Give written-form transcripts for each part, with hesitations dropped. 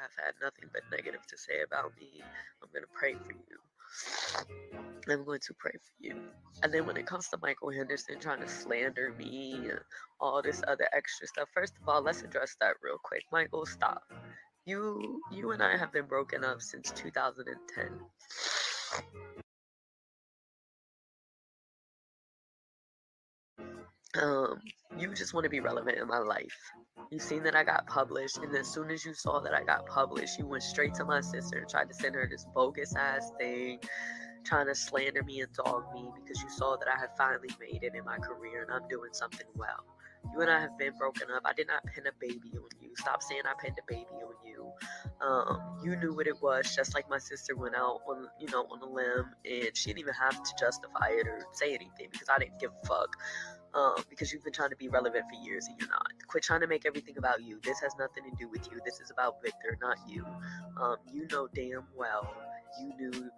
have had nothing but negative to say about me, I'm going to pray for you. I'm going to pray for you. And then when it comes to Michael Henderson trying to slander me and all this other extra stuff, first of all, let's address that real quick. Michael, stop. You and I have been broken up since 2010. Um, you just want to be relevant in my life. You seen that I got published, and as soon as you saw that I got published, you went straight to my sister and tried to send her this bogus ass thing, trying to slander me and dog me because you saw that I had finally made it in my career and I'm doing something well. You and I have been broken up. I did not pin a baby on you. Stop saying I pinned a baby on you. You knew what it was, just like my sister went out on, on a limb, and she didn't even have to justify it or say anything because I didn't give a fuck. Because you've been trying to be relevant for years and you're not. Quit trying to make everything about you. This has nothing to do with you. This is about Victor, not you. You know damn well you knew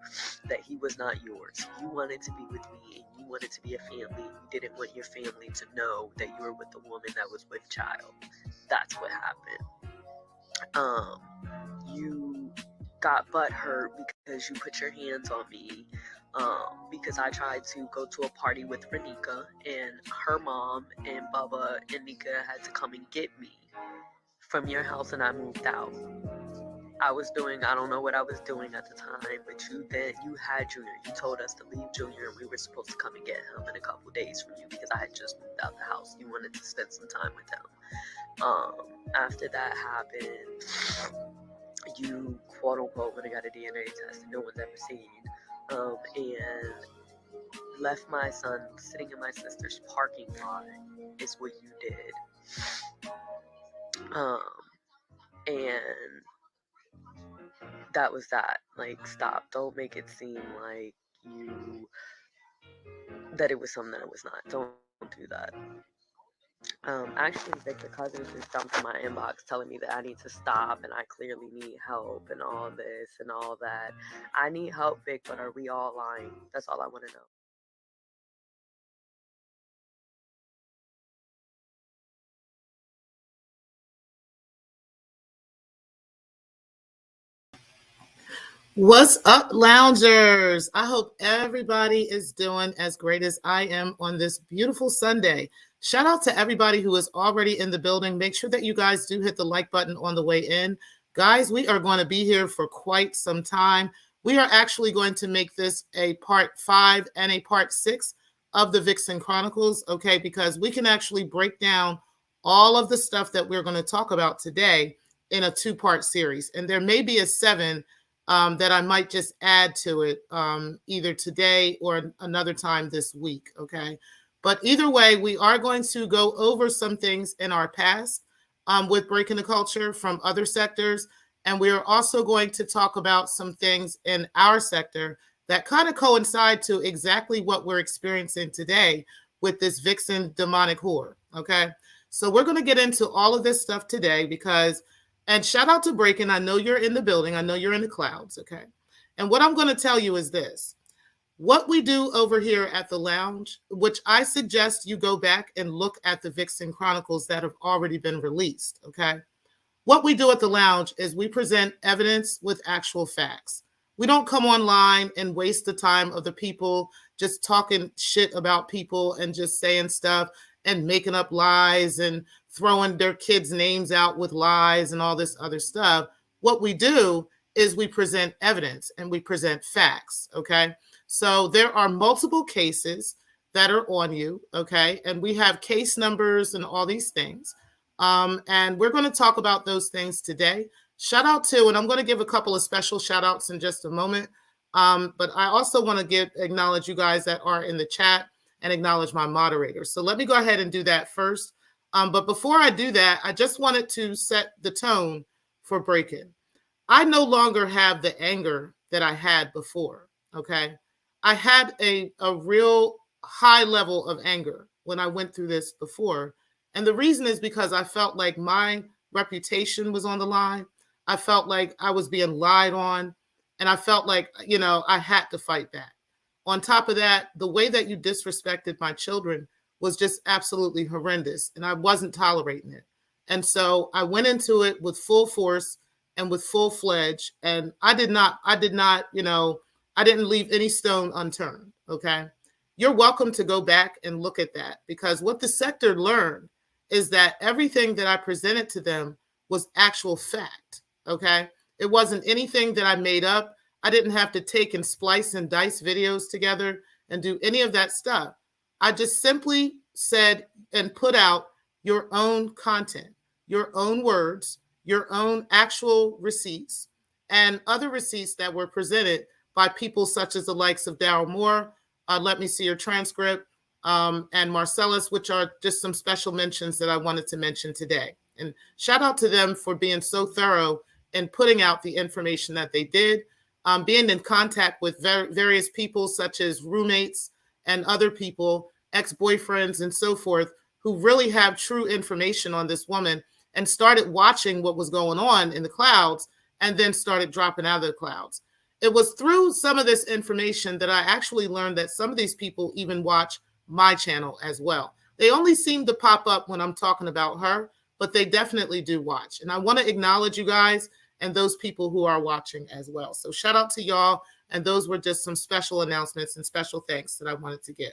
that he was not yours. You wanted to be with me and you wanted to be a family. And you didn't want your family to know that you were with a woman that was with child. That's what happened. You got butt hurt because you put your hands on me. Because I tried to go to a party with Renika, and her mom and Bubba and Nika had to come and get me from your house, and I moved out. I don't know what I was doing at the time, but you had Junior. You told us to leave Junior, and we were supposed to come and get him in a couple days from you because I had just moved out the house. You wanted to spend some time with him. After that happened, you quote unquote when I got a DNA test that no one's ever seen. And left my son sitting in my sister's parking lot is what you did. And that was that. Like, stop. Don't make it seem like that it was something that it was not. Don't do that. Actually, Victor Cousins just jumped in my inbox telling me that I need to stop and I clearly need help and all this and all that. I need help, Vic, but are we all lying? That's all I want to know. What's up, loungers? I hope everybody is doing as great as I am on this beautiful Sunday. Shout out to everybody who is already in the building. Make sure that you guys do hit the like button on the way in. Guys, we are going to be here for quite some time. We are actually going to make this a part 5 and a part 6 of the Vixen Chronicles, okay? Because we can actually break down all of the stuff that we're going to talk about today in a 2-part series. And there may be a 7 that I might just add to it either today or another time this week, okay? But either way, we are going to go over some things in our past with Breaking the Culture from other sectors. And we are also going to talk about some things in our sector that kind of coincide to exactly what we're experiencing today with this Vixen demonic whore, okay? So we're going to get into all of this stuff today because, and shout out to Breaking. I know you're in the building. I know you're in the clouds, okay? And what I'm going to tell you is this. What we do over here at the lounge, which I suggest you go back and look at the Vixen Chronicles that have already been released, okay? What we do at the lounge is we present evidence with actual facts. We don't come online and waste the time of the people just talking shit about people and just saying stuff and making up lies and throwing their kids' names out with lies and all this other stuff. What we do is we present evidence and we present facts, okay? So there are multiple cases that are on you, okay? And we have case numbers and all these things. And we're going to talk about those things today. Shout out to, and I'm going to give a couple of special shout outs in just a moment. But I also want to acknowledge you guys that are in the chat and acknowledge my moderators. So let me go ahead and do that first. But before I do that, I just wanted to set the tone for Breaking. I no longer have the anger that I had before, okay? I had a real high level of anger when I went through this before. And the reason is because I felt like my reputation was on the line. I felt like I was being lied on. And I felt like, I had to fight back. On top of that, the way that you disrespected my children was just absolutely horrendous. And I wasn't tolerating it. And so I went into it with full force and with full-fledged. And I did not, I didn't leave any stone unturned. Okay. You're welcome to go back and look at that, because what the sector learned is that everything that I presented to them was actual fact. Okay. It wasn't anything that I made up. I didn't have to take and splice and dice videos together and do any of that stuff. I just simply said and put out your own content, your own words, your own actual receipts, and other receipts that were presented by people such as the likes of Daryl Moore, Let Me See Your Transcript, and Marcellus, which are just some special mentions that I wanted to mention today. And shout out to them for being so thorough in putting out the information that they did, being in contact with various people such as roommates and other people, ex-boyfriends and so forth, who really have true information on this woman and started watching what was going on in the clouds and then started dropping out of the clouds. It was through some of this information that I actually learned that some of these people even watch my channel as well. They only seem to pop up when I'm talking about her, but they definitely do watch. And I want to acknowledge you guys and those people who are watching as well. So shout out to y'all. And those were just some special announcements and special thanks that I wanted to give.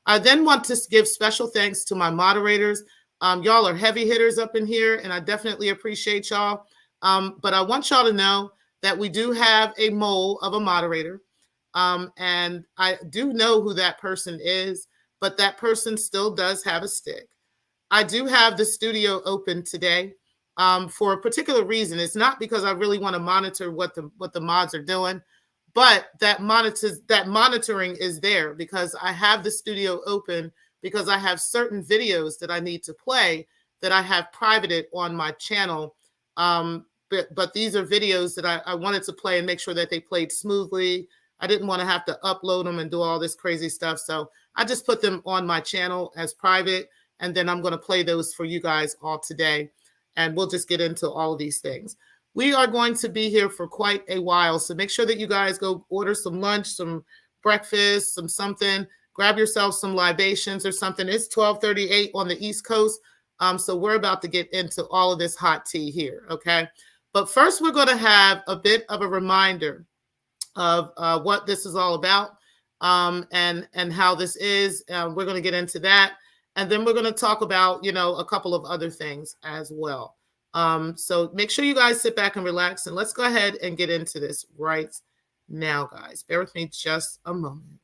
I then want to give special thanks to my moderators. Y'all are heavy hitters up in here, and I definitely appreciate y'all. But I want y'all to know that we do have a mole of a moderator. And I do know who that person is, but that person still does have a stick. I do have the studio open today for a particular reason. It's not because I really want to monitor what the mods are doing, but that monitoring is there because I have the studio open because I have certain videos that I need to play that I have privated on my channel. But these are videos that I wanted to play and make sure that they played smoothly. I didn't want to have to upload them and do all this crazy stuff. So I just put them on my channel as private. And then I'm going to play those for you guys all today. And we'll just get into all of these things. We are going to be here for quite a while. So make sure that you guys go order some lunch, some breakfast, something. Grab yourself some libations or something. It's 12:38 on the East Coast. So we're about to get into all of this hot tea here. Okay. But first, we're going to have a bit of a reminder of what this is all about and how this is. We're going to get into that. And then we're going to talk about, a couple of other things as well. So make sure you guys sit back and relax. And let's go ahead and get into this right now, guys. Bear with me just a moment.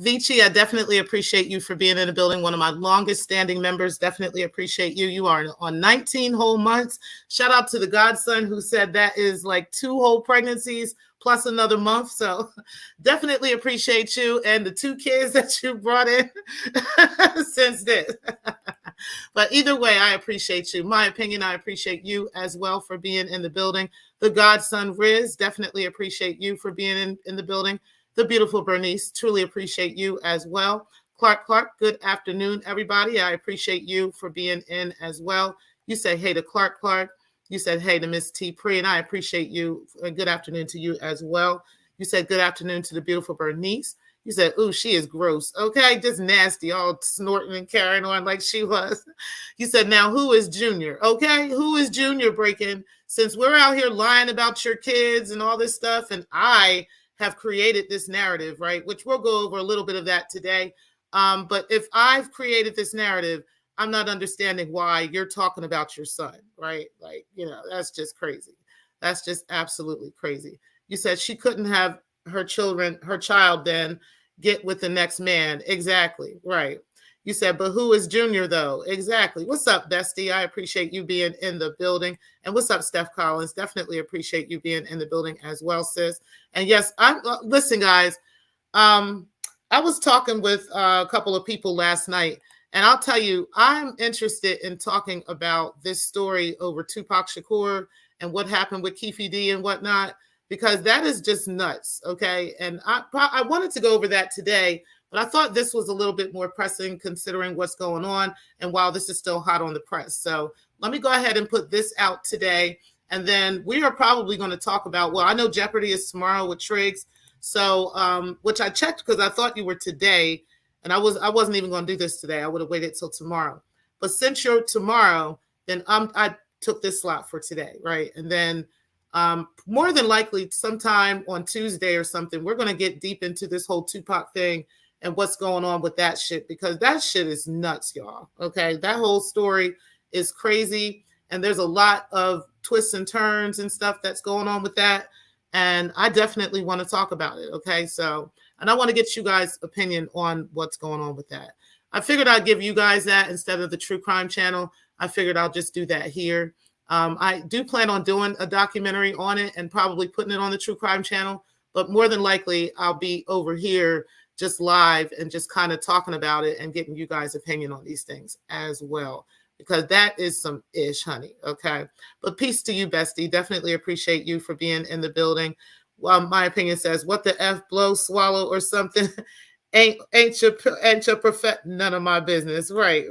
Vici, I definitely appreciate you for being in the building. One of my longest standing members. Definitely appreciate you. You are on 19 whole months. Shout out to the godson who said that is like 2 whole pregnancies plus another month. So definitely appreciate you and the 2 kids that you brought in since then. But either way, I appreciate you. My opinion, I appreciate you as well for being in the building. The godson Riz, definitely appreciate you for being in the building. The beautiful Bernice, truly appreciate you as well. Clark, good afternoon, everybody. I appreciate you for being in as well. You said hey to Clark. You said hey to Miss T. Pre, and I appreciate you. And good afternoon to you as well. You said good afternoon to the beautiful Bernice. You said, ooh, she is gross. Okay, just nasty, all snorting and carrying on like she was. You said, now who is Junior? Okay, who is Junior breaking? Since we're out here lying about your kids and all this stuff, and I have created this narrative, right? Which we'll go over a little bit of that today. But if I've created this narrative, I'm not understanding why you're talking about your son, right? Like, that's just crazy. That's just absolutely crazy. You said she couldn't have her child then get with the next man. Exactly, right. You said, but who is Junior though? Exactly. What's up, Bestie? I appreciate you being in the building. And what's up, Steph Collins? Definitely appreciate you being in the building as well, sis. And yes, listen, guys. Um, I was talking with a couple of people last night, and I'll tell you, I'm interested in talking about this story over Tupac Shakur and what happened with Keefe D and whatnot, because that is just nuts. Okay. And I wanted to go over that today, but I thought this was a little bit more pressing considering what's going on. And while this is still hot on the press. So let me go ahead and put this out today. And then we are probably going to talk about, well, I know Jeopardy is tomorrow with Triggs. So, which I checked because I thought you were today, and I wasn't even going to do this today. I would have waited till tomorrow. But since you're tomorrow, then I took this slot for today, right? And then more than likely sometime on Tuesday or something, we're going to get deep into this whole Tupac thing and what's going on with that shit, because that shit is nuts, y'all. Okay, that whole story is crazy, and there's a lot of twists and turns and stuff that's going on with that. And I definitely want to talk about it. Okay. So, and I want to get you guys' opinion on what's going on with that. I figured I'd give you guys that instead of the True Crime Channel. I figured I'll just do that here. I do plan on doing a documentary on it and probably putting it on the True Crime Channel, but more than likely I'll be over here just live and just kind of talking about it and getting you guys' opinion on these things as well, because that is some ish, honey. Okay. But peace to you, Bestie. Definitely appreciate you for being in the building. Well, my opinion says, what the F, blow, swallow, or something. ain't your perfect, none of my business. Right.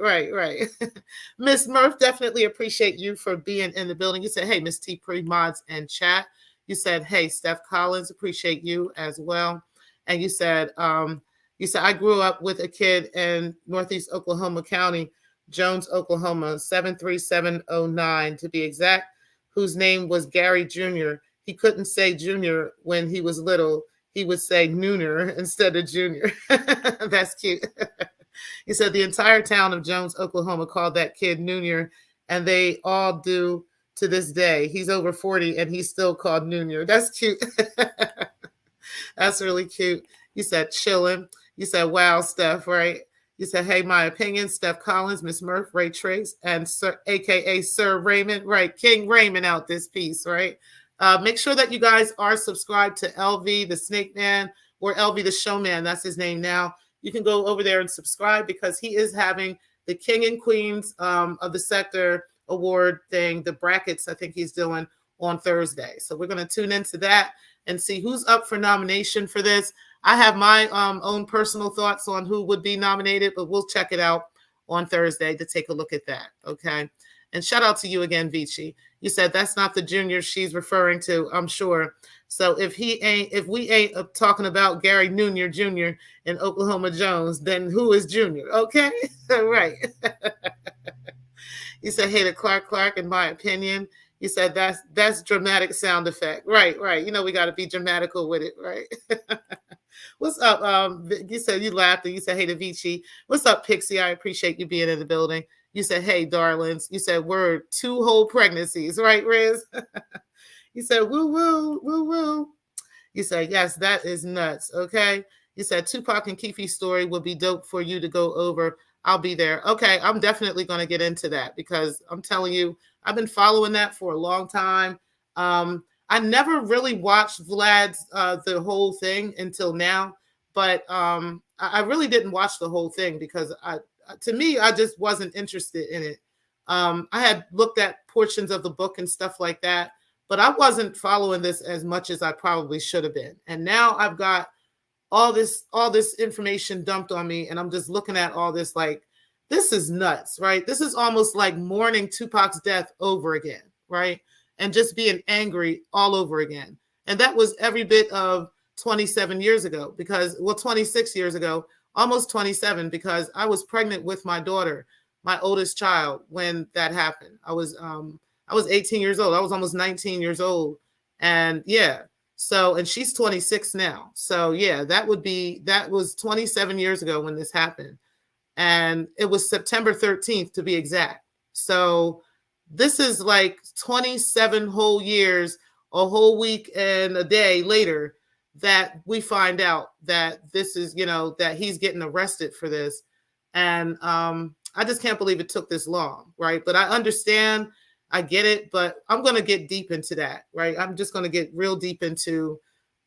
Miss Murph, definitely appreciate you for being in the building. You said, hey, Miss T pre-mods and chat. You said, hey, Steph Collins, appreciate you as well. And you said, I grew up with a kid in Northeast Oklahoma County, Jones, Oklahoma, 73709 to be exact, whose name was Gary Jr. He couldn't say Junior when he was little. He would say Nooner instead of Junior. That's cute. He said the entire town of Jones, Oklahoma called that kid Nooner, and they all do to this day. He's over 40 and he's still called Nooner. That's cute. That's really cute. You said chilling. You said, wow, Steph, right? You said, hey, my opinion, Steph Collins, Miss Murph, Ray Trace, and Sir, a.k.a. Sir Raymond, right? King Raymond out this piece, right? Make sure that you guys are subscribed to LV, the Snake Man, or LV, the Showman. That's his name now. You can go over there and subscribe because he is having the King and Queens of the Sector Award thing, the brackets I think he's doing on Thursday. So we're going to tune into that and see who's up for nomination for this. I have my own personal thoughts on who would be nominated, but we'll check it out on Thursday to take a look at that. Okay. And shout out to you again, Vici. You said that's not the Junior she's referring to, I'm sure. So if we ain't talking about Gary Nooner Jr. and Oklahoma Jones, then who is Junior? Okay. Right. You said, hey to Clark, in my opinion. You said that's dramatic sound effect. Right. You know, we got to be dramatical with it, right? What's up? You said you laughed and you said, hey to Vici. What's up, Pixie? I appreciate you being in the building. You said, hey, darlings. You said, we're 2 whole pregnancies, right, Riz? You said, woo. You said, yes, that is nuts, okay? You said, Tupac and Keefe's story would be dope for you to go over. I'll be there. Okay, I'm definitely going to get into that because I'm telling you, I've been following that for a long time. I never really watched Vlad's the whole thing until now, but I really didn't watch the whole thing because to me, I just wasn't interested in it. I had looked at portions of the book and stuff like that, but I wasn't following this as much as I probably should have been. And now I've got all this information dumped on me, and I'm just looking at all this like, this is nuts, right? This is almost like mourning Tupac's death over again, right? And just being angry all over again. And that was every bit of 27 years ago 26 years ago, almost 27, because I was pregnant with my daughter, my oldest child, when that happened. I was 18 years old. I was almost 19 years old. And yeah, so, and she's 26 now. So yeah, that was 27 years ago when this happened. And it was September 13th to be exact. So this is like 27 whole years, a whole week and a day later that we find out that this is, that he's getting arrested for this. And I just can't believe it took this long, right? But I understand, I get it, but I'm going to get deep into that, right? I'm just going to get real deep into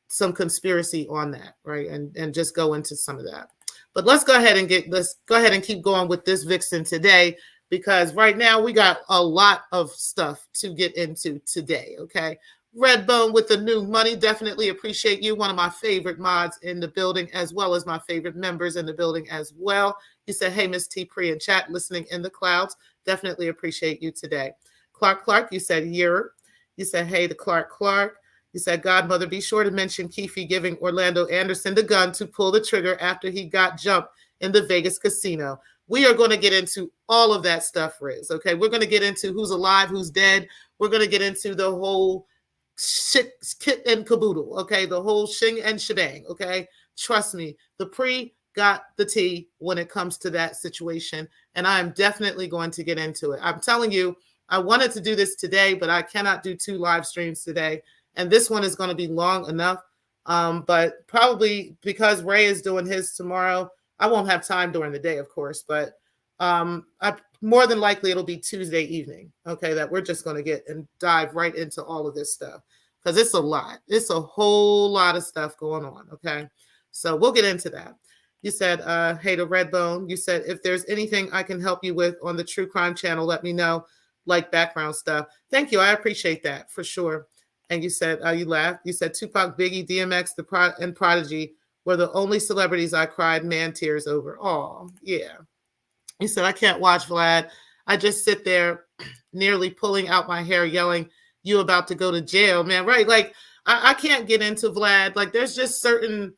some conspiracy on that, right? And just go into some of that. But let's go ahead and keep going with this Vixen today, because right now we got a lot of stuff to get into today, okay? Redbone with the new money, definitely appreciate you. One of my favorite mods in the building, as well as my favorite members in the building as well. You said, hey, Miss T. Pre in chat, listening in the clouds. Definitely appreciate you today. Clark, you said, you said, hey to Clark. You said, Godmother, be sure to mention Keefe giving Orlando Anderson the gun to pull the trigger after he got jumped in the Vegas casino. We are going to get into all of that stuff, Riz. Okay, we're going to get into who's alive, who's dead. We're going to get into the whole shit, kit and caboodle. Okay, the whole shing and shebang. Okay, trust me, the pre got the tea when it comes to that situation, and I am definitely going to get into it. I'm telling you, I wanted to do this today, but I cannot do 2 live streams today. And this one is going to be long enough. But probably because Ray is doing his tomorrow, I won't have time during the day, of course. But more than likely, it'll be Tuesday evening, okay, that we're just going to get and dive right into all of this stuff. Because it's a lot. It's a whole lot of stuff going on, okay? So we'll get into that. You said, hey, to Redbone, you said, if there's anything I can help you with on the True Crime channel, let me know, like background stuff. Thank you. I appreciate that for sure. And you said, you laughed. You said Tupac, Biggie, DMX, and Prodigy were the only celebrities I cried man tears over. Oh, yeah. You said, I can't watch Vlad. I just sit there nearly pulling out my hair yelling, you about to go to jail, man. Right. Like, I can't get into Vlad. Like, there's certain,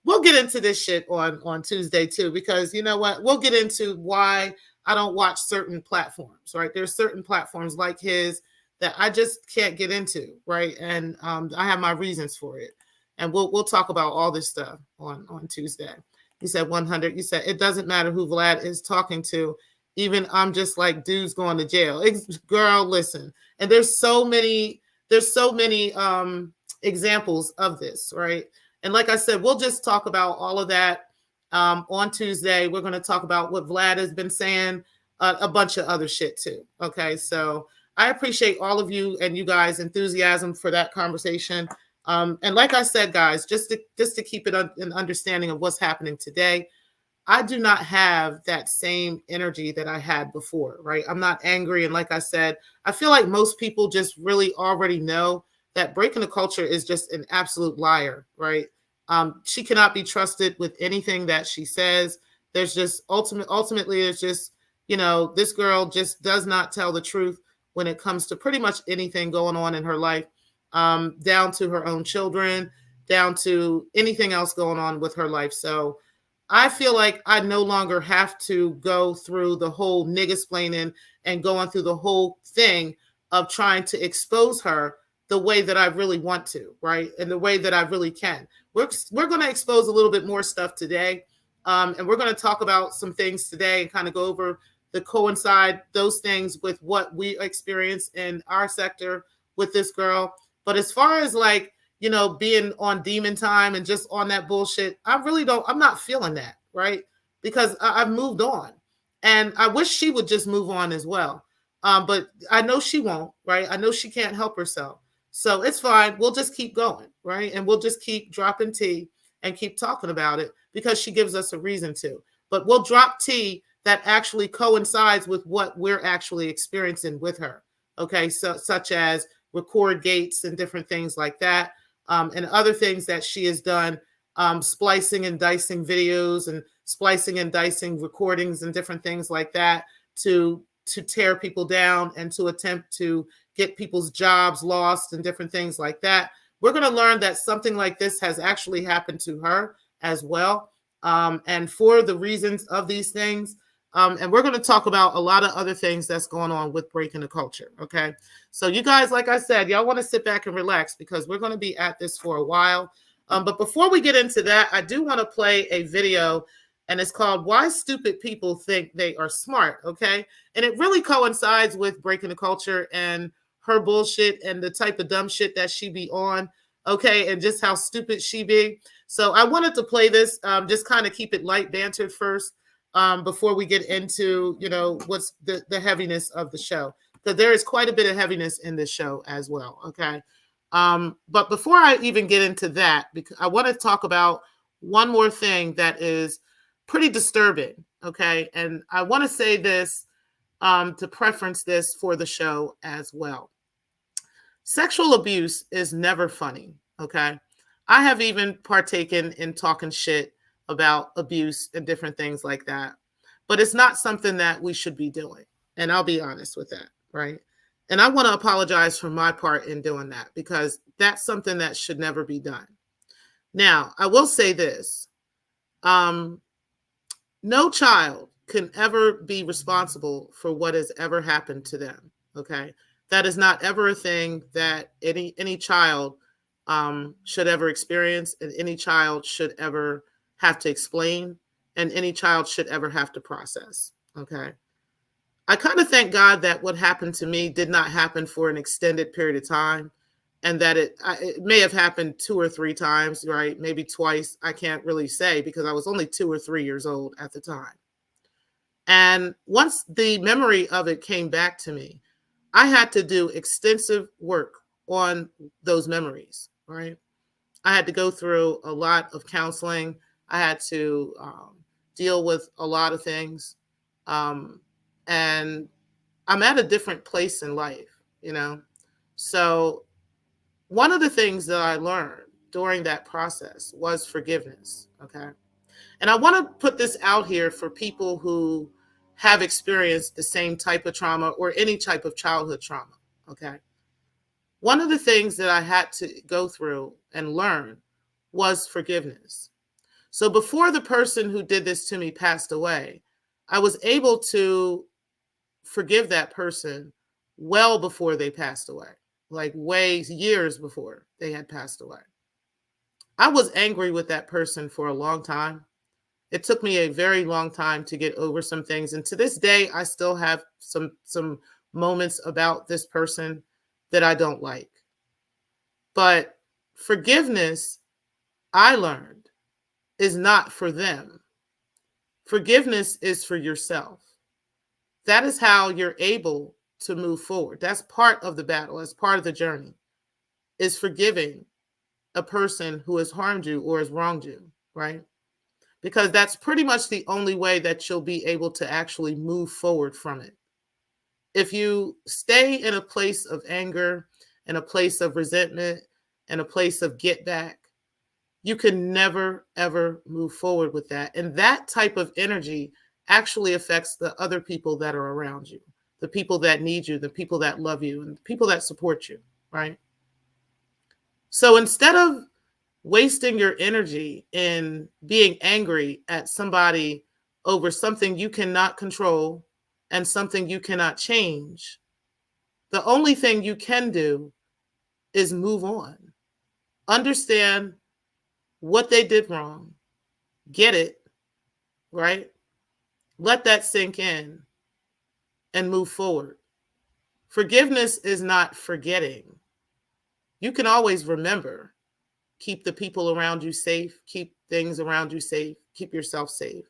we'll get into this shit on Tuesday too, because you know what? We'll get into why I don't watch certain platforms, right? There's certain platforms like his that I just can't get into, right? And I have my reasons for it. And we'll talk about all this stuff on Tuesday. You said 100. You said it doesn't matter who Vlad is talking to. Even I'm just like dudes going to jail. Girl, listen. And there's so many examples of this, right? And like I said, we'll just talk about all of that on Tuesday. We're going to talk about what Vlad has been saying, a bunch of other shit too. Okay, so I appreciate all of you and you guys' enthusiasm for that conversation. And like I said, guys, just to keep it an understanding of what's happening today, I do not have that same energy that I had before, right? I'm not angry. And like I said, I feel like most people just really already know that Breaking the Culture is just an absolute liar, right? She cannot be trusted with anything that she says. There's just ultimately, it's just, this girl just does not tell the truth when it comes to pretty much anything going on in her life, down to her own children, down to anything else going on with her life. So I feel like I no longer have to go through the whole nigga-splaining and going through the whole thing of trying to expose her the way that I really want to, right? And the way that I really can. We're going to expose a little bit more stuff today. And we're going to talk about some things today and kind of go over coincide those things with what we experience in our sector with this girl. But as far as like, being on demon time and just on that bullshit, I'm not feeling that, right? Because I've moved on and I wish she would just move on as well. But I know she won't, right? I know she can't help herself. So it's fine. We'll just keep going, right? And we'll just keep dropping tea and keep talking about it because she gives us a reason to. But we'll drop tea that actually coincides with what we're actually experiencing with her. Okay, so such as record gates and different things like that, and other things that she has done, splicing and dicing videos and splicing and dicing recordings and different things like that to tear people down and to attempt to get people's jobs lost and different things like that. We're going to learn that something like this has actually happened to her as well, and for the reasons of these things. And we're going to talk about a lot of other things that's going on with Breaking the Culture. Okay. So you guys, like I said, y'all want to sit back and relax because we're going to be at this for a while. But before we get into that, I do want to play a video and it's called Why Stupid People Think They Are Smart. Okay. And it really coincides with Breaking the Culture and her bullshit and the type of dumb shit that she be on. okay, and just how stupid she be. So I wanted to play this, just kind of keep it light bantered first, before we get into, what's the heaviness of the show. Because there is quite a bit of heaviness in this show as well, okay? But before I even get into that, because I want to talk about one more thing that is pretty disturbing, okay? And I want to say this, to preference this for the show as well. Sexual abuse is never funny, okay? I have even partaken in talking shit about abuse and different things like that, but it's not something that we should be doing. And I'll be honest with that, right? And I want to apologize for my part in doing that, because that's something that should never be done. Now, I will say this. No child can ever be responsible for what has ever happened to them, okay? That is not ever a thing that any child should ever experience, and any child should ever have to explain, and any child should ever have to process, okay? I kind of thank God that what happened to me did not happen for an extended period of time, and that it may have happened 2 or 3 times, right? Maybe twice. I can't really say, because I was only 2 or 3 years old at the time. And once the memory of it came back to me, I had to do extensive work on those memories, right? I had to go through a lot of counseling. I had to deal with a lot of things. And I'm at a different place in life, So one of the things that I learned during that process was forgiveness, okay? And I want to put this out here for people who have experienced the same type of trauma or any type of childhood trauma, okay? One of the things that I had to go through and learn was forgiveness. So before the person who did this to me passed away, I was able to forgive that person well before they passed away, like years before they had passed away. I was angry with that person for a long time. It took me a very long time to get over some things. And to this day, I still have some moments about this person that I don't like. But forgiveness, I learned, is not for them. Forgiveness is for yourself. That is how you're able to move forward. That's part of the battle. That's part of the journey, is forgiving a person who has harmed you or has wronged you, right? Because that's pretty much the only way that you'll be able to actually move forward from it. If you stay in a place of anger, in a place of resentment, in a place of get back, you can never, ever move forward with that. And that type of energy actually affects the other people that are around you, the people that need you, the people that love you, and the people that support you, right? So instead of wasting your energy in being angry at somebody over something you cannot control and something you cannot change, the only thing you can do is move on. Understand what they did wrong. Get it, right? Let that sink in and move forward. Forgiveness is not forgetting. You can always remember. Keep the people around you safe. Keep things around you safe. Keep yourself safe.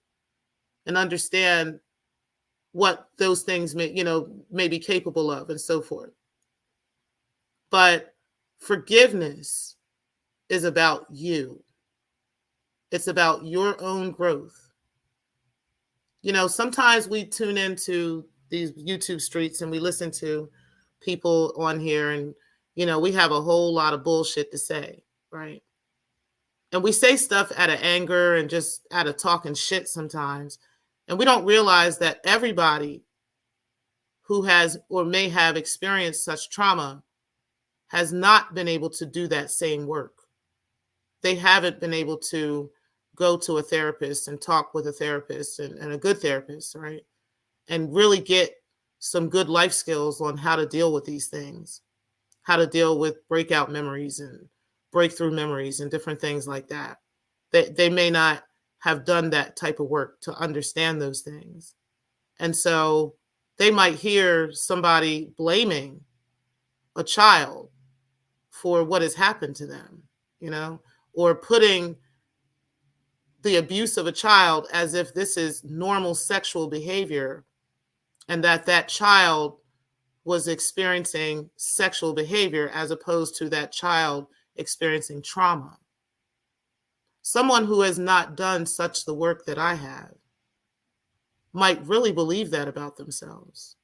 And understand what those things may be capable of, and so forth. But forgiveness is about you. It's about your own growth. Sometimes we tune into these YouTube streets and we listen to people on here, and we have a whole lot of bullshit to say, right? And we say stuff out of anger and just out of talking shit sometimes. And we don't realize that everybody who has or may have experienced such trauma has not been able to do that same work. They haven't been able to go to a therapist and talk with a therapist and a good therapist, right? And really get some good life skills on how to deal with these things, how to deal with breakout memories and breakthrough memories and different things like that. They may not have done that type of work to understand those things. And so they might hear somebody blaming a child for what has happened to them. or putting the abuse of a child as if this is normal sexual behavior and that child was experiencing sexual behavior as opposed to that child experiencing trauma. Someone who has not done such the work that I have might really believe that about themselves.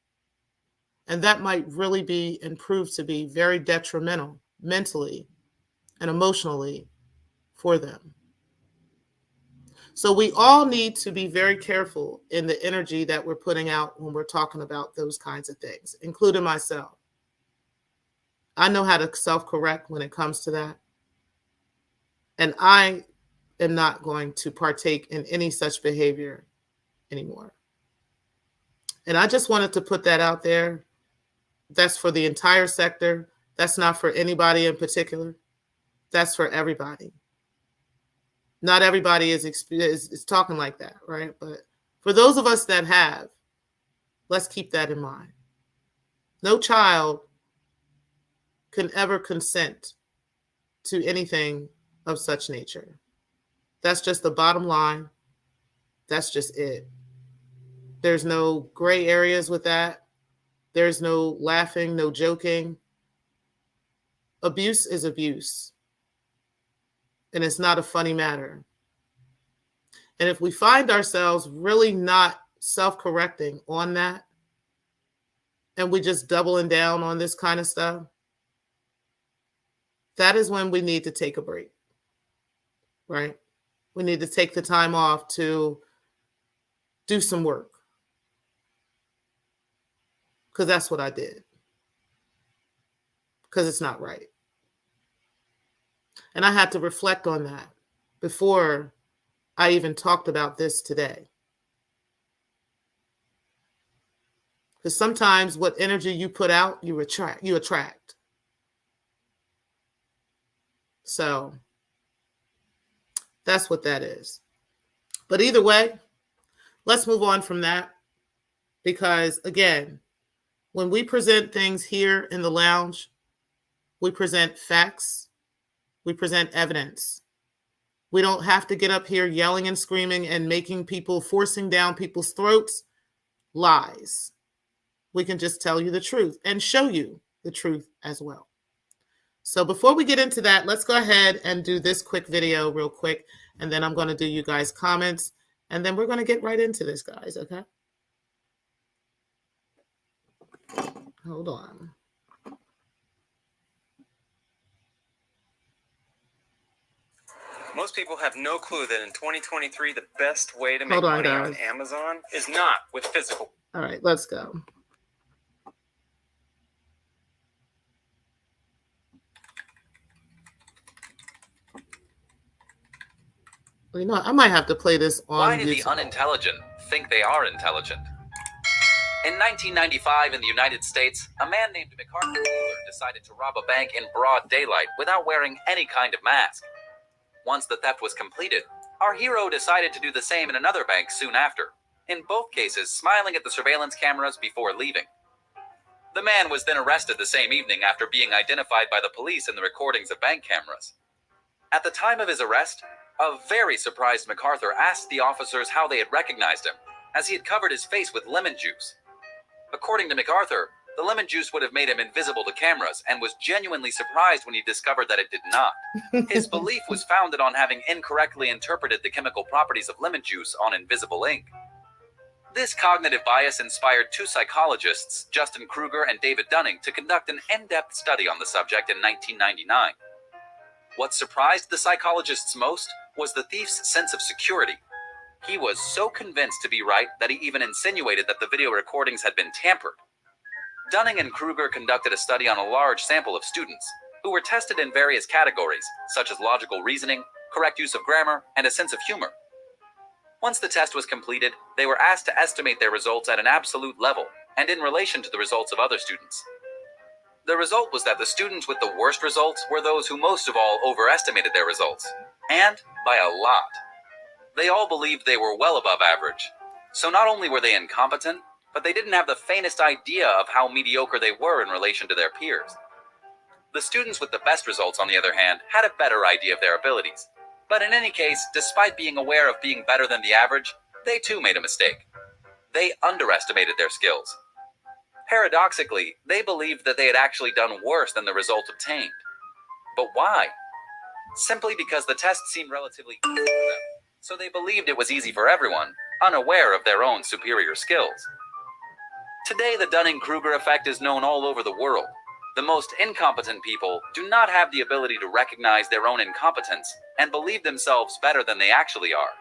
And that might really be and prove to be very detrimental mentally and emotionally for them. So we all need to be very careful in the energy that we're putting out when we're talking about those kinds of things, including myself. I know how to self-correct when it comes to that. And I am not going to partake in any such behavior anymore. And I just wanted to put that out there. That's for the entire sector. That's not for anybody in particular. That's for everybody. Not everybody is talking like that, right? But for those of us that have, let's keep that in mind. No child can ever consent to anything of such nature. That's just the bottom line. That's just it. There's no gray areas with that. There's no laughing, no joking. Abuse is abuse. And it's not a funny matter. And if we find ourselves really not self-correcting on that, and we just doubling down on this kind of stuff, that is when we need to take a break, right? We need to take the time off to do some work. Because that's what I did. Because it's not right. And I had to reflect on that before I even talked about this today. Because sometimes what energy you put out, you attract. So that's what that is. But either way, let's move on from that. Because again, when we present things here in the lounge, we present facts, we present evidence. We don't have to get up here yelling and screaming and making people, forcing down people's throats, lies. We can just tell you the truth and show you the truth as well. So before we get into that, let's go ahead and do this quick video real quick. And then I'm going to do you guys' comments. And then we're going to get right into this, guys, okay? Hold on. Most people have no clue that in 2023, the best way to make money on Amazon is not with physical. All right, let's go. Well, you know what? I might have to play this on Why do YouTube. the unintelligent think they are intelligent? In 1995 in the United States, a man named MacArthur decided to rob a bank in broad daylight without wearing any kind of mask. Once the theft was completed, our hero decided to do the same in another bank soon after, in both cases smiling at the surveillance cameras before leaving. The man was then arrested the same evening after being identified by the police in the recordings of bank cameras. At the time of his arrest, a very surprised MacArthur asked the officers how they had recognized him, as he had covered his face with lemon juice. According to MacArthur, the lemon juice would have made him invisible to cameras and was genuinely surprised when he discovered that it did not. His belief was founded on having incorrectly interpreted the chemical properties of lemon juice on invisible ink. This cognitive bias inspired two psychologists, Dunning-Kruger and David Dunning, to conduct an in-depth study on the subject in 1999. What surprised the psychologists most was the thief's sense of security. He was so convinced to be right that he even insinuated that the video recordings had been tampered. Dunning and Kruger conducted a study on a large sample of students, who were tested in various categories, such as logical reasoning, correct use of grammar, and a sense of humor. Once the test was completed, they were asked to estimate their results at an absolute level, and in relation to the results of other students. The result was that the students with the worst results were those who most of all overestimated their results, and by a lot. They all believed they were well above average, so not only were they incompetent, but they didn't have the faintest idea of how mediocre they were in relation to their peers. The students with the best results, on the other hand, had a better idea of their abilities. But in any case, despite being aware of being better than the average, they too made a mistake. They underestimated their skills. Paradoxically, they believed that they had actually done worse than the result obtained. But why? Simply because the test seemed relatively easy for them, so they believed it was easy for everyone, unaware of their own superior skills. Today, the Dunning-Kruger effect is known all over the world. The most incompetent people do not have the ability to recognize their own incompetence and believe themselves better than they actually are.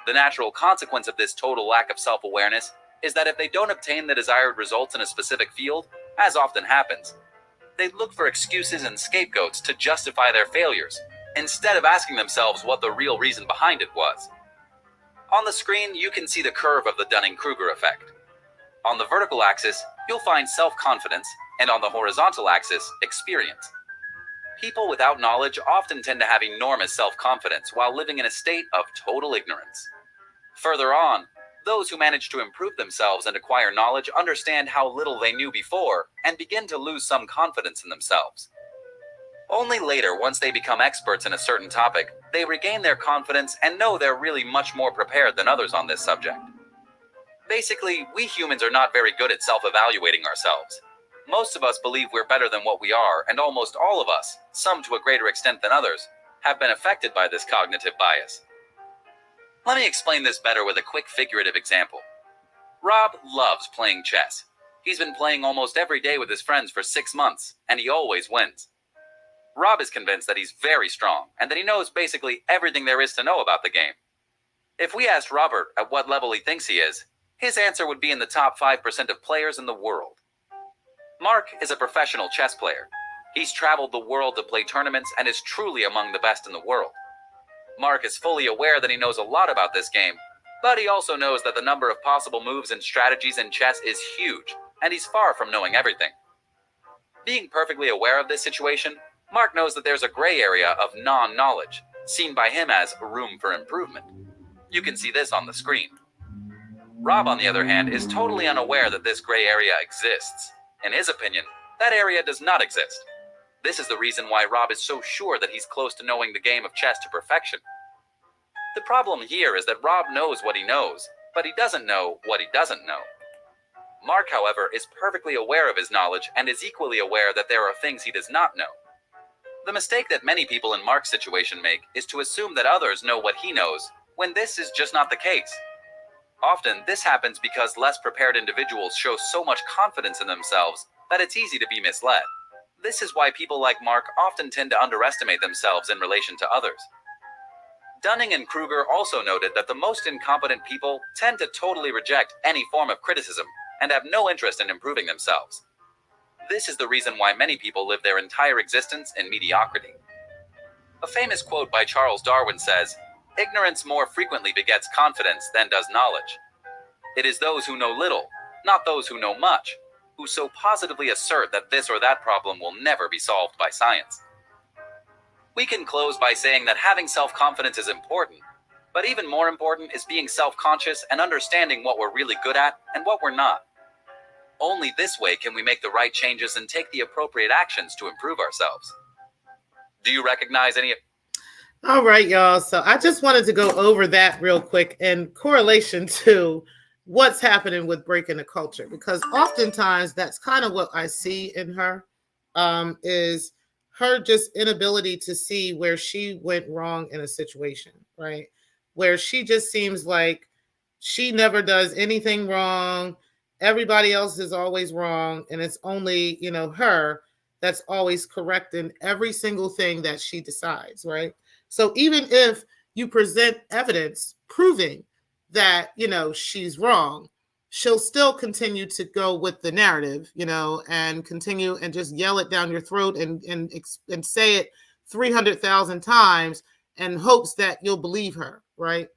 The natural consequence of this total lack of self-awareness is that if they don't obtain the desired results in a specific field, as often happens, they look for excuses and scapegoats to justify their failures, instead of asking themselves what the real reason behind it was. On the screen, you can see the curve of the Dunning-Kruger effect. On the vertical axis, you'll find self-confidence, and on the horizontal axis, experience. People without knowledge often tend to have enormous self-confidence while living in a state of total ignorance. Further on, those who manage to improve themselves and acquire knowledge understand how little they knew before and begin to lose some confidence in themselves. Only later, once they become experts in a certain topic, they regain their confidence and know they're really much more prepared than others on this subject. Basically, we humans are not very good at self-evaluating ourselves. Most of us believe we're better than what we are, and almost all of us, some to a greater extent than others, have been affected by this cognitive bias. Let me explain this better with a quick figurative example. Rob loves playing chess. He's been playing almost every day with his friends for 6 months, and he always wins. Rob is convinced that he's very strong, and that he knows basically everything there is to know about the game. If we asked Robert at what level he thinks he is, his answer would be in the top 5% of players in the world. Mark is a professional chess player. He's traveled the world to play tournaments and is truly among the best in the world. Mark is fully aware that he knows a lot about this game, but he also knows that the number of possible moves and strategies in chess is huge, and he's far from knowing everything. Being perfectly aware of this situation, Mark knows that there's a gray area of non-knowledge, seen by him as room for improvement. You can see this on the screen. Rob, on the other hand, is totally unaware that this gray area exists. In his opinion, that area does not exist. This is the reason why Rob is so sure that he's close to knowing the game of chess to perfection. The problem here is that Rob knows what he knows, but he doesn't know what he doesn't know. Mark, however, is perfectly aware of his knowledge and is equally aware that there are things he does not know. The mistake that many people in Mark's situation make is to assume that others know what he knows, when this is just not the case. Often, this happens because less prepared individuals show so much confidence in themselves that it's easy to be misled. This is why people like Mark often tend to underestimate themselves in relation to others. Dunning and Kruger also noted that the most incompetent people tend to totally reject any form of criticism and have no interest in improving themselves. This is the reason why many people live their entire existence in mediocrity. A famous quote by Charles Darwin says, "Ignorance more frequently begets confidence than does knowledge." It is those who know little, not those who know much, who so positively assert that this or that problem will never be solved by science. We can close by saying that having self-confidence is important, but even more important is being self-conscious and understanding what we're really good at and what we're not. Only this way can we make the right changes and take the appropriate actions to improve ourselves. Do you recognize any? All right, y'all. So I just wanted to go over that real quick in correlation to what's happening with breaking the culture, because oftentimes that's kind of what I see in her, is her just inability to see where she went wrong in a situation, right? Where she just seems like she never does anything wrong. Everybody else is always wrong. And it's only, her that's always correcting every single thing that she decides, right? So even if you present evidence proving that, she's wrong, she'll still continue to go with the narrative, and continue and just yell it down your throat and say it 300,000 times and hopes that you'll believe her, right?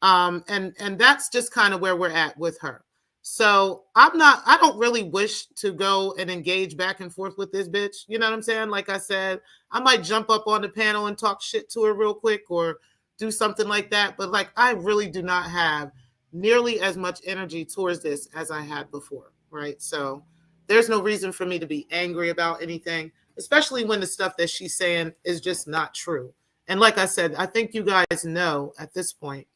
And that's just kind of where we're at with her. So I don't really wish to go and engage back and forth with this bitch. You know what I'm saying? Like I said, I might jump up on the panel and talk shit to her real quick or do something like that. But I really do not have nearly as much energy towards this as I had before. Right. So there's no reason for me to be angry about anything. especially when the stuff that she's saying is just not true. And like I said, I think you guys know at this point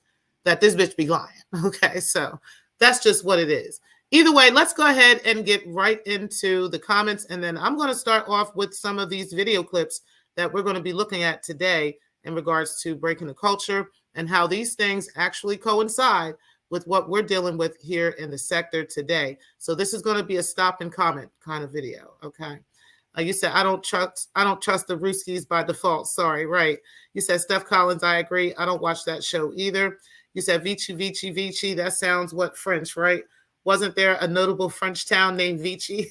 that this bitch be lying. Okay, so that's just what it is. Either way, let's go ahead and get right into the comments. And then I'm going to start off with some of these video clips that we're going to be looking at today in regards to breaking the culture and how these things actually coincide with what we're dealing with here in the sector today. So this is going to be a stop and comment kind of video. Okay. You said, I don't trust the Ruskies by default. Sorry. Right. You said, Steph Collins. I agree. I don't watch that show either. You said, Vichy. That sounds what French, right? Wasn't there a notable French town named Vichy?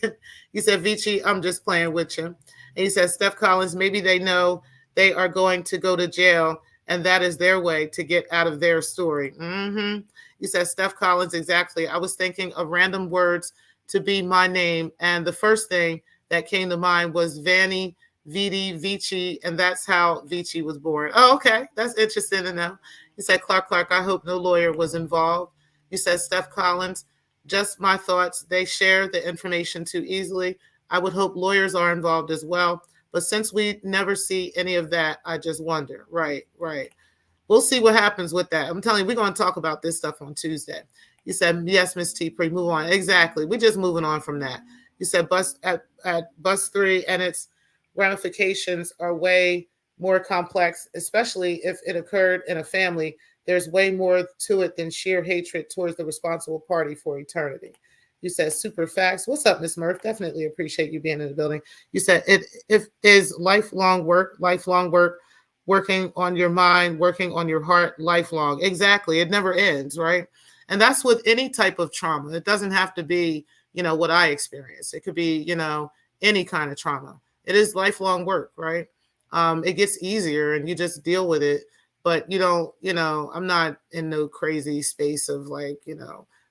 You said, Vichy, I'm just playing with you. And you said, Steph Collins, maybe they know they are going to go to jail, and that is their way to get out of their story. Mm-hmm. You said, Steph Collins, exactly. I was thinking of random words to be my name, and the first thing that came to mind was Vanny, Vidi, Vici, and that's how Vici was born. Oh, okay. That's interesting to know. You said, Clark, I hope no lawyer was involved. You said, Steph Collins, just my thoughts. They share the information too easily. I would hope lawyers are involved as well. But since we never see any of that, I just wonder. Right. We'll see what happens with that. I'm telling you, we're going to talk about this stuff on Tuesday. You said, yes, Miss T. Pre, move on. Exactly. We're just moving on from that. You said bus 3 and its ramifications are way more complex, especially if it occurred in a family. There's way more to it than sheer hatred towards the responsible party for eternity. You said super facts. What's up, Miss Murph? Definitely appreciate you being in the building. You said it is lifelong work, working on your mind, working on your heart, lifelong. Exactly. It never ends, right? And that's with any type of trauma. It doesn't have to be, what I experienced. It could be, any kind of trauma. It is lifelong work, right? It gets easier and you just deal with it. But you don't, I'm not in no crazy space of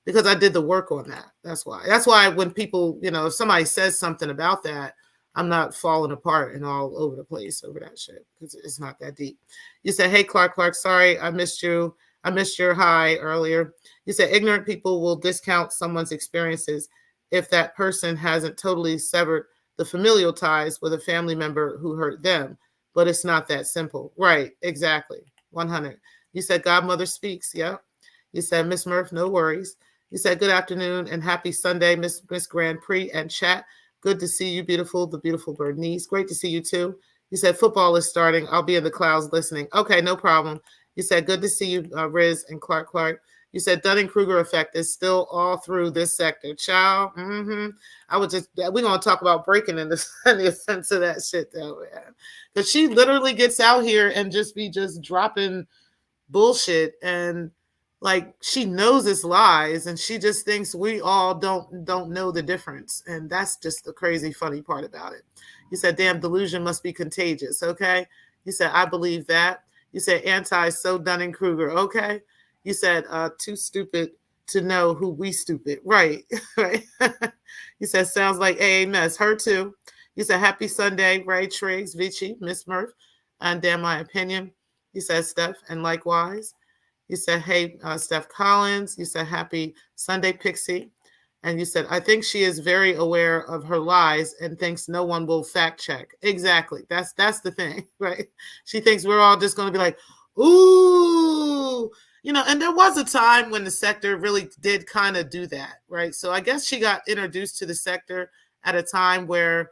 because I did the work on that. That's why when people, if somebody says something about that, I'm not falling apart and all over the place over that shit because it's not that deep. You said, hey, Clark, sorry, I missed you. I missed your hi earlier. You said ignorant people will discount someone's experiences if that person hasn't totally severed the familial ties with a family member who hurt them. But it's not that simple. Right. Exactly. 100. You said Godmother speaks. Yeah. You said, Miss Murph, no worries. You said, good afternoon and happy Sunday, Miss Grand Prix and chat. Good to see you, the beautiful Bernice. Great to see you too. You said, football is starting. I'll be in the clouds listening. Okay, no problem. You said, good to see you, Riz and Clark. You said, Dunning-Kruger effect is still all through this sector. Child. Mm-hmm. We're going to talk about breaking in the sense of that shit though, man. Because she literally gets out here and just dropping bullshit and she knows it's lies and she just thinks we all don't know the difference. And that's just the crazy funny part about it. You said, damn, delusion must be contagious. Okay. You said, I believe that. You said, so Dunning-Kruger. Okay. You said, too stupid to know who we stupid. Right. Right. You said, sounds like AA mess. Her too. You said, happy Sunday, Ray Triggs, Vichy, Miss Murph. And damn my opinion. You said, Steph, and likewise. You said, hey, Steph Collins. You said, happy Sunday, Pixie. And you said, I think she is very aware of her lies and thinks no one will fact check. Exactly. That's the thing, right? She thinks we're all just going to be like, ooh, and there was a time when the sector really did kind of do that, right? So I guess she got introduced to the sector at a time where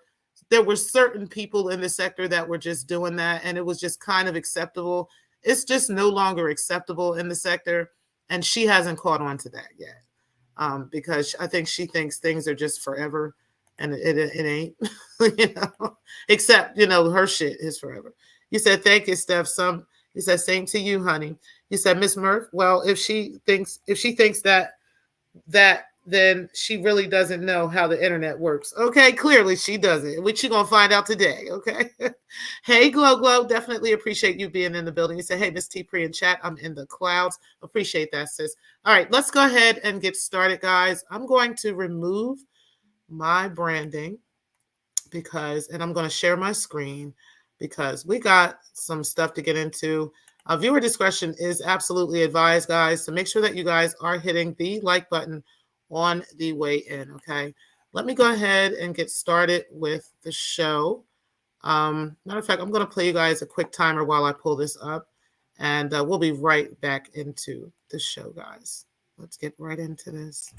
there were certain people in the sector that were just doing that and it was just kind of acceptable. It's just no longer acceptable in the sector. And she hasn't caught on to that yet because I think she thinks things are just forever and it ain't, except, her shit is forever. You said, thank you, Steph. You said, same to you, honey. You said, Miss Murph, well, if she thinks that, then she really doesn't know how the internet works. Okay, clearly she doesn't, which you're going to find out today, okay? Hey, Glow, definitely appreciate you being in the building. You said, hey, Miss T. Pre in chat, I'm in the clouds. Appreciate that, sis. All right, let's go ahead and get started, guys. I'm going to remove my branding and I'm going to share my screen because we got some stuff to get into. Viewer discretion is absolutely advised, guys. So make sure that you guys are hitting the like button on the way in, okay? Let me go ahead and get started with the show. Matter of fact, I'm going to play you guys a quick timer while I pull this up, and we'll be right back into the show, guys. Let's get right into this.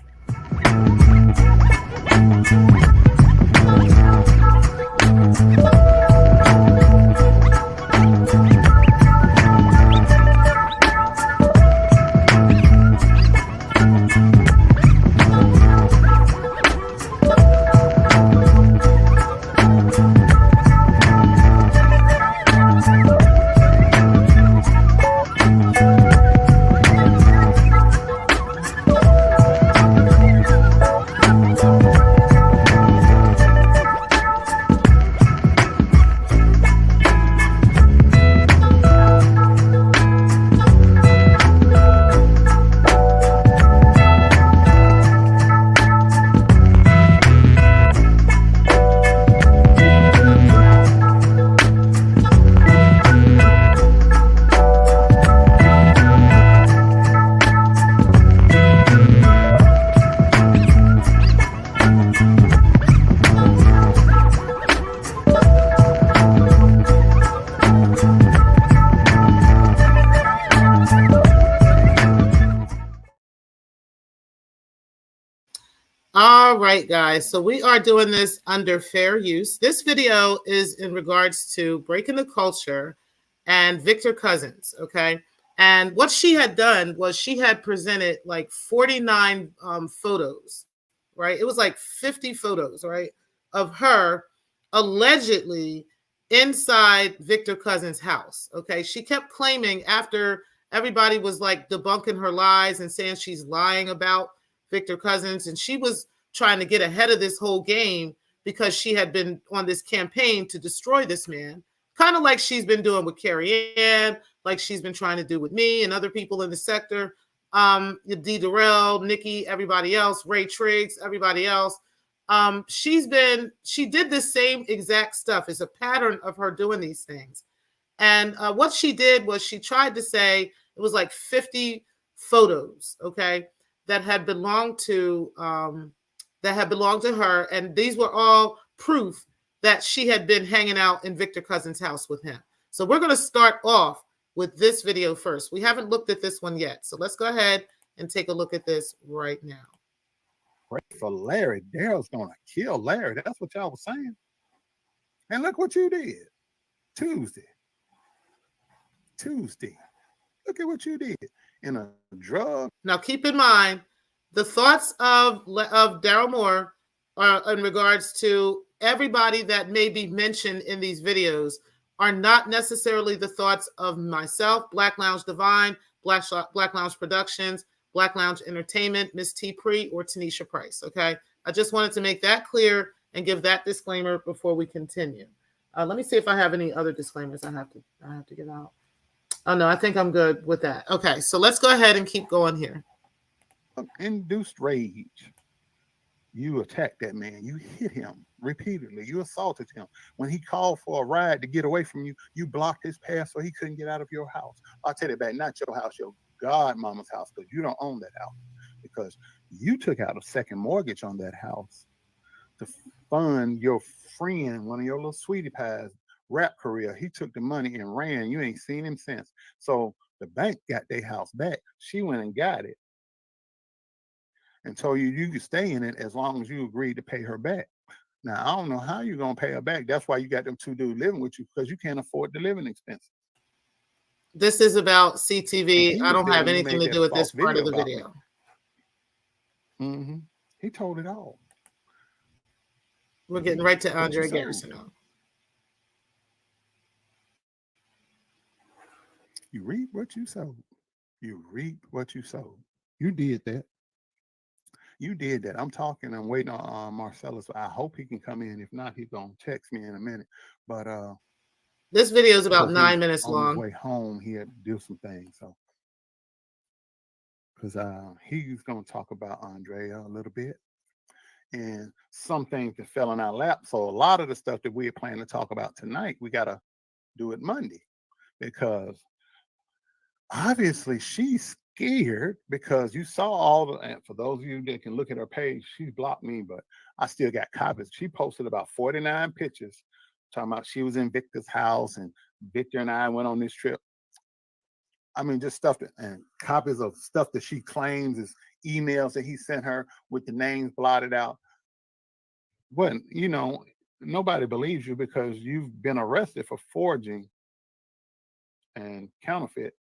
All right, guys. So we are doing this under fair use. This video is in regards to breaking the culture and Victor Cousins. Okay. And what she had done was she had presented like 49 photos, right? It was like 50 photos, right? Of her allegedly inside Victor Cousins' house. Okay. She kept claiming after everybody was like debunking her lies and saying she's lying about Victor Cousins, and she was trying to get ahead of this whole game because she had been on this campaign to destroy this man, kind of like she's been doing with Carrie Ann, like she's been trying to do with me and other people in the sector, Dee Durrell, Nikki, everybody else, Ray Triggs, everybody else. She did the same exact stuff. It's a pattern of her doing these things. And what she did was she tried to say it was like 50 photos, okay, that had belonged to her, and these were all proof that she had been hanging out in Victor Cousins' house with him. So we're going to start off with this video first. We haven't looked at this one yet, so let's go ahead and take a look at this right now. Pray for Larry. Daryl's going to kill Larry. That's what y'all was saying. And look what you did. Tuesday. Look at what you did. In a drug. Now, keep in mind, the thoughts of Daryl Moore are in regards to everybody that may be mentioned in these videos are not necessarily the thoughts of myself, Black Lounge Divine, Black Lounge Productions, Black Lounge Entertainment, Miss T. Pre, or Tanisha Price, okay? I just wanted to make that clear and give that disclaimer before we continue. Let me see if I have any other disclaimers I have to get out. Oh, no, I think I'm good with that. Okay, so let's go ahead and keep going here. Induced rage. You attacked that man. You hit him repeatedly. You assaulted him. When he called for a ride to get away from you, you blocked his path so he couldn't get out of your house. I'll take it back, not your house, your godmama's house, because you don't own that house. Because you took out a second mortgage on that house to fund your friend, one of your little sweetie pies, rap career. He took the money and ran. You ain't seen him since. So the bank got their house back. She went and got it and told you could stay in it as long as you agreed to pay her back. Now, I don't know how you're going to pay her back. That's why you got them two dudes living with you, because you can't afford the living expenses. This is about CTV. I don't have anything to do with this part of the video. Mm-hmm. He told it all. We're getting right to Andre Garrison now. You reap what you sowed. You reap what you sowed. You did that. You did that. I'm waiting on Marcellus. I hope he can come in. If not, he's going to text me in a minute. But this video is about 9 minutes long. On his way home, he had to do some things. So, because he's going to talk about Andrea a little bit and some things that fell in our lap. So a lot of the stuff that we're planning to talk about tonight, we got to do it Monday, because obviously she's scared, because you saw all the, and for those of you that can look at her page, she blocked me, but I still got copies. She posted about 49 pictures talking about she was in Victor's house and Victor and I went on this trip. I mean, just stuff and copies of stuff that she claims is emails that he sent her with the names blotted out. But, you know, nobody believes you because you've been arrested for forging and counterfeit,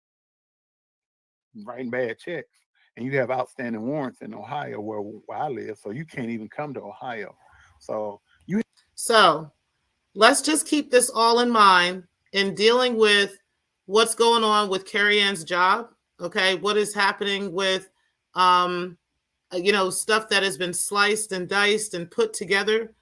writing bad checks, and you have outstanding warrants in Ohio where I live, so you can't even come to Ohio. So let's just keep this all in mind in dealing with what's going on with Carrie Ann's job. Okay, what is happening with stuff that has been sliced and diced and put together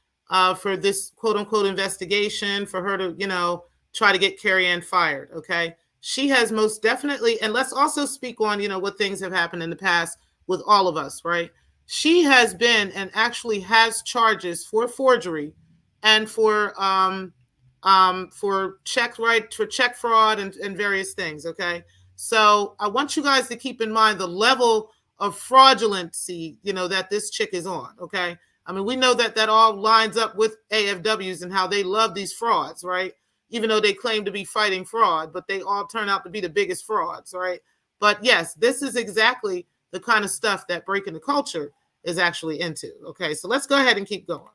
for this quote unquote investigation for her to try to get Carrie Ann fired. Okay, she has most definitely, and let's also speak on what things have happened in the past with all of us, right? She has been and actually has charges for forgery and for check fraud and various things. Okay, so I want you guys to keep in mind the level of fraudulency that this chick is on. Okay, I mean, we know that all lines up with AFWs and how they love these frauds, right? Even though they claim to be fighting fraud, but they all turn out to be the biggest frauds, right? But yes, this is exactly the kind of stuff that Breaking the Culture is actually into. Okay, so let's go ahead and keep going.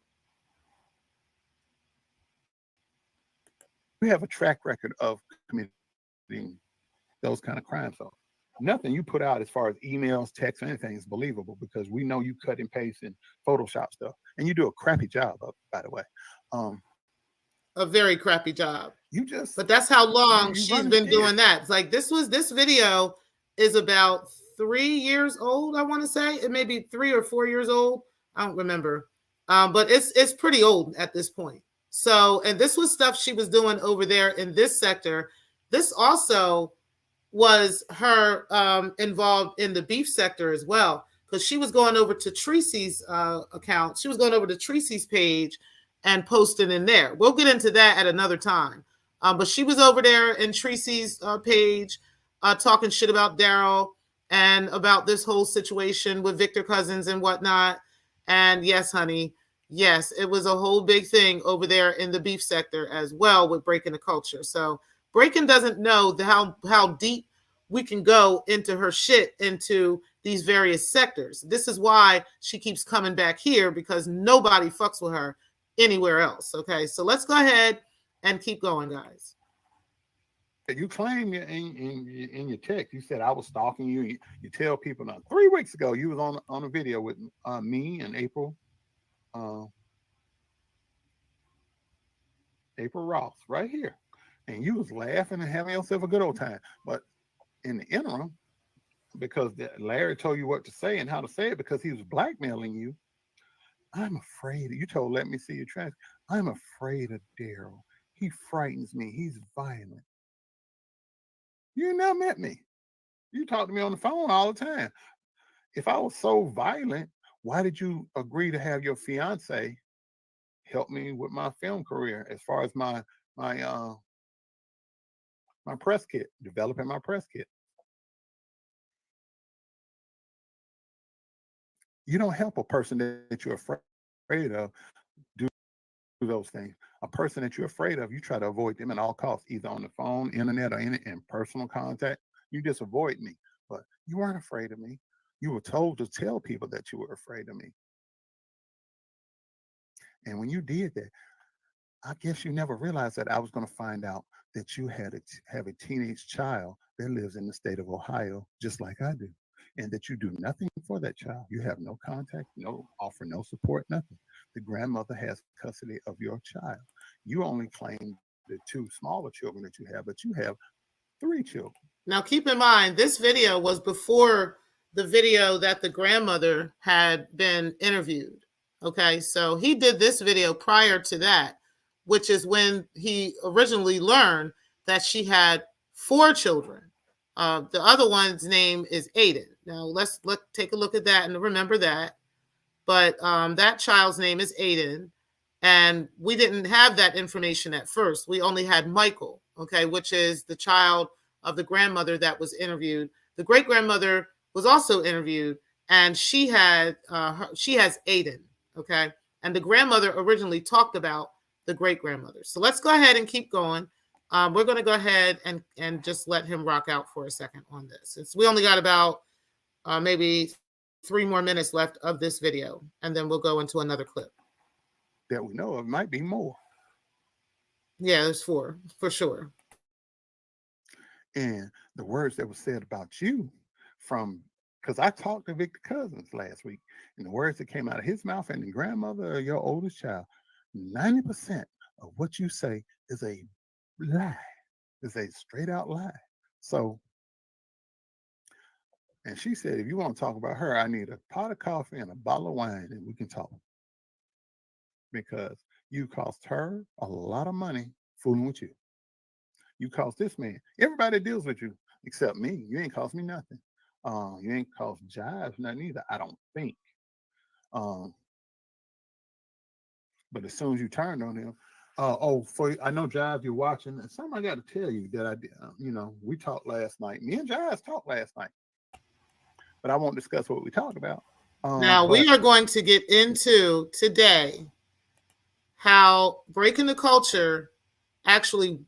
We have a track record of committing those kind of crimes. So nothing you put out as far as emails, texts, or anything is believable because we know you cut and paste and Photoshop stuff, and you do a crappy job of, by the way. A very crappy job. But that's how long she's been doing that. It's like this video is about 3 years old. I want to say it may be 3 or 4 years old. I don't remember. But it's pretty old at this point. So, and this was stuff she was doing over there in this sector. This also was her involved in the beef sector as well, because she was going over to Tracy's account. She was going over to Tracy's page and posting in there. We'll get into that at another time. But she was over there in Tracy's page talking shit about Daryl and about this whole situation with Victor Cousins and whatnot. And yes, honey, yes, it was a whole big thing over there in the beef sector as well with Breaking the Culture. So Breaking doesn't know how deep we can go into her shit, into these various sectors. This is why she keeps coming back here, because nobody fucks with her anywhere else. Okay, so let's go ahead and keep going, guys. You claim in your text, you said I was stalking you. You tell people now. 3 weeks ago, you was on a video with me and April Ross right here, and you was laughing and having yourself a good old time. But in the interim, because Larry told you what to say and how to say it, because he was blackmailing you, I'm afraid. You told let me see your transcript. I'm afraid of Daryl. He frightens me. He's violent. You never met me. You talk to me on the phone all the time. If I was so violent, why did you agree to have your fiance help me with my film career as far as my press kit, developing my press kit? You don't help a person that you're afraid of do those things. A person that you're afraid of, you try to avoid them at all costs, either on the phone, internet, or in personal contact. You just avoid me. But you weren't afraid of me. You were told to tell people that you were afraid of me. And when you did that, I guess you never realized that I was going to find out that you have a teenage child that lives in the state of Ohio, just like I do, and that you do nothing for that child. You have no contact, offer no support, nothing. The grandmother has custody of your child. You only claim the 2 smaller children that you have, but you have 3 children. Now, keep in mind, this video was before the video that the grandmother had been interviewed. Okay, so he did this video prior to that, which is when he originally learned that she had 4 children. The other one's name is Aiden. Now, let's take a look at that and remember that. But that child's name is Aiden. And we didn't have that information at first. We only had Michael, okay, which is the child of the grandmother that was interviewed. The great-grandmother was also interviewed, and she has Aiden, okay? And the grandmother originally talked about the great-grandmothers. So let's go ahead and keep going. We're going to go ahead and just let him rock out for a second on this. We only got about maybe 3 more minutes left of this video, and then we'll go into another clip. That we know of, might be more. Yeah, there's 4 for sure. And the words that were said about you because I talked to Victor Cousins last week, and the words that came out of his mouth and the grandmother of your oldest child, 90% of what you say is a lie. It's a straight out lie. So, and she said, if you want to talk about her, I need a pot of coffee and a bottle of wine, and we can talk. Because you cost her a lot of money fooling with you. You cost this man. Everybody deals with you except me. You ain't cost me nothing. You ain't cost Jive nothing either, I don't think. But as soon as you turned on him, I know Jive, you're watching. And something I got to tell you that I did. We talked last night. Me and Jive talked last night, but I won't discuss what we talked about. Now we are going to get into today how Breaking the Culture actually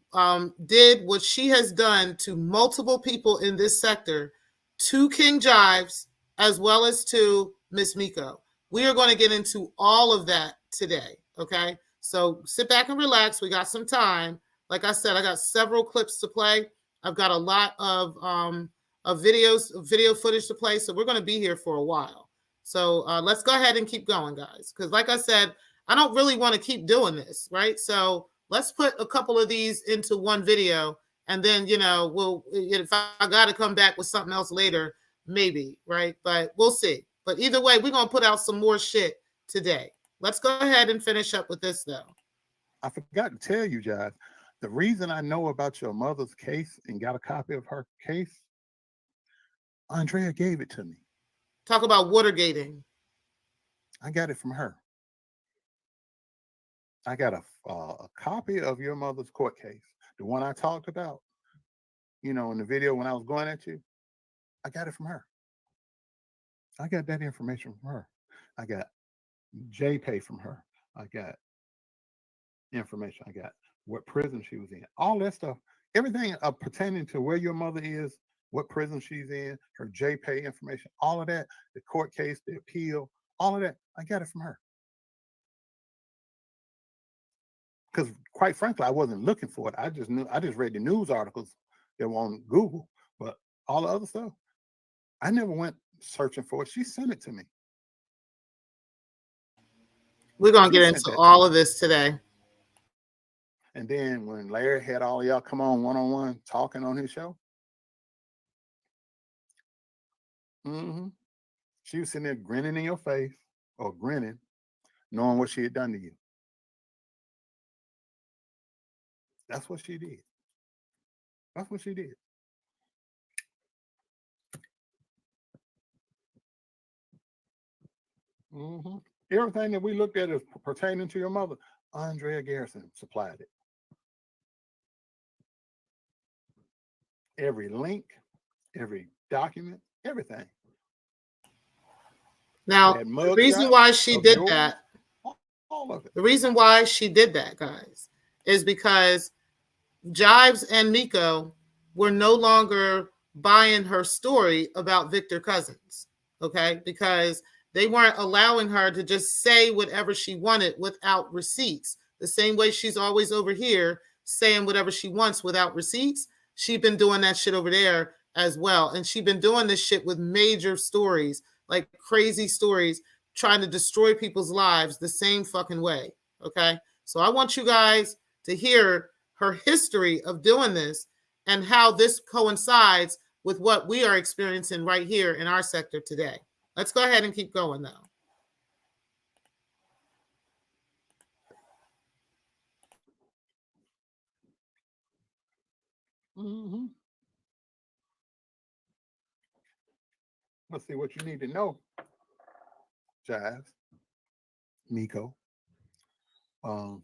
did what she has done to multiple people in this sector, to King Jives, as well as to Miss Miko. We are going to get into all of that today, okay? So sit back and relax. We got some time. Like I said, I got several clips to play. I've got a lot of video footage to play, so we're going to be here for a while. So let's go ahead and keep going, guys, because like I said, I don't really want to keep doing this, right? So let's put a couple of these into one video, and then, if I got to come back with something else later, maybe, right? But we'll see. But either way, we're going to put out some more shit today. Let's go ahead and finish up with this, though. I forgot to tell you, Josh, the reason I know about your mother's case and got a copy of her case, Andrea gave it to me. Talk about watergating. I got it from her. I got a copy of your mother's court case, the one I talked about, in the video when I was going at you. I got it from her. I got that information from her. I got JPay from her. I got information. I got what prison she was in. All that stuff, everything pertaining to where your mother is, what prison she's in, her JPay information, all of that, the court case, the appeal, all of that, I got it from her. Because quite frankly, I wasn't looking for it. I just read the news articles that were on Google, but all the other stuff, I never went searching for it. She sent it to me. We're going to get into all of this today. And then when Larry had all of y'all come on one-on-one talking on his show, she was sitting there grinning in your face, or grinning, knowing what she had done to you. That's what she did. That's what she did. Everything that we looked at as pertaining to your mother, Andrea Garrison supplied it. Every link, every document, everything. Now, the reason why she did that, all of it. The reason why she did that, guys, is because Jives and Miko were no longer buying her story about Victor Cousins, okay? Because they weren't allowing her to just say whatever she wanted without receipts. The same way she's always over here saying whatever she wants without receipts. She's been doing that shit over there as well. And she's been doing this shit with major stories, like crazy stories, trying to destroy people's lives the same fucking way, okay? So I want you guys to hear her history of doing this and how this coincides with what we are experiencing right here in our sector today. Let's go ahead and keep going now. Let's see what you need to know, Jive, Miko. I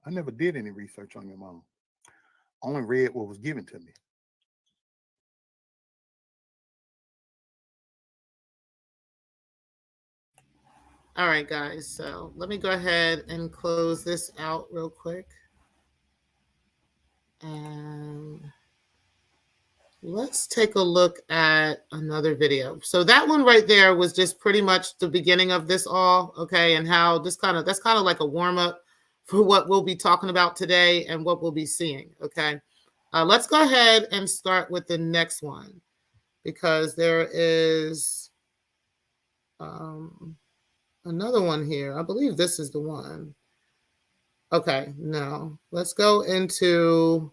never did any research on your mom. Only read what was given to me. All right, guys. So let me go ahead and close this out real quick. And let's take a look at another video. So that one right there was just pretty much the beginning of this all, okay, and how that's kind of like a warm up for what we'll be talking about today and what we'll be seeing, okay. Let's go ahead and start with the next one because there is another one here. I believe this is the one. Okay, no, let's go into.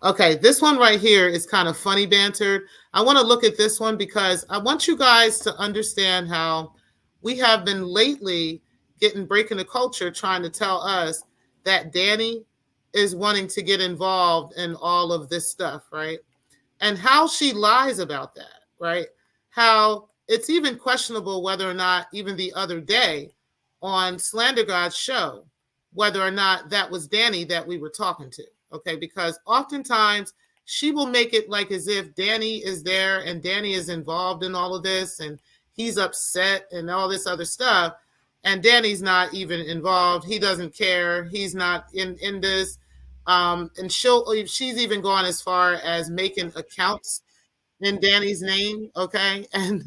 Okay, this one right here is kind of funny bantered. I want to look at this one because I want you guys to understand how we have been lately breaking the culture trying to tell us that Danny is wanting to get involved in all of this stuff, right? And how she lies about that, right? How it's even questionable whether or not even the other day on Slander God's show, whether or not that was Danny that we were talking to. Okay, because oftentimes she will make it like as if Danny is there and Danny is involved in all of this and he's upset and all this other stuff. And Danny's not even involved. He doesn't care. He's not in this. And she's even gone as far as making accounts in Danny's name, okay, and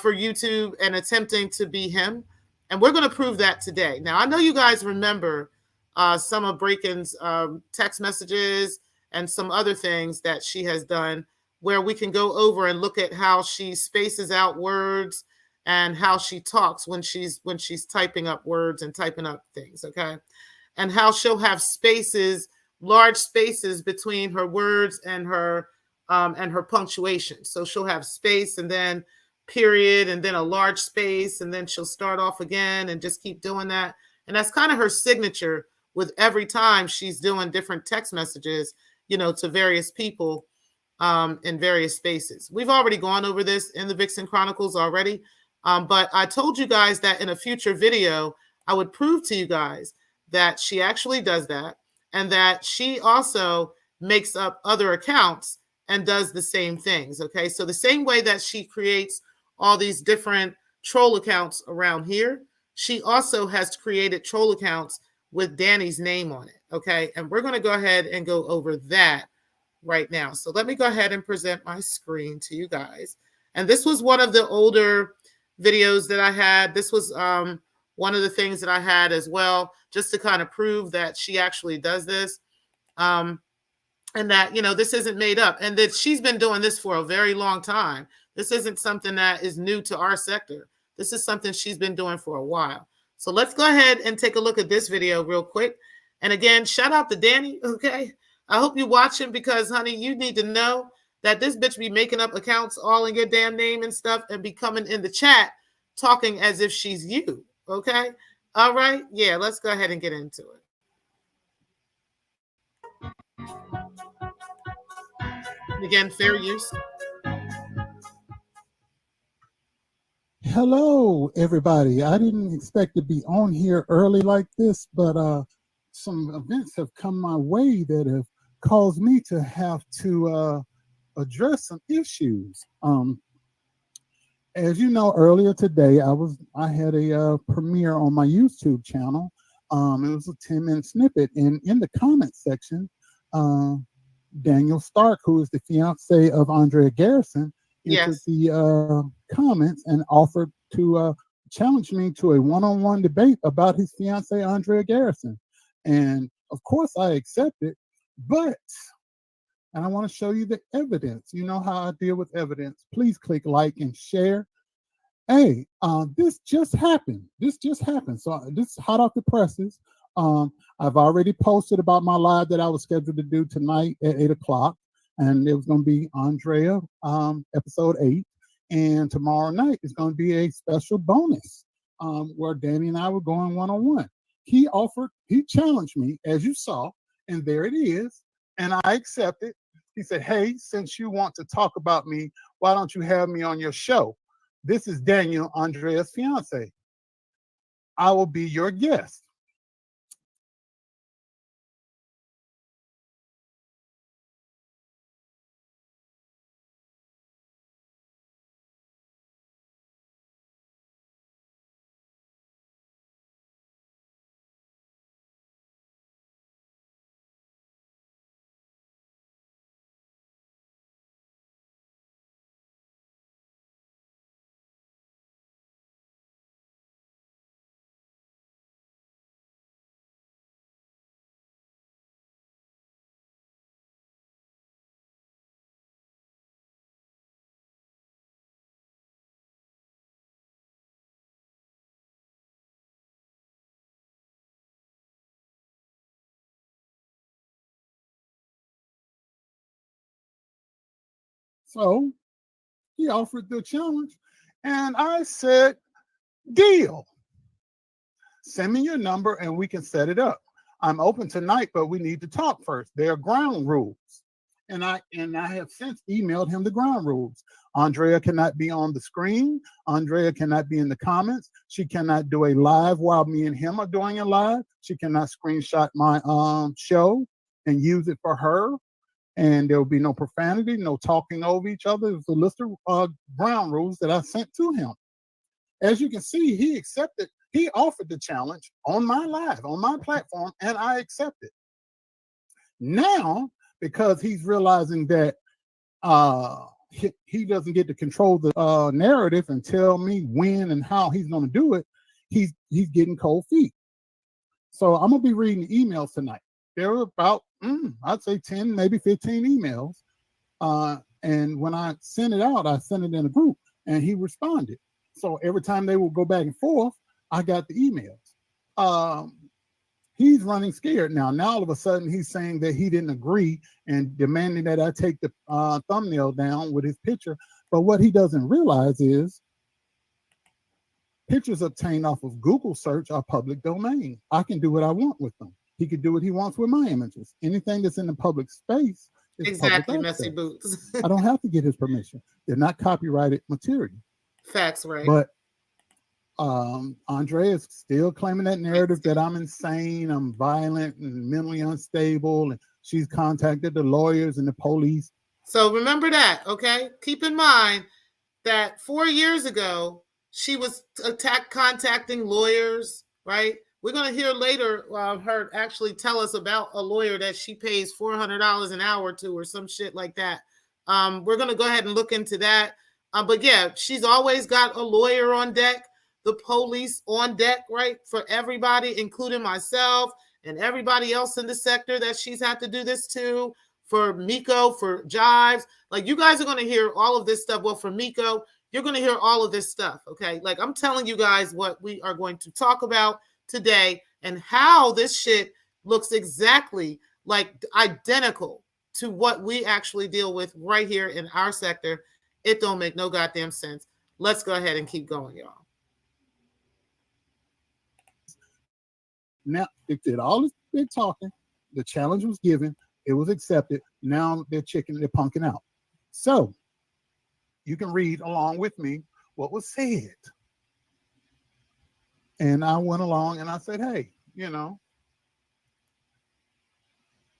for YouTube and attempting to be him. And we're going to prove that today. Now, I know you guys remember some of Breakin's text messages and some other things that she has done where we can go over and look at how she spaces out words and how she talks when she's typing up words and typing up things, okay? And how she'll have spaces, large spaces between her words and her punctuation. So she'll have space and then period and then a large space and then she'll start off again and just keep doing that. And that's kind of her signature with every time she's doing different text messages, to various people in various spaces. We've already gone over this in the Vixen Chronicles already, but I told you guys that in a future video, I would prove to you guys that she actually does that and that she also makes up other accounts and does the same things, okay? So the same way that she creates all these different troll accounts around here, she also has created troll accounts with Danny's name on it, okay? And we're going to go ahead and go over that right now. So let me go ahead and present my screen to you guys. And this was one of the older videos that I had. This was one of the things that I had as well, just to kind of prove that she actually does this. And that, this isn't made up and that she's been doing this for a very long time. This isn't something that is new to our sector. This is something she's been doing for a while. So let's go ahead and take a look at this video real quick. And again, shout out to Danny, okay? I hope you watch him because, honey, you need to know that this bitch be making up accounts all in your damn name and stuff and be coming in the chat talking as if she's you, okay? All right, yeah, let's go ahead and get into it. Again, fair use. Hello, everybody. I didn't expect to be on here early like this, but some events have come my way that have caused me to have to address some issues. As you know, earlier today, I had a premiere on my YouTube channel. It was a 10-minute snippet, and in the comment section, Daniel Stark, who is the fiance of Andrea Garrison, entered the comments and offered to challenge me to a one-on-one debate about his fiance Andrea Garrison. And of course I accepted, and I want to show you the evidence. You know how I deal with evidence. Please click like and share. Hey, this just happened. So this is hot off the presses. I've already posted about my live that I was scheduled to do tonight at 8 o'clock. And it was going to be Andrea, episode 8. And tomorrow night is going to be a special bonus where Danny and I were going one-on-one. He challenged me, as you saw, and there it is. And I accepted. He said, hey, since you want to talk about me, why don't you have me on your show? This is Daniel, Andrea's fiance. I will be your guest. So he offered the challenge, and I said, deal. Send me your number and we can set it up. I'm open tonight, but we need to talk first. There are ground rules. And I have since emailed him the ground rules. Andrea cannot be on the screen. Andrea cannot be in the comments. She cannot do a live while me and him are doing a live. She cannot screenshot my show and use it for her. And there will be no profanity, no talking over each other. It's a list of ground rules that I sent to him. As you can see, he accepted. He offered the challenge on my live, on my platform, and I accepted. Now, because he's realizing that he doesn't get to control the narrative and tell me when and how he's going to do it, he's getting cold feet. So I'm going to be reading the emails tonight. There were about, I'd say 10, maybe 15 emails. And when I sent it out, I sent it in a group, and he responded. So every time they would go back and forth, I got the emails. He's running scared now. Now all of a sudden he's saying that he didn't agree and demanding that I take the thumbnail down with his picture. But what he doesn't realize is pictures obtained off of Google search are public domain. I can do what I want with them. He could do what he wants with my images. Anything that's in the public space is exactly public messy access. boots. I don't have to get his permission. They're not copyrighted material. Facts, right? But Andrea is still claiming that narrative that I'm insane, I'm violent and mentally unstable, and she's contacted the lawyers and the police. So remember that, okay? Keep in mind that 4 years ago, she was contacting lawyers, right? We're going to hear later her actually tell us about a lawyer that she pays $400 an hour to or some shit like that. We're going to go ahead and look into that. But yeah, she's always got a lawyer on deck, the police on deck, right? For everybody, including myself and everybody else in the sector that she's had to do this to, for Miko, for Jives. Like, you guys are going to hear all of this stuff. Well, for Miko, you're going to hear all of this stuff, okay? Like, I'm telling you guys what we are going to talk about today and how this shit looks exactly like identical to what we actually deal with right here in our sector. It don't make no goddamn sense. Let's go ahead and keep going, y'all. Now, they did all this big talking. The challenge was given. It was accepted. Now they're punking out. So you can read along with me what was said. And I went along and I said, hey, and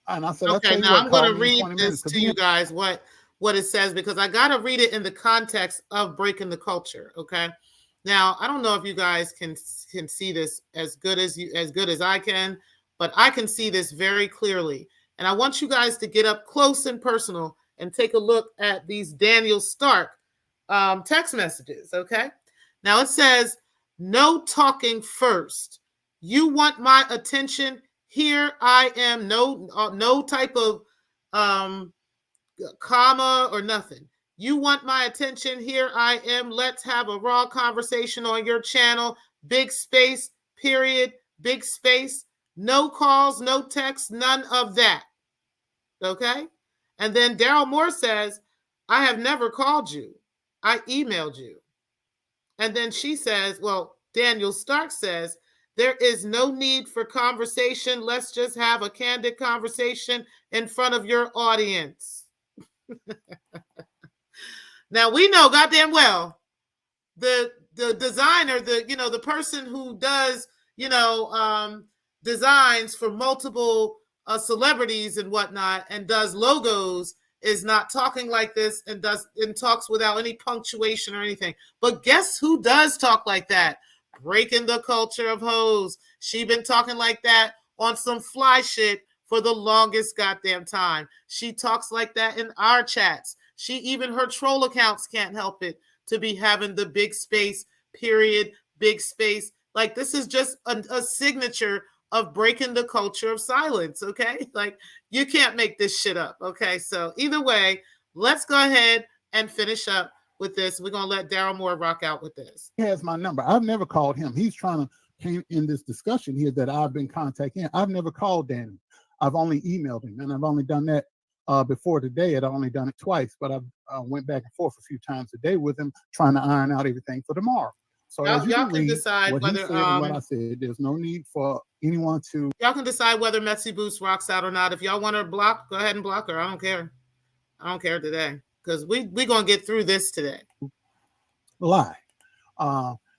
I said, okay, now I'm going to read this to you guys, what it says, because I got to read it in the context of breaking the culture. Okay. Now, I don't know if you guys can see this as good as I can, but I can see this very clearly. And I want you guys to get up close and personal and take a look at these Daniel Stark text messages. Okay. Now it says, no talking first. You want my attention? Here I am. No type of comma or nothing. You want my attention? Here I am. Let's have a raw conversation on your channel. Big space, period. Big space. No calls, no texts, none of that. Okay? And then Daryl Moore says, I have never called you. I emailed you. And then she says, well, Daniel Stark says, there is no need for conversation. Let's just have a candid conversation in front of your audience. Now, we know goddamn well the designer, the person who does, designs for multiple celebrities and whatnot and does logos is not talking like this and talks without any punctuation or anything. But guess who does talk like that? Breaking the culture of hoes. She been talking like that on some fly shit for the longest goddamn time. She talks like that in our chats. Even her troll accounts can't help it to be having the big space, period, big space. Like, this is just a signature of breaking the culture of silence, okay? Like, you can't make this shit up, okay? So either way, let's go ahead and finish up with this. We're going to let Daryl Moore rock out with this. He has my number. I've never called him. He's trying to came in this discussion here that I've been contacting. I've never called Danny. I've only emailed him, and I've only done that Before today, I'd only done it twice, but I went back and forth a few times a day with him, trying to iron out everything for tomorrow. So as you y'all can read decide what whether he said and what I said, there's no need for anyone to. Y'all can decide whether Metsy Boots rocks out or not. If y'all want her blocked, go ahead and block her. I don't care. I don't care today because we gonna get through this today. Lie.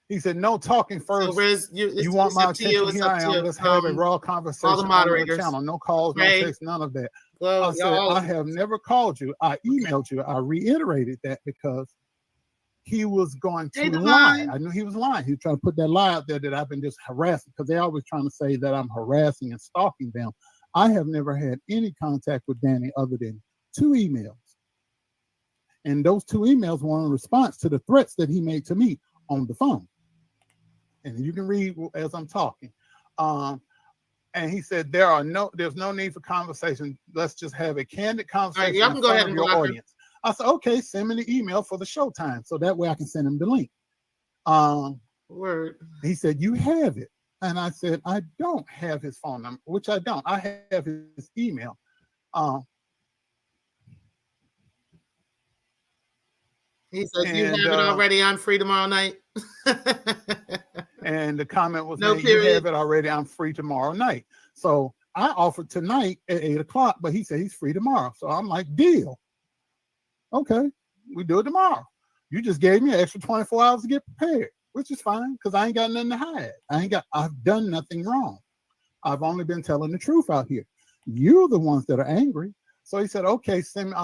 He said, no talking first. So Riz, you want my attention? Here I am. Let's have a raw conversation all the moderators. On the channel. No calls, no text, none of that. Well, I said, I have never called you. I emailed you. I reiterated that because he was going to lie. I knew he was lying. He was trying to put that lie out there that I've been just harassing, because they're always trying to say that I'm harassing and stalking them. I have never had any contact with Danny other than 2 emails. And those 2 emails were in response to the threats that he made to me on the phone. And you can read as I'm talking. And he said, there's no need for conversation. Let's just have a candid conversation. Right, y'all can go ahead and your block audience. I said, okay, send me the email for the showtime, so that way I can send him the link. Word. He said, you have it. And I said, I don't have his phone number, which I don't. I have his email. He said, you have it already. I'm free tomorrow night. And the comment was, no, you have it already. I'm free tomorrow night. So I offered tonight at 8 o'clock, but he said he's free tomorrow. So I'm like, deal. Okay, we do it tomorrow. You just gave me an extra 24 hours to get prepared, which is fine because I ain't got nothing to hide. I've done nothing wrong. I've only been telling the truth out here. You're the ones that are angry. So he said, okay, send me,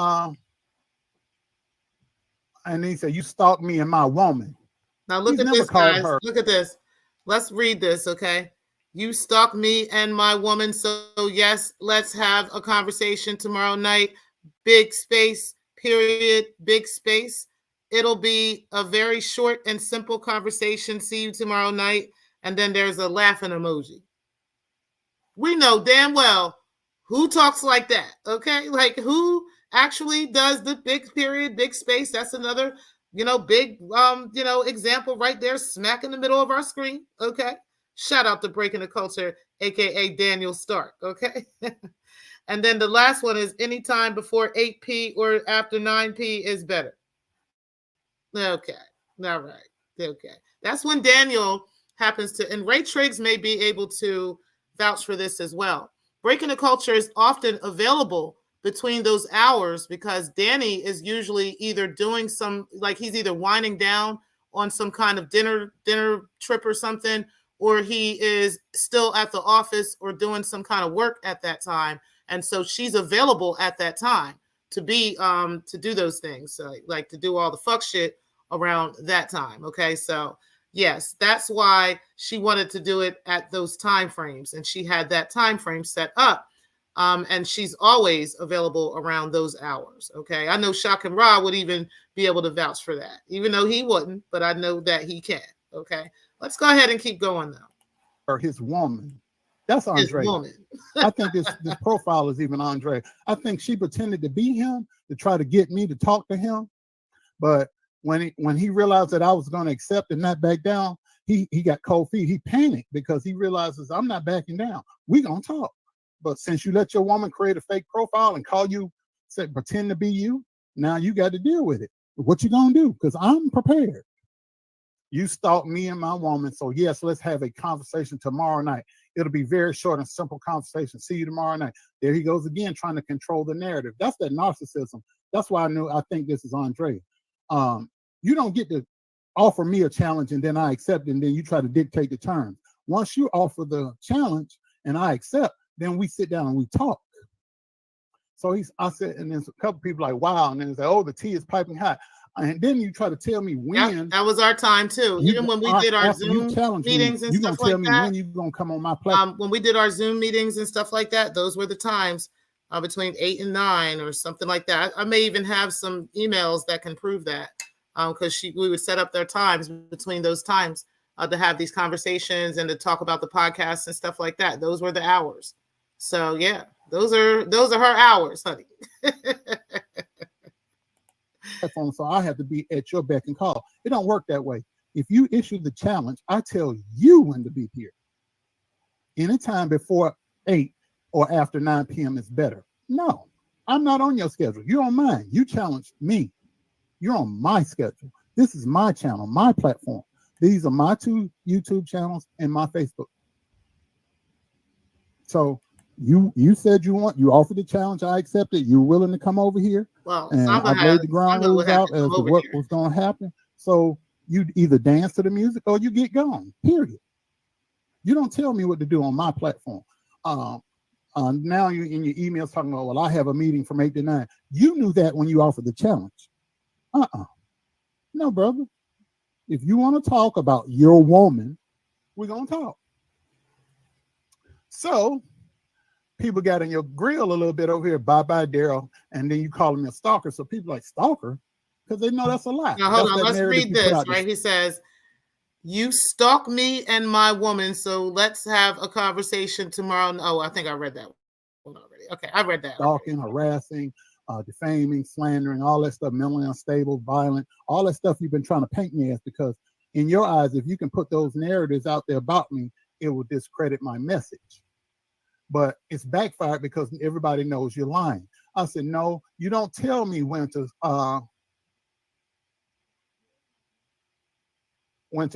and he said, you stalked me and my woman. Now look at this, guys. Look at this. Let's read this, okay? You stalked me and my woman. So yes, let's have a conversation tomorrow night. Big space, period, big space. It'll be a very short and simple conversation. See you tomorrow night. And then there's a laughing emoji. We know damn well who talks like that, okay? Like who actually does the big period, big space. That's another, big, example right there, smack in the middle of our screen, okay? Shout out to Breaking the Culture, aka Daniel Stark, okay? And then the last one is anytime before 8p or after 9p is better. Okay, all right, okay. That's when Daniel happens to, and Ray Triggs may be able to vouch for this as well. Breaking the Culture is often available between those hours because Danny is usually either doing he's either winding down on some kind of dinner trip or something, or he is still at the office or doing some kind of work at that time. And so she's available at that time to be, to do those things. So like to do all the fuck shit around that time. Okay. So yes, that's why she wanted to do it at those time frames. And she had that time frame set up. And she's always available around those hours. Okay. I know Shaq and Ra would even be able to vouch for that, even though he wouldn't, but I know that he can. Okay. Let's go ahead and keep going though. Or his woman. That's Andre. I think this profile is even Andre. I think she pretended to be him to try to get me to talk to him. But when he realized that I was going to accept and not back down, he got cold feet. He panicked because he realizes I'm not backing down. We gonna talk. But since you let your woman create a fake profile and call you, pretend to be you, now you got to deal with it. What you gonna do? Because I'm prepared. You stalked me and my woman. So yes, let's have a conversation tomorrow night. It'll be very short and simple conversation. See you tomorrow night. There he goes again, trying to control the narrative. That's that narcissism. That's why I think this is Andre. You don't get to offer me a challenge and then I accept it and then you try to dictate the terms. Once you offer the challenge and I accept, then we sit down and we talk. So I said, and then a couple people like, wow, and then say, oh, the tea is piping hot. And then you try to tell me when. Yeah, that was our time too. Even when we did our Zoom meetings and stuff like that. You gonna tell me when you gonna come on my platform. When we did our Zoom meetings and stuff like that, those were the times between 8 and 9 or something like that. I may even have some emails that can prove that because we would set up their times between those times to have these conversations and to talk about the podcast and stuff like that. Those were the hours. So yeah, those are her hours, honey. So I have to be at your beck and call. It don't work that way. If you issue the challenge, I tell you when to be here. Anytime before 8 or after 9 p.m. is better. No, I'm not on your schedule. You're on mine. You challenged me. You're on my schedule. This is my channel, my platform. These are my 2 YouTube channels and my Facebook. So you said you offered the challenge. I accepted. You're willing to come over here. Well, and I laid the ground rules out as to what was going to happen. So you either dance to the music or you get gone, period. You don't tell me what to do on my platform. Now you in your emails talking about, well, I have a meeting from 8 to 9. You knew that when you offered the challenge. No, brother. If you want to talk about your woman, we're going to talk. So people got in your grill a little bit over here, bye-bye, Daryl, and then you call him a stalker. So people like, stalker? Because they know that's a lie. Now, hold on. Let's read this, right? He says, you stalk me and my woman, so let's have a conversation tomorrow. Oh, I think I read that one already. Okay, I read that. Stalking, harassing, defaming, slandering, all that stuff, mentally unstable, violent, all that stuff you've been trying to paint me as, because in your eyes, if you can put those narratives out there about me, it will discredit my message. But it's backfired because everybody knows you're lying. I said, no, you don't tell me when to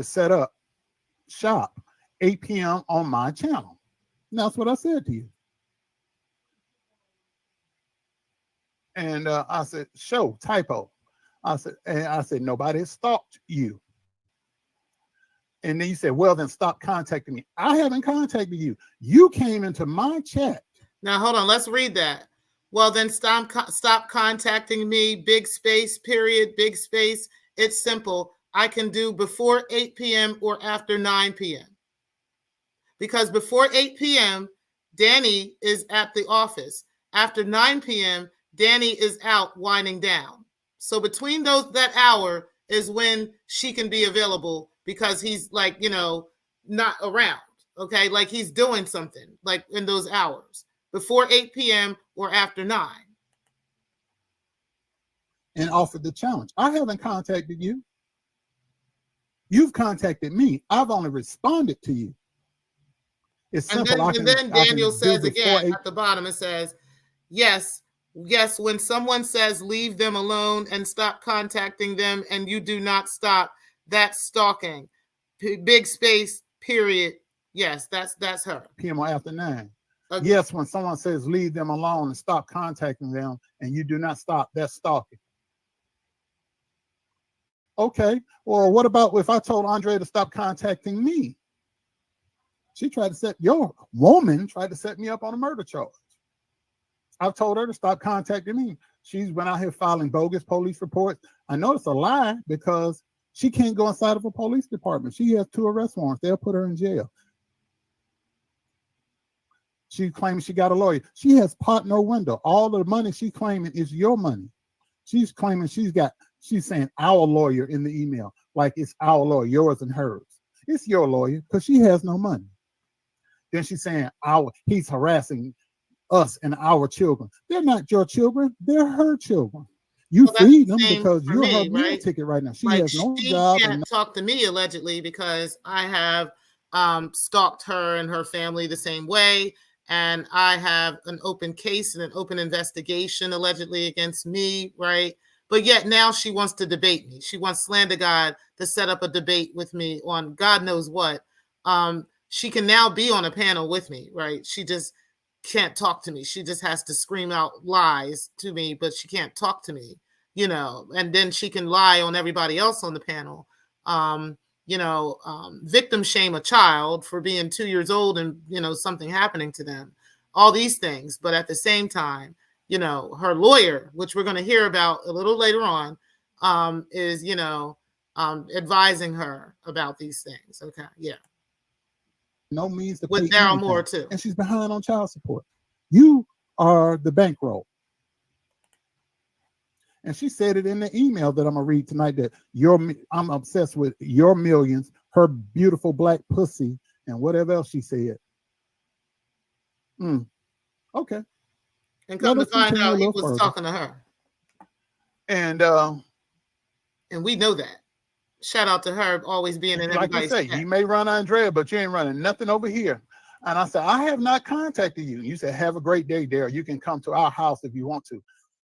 set up shop 8 p.m. on my channel. And that's what I said to you. And I said, show typo. I said, nobody stalked you. And then you said, well, then stop contacting me. I haven't contacted you. You came into my chat. Now, hold on. Let's read that. Well, then stop contacting me. Big space, period, big space. It's simple. I can do before 8 p.m. or after 9 p.m. Because before 8 p.m., Danny is at the office. After 9 p.m., Danny is out winding down. So between that hour is when she can be available, because he's like, not around. Okay. Like he's doing something like in those hours before 8 p.m. or after 9. And offered the challenge. I haven't contacted you. You've contacted me. I've only responded to you. It's simple. And then Daniel says again at the bottom, it says, yes, when someone says leave them alone and stop contacting them and you do not stop, that's stalking. Big space, period. Yes, that's her. PM or after 9. Okay. Yes, when someone says leave them alone and stop contacting them and you do not stop, that's stalking. Okay, well, what about if I told Andre to stop contacting me? Your woman tried to set me up on a murder charge. I've told her to stop contacting me. She's been out here filing bogus police reports. I know it's a lie because she can't go inside of a police department. She has 2 arrest warrants. They'll put her in jail. She claims she got a lawyer. She has pot no window. All the money she's claiming is your money. She's claiming she's saying our lawyer in the email, like it's our lawyer, yours and hers. It's your lawyer because she has no money. Then she's saying he's harassing us and our children. They're not your children. They're her children. You feed them because you're her meal ticket right now. She has no job. She can't talk to me allegedly because I have stalked her and her family the same way. And I have an open case and an open investigation allegedly against me, right? But yet now she wants to debate me. She wants Slander God to set up a debate with me on God knows what. She can now be on a panel with me, right? She just can't talk to me. She just has to scream out lies to me, but she can't talk to me, and then she can lie on everybody else on the panel. Victim shame a child for being 2 years old and, something happening to them, all these things. But at the same time, her lawyer, which we're going to hear about a little later on, is, advising her about these things. Okay. Yeah. No means to with Daryl Moore too. And she's behind on child support. You are the bankroll. And she said it in the email that I'm going to read tonight that I'm obsessed with your millions, her beautiful black pussy, and whatever else she said. Okay. And come to find out he was talking to her. And we know that. Shout out to her always being in everybody's chat. You may run Andrea, but you ain't running nothing over here. And I said, I have not contacted you. You said, have a great day, Daryl. You can come to our house if you want to.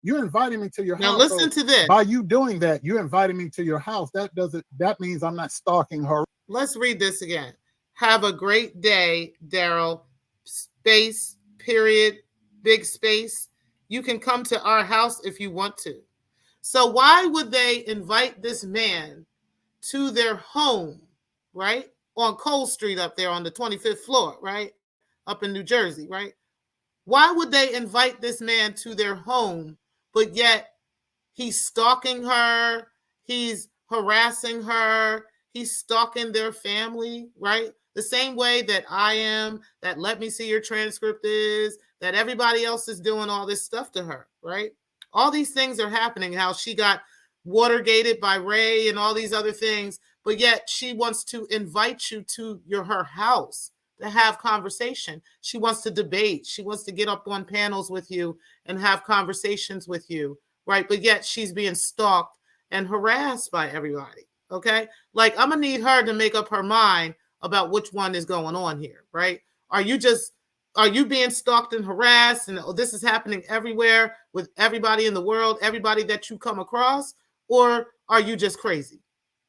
You're inviting me to your house. Now listen to this. By you doing that, you're inviting me to your house. That means I'm not stalking her. Let's read this again. Have a great day, Daryl. Space, period, big space. You can come to our house if you want to. So why would they invite this man to their home, right? On Cole Street up there on the 25th floor, right? Up in New Jersey, right? Why would they invite this man to their home, but yet he's stalking her, he's harassing her, he's stalking their family, right? The same way that I am, that let me see your transcript is, that everybody else is doing all this stuff to her, right? All these things are happening, how she got Watergated by Ray and all these other things, but yet she wants to invite you to her house to have conversation. She wants to debate. She wants to get up on panels with you and have conversations with you, right? But yet she's being stalked and harassed by everybody, okay? Like, I'm going to need her to make up her mind about which one is going on here, right? Are you being stalked and harassed and this is happening everywhere with everybody in the world, everybody that you come across? Or are you just crazy?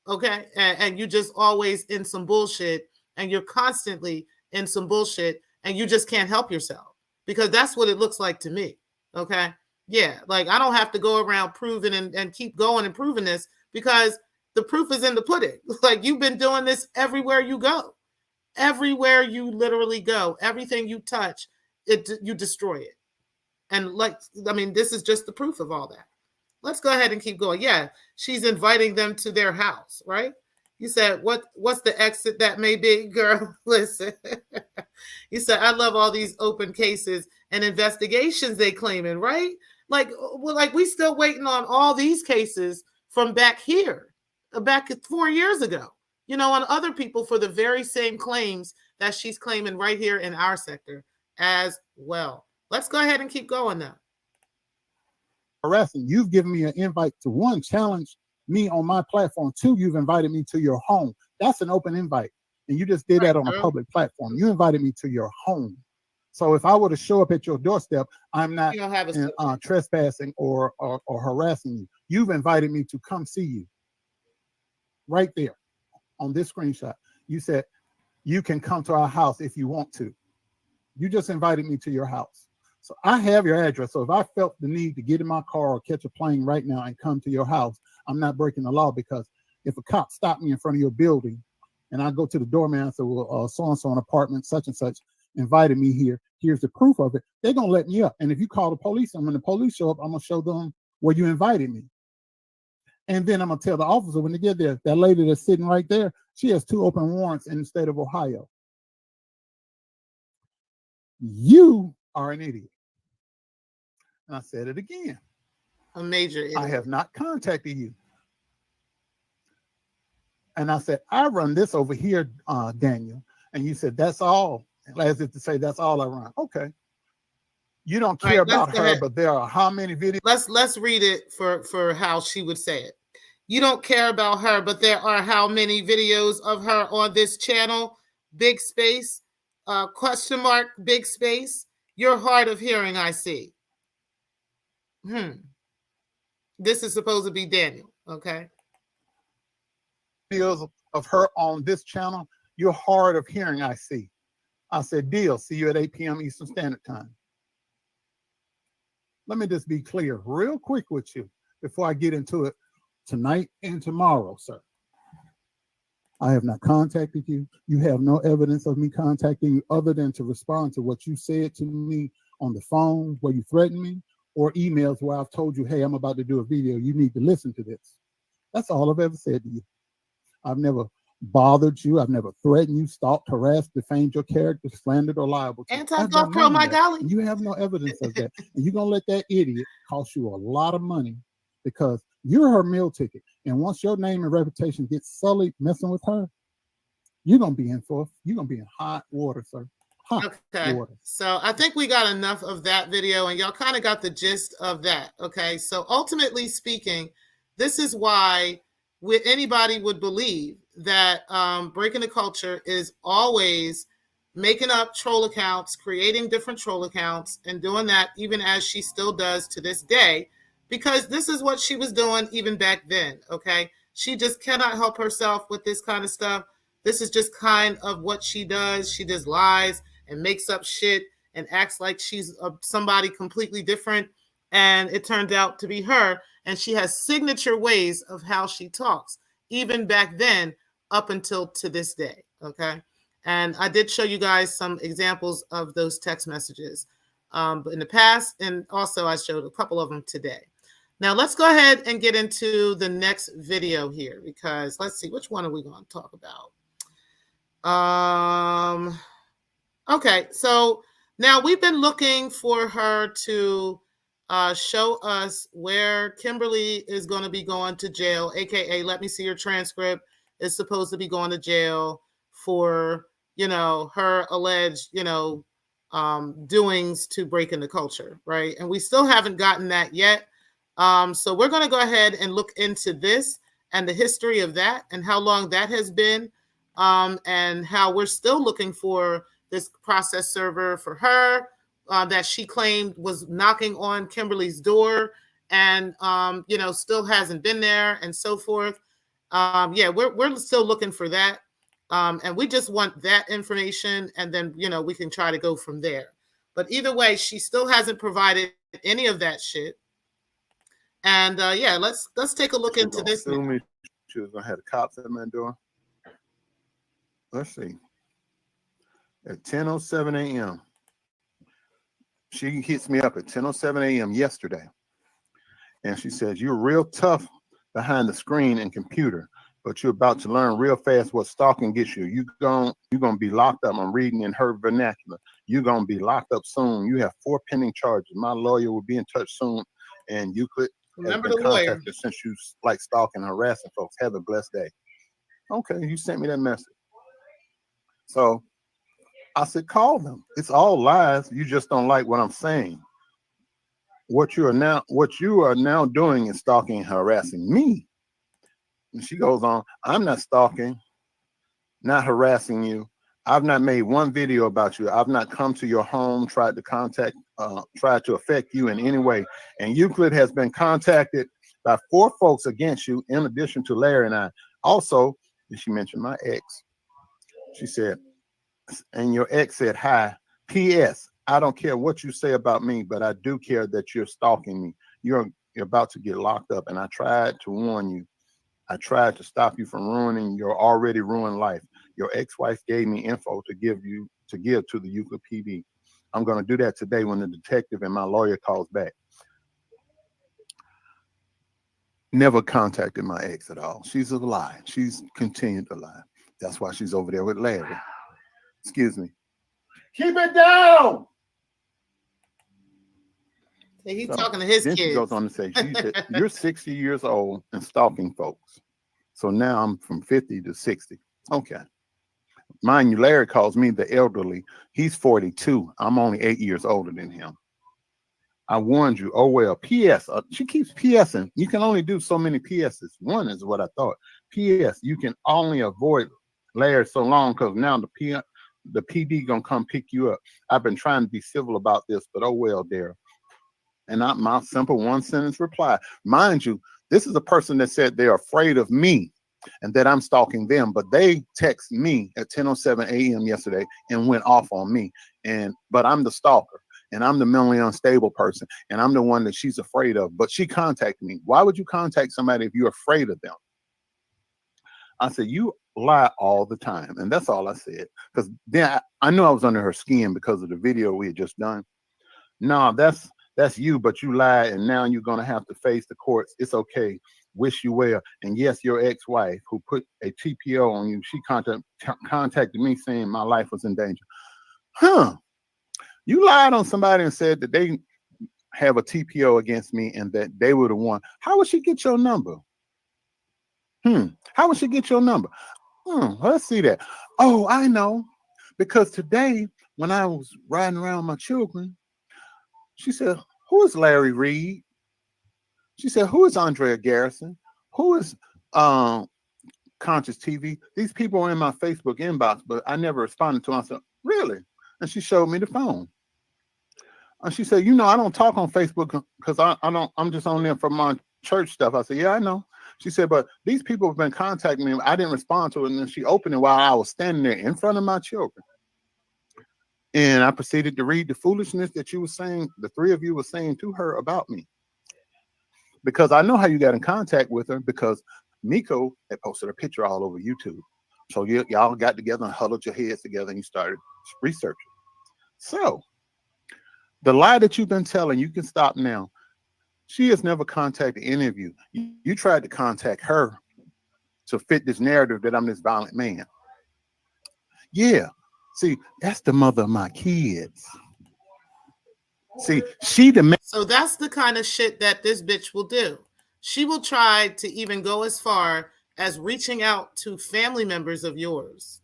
Okay. And you just always in some bullshit and you're constantly in some bullshit and you just can't help yourself, because that's what it looks like to me. Okay. Yeah. Like, I don't have to go around proving and keep going and proving this, because the proof is in the pudding. Like, you've been doing this everywhere you go. Everywhere you literally go, everything you touch, you destroy it. And this is just the proof of all that. Let's go ahead and keep going. Yeah, she's inviting them to their house, right? You said, what's the exit that may be? Girl, listen. You said, I love all these open cases and investigations they claiming, right? Like we still waiting on all these cases from back here, back 4 years ago, on other people for the very same claims that she's claiming right here in our sector as well. Let's go ahead and keep going now. Harassing. You've given me an invite to, one, challenge me on my platform. Two, you've invited me to your home. That's an open invite. And you just did that on a public platform. You invited me to your home. So if I were to show up at your doorstep, I'm not trespassing or harassing you. You've invited me to come see you. Right there on this screenshot. You said, you can come to our house if you want to. You just invited me to your house. So I have your address. So if I felt the need to get in my car or catch a plane right now and come to your house, I'm not breaking the law, because if a cop stopped me in front of your building and I go to the doorman and say, well, so-and-so an apartment, such and such, invited me here, here's the proof of it, they're going to let me up. And if you call the police, and when the police show up, I'm going to show them where you invited me. And then I'm going to tell the officer when they get there, that lady that's sitting right there, she has 2 open warrants in the state of Ohio. You are an idiot. And I said it again. A major idiot. I have not contacted you. And I said, I run this over here, Daniel. And you said, that's all. As if to say, that's all I run. Okay. You don't care about her, but there are how many videos? Let's read it for how she would say it. You don't care about her, but there are how many videos of her on this channel? Big space, question mark, big space. You're hard of hearing, I see. This is supposed to be Daniel, okay? Videos of her on this channel. You're hard of hearing, I see. I said, deal. See you at 8 p.m. Eastern Standard Time. Let me just be clear real quick with you before I get into it tonight and tomorrow, sir. I have not contacted you. You have no evidence of me contacting you other than to respond to what you said to me on the phone where you threatened me, or emails where I've told you, hey, I'm about to do a video. You need to listen to this. That's all I've ever said to you. I've never bothered you. I've never threatened you, stalked, harassed, defamed your character, slandered, or liable to. Anti-golf pro, my golly. You have no evidence of that. And you're going to let that idiot cost you a lot of money, because you're her meal ticket. And once your name and reputation gets sullied messing with her, you're going to be in hot water, sir. Okay, so I think we got enough of that video, and y'all kind of got the gist of that. Okay, so ultimately speaking, this is why anybody would believe that breaking the culture is always making up troll accounts, creating different troll accounts, and doing that even as she still does to this day, because this is what she was doing even back then, okay? She just cannot help herself with this kind of stuff. This is just kind of what she does. She just lies and makes up shit and acts like she's somebody completely different, and it turned out to be her, and she has signature ways of how she talks, even back then up until to this day, okay? And I did show you guys some examples of those text messages in the past, and also I showed a couple of them today. Now let's go ahead and get into the next video here, because let's see, which one are we going to talk about? Okay, so now we've been looking for her to show us where Kimberly is going to be going to jail, aka let me see your transcript, is supposed to be going to jail for, you know, her alleged, you know, doings to break in the culture, right? And we still haven't gotten that yet. So we're going to go ahead and look into this and the history of that and how long that has been, and how we're still looking for this process server for her that she claimed was knocking on Kimberly's door and, you know, still hasn't been there and so forth. Yeah, we're still looking for that. And we just want that information, and then, you know, we can try to go from there. But either way, she still hasn't provided any of that shit. And yeah, let's take a look into this. She was gonna have the cops at my door. Let's see. At 10:07 a.m. She hits me up at 10:07 a.m. yesterday, and she says, "You're real tough behind the screen and computer, but you're about to learn real fast what stalking gets you. You're gonna be locked up." I'm reading in her vernacular. "You're gonna be locked up soon. You have 4 pending charges. My lawyer will be in touch soon, and Euclid has been contacted since you like stalking and harassing folks. Have a blessed day." Okay, you sent me that message. So I said, call them. It's all lies. You just don't like what I'm saying. What you are now doing is stalking and harassing me. And she goes on, "I'm not stalking, not harassing you. I've not made one video about you. I've not come to your home, tried to affect you in any way. And Euclid has been contacted by 4 folks against you, in addition to Larry and I. Also," and she mentioned my ex. She said, "And your ex said, hi. P.S. I don't care what you say about me, but I do care that you're stalking me. You're about to get locked up. And I tried to warn you. I tried to stop you from ruining your already ruined life. Your ex-wife gave me info to give to the Euclid PD. I'm going to do that today when the detective and my lawyer calls back." Never contacted my ex at all. She's a lie. She's continued to lie. That's why she's over there with Larry. Excuse me. Keep it down. He's talking to his kids. She goes on to say, she said, "You're 60 years old and stalking folks. So now I'm from 50 to 60. Okay. Mind you, Larry calls me the elderly. He's 42. I'm only 8 years older than him. I warned you. Oh, well. P.S. She keeps P.S.ing. You can only do so many P.S.s. One is what I thought. P.S. You can only avoid Larry so long because now the PD gonna come pick you up. I've been trying to be civil about this, but oh well, there." And my simple 1-sentence reply. Mind you, this is a person that said they're afraid of me and that I'm stalking them, but they text me at 10:07 a.m. yesterday and went off on me. But I'm the stalker, and I'm the mentally unstable person, and I'm the one that she's afraid of. But she contacted me. Why would you contact somebody if you're afraid of them? I said, "You lie all the time." And that's all I said. Because then I knew I was under her skin because of the video we had just done. "No, that's you, but you lied, and now you're going to have to face the courts. It's okay. Wish you well. And yes, your ex-wife who put a TPO on you, she contacted me saying my life was in danger." Huh. You lied on somebody and said that they have a TPO against me and that they were the one. How would she get your number? How would she get your number? Let's see that. Oh, I know. Because today, when I was riding around my children, she said, "Who is Larry Reed?" She said, "Who is Andrea Garrison? Who is Conscious TV?" These people are in my Facebook inbox, but I never responded to them. I said, Really? And she showed me the phone. And she said, you know, I don't talk on Facebook because I'm just on there for my church stuff. I said, yeah, I know. She said, but these people have been contacting me. I didn't respond to it. And then she opened it while I was standing there in front of my children. And I proceeded to read the foolishness that you were saying, the three of you were saying to her about me. Because I know how you got in contact with her, because Miko had posted a picture all over YouTube. So y'all got together and huddled your heads together and you started researching. So the lie that you've been telling, you can stop now. She has never contacted any of you. You tried to contact her to fit this narrative that I'm this violent man. Yeah. See, that's the mother of my kids. See, she the man. So that's the kind of shit that this bitch will do. She will try to even go as far as reaching out to family members of yours,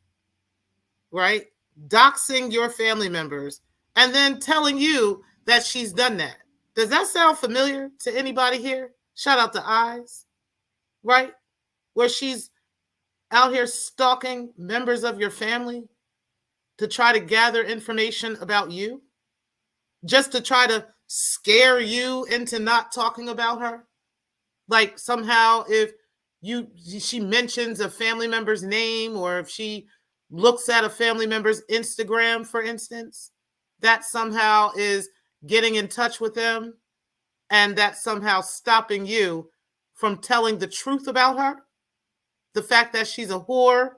right? Doxing your family members and then telling you that she's done that. Does that sound familiar to anybody here? Shout out to Eyes, right? Where she's out here stalking members of your family to try to gather information about you, just to try to scare you into not talking about her. Like somehow if she mentions a family member's name, or if she looks at a family member's Instagram, for instance, that somehow is getting in touch with them, and that's somehow stopping you from telling the truth about her. The fact that she's a whore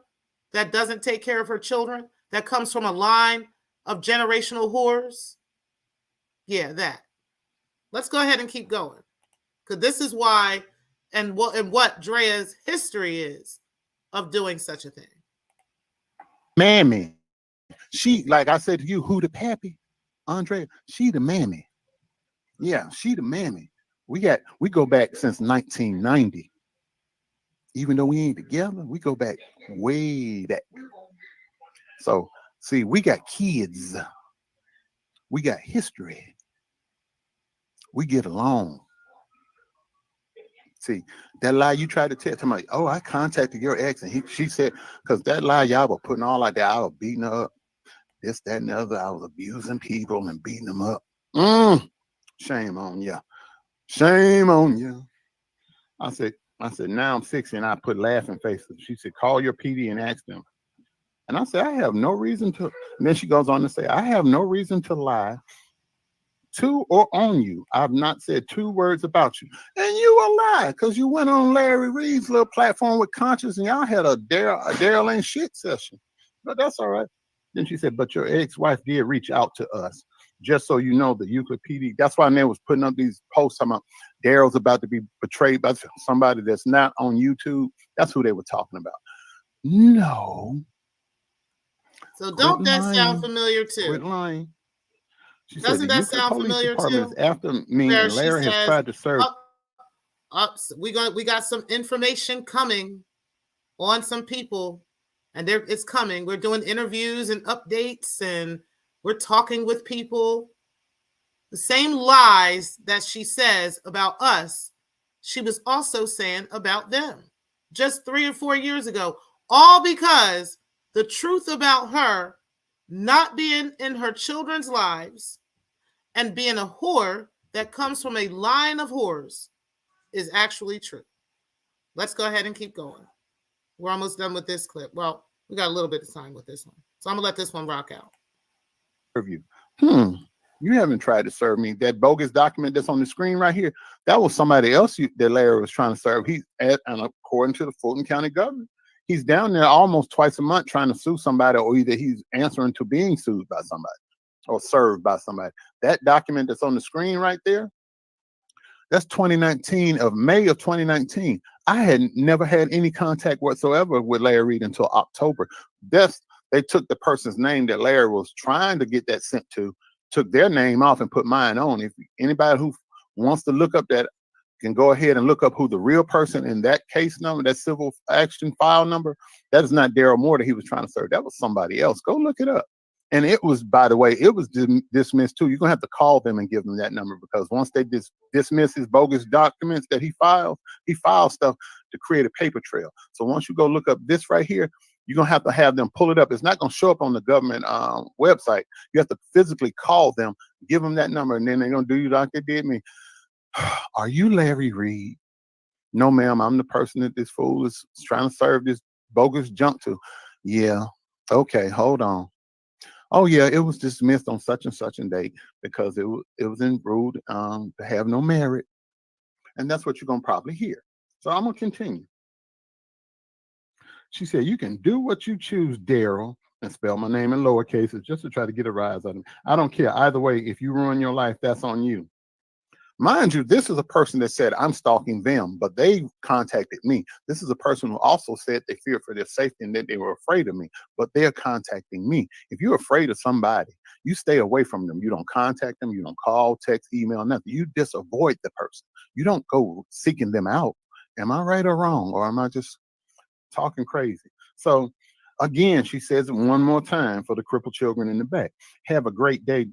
that doesn't take care of her children, that comes from a line of generational whores. Yeah, that. Let's go ahead and keep going, because this is why and what Drea's history is of doing such a thing. Mammy. She, like I said to you, who the pappy? Andrea, she the mammy. Yeah, she the mammy. We go back since 1990. Even though we ain't together, we go back way back. So, see, we got kids. We got history. We get along. See, that lie you tried to tell somebody, oh, I contacted your ex, and she said, because that lie y'all were putting all like that, I was beating her up, this, that, and the other. I was abusing people and beating them up. Shame on you. Shame on you. I said, now I'm 60, and I put laughing faces. She said, call your PD and ask them. And I said, I have no reason to. And then she goes on to say, I have no reason to lie to or on you. I've not said two words about you. And you a lie, because you went on Larry Reed's little platform with Conscious, and y'all had a Daryl ain't shit session. But that's all right. Then she said, but your ex-wife did reach out to us. Just so you know, the Euclid PD, that's why they was putting up these posts talking about Daryl's about to be betrayed by somebody that's not on YouTube. That's who they were talking about. No. So don't that sound familiar too? Quit lying. She Doesn't said, that sound familiar too? After me, and Larry has tried to serve. We got some information coming on some people, and it's coming. We're doing interviews and updates, and we're talking with people. The same lies that she says about us, she was also saying about them just 3 or 4 years ago, all because the truth about her not being in her children's lives and being a whore that comes from a line of whores is actually true. Let's go ahead and keep going. We're almost done with this clip. Well, we got a little bit of time with this one, so I'm gonna let this one rock out. You haven't tried to serve me. That bogus document that's on the screen right here, that was somebody else that Larry was trying to serve. And according to the Fulton County government, he's down there almost twice a month trying to sue somebody, or either he's answering to being sued by somebody or served by somebody. That document that's on the screen right there, that's 2019, of May of 2019. I had never had any contact whatsoever with Larry Reed until October. They took the person's name that Larry was trying to get that sent to, took their name off and put mine on. If anybody who wants to look up that can go ahead and look up who the real person in that case number, that civil action file number, that is not Daryl Moore that he was trying to serve. That was somebody else. Go look it up. And it was, by the way, it was dismissed too. You're going to have to call them and give them that number, because once they dismiss his bogus documents that he files stuff to create a paper trail. So once you go look up this right here, You're going to have them pull it up. It's not going to show up on the government website. You have to physically call them, give them that number, and then they're going to do you like they did me. Are you Larry Reed? No, ma'am. I'm the person that this fool is trying to serve this bogus junk to. Yeah. Okay. Hold on. Oh, yeah. It was dismissed on such and such a date because it was in ruled to have no merit. And that's what you're going to probably hear. So I'm going to continue. She said, you can do what you choose, Daryl, and spell my name in lower cases just to try to get a rise out of me. I don't care. Either way, if you ruin your life, that's on you. Mind you, this is a person that said, I'm stalking them, but they contacted me. This is a person who also said they feared for their safety and that they were afraid of me, but they're contacting me. If you're afraid of somebody, you stay away from them. You don't contact them. You don't call, text, email, nothing. You just avoid the person. You don't go seeking them out. Am I right or wrong? Or am I just talking crazy? So again, she says it one more time for the crippled children in the back. Have a great day,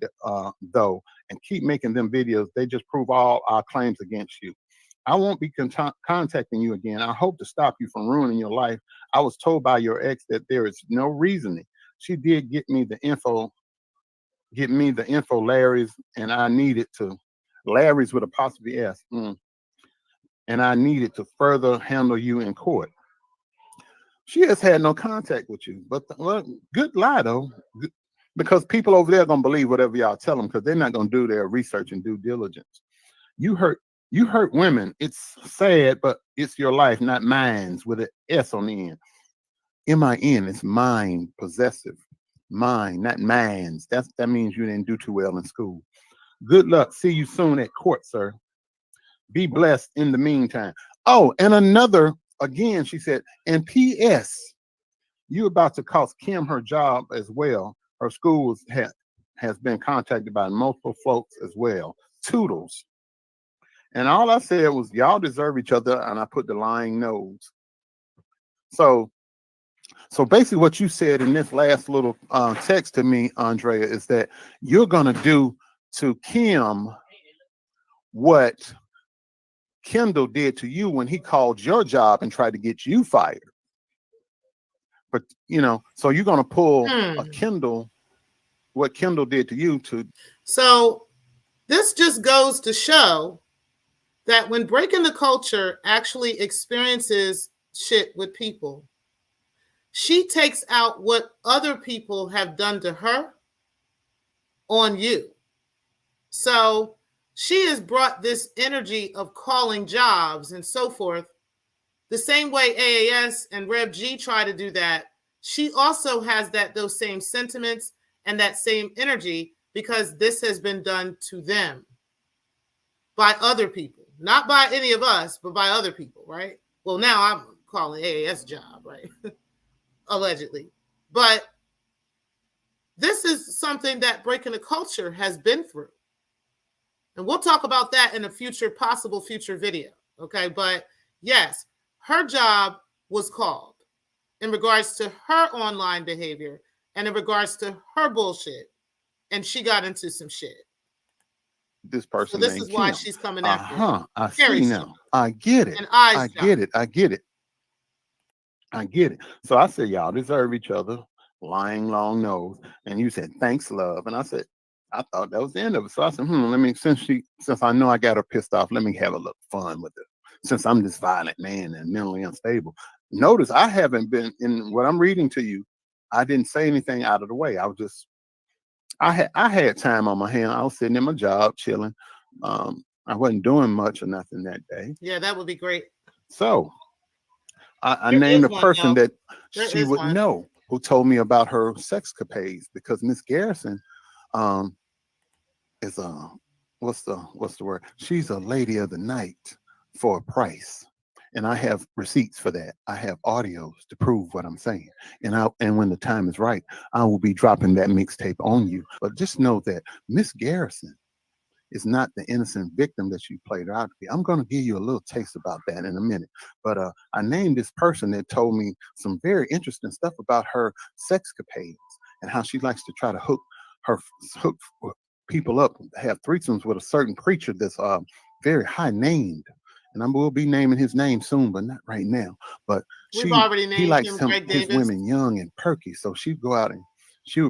though, and keep making them videos. They just prove all our claims against you. I won't be contacting you again. I hope to stop you from ruining your life. I was told by your ex that there is no reasoning. She did get me the info, Larry's, and I needed to, Larry's with apostrophe S, and I needed to further handle you in court. She has had no contact with you, but good lie though, because people over there are gonna believe whatever y'all tell them because they're not gonna do their research and due diligence. You hurt women. It's sad, but it's your life, not mine's with an S on the end. M-I-N. It's mine, possessive, mine, not mine's. That means you didn't do too well in school. Good luck. See you soon at court, sir. Be blessed in the meantime. Oh, and another. Again, she said, and P.S., you about to cost Kim her job as well. Her school has been contacted by multiple folks as well. Toodles. And all I said was, y'all deserve each other, and I put the lying nose. So basically what you said in this last little text to me, Andrea, is that you're going to do to Kim what Kendall did to you when he called your job and tried to get you fired. But so you're gonna pull a Kendall, what Kendall did to you to. So this just goes to show that when Breaking the Culture actually experiences shit with people, she takes out what other people have done to her on you. So she has brought this energy of calling jobs and so forth. The same way AAS and Rev G try to do that, she also has those same sentiments and that same energy because this has been done to them by other people. Not by any of us, but by other people, right? Well, now I'm calling AAS job, right? Allegedly. But this is something that Breaking the Culture has been through. And we'll talk about that in a possible future video, okay? But yes, her job was called in regards to her online behavior and in regards to her bullshit. And she got into some shit. This person. So this is why she's coming after her. I see now. I get it. I get it. So I said, y'all deserve each other. Lying long nose. And you said, thanks, love. And I said, I thought that was the end of it. So I said, since I know I got her pissed off, let me have a little fun with it. Since I'm this violent man and mentally unstable. Notice I haven't been in what I'm reading to you. I didn't say anything out of the way. I was just, I had time on my hand. I was sitting in my job, chilling. I wasn't doing much or nothing that day. Yeah, that would be great. So I named a person that she would know who told me about her sex capades because Miss Garrison is what's the word? She's a lady of the night for a price. And I have receipts for that. I have audios to prove what I'm saying. And when the time is right, I will be dropping that mixtape on you. But just know that Miss Garrison is not the innocent victim that you played her out to be. I'm going to give you a little taste about that in a minute. But I named this person that told me some very interesting stuff about her sex capades and how she likes to try to hook people up, have threesomes with a certain creature that's very high named. and I will be naming his name soon, but not right now. But we've already named he likes him Greg his Davis. women young and perky. So she'd go out and she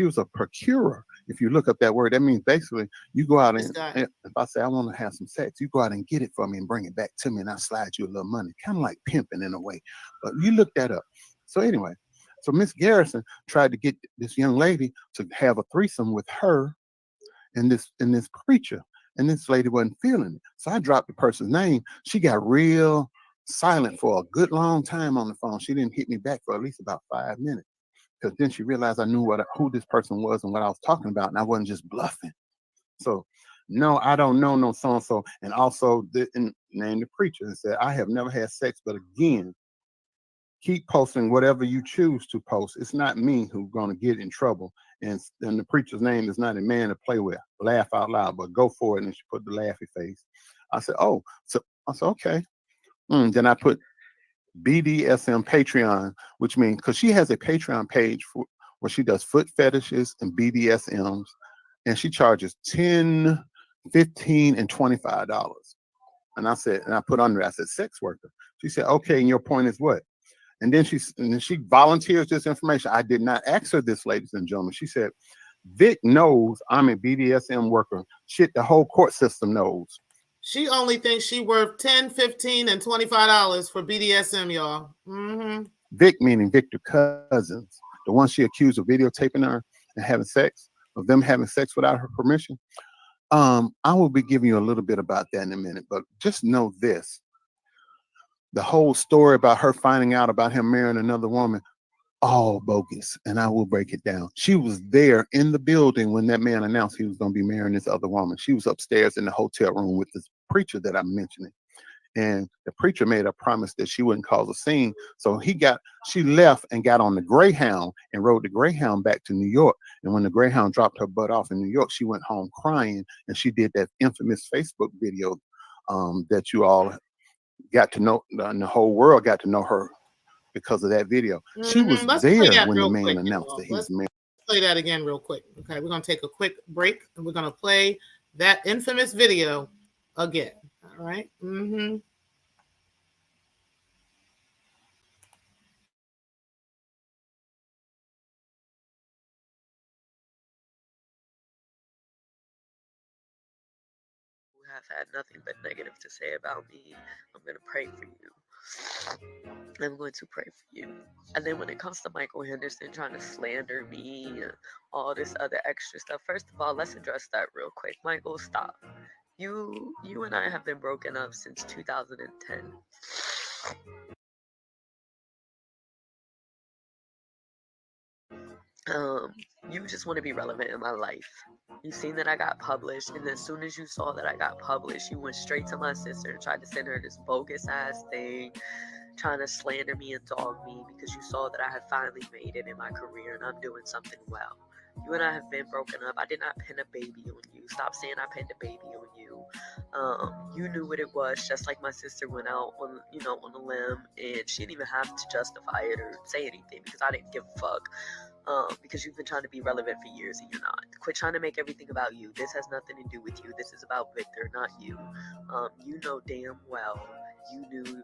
was a procurer. If you look up that word, that means basically you go out and if I say I want to have some sex, you go out and get it for me and bring it back to me, and I slide you a little money, kind of like pimping in a way. But you look that up. So anyway, so Miss Garrison tried to get this young lady to have a threesome with her and this preacher, and this lady wasn't feeling it. So I dropped the person's name. She got real silent for a good long time on the phone. She didn't hit me back for at least about 5 minutes, because then she realized I knew who this person was and what I was talking about, and I wasn't just bluffing. So, no, I don't know no so and so, and also named the preacher and said, I have never had sex, but again, keep posting whatever you choose to post. It's not me who's going to get in trouble. And the preacher's name is not a man to play with. Laugh out loud, but go for it. And she put the laughy face. I said, oh, so I said, okay. Then I put BDSM Patreon, which means because she has a Patreon page where she does foot fetishes and BDSMs, and she charges $10, $15, and $25. And I said, and I put under it, I said, sex worker. She said, okay, and your point is what? And then she volunteers this information. I did not ask her this, ladies and gentlemen. She said, Vic knows I'm a BDSM worker. Shit, the whole court system knows. She only thinks she worth $10, $15, and $25 for BDSM, y'all. Vic meaning Victor Cousins, the one she accused of videotaping her and having sex, of them having sex without her permission. I will be giving you a little bit about that in a minute, but just know this. The whole story about her finding out about him marrying another woman, all bogus, and I will break it down. She was there in the building when that man announced he was going to be marrying this other woman. She was upstairs in the hotel room with this preacher that I'm mentioning, and the preacher made a promise that she wouldn't cause a scene. So she left and got on the Greyhound and rode the Greyhound back to New York. And when the Greyhound dropped her butt off in New York, she went home crying, and she did that infamous Facebook video that you all got to know, and the whole world got to know her because of that video. She was there when the man announced that he was married. Play that again real quick. Okay, we're going to take a quick break, and we're going to play that infamous video again. All right. Have had nothing but negative to say about me, I'm going to pray for you. I'm going to pray for you. And then when it comes to Michael Henderson trying to slander me and all this other extra stuff, first of all, let's address that real quick. Michael, stop. You and I have been broken up since 2010. You just want to be relevant in my life. You seen that I got published, and as soon as you saw that I got published, you went straight to my sister and tried to send her this bogus ass thing, trying to slander me and dog me because you saw that I had finally made it in my career and I'm doing something well. You and I have been broken up. I did not pin a baby on you. Stop saying I pinned a baby on you. You knew what it was, just like my sister went out on a limb, and she didn't even have to justify it or say anything because I didn't give a fuck. Because you've been trying to be relevant for years and you're not. Quit trying to make everything about you. This has nothing to do with you. This is about Victor, not you. You know damn well you knew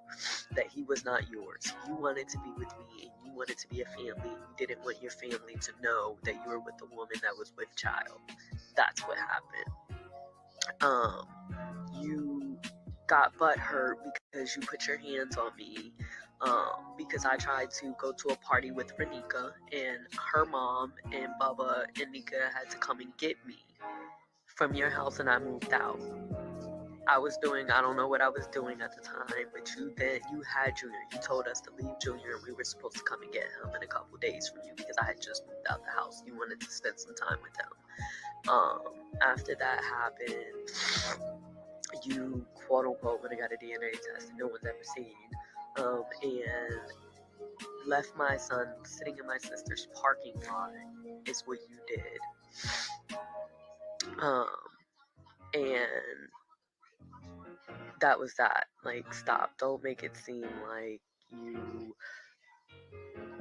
that he was not yours. You wanted to be with me and you wanted to be a family. You didn't want your family to know that you were with a woman that was with child. That's what happened. You got butthurt because you put your hands on me. Because I tried to go to a party with Renika, and her mom and Bubba and Nika had to come and get me from your house, and I moved out. I don't know what I was doing at the time, but you had Junior. You told us to leave Junior, and we were supposed to come and get him in a couple days from you because I had just moved out the house. You wanted to spend some time with him. After that happened, you quote unquote went and got a DNA test that no one's ever seen. And left my son sitting in my sister's parking lot is what you did. And that was that. Like, stop. Don't make it seem like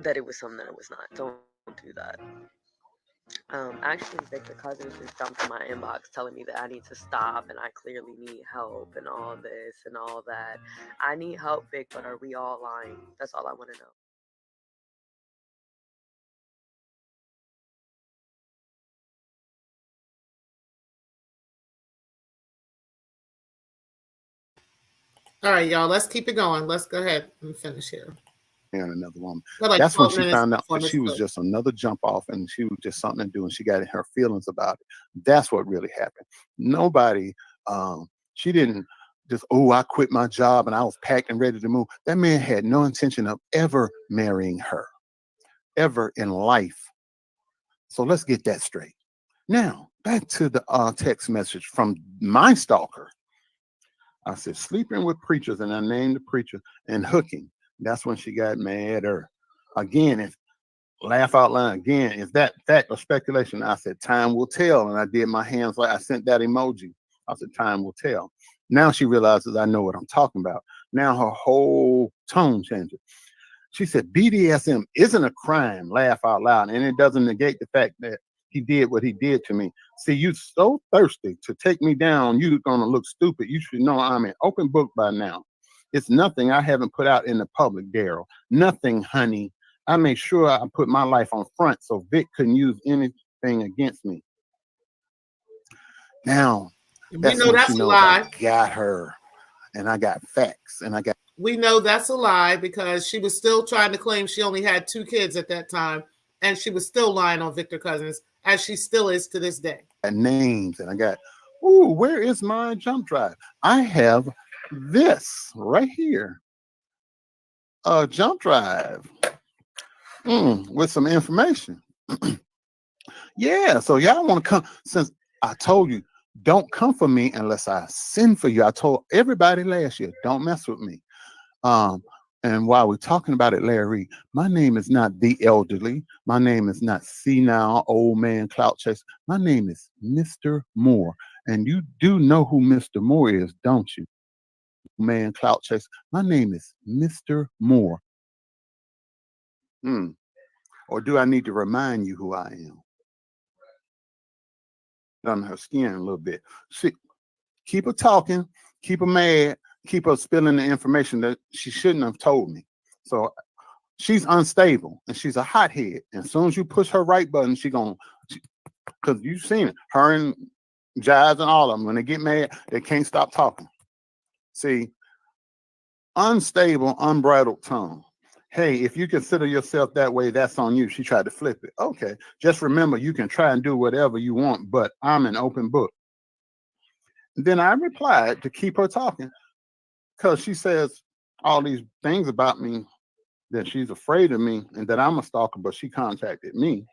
that it was something that it was not. Don't do that. Actually, Victor Cousins just jumped in my inbox telling me that I need to stop and I clearly need help and all this and all that. I need help, Vic, but are we all lying? That's all I want to know. All right, y'all, let's keep it going. Let's go ahead and finish here. And another woman. Like that's when she found out that she was just another jump off and she was just something to do and she got in her feelings about it. That's what really happened. Nobody, she didn't just, oh, I quit my job and I was packed and ready to move. That man had no intention of ever marrying her, ever in life. So let's get that straight. Now, back to the text message from my stalker. I said, sleeping with preachers, and I named the preacher, and hooking. That's when she got madder. Again, if laugh out loud again, is that fact or speculation? I said, time will tell. And I did my hands like I sent that emoji. I said, time will tell. Now she realizes I know what I'm talking about. Now her whole tone changes. She said, BDSM isn't a crime, laugh out loud. And it doesn't negate the fact that he did what he did to me. See, you so thirsty to take me down, you're gonna look stupid. You should know I'm an open book by now. It's nothing I haven't put out in the public, Daryl. Nothing, honey. I made sure I put my life on front so Vic couldn't use anything against me. Now, we know that's a lie. I got her, and I got facts, and I got. We know that's a lie because she was still trying to claim she only had 2 kids at that time, and she was still lying on Victor Cousins, as she still is to this day. Names, and I got, ooh, where is my jump drive? I have this right here, a jump drive with some information. Yeah, so y'all want to come, since I told you, don't come for me unless I send for you. I told everybody last year, don't mess with me. And while we're talking about it, Larry, my name is not the elderly. My name is not senile, old man, clout chase. My name is Mr. Moore. And you do know who Mr. Moore is, don't you? Man, clout chase. My name is Mr. Moore. Or do I need to remind you who I am? On her skin a little bit. See, keep her talking, keep her mad, keep her spilling the information that she shouldn't have told me. So she's unstable and she's a hothead. And as soon as you push her right button, because you've seen it, her and Jives and all of them, when they get mad, they can't stop talking. See, unstable, unbridled tongue. Hey, if you consider yourself that way, that's on you. She tried to flip it. Okay, just remember, you can try and do whatever you want, but I'm an open book. Then I replied to keep her talking because she says all these things about me, that she's afraid of me and that I'm a stalker, but she contacted me.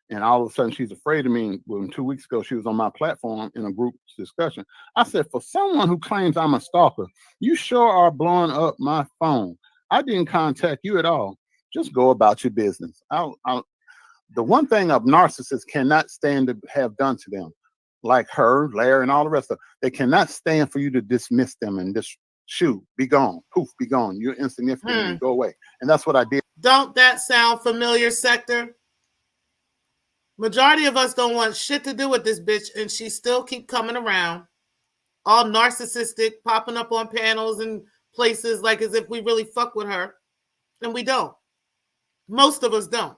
And all of a sudden she's afraid of me. When 2 weeks ago, she was on my platform in a group discussion. I said, for someone who claims I'm a stalker, you sure are blowing up my phone. I didn't contact you at all. Just go about your business. The one thing a narcissist cannot stand to have done to them, like her, Larry, and all the rest of them, they cannot stand for you to dismiss them and just shoot, be gone, poof, be gone. You're insignificant, go away. And that's what I did. Don't that sound familiar, Sector? Majority of us don't want shit to do with this bitch, and she still keep coming around, all narcissistic, popping up on panels and places like as if we really fuck with her, and we don't. Most of us don't.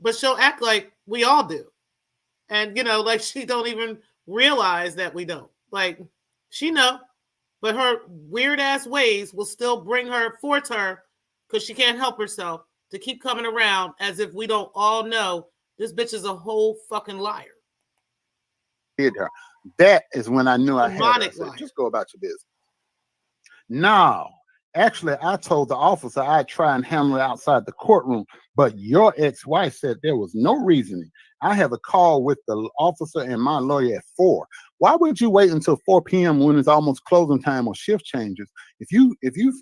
But she'll act like we all do. And, like she don't even realize that we don't. Like, she know, but her weird-ass ways will still bring her, force her, because she can't help herself, to keep coming around as if we don't all know this bitch is a whole fucking liar. Did her. That is when I knew I had her. I said, just go about your business. No, actually, I told the officer I'd try and handle it outside the courtroom, but your ex-wife said there was no reasoning. I have a call with the officer and my lawyer at 4. Why would you wait until 4 p.m. when it's almost closing time or shift changes? If you've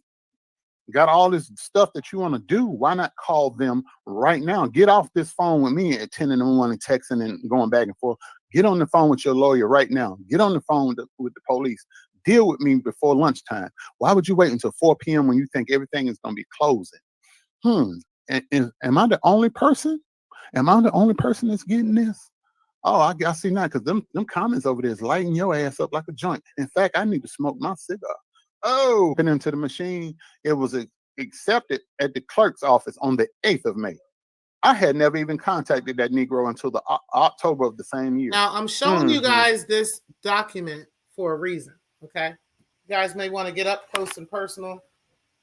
got all this stuff that you want to do, why not call them right now? Get off this phone with me at 10 in the morning, texting and going back and forth. Get on the phone with your lawyer right now. Get on the phone with the police. Deal with me before lunchtime. Why would you wait until 4 p.m. when you think everything is going to be closing? And am I the only person? Am I the only person that's getting this? Oh, I see now, because them comments over there is lighting your ass up like a joint. In fact, I need to smoke my cigar. Oh, and into the machine. It was accepted at the clerk's office on the 8th of May. I had never even contacted that Negro until the October of the same year. Now, I'm showing you guys this document for a reason, okay? You guys may want to get up close and personal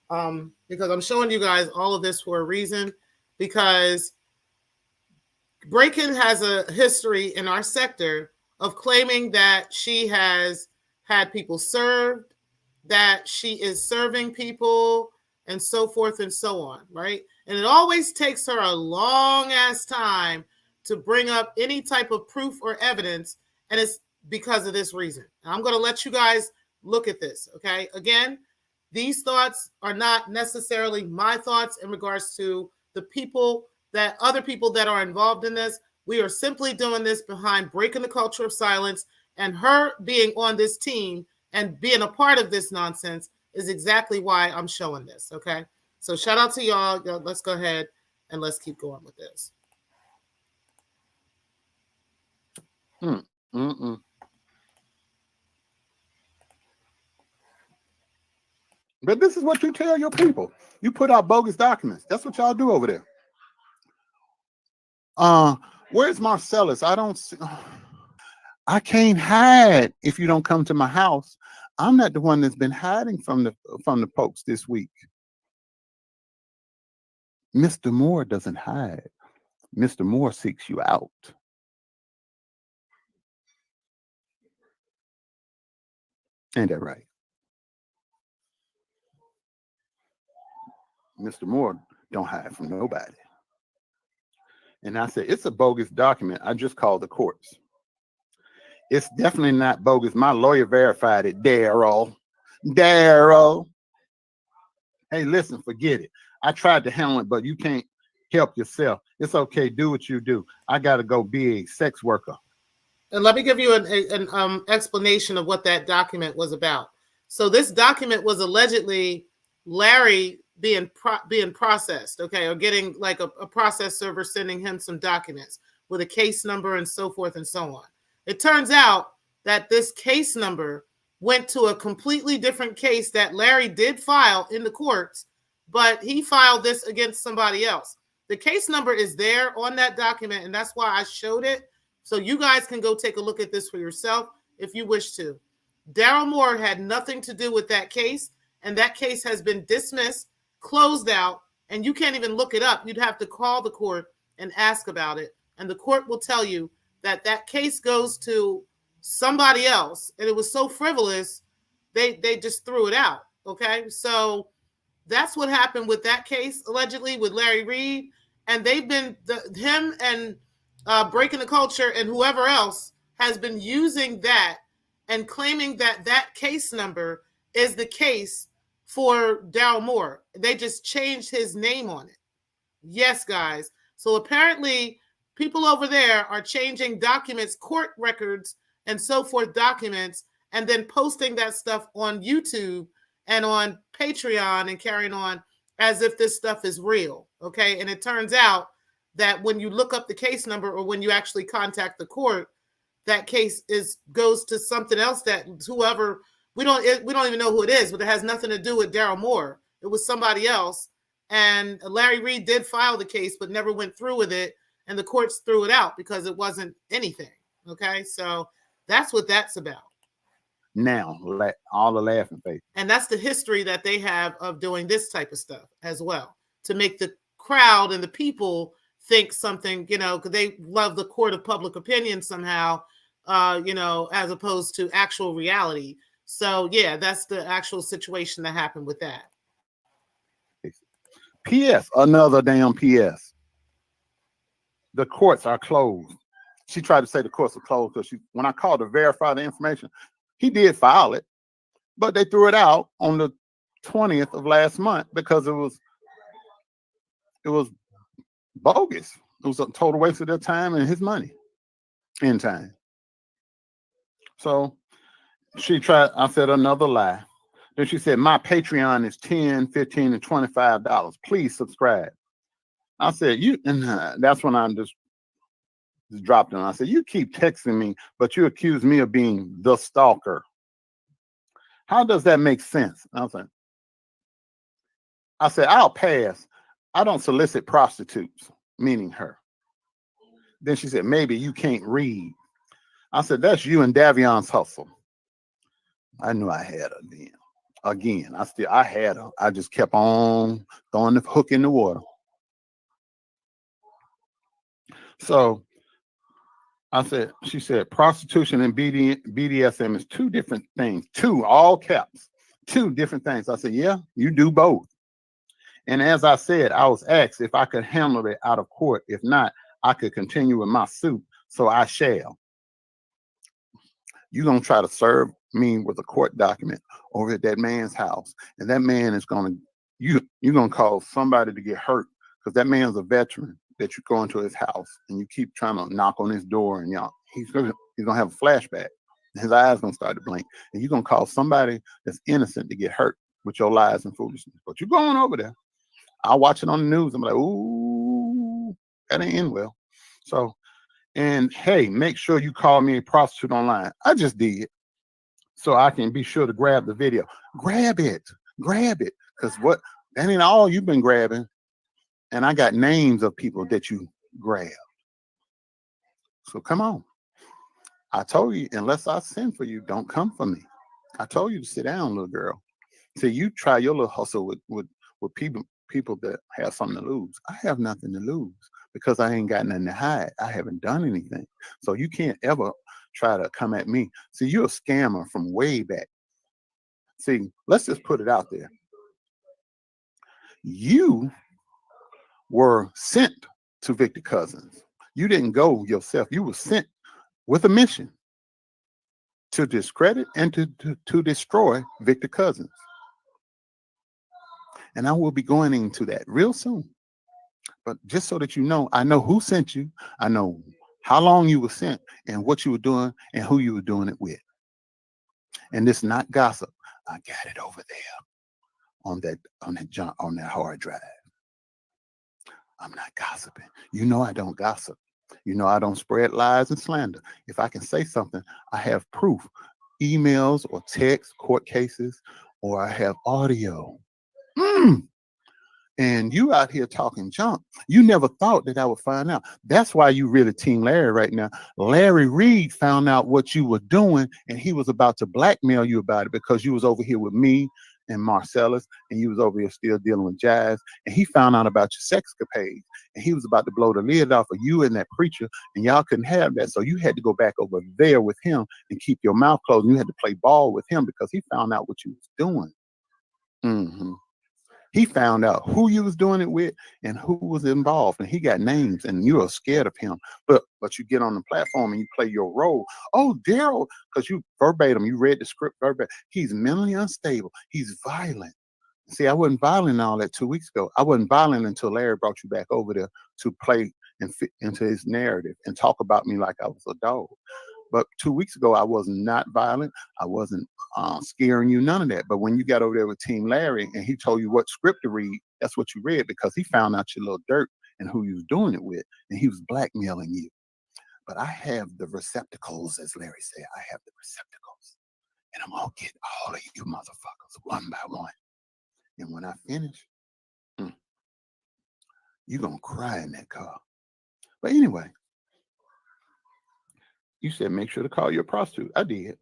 because I'm showing you guys all of this for a reason, because Breakin has a history in our sector of claiming that she has had people served, that she is serving people, and so forth and so on, right? And it always takes her a long ass time to bring up any type of proof or evidence, and it's because of this reason. I'm going to let you guys look at this, okay? Again, these thoughts are not necessarily my thoughts in regards to the people that other people that are involved in this. We are simply doing this behind breaking the culture of silence, and her being on this team and being a part of this nonsense is exactly why I'm showing this, okay? So shout out to y'all. Let's go ahead and let's keep going with this. But this is what you tell your people. You put out bogus documents. That's what y'all do over there. Where's Marcellus? I don't see. I can't hide if you don't come to my house. I'm not the one that's been hiding from the folks this week. Mr. Moore doesn't hide. Mr. Moore seeks you out. Ain't that right? Mr. Moore don't hide from nobody. And I said, it's a bogus document. I just called the courts. It's definitely not bogus. My lawyer verified it. Daryl. Hey, listen, forget it. I tried to handle it, but you can't help yourself. It's okay. Do what you do. I got to go be a sex worker. And let me give you an explanation of what that document was about. So this document was allegedly Larry being processed, okay, or getting like a process server sending him some documents with a case number and so forth and so on. It turns out that this case number went to a completely different case that Larry did file in the courts, but he filed this against somebody else. The case number is there on that document, and that's why I showed it. So you guys can go take a look at this for yourself if you wish to. Daryl Moore had nothing to do with that case, and that case has been dismissed, closed out, and you can't even look it up. You'd have to call the court and ask about it, and the court will tell you that that case goes to somebody else, and it was so frivolous, they just threw it out, okay? So that's what happened with that case, allegedly, with Larry Reed, and they've been, him and Breaking the Culture and whoever else has been using that and claiming that that case number is the case for Daryl Moore. They just changed his name on it. Yes, guys. So apparently people over there are changing documents, court records, and so forth documents, and then posting that stuff on YouTube and on Patreon and carrying on as if this stuff is real, okay? And it turns out that when you look up the case number or when you actually contact the court, that case goes to something else that whoever, we don't even know who it is, but it has nothing to do with Daryl Moore. It was somebody else. And Larry Reed did file the case, but never went through with it. And the courts threw it out because it wasn't anything. Okay. So that's what that's about. Now, all the laughing face. And that's the history that they have of doing this type of stuff as well, to make the crowd and the people think something, because they love the court of public opinion somehow, as opposed to actual reality. So, yeah, that's the actual situation that happened with that. P.S. Another damn P.S. The courts are closed. She tried to say the courts are closed because when I called to verify the information, he did file it, but they threw it out on the 20th of last month because it was bogus. It was a total waste of their time and his money in time. So she tried, I said another lie. Then she said, my Patreon is $10, $15, and $25. Please subscribe. I said, you, and that's when I just dropped him. I said, you keep texting me, but you accuse me of being the stalker. How does that make sense? I said, I'll pass. I don't solicit prostitutes, meaning her. Then she said, maybe you can't read. I said, that's you and Davion's hustle. I knew I had her then. Again, I had her. I just kept on throwing the hook in the water. So she said, prostitution and BDSM is two different things. Two, all caps, two different things. I said, yeah, you do both. And as I said, I was asked if I could handle it out of court. If not, I could continue with my suit. So I shall. You're going to try to serve me with a court document over at that man's house. And that man is going to, you're going to cause somebody to get hurt because that man's a veteran that you go into his house and you keep trying to knock on his door and he's going to have a flashback. His eyes going to start to blink. And you're going to cause somebody that's innocent to get hurt with your lies and foolishness. But you're going over there. I'll watch it on the news. I'm like, ooh, that ain't end well. So, and hey, make sure you call me a prostitute online. I just did. So I can be sure to grab the video. Grab it. Because that ain't all you've been grabbing. And I got names of people that you grabbed. So come on. I told you, unless I send for you, don't come for me. I told you to sit down, little girl. See, you try your little hustle with people that have something to lose. I have nothing to lose because I ain't got nothing to hide. I haven't done anything. So you can't ever try to come at me. See, you're a scammer from way back. See, let's just put it out there. You were sent to Victor Cousins. You didn't go yourself. You were sent with a mission to discredit and to destroy Victor Cousins. And I will be going into that real soon. But just so that you know, I know who sent you. I know how long you were sent and what you were doing and who you were doing it with. And this is not gossip. I got it over there on that hard drive. I'm not gossiping. You know I don't gossip. You know I don't spread lies and slander. If I can say something, I have proof. Emails or texts, court cases, or I have audio. And you out here talking junk. You never thought that I would find out. That's why you really Team Larry right now. Larry Reed found out what you were doing, and he was about to blackmail you about it because you was over here with me and Marcellus, and you was over here still dealing with Jazz, and he found out about your sexcapades, and he was about to blow the lid off of you and that preacher, and y'all couldn't have that. So you had to go back over there with him and keep your mouth closed, and you had to play ball with him because he found out what you was doing. He found out who you was doing it with and who was involved, and he got names, and you are scared of him. But you get on the platform and you play your role. Oh, Daryl, because you verbatim, you read the script verbatim. He's mentally unstable. He's violent. See, I wasn't violent and all that 2 weeks ago. I wasn't violent until Larry brought you back over there to play and fit into his narrative and talk about me like I was a dog. But 2 weeks ago, I was not violent. I wasn't scaring you, none of that. But when you got over there with Team Larry and he told you what script to read, that's what you read because he found out your little dirt and who you was doing it with, and he was blackmailing you. But I have the receptacles, as Larry said. I have the receptacles, and I'm gonna get all of you motherfuckers one by one. And when I finish, you're gonna cry in that car. But anyway. You said make sure to call your prostitute. I did.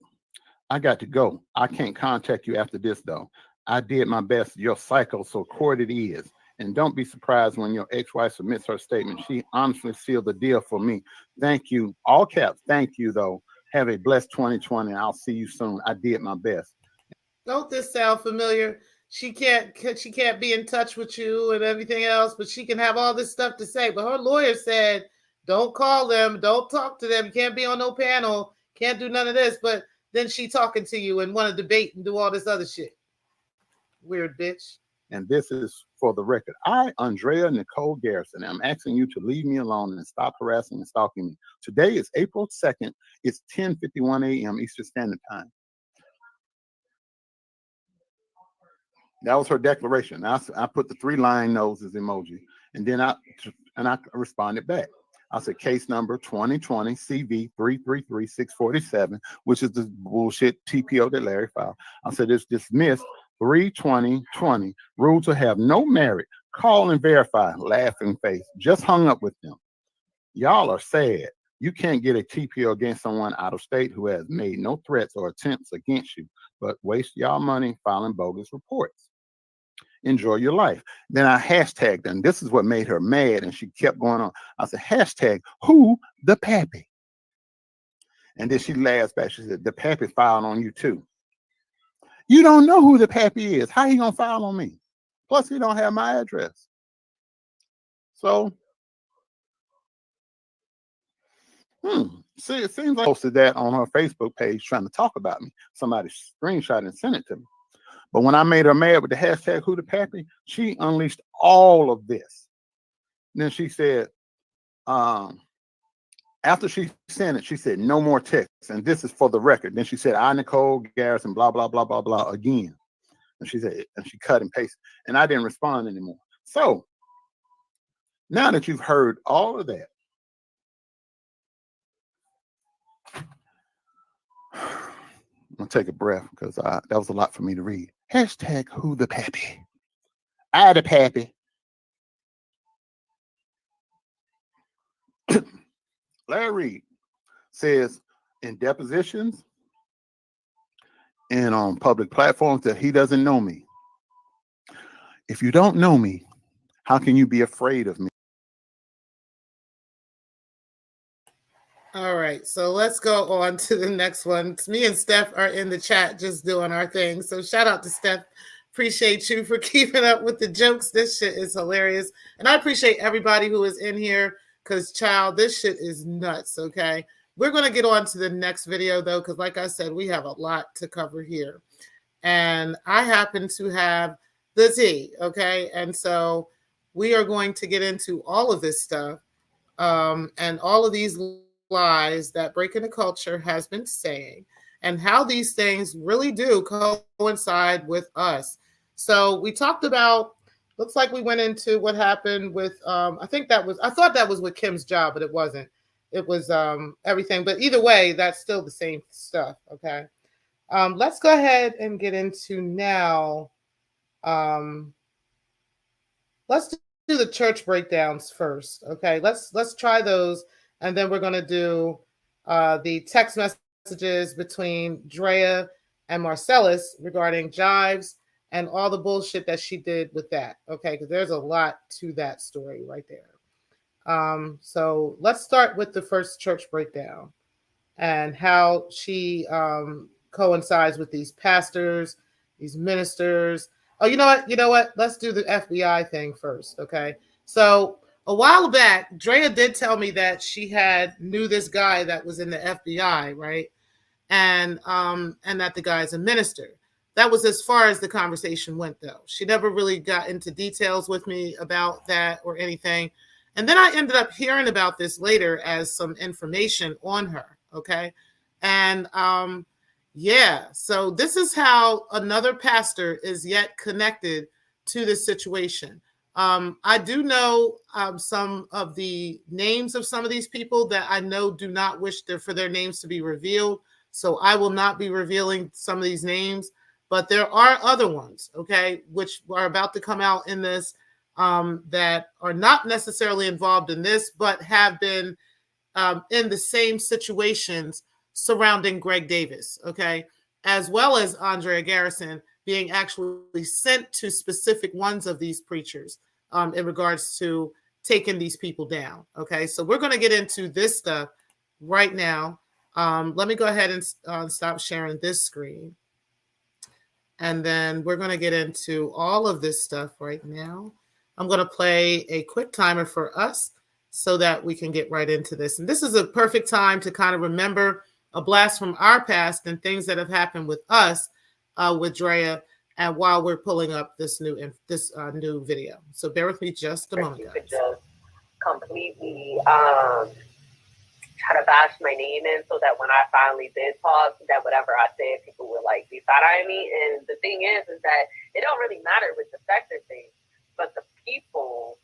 I got to go. I can't contact you after this, though. I did my best. Your psycho, so court it is. And don't be surprised when your ex-wife submits her statement. She honestly sealed the deal for me. Thank you. All caps. Thank you, though. Have a blessed 2020. I'll see you soon. I did my best. Don't this sound familiar? She can't be in touch with you and everything else, but she can have all this stuff to say. But her lawyer said, don't call them. Don't talk to them. Can't be on no panel. Can't do none of this. But then she talking to you and want to debate and do all this other shit. Weird bitch. And this is for the record. I, Andrea Nicole Garrison, am asking you to leave me alone and stop harassing and stalking me. Today is April 2nd. It's 10:51 a.m. Eastern Standard Time. That was her declaration. I put the 3 lying noses emoji. And then I responded back. I said, case number 2020 CV 333647, which is the bullshit TPO that Larry filed. I said, it's dismissed 3/20/20. Ruled to have no merit. Call and verify. Laughing face. Just hung up with them. Y'all are sad. You can't get a TPO against someone out of state who has made no threats or attempts against you, but waste y'all money filing bogus reports. Enjoy your life. Then I hashtagged them. This is what made her mad, and she kept going on. I said, hashtag who the pappy? And then she laughed back. She said, the pappy filed on you too. You don't know who the pappy is. How he gonna file on me? Plus, he don't have my address. So, see, it seems like I posted that on her Facebook page trying to talk about me. Somebody screenshot and sent it to me. But when I made her mad with the hashtag who the pappy, she unleashed all of this. And then she said, after she sent it, she said, no more texts. And this is for the record. Then she said, I, Nicole Garrison, blah, blah, blah, blah, blah, again. And she said, and she cut and pasted. And I didn't respond anymore. So now that you've heard all of that, I'm gonna take a breath because that was a lot for me to read. Hashtag who the pappy? I the pappy. Larry Reed says in depositions and on public platforms that he doesn't know me. If you don't know me, how can you be afraid of me? All right, so let's go on to the next one. Me and Steph are in the chat just doing our thing. So shout out to Steph. Appreciate you for keeping up with the jokes. This shit is hilarious. And I appreciate everybody who is in here because, child, this shit is nuts, okay? We're going to get on to the next video, though, because like I said, we have a lot to cover here. And I happen to have the tea, okay? And so we are going to get into all of this stuff and all of these lies that Breaking the Culture has been saying and how these things really do coincide with us. So we talked about, looks like we went into what happened with, I thought that was with Kim's job, but it wasn't. It was everything. But either way, that's still the same stuff, okay? Let's go ahead and get into now. Let's do the church breakdowns first, okay? Let's try those. And then we're going to do the text messages between Drea and Marcellus regarding Jives and all the bullshit that she did with that. Okay, because there's a lot to that story right there. So let's start with the first church breakdown and how she coincides with these pastors, these ministers. Oh, you know what? Let's do the FBI thing first, okay? So a while back, Drea did tell me that she knew this guy that was in the FBI, right? And that the guy's a minister. That was as far as the conversation went, though. She never really got into details with me about that or anything. And then I ended up hearing about this later as some information on her, okay? And yeah, so this is how another pastor is yet connected to this situation. I do know some of the names of some of these people that I know do not wish for their names to be revealed. So I will not be revealing some of these names, but there are other ones, okay, which are about to come out in this that are not necessarily involved in this, but have been in the same situations surrounding Greg Davis, okay, as well as Andrea Garrison being actually sent to specific ones of these preachers in regards to taking these people down. Okay, so we're going to get into this stuff right now. Let me go ahead and stop sharing this screen. And then we're going to get into all of this stuff right now. I'm going to play a quick timer for us so that we can get right into this. And this is a perfect time to kind of remember a blast from our past and things that have happened with us with Drea, and while we're pulling up this new video. So bear with me just a moment, guys. You could just completely try to bash my name in so that when I finally did talk, that whatever I said, people would like be side-eyeing me. And the thing is that it don't really matter with the sector thing, but the people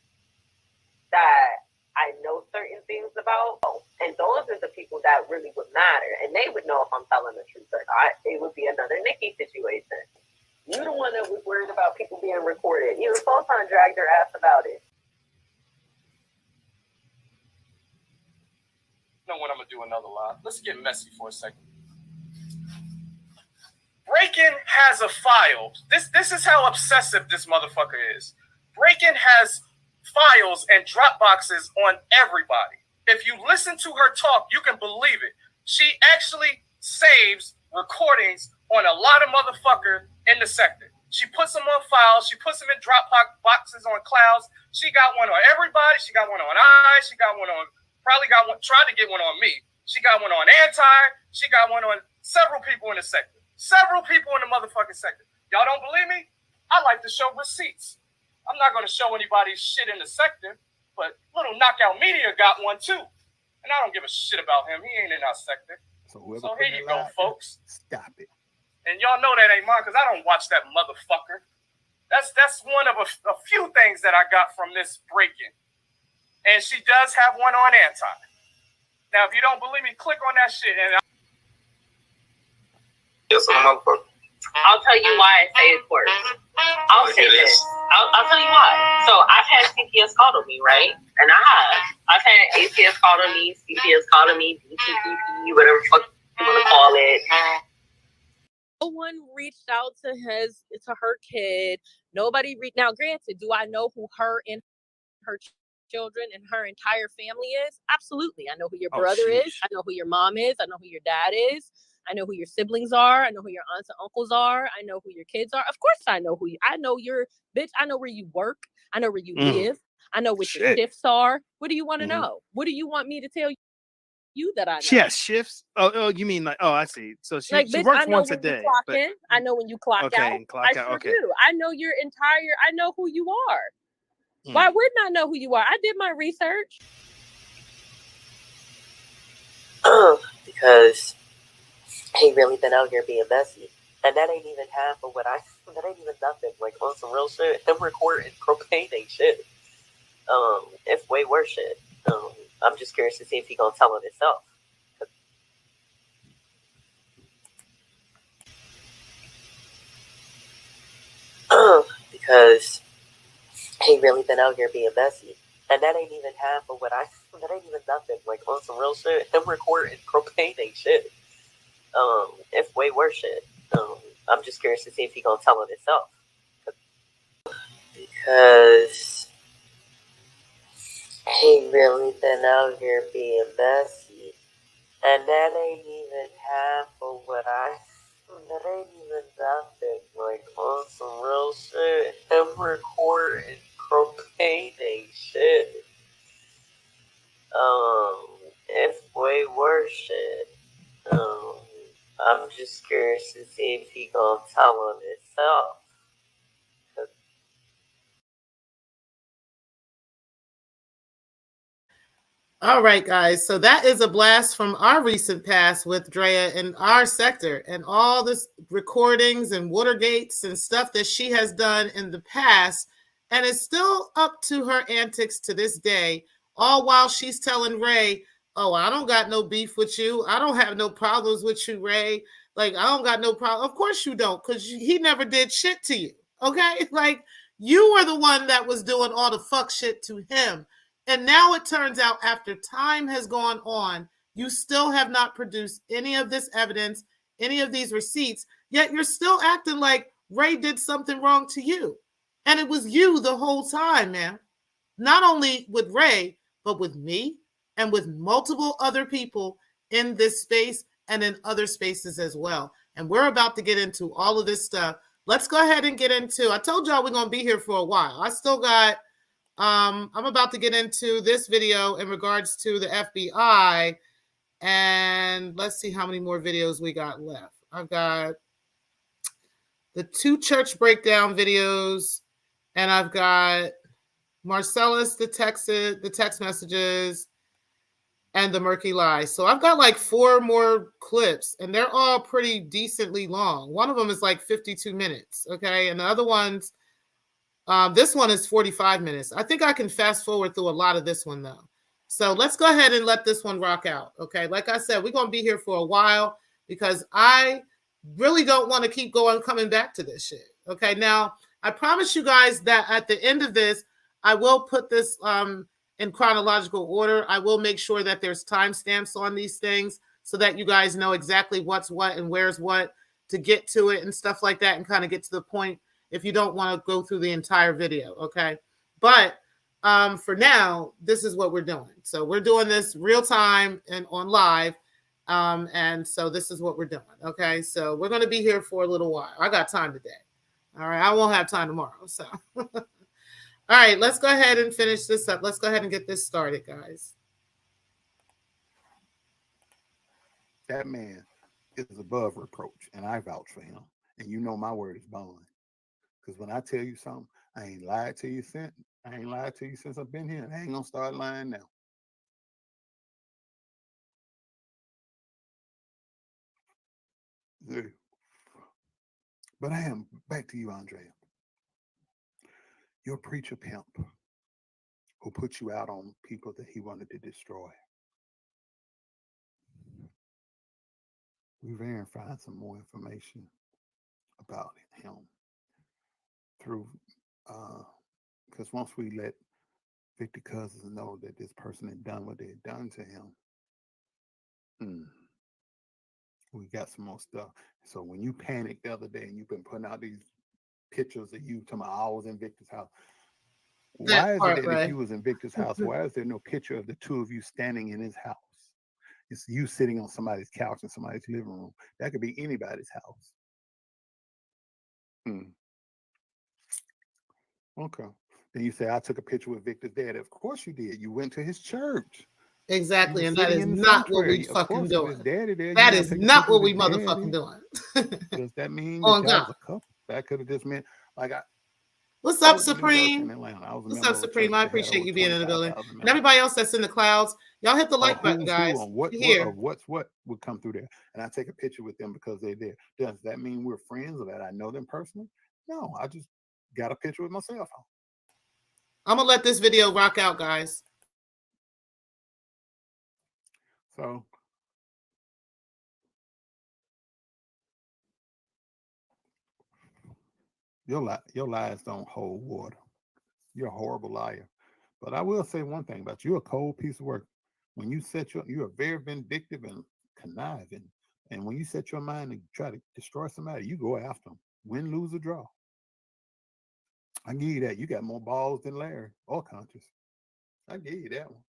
that I know certain things about, and those are the people that really would matter, and they would know if I'm telling the truth or not. It would be another Nikki situation. You're the one that was worried about people being recorded. You know, Sultan dragged her ass about it. You know what? I'm gonna do another live. Let's get messy for a second. Breakin has a file. This is how obsessive this motherfucker is. Breakin has files and drop boxes on everybody. If you listen to her talk, you can believe it. She actually saves recordings on a lot of motherfuckers in the sector. She puts them on files. She puts them in drop boxes on clouds. She got one on everybody. She got one on I. She got one on, tried to get one on me. She got one on Anti. She got one on several people in the sector. Several people in the motherfucking sector. Y'all don't believe me? I like to show receipts. I'm not going to show anybody's shit in the sector, but Little Knockout Media got one too. And I don't give a shit about him. He ain't in our sector. So here you go, folks. Stop it. And y'all know that ain't mine because I don't watch that motherfucker. That's one of a few things that I got from this break-in. And she does have one on Anti. Now, if you don't believe me, click on that shit. And yes, motherfucker. I'll tell you why I say it's worse. I'll say this. I'll tell you why. So I've had CPS called on me, right? And I've had ACS called on me, CPS called on me, DTPP, whatever the fuck you want to call it. No one reached out to her kid. Nobody reached. Now, granted, do I know who her and her children and her entire family is? Absolutely. I know who your brother is. I know who your mom is. I know who your dad is. I know who your siblings are. I know who your aunts and uncles are. I know who your kids are. Of course I know who you. I know your bitch. I know where you work. I know where you live. I know what your shifts are. What do you want to know? What do you want me to tell you that I know? She has shifts? Oh, you mean like, oh, I see. So she bitch, works once a day. Clock in. I know when you clock out. And clock out. Sure Okay. do. I know your entire, I know who you are. Why wouldn't I know who you are? I did my research. Because he really been out here being messy. And that ain't even half of what that ain't even nothing. Like, on some real shit. Him recording propane ain't shit. It's way worse shit. I'm just curious to see if he gonna tell it himself. Because he really been out here being messy. And that ain't even half of what that ain't even nothing. Like, on some real shit. Him recording propane ain't shit. It's way worse shit. I'm just curious to see if he gonna tell it himself. Because he really been out here being messy. And that ain't even half of what that ain't even nothing. Like, on some real shit. Him recording propane ain't shit. It's way worse shit. I'm just curious to see if he gonna tell on himself. All right, guys. So that is a blast from our recent past with Drea in our sector and all this recordings and Watergates and stuff that she has done in the past. And it's still up to her antics to this day, all while she's telling Ray, oh, I don't got no beef with you. I don't have no problems with you, Ray. Like, I don't got no problem. Of course you don't, because he never did shit to you. Okay? Like, you were the one that was doing all the fuck shit to him. And now it turns out after time has gone on, you still have not produced any of this evidence, any of these receipts, yet you're still acting like Ray did something wrong to you. And it was you the whole time, man. Not only with Ray, but with me and with multiple other people in this space and in other spaces as well. And we're about to get into all of this stuff. Let's go ahead and get into, I told y'all we're going to be here for a while. I still got, I'm about to get into this video in regards to the FBI. And let's see how many more videos we got left. I've got the 2 church breakdown videos, and I've got Marcellus, the text messages, and the murky lies. So I've got like 4 more clips, and they're all pretty decently long. One of them is like 52 minutes, okay? And the other ones This one is 45 minutes. I think I can fast forward through a lot of this one though. So let's go ahead and let this one rock out. Okay. Like I said, we're going to be here for a while because I really don't want to keep coming back to this shit. Okay. Now I promise you guys that at the end of this, I will put this in chronological order. I will make sure that there's timestamps on these things so that you guys know exactly what's what and where's what to get to it and stuff like that and kind of get to the point if you don't want to go through the entire video. Okay. But for now, this is what we're doing. So we're doing this real time and on live. And so this is what we're doing. Okay. So we're going to be here for a little while. I got time today. All right. I won't have time tomorrow. So, all right, let's go ahead and finish this up. Let's go ahead and get this started, guys. That man is above reproach, and I vouch for him. And you know my word is bond. Because when I tell you something, I ain't lied to you since. I ain't lied to you since I've been here. And I ain't gonna start lying now. Yeah. But I am back to you, Andrea. Your preacher pimp who put you out on people that he wanted to destroy. We verified some more information about him through because once we let Victor Cousins know that this person had done what they had done to him, we got some more stuff. So when you panicked the other day and you've been putting out these pictures of you talking about I was in Victor's house, why is it that if you was in Victor's house, why is there no picture of the two of you standing in his house? It's you sitting on somebody's couch in somebody's living room. That could be anybody's house. Okay. Then you say, I took a picture with Victor's dad. Of course you did. You went to his church. Exactly. And that is not what we fucking doing. There, that is not what we motherfucking doing. Does that mean that y'all was a couple? That could have just meant, like, what's up, Supreme? What's up, Supreme? I appreciate you being in the building. And everybody else that's in the clouds, y'all hit the like button, guys. What would come through there? And I take a picture with them because they're there. Does that mean we're friends or that I know them personally? No, I just got a picture with my cell phone. I'm gonna let this video rock out, guys. So your lies don't hold water. You're a horrible liar. But I will say one thing about you: you're a cold piece of work. When you you're very vindictive and conniving. And when you set your mind to try to destroy somebody, you go after them. Win, lose, or draw. I give you that. You got more balls than Larry or Conscious. I give you that one.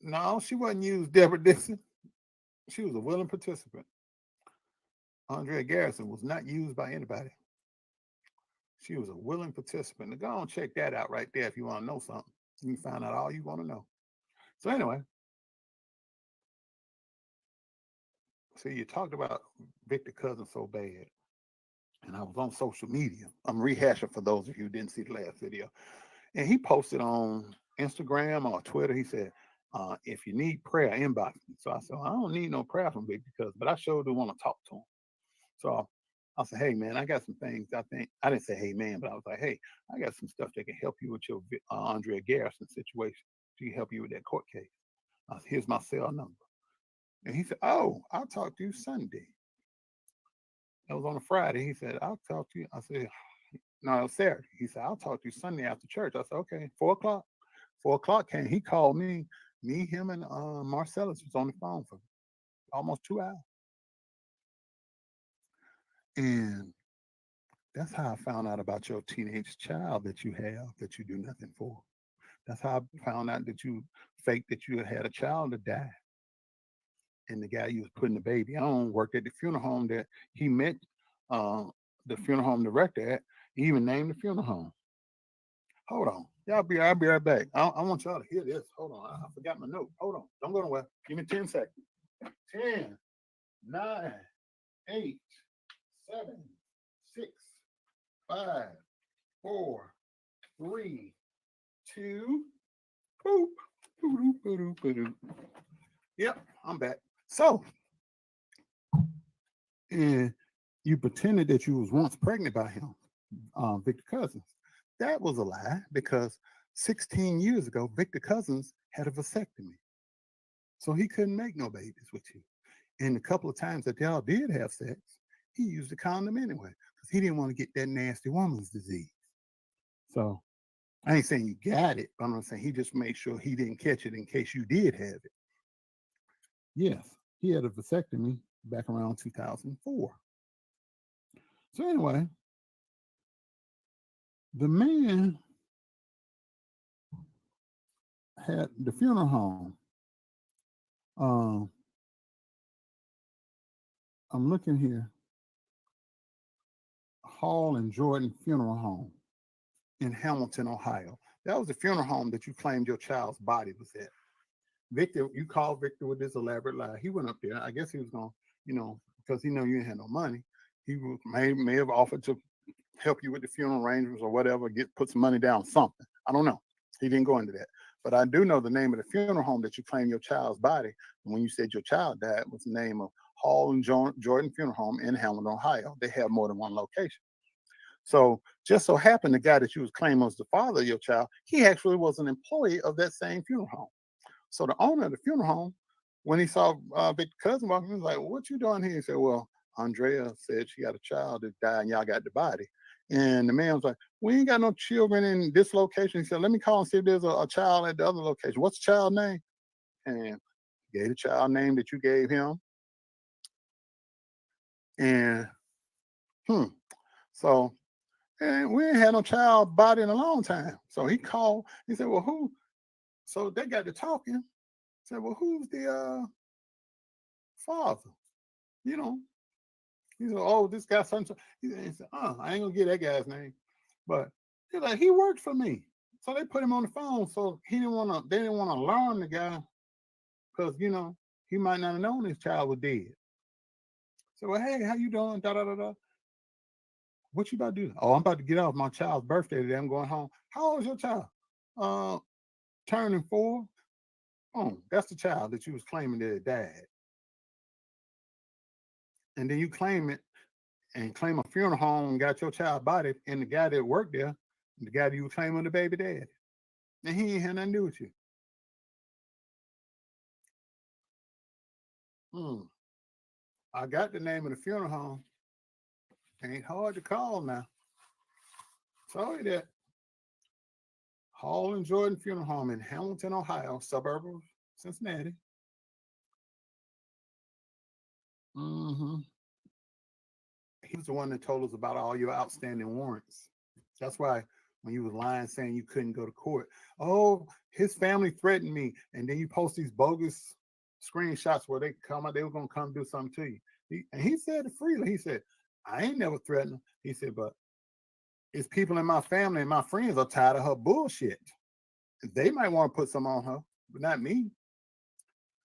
No, she wasn't used, Deborah Dixon. She was a willing participant. Andrea Garrison was not used by anybody. She was a willing participant. Now go and check that out right there if you want to know something. You can find out all you want to know. So anyway, see, you talked about Victor Cousins so bad. And I was on social media. I'm rehashing for those of you who didn't see the last video. And he posted on Instagram or Twitter. He said, if you need prayer, inbox me. So I said, I don't need no prayer from Victor Cousins, but I sure do want to talk to him. So I said, hey, man, I got some things I think. I didn't say, hey, man, but I was like, hey, I got some stuff that can help you with your Andrea Garrison situation. She can help you with that court case. I said, here's my cell number. And he said, oh, I'll talk to you Sunday. That was on a Friday. He said, I'll talk to you. I said, no, it was Saturday. He said, I'll talk to you Sunday after church. I said, okay, 4 o'clock. 4 o'clock came. He called me. Me, him, and Marcellus was on the phone for almost 2 hours. And that's how I found out about your teenage child that you have that you do nothing for. That's how I found out that you faked that you had a child that died. And the guy you was putting the baby on worked at the funeral home that he met the funeral home director at. He even named the funeral home. Hold on. I'll be right back. I want y'all to hear this. Hold on. I forgot my note. Hold on. Don't go nowhere. Give me 10 seconds. 10, 9, 8, 7, 6, 5, 4, 3, 2, boop. Boop. Yep, I'm back. So, and you pretended that you was once pregnant by him. Victor Cousins. That was a lie because 16 years ago, Victor Cousins had a vasectomy. So he couldn't make no babies with you. And a couple of times that y'all did have sex, he used a condom anyway because he didn't want to get that nasty woman's disease. So I ain't saying you got it, but I'm saying he just made sure he didn't catch it in case you did have it. Yes, he had a vasectomy back around 2004. So anyway, the man had the funeral home. I'm looking here. Hall and Jordan Funeral Home in Hamilton, Ohio. That was the funeral home that you claimed your child's body was at. Victor, you called Victor with this elaborate lie. He went up there. I guess he was going to, because he knew you didn't have no money. He may have offered to help you with the funeral arrangements or whatever, put some money down, something. I don't know. He didn't go into that. But I do know the name of the funeral home that you claimed your child's body. And when you said your child died, was the name of Hall and Jordan Funeral Home in Hamilton, Ohio. They have more than one location. So just so happened the guy that you was claiming was the father of your child, he actually was an employee of that same funeral home. So the owner of the funeral home, when he saw Victor Cousin walking, he was like, well, what you doing here? He said, well, Andrea said she got a child that died and y'all got the body. And the man was like, we ain't got no children in this location. He said, let me call and see if there's a child at the other location. What's the child name? And gave the child name that you gave him. And so, and we ain't had no child body in a long time. So he called, he said, well, who? So they got to talking. Said, well, who's the father? He said, oh, this guy, something. He said, I ain't gonna get that guy's name. But he's like, he worked for me. So they put him on the phone. So they didn't want to alarm the guy because, he might not have known his child was dead. So, well, hey, how you doing? Da, da, da, da. What you about to do? Oh, I'm about to get off my child's birthday today. I'm going home. How old is your child? Turning 4. Oh, that's the child that you was claiming that it died. And then you claim it and claim a funeral home and got your child's body, and the guy that worked there, the guy that you were claiming the baby dad. And he ain't had nothing to do with you. I got the name of the funeral home. Ain't hard to call now. Sorry that. Hall and Jordan Funeral Home in Hamilton, Ohio, suburb of Cincinnati. He was the one that told us about all your outstanding warrants. That's why when you was lying saying you couldn't go to court, oh, his family threatened me. And then you post these bogus screenshots where they were going to come do something to you. He said it freely. He said, I ain't never threatened her. He said, but it's people in my family and my friends are tired of her bullshit. They might want to put some on her, but not me.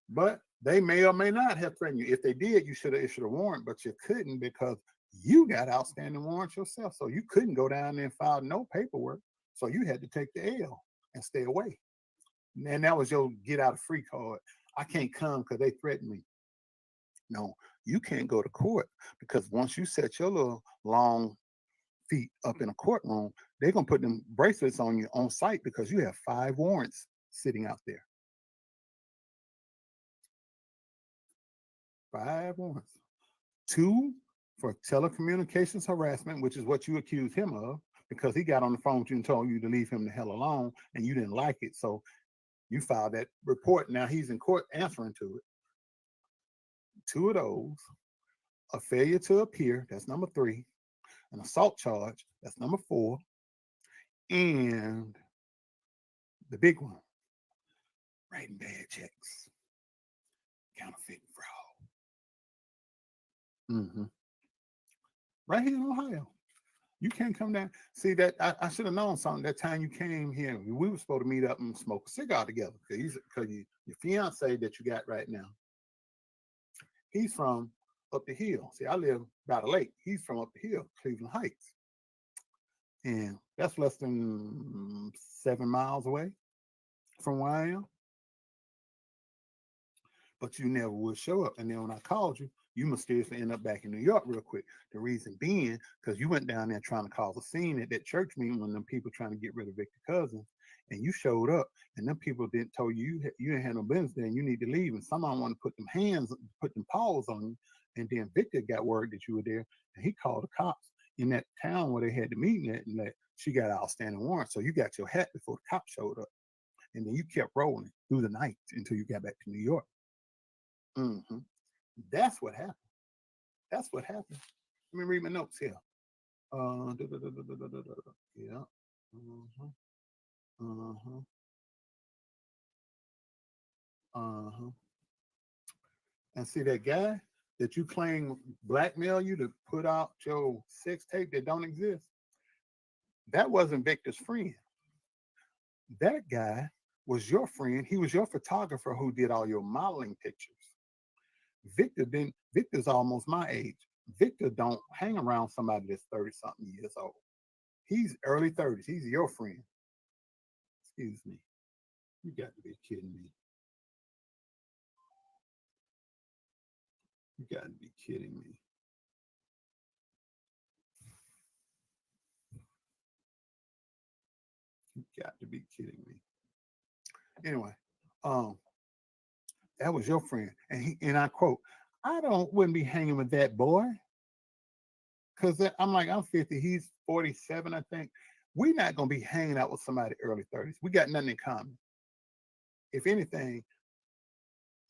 But they may or may not have threatened you. If they did, you should have issued a warrant, but you couldn't because you got outstanding warrants yourself. So you couldn't go down there and file no paperwork. So you had to take the L and stay away. And that was your get out of free card. I can't come because they threatened me. No, you can't go to court because once you set your little long feet up in a courtroom, they're going to put them bracelets on you on site because you have 5 warrants sitting out there. 5 warrants. 2 for telecommunications harassment, which is what you accused him of because he got on the phone with you and told you to leave him the hell alone and you didn't like it. So you filed that report. Now he's in court answering to it. 2 of those. A failure to appear, that's number 3. An assault charge, that's number 4. And the big one, writing bad checks, counterfeit fraud. Right here in Ohio. You can't come down. See that I should have known something that time you came here. We were supposed to meet up and smoke a cigar together because your fiance that you got right now, he's from up the hill. See, I live by the lake. He's from up the hill, Cleveland Heights. And that's less than 7 miles away from where I am. But you never would show up. And then when I called you, You mysteriously end up back in New York real quick. The reason being, because you went down there trying to cause a scene at that church meeting when them people trying to get rid of Victor Cousins, and you showed up, and them people didn't tell you you didn't have no business there, and you need to leave, and someone wanted to put them paws on you, and then Victor got word that you were there, and he called the cops in that town where they had the meeting at, and that she got outstanding warrant, so you got your hat before the cops showed up, and then you kept rolling through the night until you got back to New York. Mm-hmm. That's what happened. That's what happened. Let me read my notes here. Yeah. Uh-huh. Uh-huh. Uh-huh. And see that guy that you claim blackmail you to put out your sex tape that don't exist? That wasn't Victor's friend. That guy was your friend. He was your photographer who did all your modeling pictures. Victor's almost my age. Victor don't hang around somebody that's 30-something years old. He's early 30s. He's your friend. Excuse me. You got to be kidding me. You got to be kidding me. You got to be kidding me. Anyway, that was your friend. And I quote, wouldn't be hanging with that boy. Because I'm 50, he's 47, I think. We're not going to be hanging out with somebody early 30s. We got nothing in common. If anything,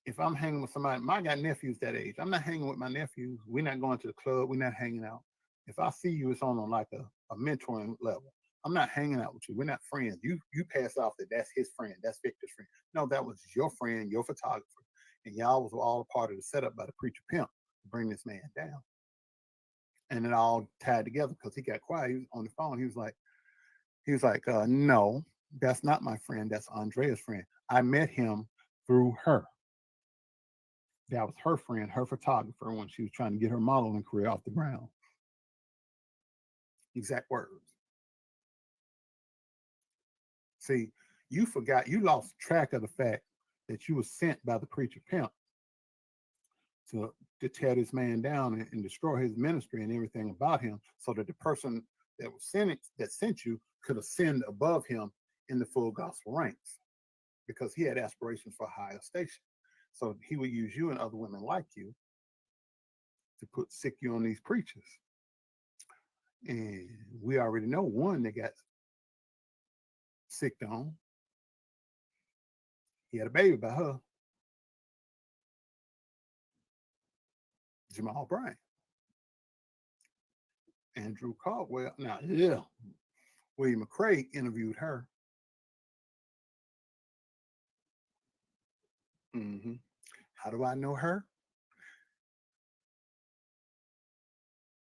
if I'm hanging with somebody, I got nephews that age. I'm not hanging with my nephews. We're not going to the club. We're not hanging out. If I see you, it's on like a mentoring level. I'm not hanging out with you. We're not friends. You pass off that that's his friend. That's Victor's friend. No, that was your friend, your photographer. And y'all was all a part of the setup by the preacher pimp to bring this man down. And it all tied together because he got quiet. He was on the phone. He was like, no, that's not my friend. That's Andrea's friend. I met him through her. That was her friend, her photographer, when she was trying to get her modeling career off the ground. Exact words. See, you lost track of the fact that you were sent by the preacher pimp to tear this man down and destroy his ministry and everything about him, so that the person that sent you could ascend above him in the full gospel ranks, because he had aspirations for a higher station. So he would use you and other women like you to sick you on these preachers. And we already know one that got sicked on. He had a baby by her. Jamal Bryant. Andrew Caldwell. Now, yeah, William McCrae interviewed her. Mm-hmm. How do I know her?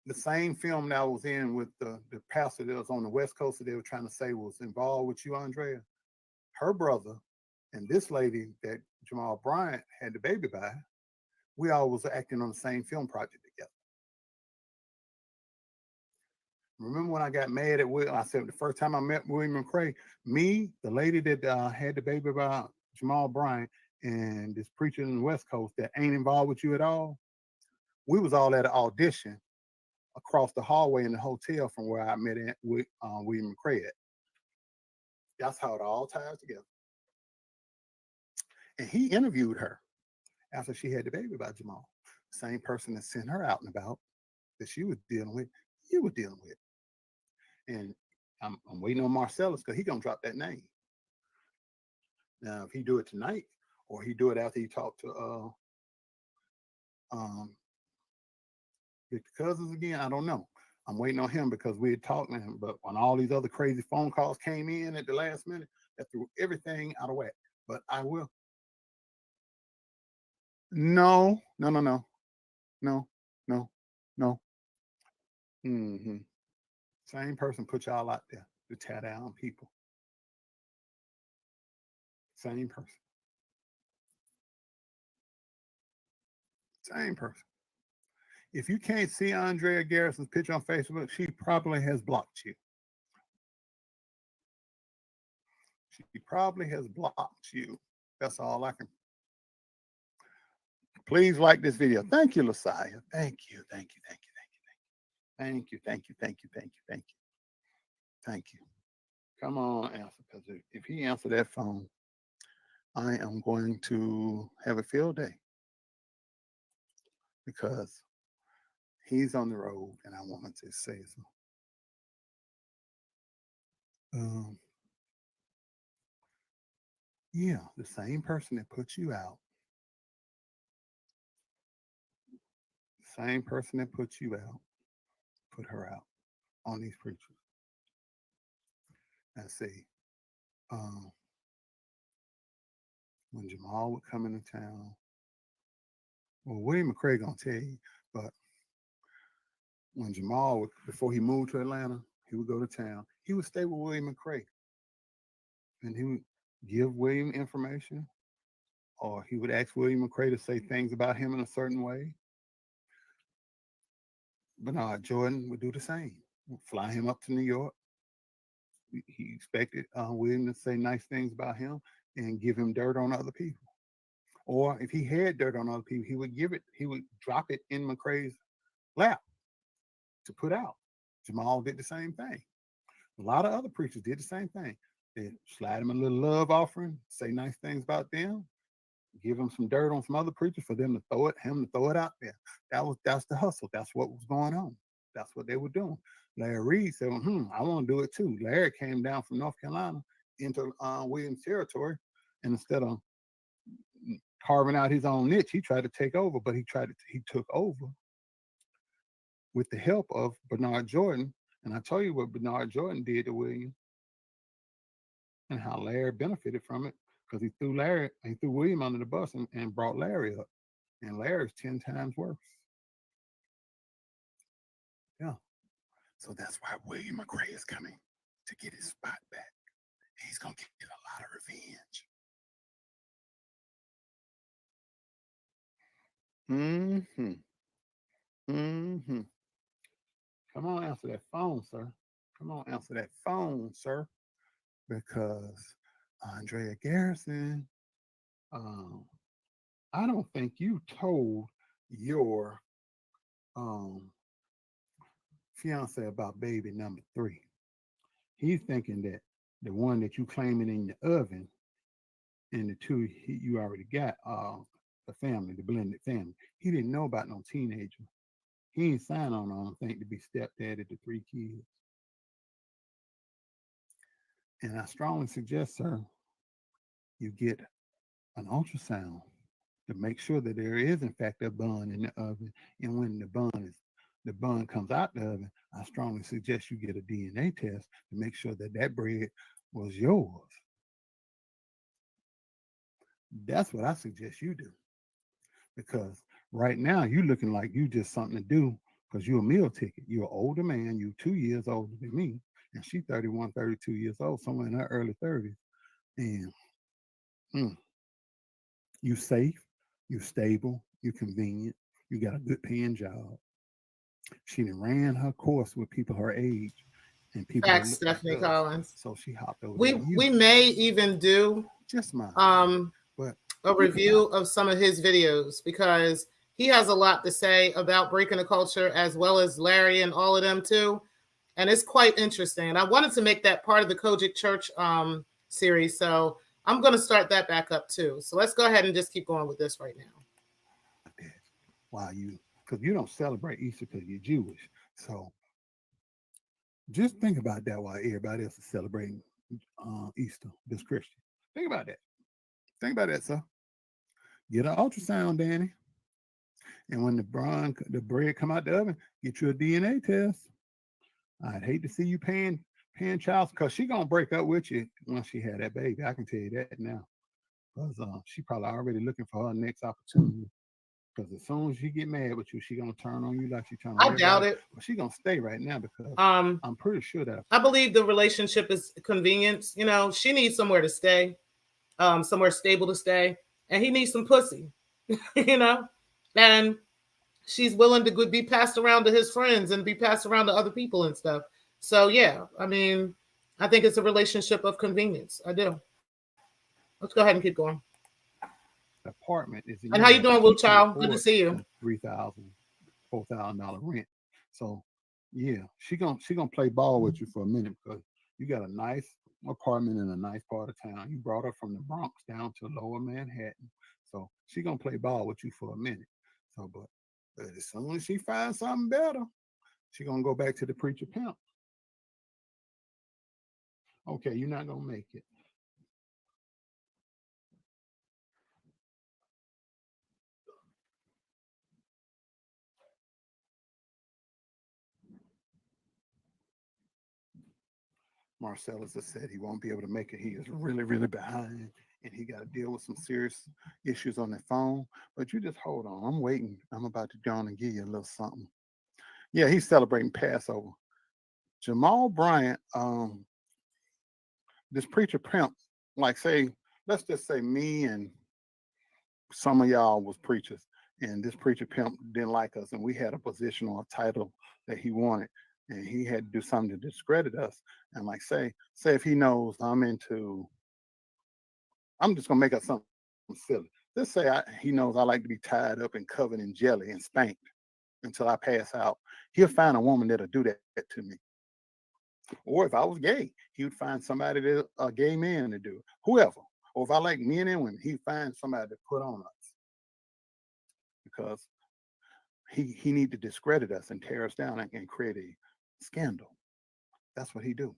The same film that I was in with the pastor that was on the West Coast that they were trying to say was involved with you, Andrea. Her brother and this lady that Jamal Bryant had the baby by, we all was acting on the same film project together. Remember when I got mad at Will? I said the first time I met William McCrae, me, the lady that had the baby by Jamal Bryant, and this preacher in the West Coast that ain't involved with you at all, we was all at an audition across the hallway in the hotel from where I met with William McCrae at. That's how it all ties together. And he interviewed her after she had the baby by Jamal. Same person that sent her out and about that she was dealing with, you were dealing with. And I'm waiting on Marcellus because he's going to drop that name. Now, if he do it tonight or he do it after he talked to Victor Cousins again, I don't know. I'm waiting on him because we had talked to him, but when all these other crazy phone calls came in at the last minute, that threw everything out of whack. But I will. No. Mm-hmm. Same person put y'all out there to tear down people. Same person. Same person. If you can't see Andrea Garrison's picture on Facebook, she probably has blocked you. She probably has blocked you. That's all I can. Please like this video. Thank you, Lasaya. Thank you. Thank you. Thank you. Thank you. Thank you. Thank you. Thank you. Thank you. Thank you. Thank you. Come on, answer. Because if he answered that phone, I am going to have a field day. Because he's on the road and I wanted to say so. Yeah, the same person that put you out. Same person that put you out, put her out on these preachers. And see, when Jamal would come into town, well, William McCray gonna tell you, but when Jamal would, before he moved to Atlanta, he would go to town. He would stay with William McCray, and he would give William information, or he would ask William McCray to say things about him in a certain way. Bernard Jordan would do the same. Would fly him up to New York. He expected William to say nice things about him and give him dirt on other people. Or if he had dirt on other people, he would drop it in McCray's lap to put out. Jamal did the same thing. A lot of other preachers did the same thing. They slide him a little love offering, say nice things about them, give him some dirt on some other preachers for them to throw it out there. That's the hustle. That's what was going on. That's what they were doing. Larry Reed said, I want to do it too. Larry came down from North Carolina into Williams territory, and instead of carving out his own niche, he tried to take over, but he took over with the help of Bernard Jordan. And I tell you what Bernard Jordan did to William and how Larry benefited from it, because he threw William under the bus and brought Larry up. And Larry's 10 times worse. Yeah. So that's why William McCray is coming to get his spot back. He's going to get a lot of revenge. Come on, answer that phone, sir. Come on, answer that phone, sir. Because Andrea Garrison, I don't think you told your fiance about baby number 3. He's thinking that the one that you claiming in the oven and the 2 you already got, the family, the blended family. He didn't know about no teenager. He ain't signed on, I don't think, to be stepdaddy to 3 kids. And I strongly suggest, sir, you get an ultrasound to make sure that there is, in fact, a bun in the oven. And when the bun comes out the oven, I strongly suggest you get a DNA test to make sure that bread was yours. That's what I suggest you do. Because right now, you're looking like you just something to do because you're a meal ticket. You're an older man. You're 2 years older than me. And she's 31, 32 years old, somewhere in her early 30s. And you safe, you stable, you convenient, you got a good paying job. She done ran her course with people her age and people. Facts, Stephanie Collins. So she hopped over. We may even do just mine, a review of some of his videos, because he has a lot to say about breaking the culture, as well as Larry and all of them too. And it's quite interesting. And I wanted to make that part of the Kojic Church series. So I'm going to start that back up too. So let's go ahead and just keep going with this right now. Wow, because you don't celebrate Easter because you're Jewish. So just think about that while everybody else is celebrating Easter, this Christian. Think about that. Think about that, sir. Get an ultrasound, Danny. And when the bread come out the oven, get you a DNA test. I'd hate to see you paying child, because she's going to break up with you once she had that baby. I can tell you that now. Because she probably already looking for her next opportunity. Because as soon as she get mad with you, she going to turn on you like she turned on I doubt it. But she's going to stay right now because I'm pretty sure that. I believe the relationship is convenience. You know, she needs somewhere to stay, somewhere stable to stay. And he needs some pussy, you know? And she's willing to be passed around to his friends and be passed around to other people and stuff. So, yeah, I mean, I think it's a relationship of convenience. I do. Let's go ahead and keep going. apartment is a And young how you lady. doing, She Woo can't Child? Good to afford see you. the $3,000, $4,000 rent. So yeah, she gonna play ball with you for a minute because you got a nice apartment in a nice part of town. You brought her from the Bronx down to Lower Manhattan, so she gonna play ball with you for a minute. So, but as soon as she finds something better, she gonna go back to the preacher pimp. Okay, you're not gonna make it. Marcellus has said he won't be able to make it. He is really, really behind, and he got to deal with some serious issues on the phone. But you just hold on. I'm waiting. I'm about to go on and give you a little something. Yeah, he's celebrating Passover. Jamal Bryant, this preacher pimp, like say, let's just say me and some of y'all was preachers, and this preacher pimp didn't like us, and we had a position or a title that he wanted, and he had to do something to discredit us. And like say if he knows I'm just gonna make up something silly. Let's say he knows I like to be tied up and covered in jelly and spanked until I pass out. He'll find a woman that'll do that to me. Or if I was gay, he would find somebody that a gay man to do it. Whoever. Or if I like men and women, he'd find somebody to put on us because he need to discredit us and tear us down and create a scandal. That's what he do.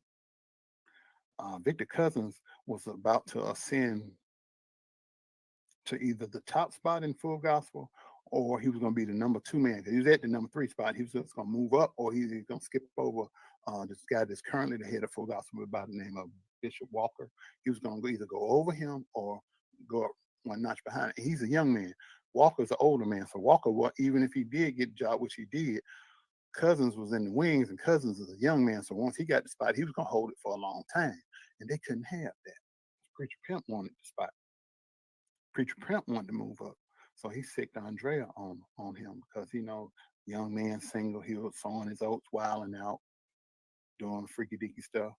Victor Cousins was about to ascend to either the top spot in full gospel or he was going to be the number 2 man. He was at the number 3 spot. He was just going to move up or he's going to skip over this guy that's currently the head of full gospel by the name of Bishop Walker. He was going to either go over him or go up one notch behind. He's a young man. Walker's an older man. So Walker, even if he did get the job, which he did, Cousins was in the wings and Cousins is a young man. So once he got the spot, he was going to hold it for a long time. And they couldn't have that. Preacher Pimp wanted the spot. Preacher Pimp wanted to move up. So he sicked Andrea on him because young man single, he was sowing his oats, wilding out, doing freaky deaky stuff.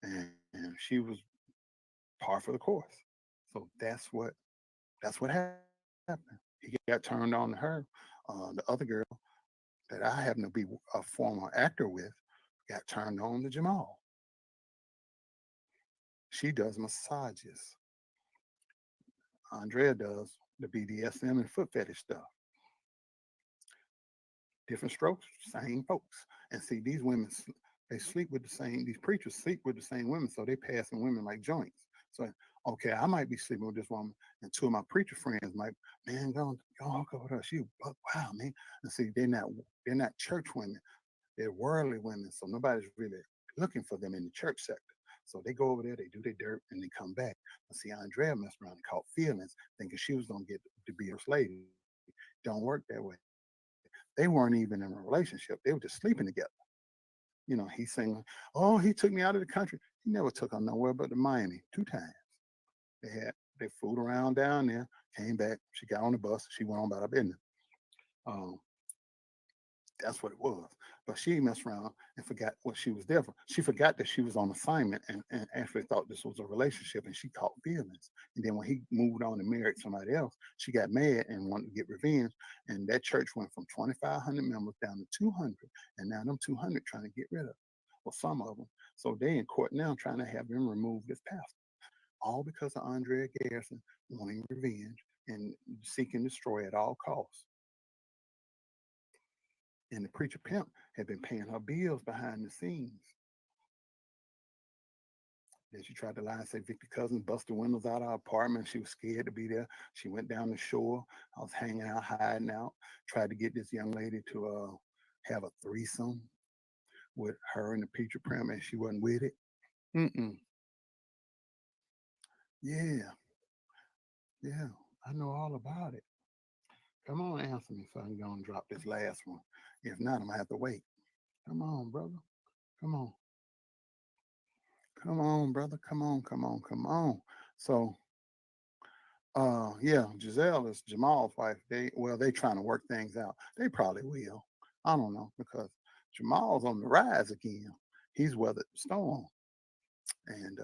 And she was par for the course. So that's what happened. He got turned on to her. The other girl that I happen to be a former actor with got turned on to Jamal. She does massages. Andrea does the BDSM and foot fetish stuff. Different strokes, same folks. And see, these women, these preachers sleep with the same women, so they passing women like joints. So, okay, I might be sleeping with this woman, and 2 of my preacher friends might, man, go hook up with her. She, wow, man. And see, they're not church women. They're worldly women, so nobody's really looking for them in the church sector. So they go over there, they do their dirt, and they come back. But see, Andrea messed around and caught feelings, thinking she was going to get to be a lady. Don't work that way. They weren't even in a relationship. They were just sleeping together. He's saying, oh, he took me out of the country. He never took her nowhere but to Miami 2 times. They fooled around down there, came back. She got on the bus. She went on about her business. That's what it was. But she messed around and forgot what she was there for. She forgot that she was on assignment and actually thought this was a relationship and she caught feelings. And then when he moved on and married somebody else, she got mad and wanted to get revenge. And that church went from 2,500 members down to 200. And now them 200 trying to get rid of, well, some of them. So they in court now trying to have them remove this pastor. All because of Andrea Garrison wanting revenge and seeking to destroy at all costs. And the preacher pimp had been paying her bills behind the scenes. Then she tried to lie and say Victor Cousins busted windows out of her apartment. She was scared to be there. She went down the shore. I was hanging out, hiding out. Tried to get this young lady to have a threesome with her and the preacher pimp, and she wasn't with it. Yeah, I know all about it. Come on, answer me so I can go and drop this last one. If not, I'm gonna have to wait. Come on, brother. Come on. Come on, brother. Come on. So, yeah, Giselle is Jamal's wife. They trying to work things out. They probably will. I don't know because Jamal's on the rise again. He's weathered the storm, and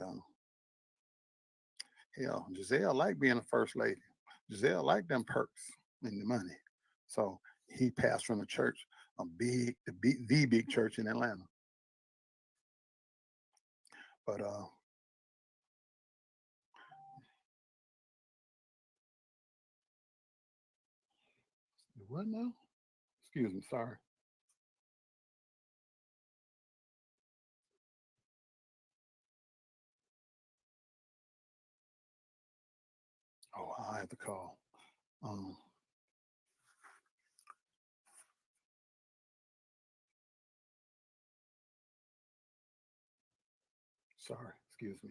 hell, Giselle like being a first lady. Giselle liked them perks and the money. So he passed from a church, the big church in Atlanta. But what now? Excuse me, sorry. Oh, I have to call. Um, Sorry, excuse me.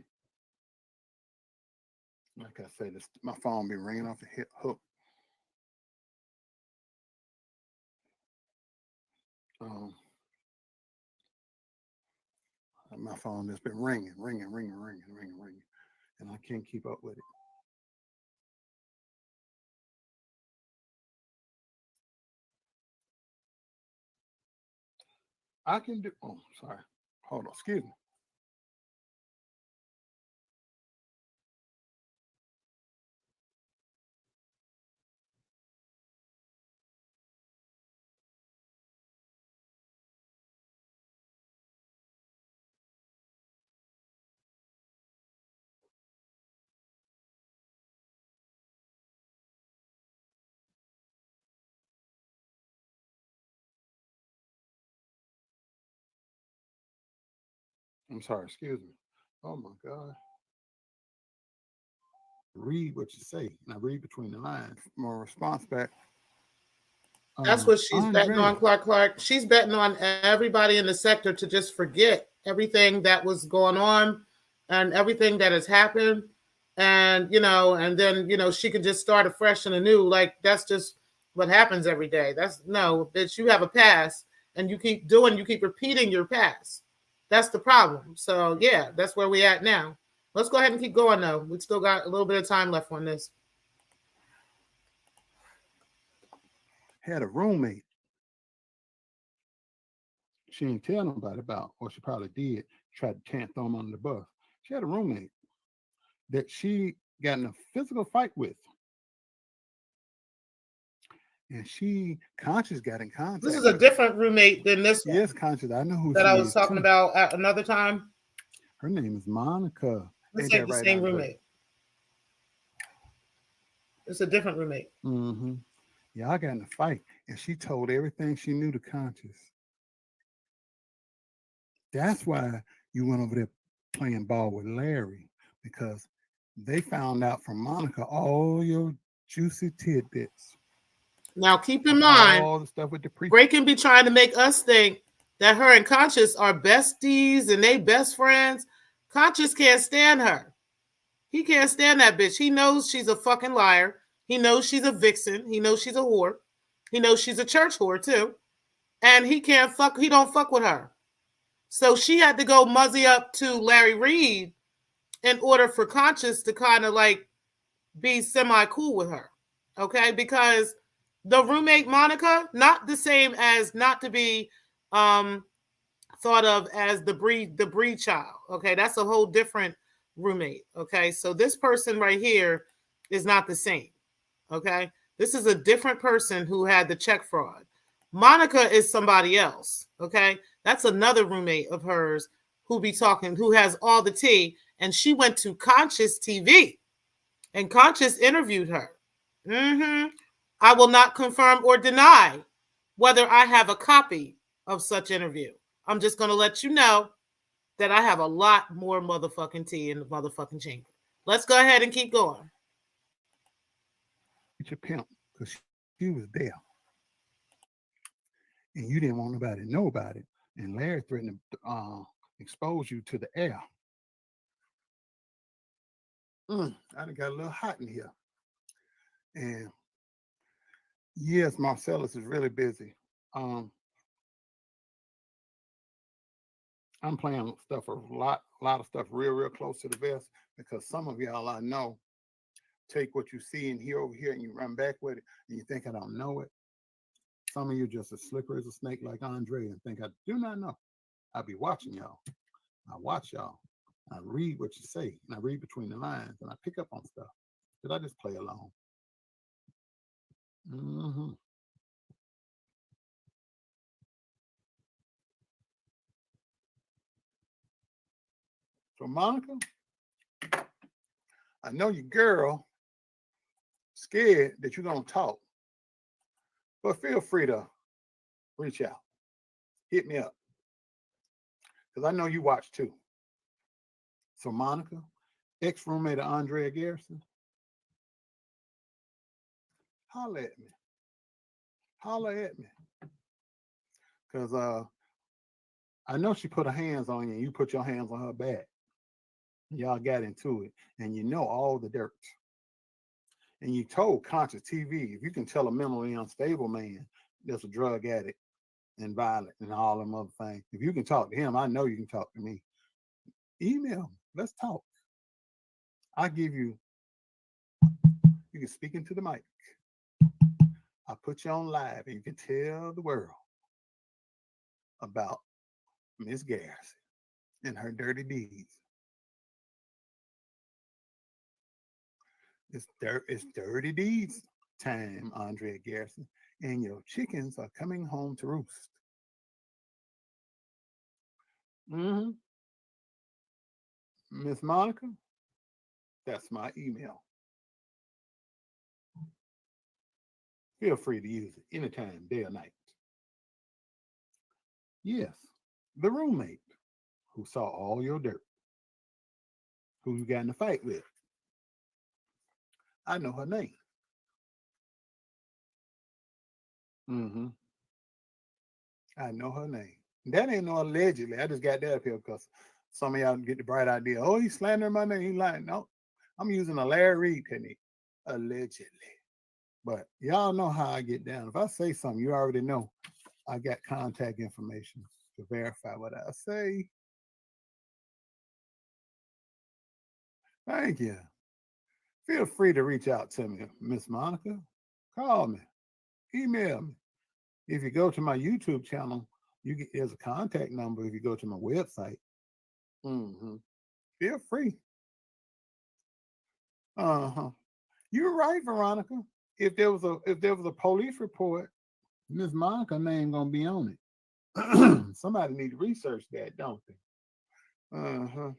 Like I said, my phone be ringing off the hook. Um, my phone has been ringing, and I can't keep up with it. I can do. Oh, sorry. Hold on. Excuse me. I'm sorry. Excuse me. Oh my God. Read what you say, and I read between the lines. More response back. That's what she's betting Andre. on, Clark. She's betting on everybody in the sector to just forget everything that was going on and everything that has happened. And, and then, she can just start afresh and anew. Like, that's just what happens every day. That's no, bitch, you have a past and you keep repeating your past. That's the problem. So, yeah, that's where we at now. Let's go ahead and keep going, though. We still got a little bit of time left on this. Had a roommate. She didn't tell nobody about, or she probably did, tried to throw him under the bus. She had a roommate that she got in a physical fight with. And Conscious got in contact. This is a different roommate than this one. Yes, Conscious. I know who that she I was is talking too. about at another time. Her name is Monica. This ain't the same roommate. It's a different roommate. Mm-hmm. Yeah, I got in a fight, and she told everything she knew to Conscious. That's why you went over there playing ball with Larry, because they found out from Monica all your juicy tidbits. Now, keep in mind, all the stuff with the Gray can be trying to make us think that her and Conscious are besties and they best friends. Conscious can't stand her. He can't stand that bitch. He knows she's a fucking liar. He knows she's a vixen. He knows she's a whore. He knows she's a church whore too. And he don't fuck with her. So she had to go muzzy up to Larry Reed in order for Conscious to kind of like be semi-cool with her. Okay? Because the roommate Monica, not the same as, not to be thought of as the breed child. Okay, that's a whole different roommate. Okay, so this person right here is not the same. Okay, this is a different person who had the check fraud. Monica is somebody else. Okay, that's another roommate of hers who has all the tea, and she went to Conscious TV, and Conscious interviewed her. I will not confirm or deny whether I have a copy of such interview. I'm just going to let you know that I have a lot more motherfucking tea in the motherfucking chamber. Let's go ahead and keep going. Your pimp, because she was there. And you didn't want nobody to know about it. And Larry threatened to expose you to the air. I done got a little hot in here. And yes, Marcellus is really busy. I'm playing stuff, a lot of stuff real close to the vest, because some of y'all I know take what you see and hear over here and you run back with it and you think I don't know it. Some of you just as slippery as a snake like Andre and think I do not know. I be watching y'all. I watch y'all. I read what you say and I read between the lines and I pick up on stuff. Did I just play along? Mm-hmm. So, Monica, I know your girl scared that you're going to talk, but feel free to reach out. Hit me up. Because I know you watch too. So, Monica, ex-roommate of Andrea Garrison, holler at me. Holler at me. Because I know she put her hands on you and you put your hands on her back. Y'all got into it. And you know all the dirt. And you told Conscious TV, if you can tell a mentally unstable man that's a drug addict and violent and all them other things, if you can talk to him, I know you can talk to me. Email me. Let's talk. I give you, you can speak into the mic. I put you on live and you can tell the world about Miss Garrison and her dirty deeds. It's dirty deeds time, Andrea Garrison, and your chickens are coming home to roost. Mm-hmm. Miss Monica, that's my email. Feel free to use it anytime, day or night. Yes, the roommate who saw all your dirt, who you got in a fight with. I know her name. Mm-hmm. I know her name. That ain't no allegedly. I just got that up here because some of y'all get the bright idea. Oh, he's slandering my name. He's lying. No, I'm using a Larry Reed technique. Allegedly. But y'all know how I get down. If I say something, you already know I got contact information to verify what I say. Thank you. Feel free to reach out to me, Miss Monica. Call me. Email me. If you go to my YouTube channel, there's a contact number if you go to my website. Mm-hmm. Feel free. Uh-huh. You're right, Veronica. If there was a police report, Miss Monica name gonna be on it. Somebody need to research that, don't they? Uh-huh.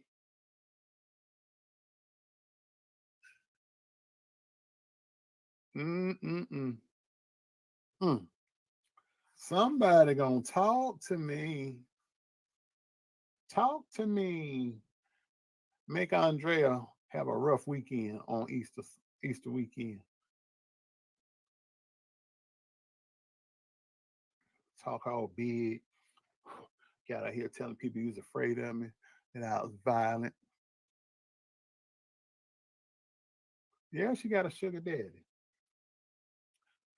Mm-mm-mm. Mm. Somebody gonna talk to me. Talk to me. Make Andrea have a rough weekend on Easter weekend. Talk all big. Got out here telling people he was afraid of me, that I was violent. Yeah, she got a sugar daddy.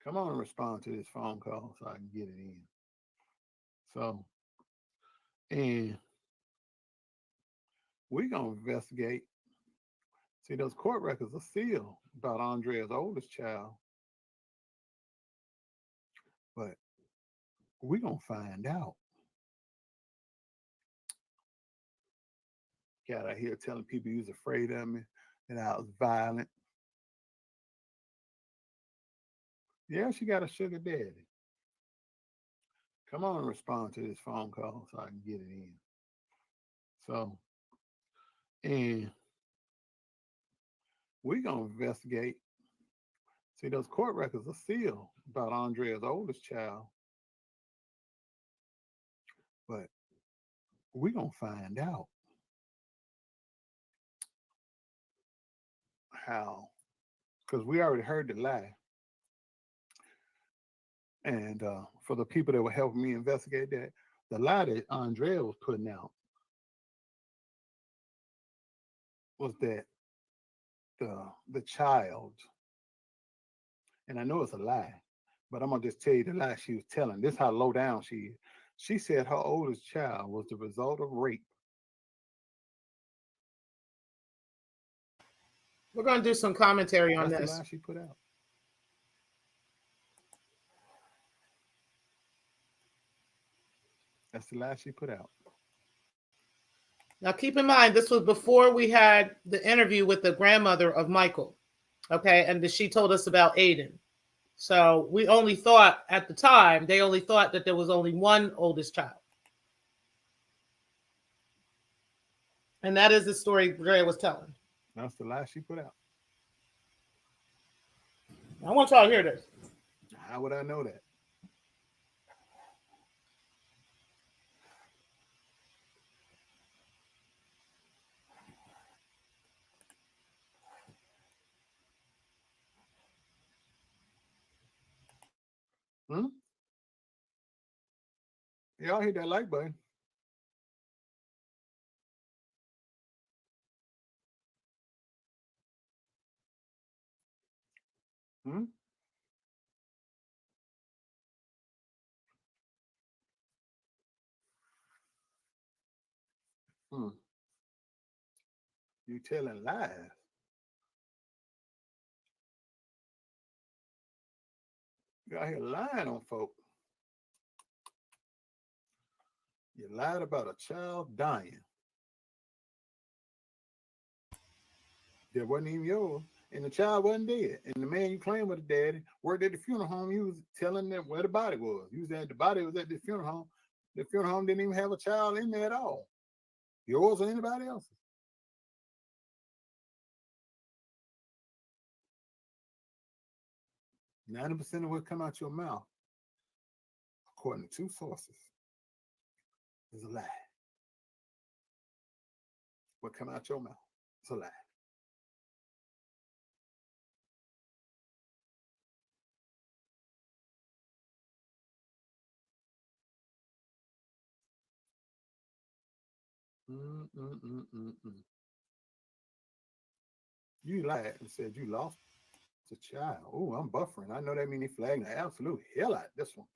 Come on and respond to this phone call so I can get it in. So, and we're going to investigate. See, those court records are sealed about Andrea's oldest child. But we're going to find out. Got out here telling people he was afraid of me, that I was violent. Yeah, she got a sugar daddy. Come on and respond to this phone call so I can get it in. So, and we're going to investigate. See, those court records are sealed about Andrea's oldest child. But we're going to find out how, because we already heard the lie. And for the people that were helping me investigate that, the lie that Andrea was putting out was that the child, and I know it's a lie, but I'm gonna just tell you the lie she was telling. This is how low down she is. She said her oldest child was the result of rape. We're going to do some commentary on That's this. the lie she put out. That's the lie she put out. Now, keep in mind, this was before we had the interview with the grandmother of Michael. Okay. And she told us about Aiden. So we only thought at the time, they only thought that there was only one oldest child. And that is the story Drea was telling. That's the lie she put out. I want y'all to hear this. How would I know that? Y'all hit that like button. You telling lies. You out here lying on folk. You lied about a child dying. That wasn't even yours. And the child wasn't dead. And the man you claimed was the daddy worked at the funeral home. You was telling them where the body was. You said the body was at the funeral home. The funeral home didn't even have a child in there at all. Yours or anybody else's. %90 of what come out your mouth, according to 2 sources, is a lie. What come out your mouth is a lie. You lied and said you lost a child. Oh, I'm buffering. I know that means they flagging the absolute hell out of this one.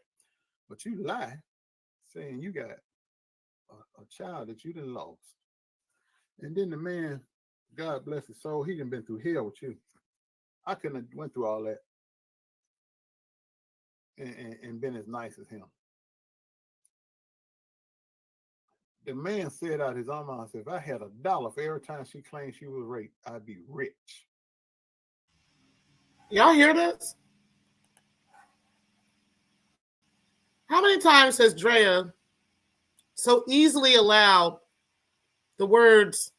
But you lie saying you got a child that you done lost. And then the man, God bless his soul, he done been through hell with you. I couldn't have went through all that and been as nice as him. The man said out his own mouth, if I had $1 for every time she claimed she was raped, I'd be rich. Y'all hear this? How many times has Drea so easily allowed the words,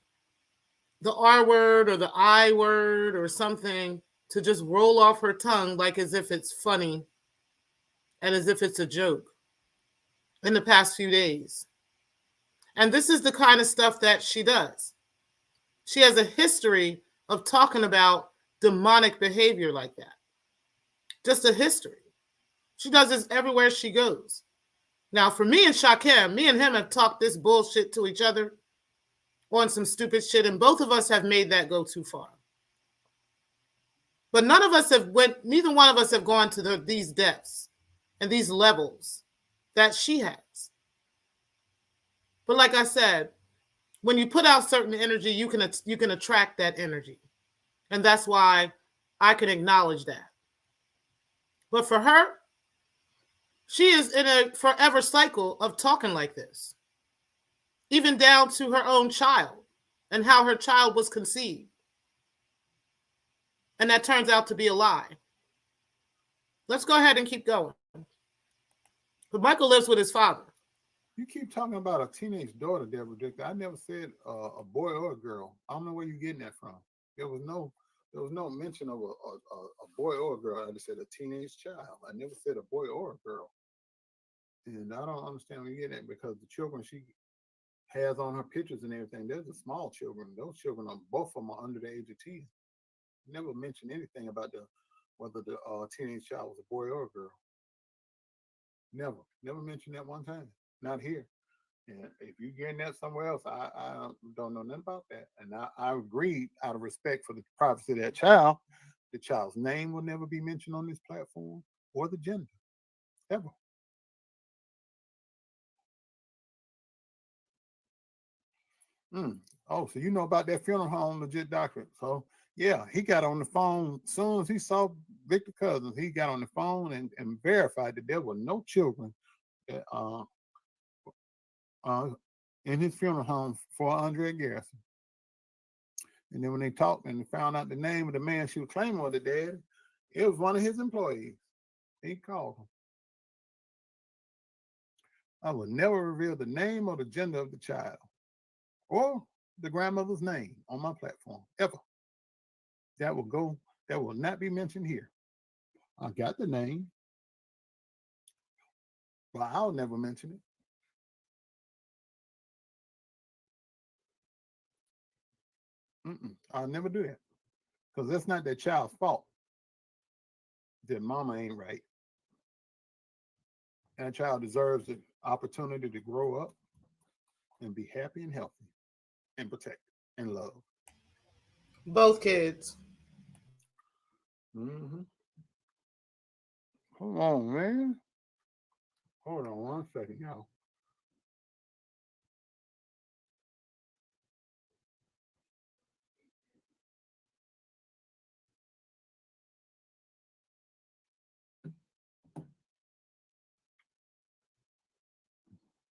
the R word or the I word or something to just roll off her tongue like as if it's funny and as if it's a joke in the past few days? And this is the kind of stuff that she does. She has a history of talking about demonic behavior like that. Just a history. She does this everywhere she goes. Now, for me and Shakim, me and him have talked this bullshit to each other on some stupid shit, and both of us have made that go too far. But neither one of us have gone to these depths and these levels that she has. But like I said, when you put out certain energy, you can attract that energy. And that's why I can acknowledge that. But for her, she is in a forever cycle of talking like this, even down to her own child and how her child was conceived. And that turns out to be a lie. Let's go ahead and keep going. But Michael lives with his father. You keep talking about a teenage daughter, Deborah Dicker. I never said a boy or a girl. I don't know where you're getting that from. There was no mention of a boy or a girl. I just said a teenage child. I never said a boy or a girl. And I don't understand where you're getting that, because the children she has on her pictures and everything, they're the small children. Those children both of them are under the age of 10. Never mentioned anything about whether the teenage child was a boy or a girl. Never mentioned that one time. Not here. And if you're getting that somewhere else, I don't know nothing about that. And I agreed, out of respect for the privacy of that child, the child's name will never be mentioned on this platform, or the gender, ever. Oh, so you know about that funeral home legit document. So yeah, he got on the phone as soon as he saw Victor Cousins. He got on the phone and verified that there were no children that, in his funeral home for Andrea Garrison. And then when they talked and found out the name of the man she was claiming was the dad, it was one of his employees. He called him. I will never reveal the name or the gender of the child or the grandmother's name on my platform, ever. That will not be mentioned here. I got the name, but I'll never mention it. I'll never do that. Because that's not that child's fault. That mama ain't right. And a child deserves the opportunity to grow up and be happy and healthy and protected and loved. Both kids. Mm-hmm. Hold on, man. Hold on 1 second, y'all.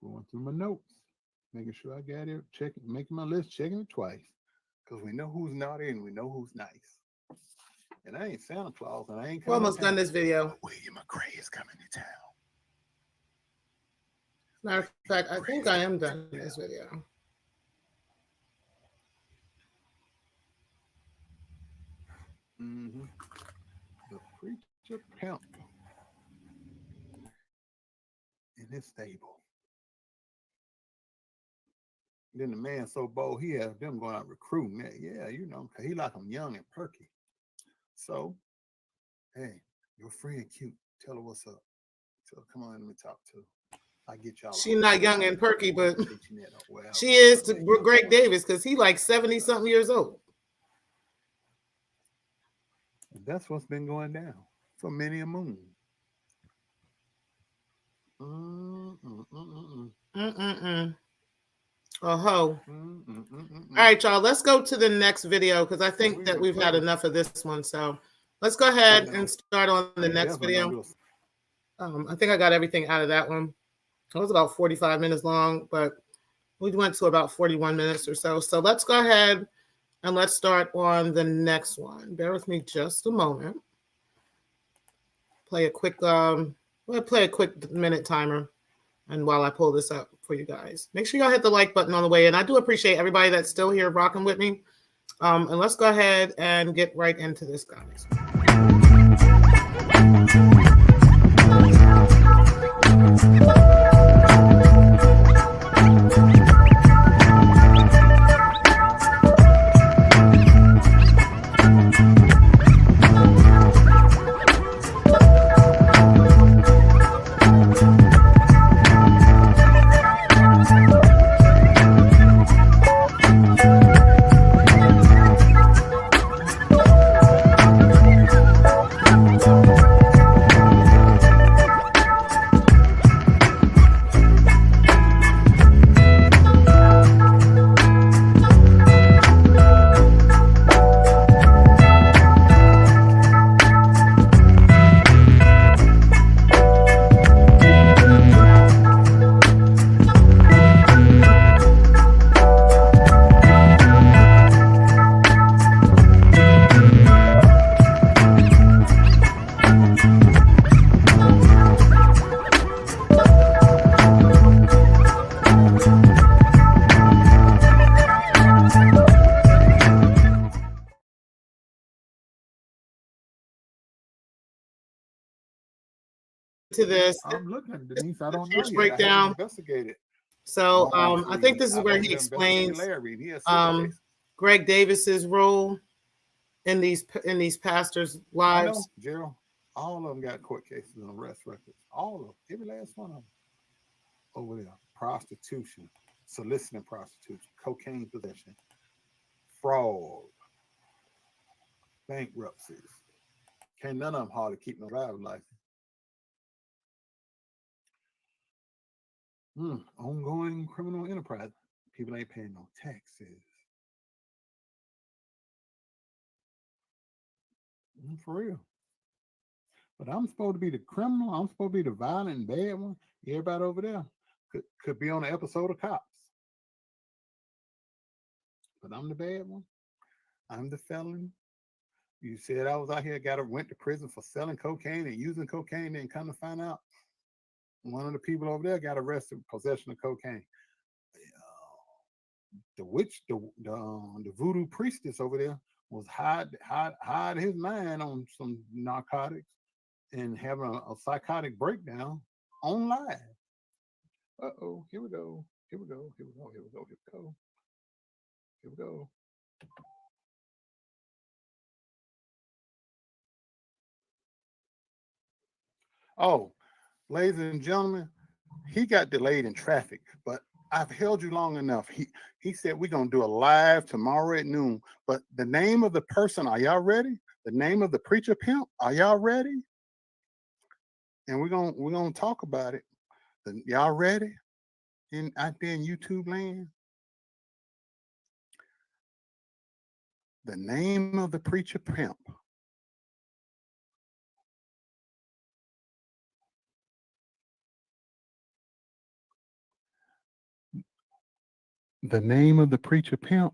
Going through my notes, making sure I got it, checking, making my list, checking it twice. Because we know who's naughty and we know who's nice. And I ain't Santa Claus and I ain't We're coming almost to town. done this video. William McRae is coming to town. Matter of fact, I think I am done this video. Mm-hmm. The preacher pimp in his stable. Then the man so bold, he has them going out recruiting that. Yeah, you know, because he like them young and perky. So, hey, your friend cute. Tell her what's up. So come on, let me talk to her. I get y'all. She's not young and perky, but well, she is to Greg Davis because he like 70-something years old. That's what's been going down for many a moon. Oh. All right, y'all. Let's go to the next video because I think that we've had enough of this one. So let's go ahead and start on the next video. I think I got everything out of that one. It was about 45 minutes long, but we went to about 41 minutes or so. So let's go ahead and let's start on the next one. Bear with me just a moment. Play a quick, we'll play a quick minute timer. And while I pull this up for you guys, make sure y'all hit the like button on the way. And I do appreciate everybody that's still here rocking with me. And let's go ahead and get right into this, guys. To this. I'm looking at Denise. I don't know yet. Breakdown. I haven't investigated. So I think this is where he explains Greg Davis's role in these pastors' lives. I know, Gerald, all of them got court cases and arrest records. All of them, every last one of them. Over there, prostitution, soliciting prostitution, cocaine possession, fraud, bankruptcies. Can't none of them hardly keep no driver's license. Ongoing criminal enterprise. People ain't paying no taxes. For real. But I'm supposed to be the criminal. I'm supposed to be the violent and bad one. Everybody over there could be on an episode of Cops. But I'm the bad one. I'm the felon. You said I was out here, went to prison for selling cocaine and using cocaine, and come to find out, one of the people over there got arrested for possession of cocaine. The witch, the voodoo priestess over there was hide his mind on some narcotics and having a psychotic breakdown on live. Uh-oh, here we go. Here we go. Here we go. Here we go. Here we go. Here we go. Oh, ladies and gentlemen, he got delayed in traffic, but I've held you long enough. He said we're gonna do a live tomorrow at noon. But the name of the person, are y'all ready? The name of the preacher pimp, are y'all ready? And we're gonna talk about it. Y'all ready? Out there in YouTube land? The name of the preacher pimp. The name of the preacher pimp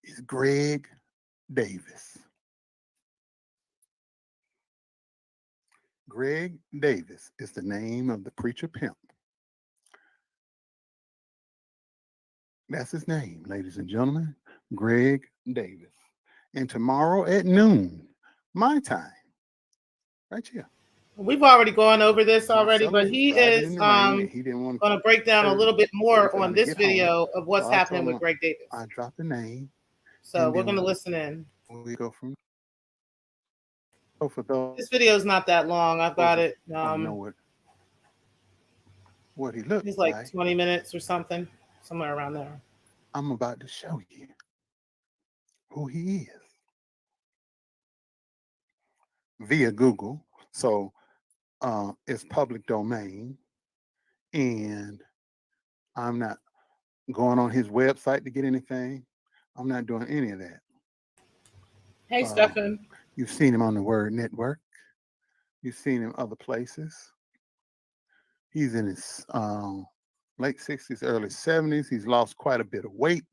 is Greg Davis. Greg Davis is the name of the preacher pimp. That's his name, ladies and gentlemen, Greg Davis. And tomorrow at noon, my time, right here. We've already gone over this already, but He is going to break down a little bit more on this video of what's So happening with Greg Davis. I dropped the name. So we're going to listen in. We go from. Oh, for those. This video is not that long. I've got it. I know what he looks He's like 20 minutes or something, somewhere around there. I'm about to show you who he is via Google. So it's public domain, and I'm not going on his website to get anything. I'm not doing any of that. Hey, Stefan. You've seen him on the Word Network. You've seen him other places. He's in his late 60s, early 70s. He's lost quite a bit of weight.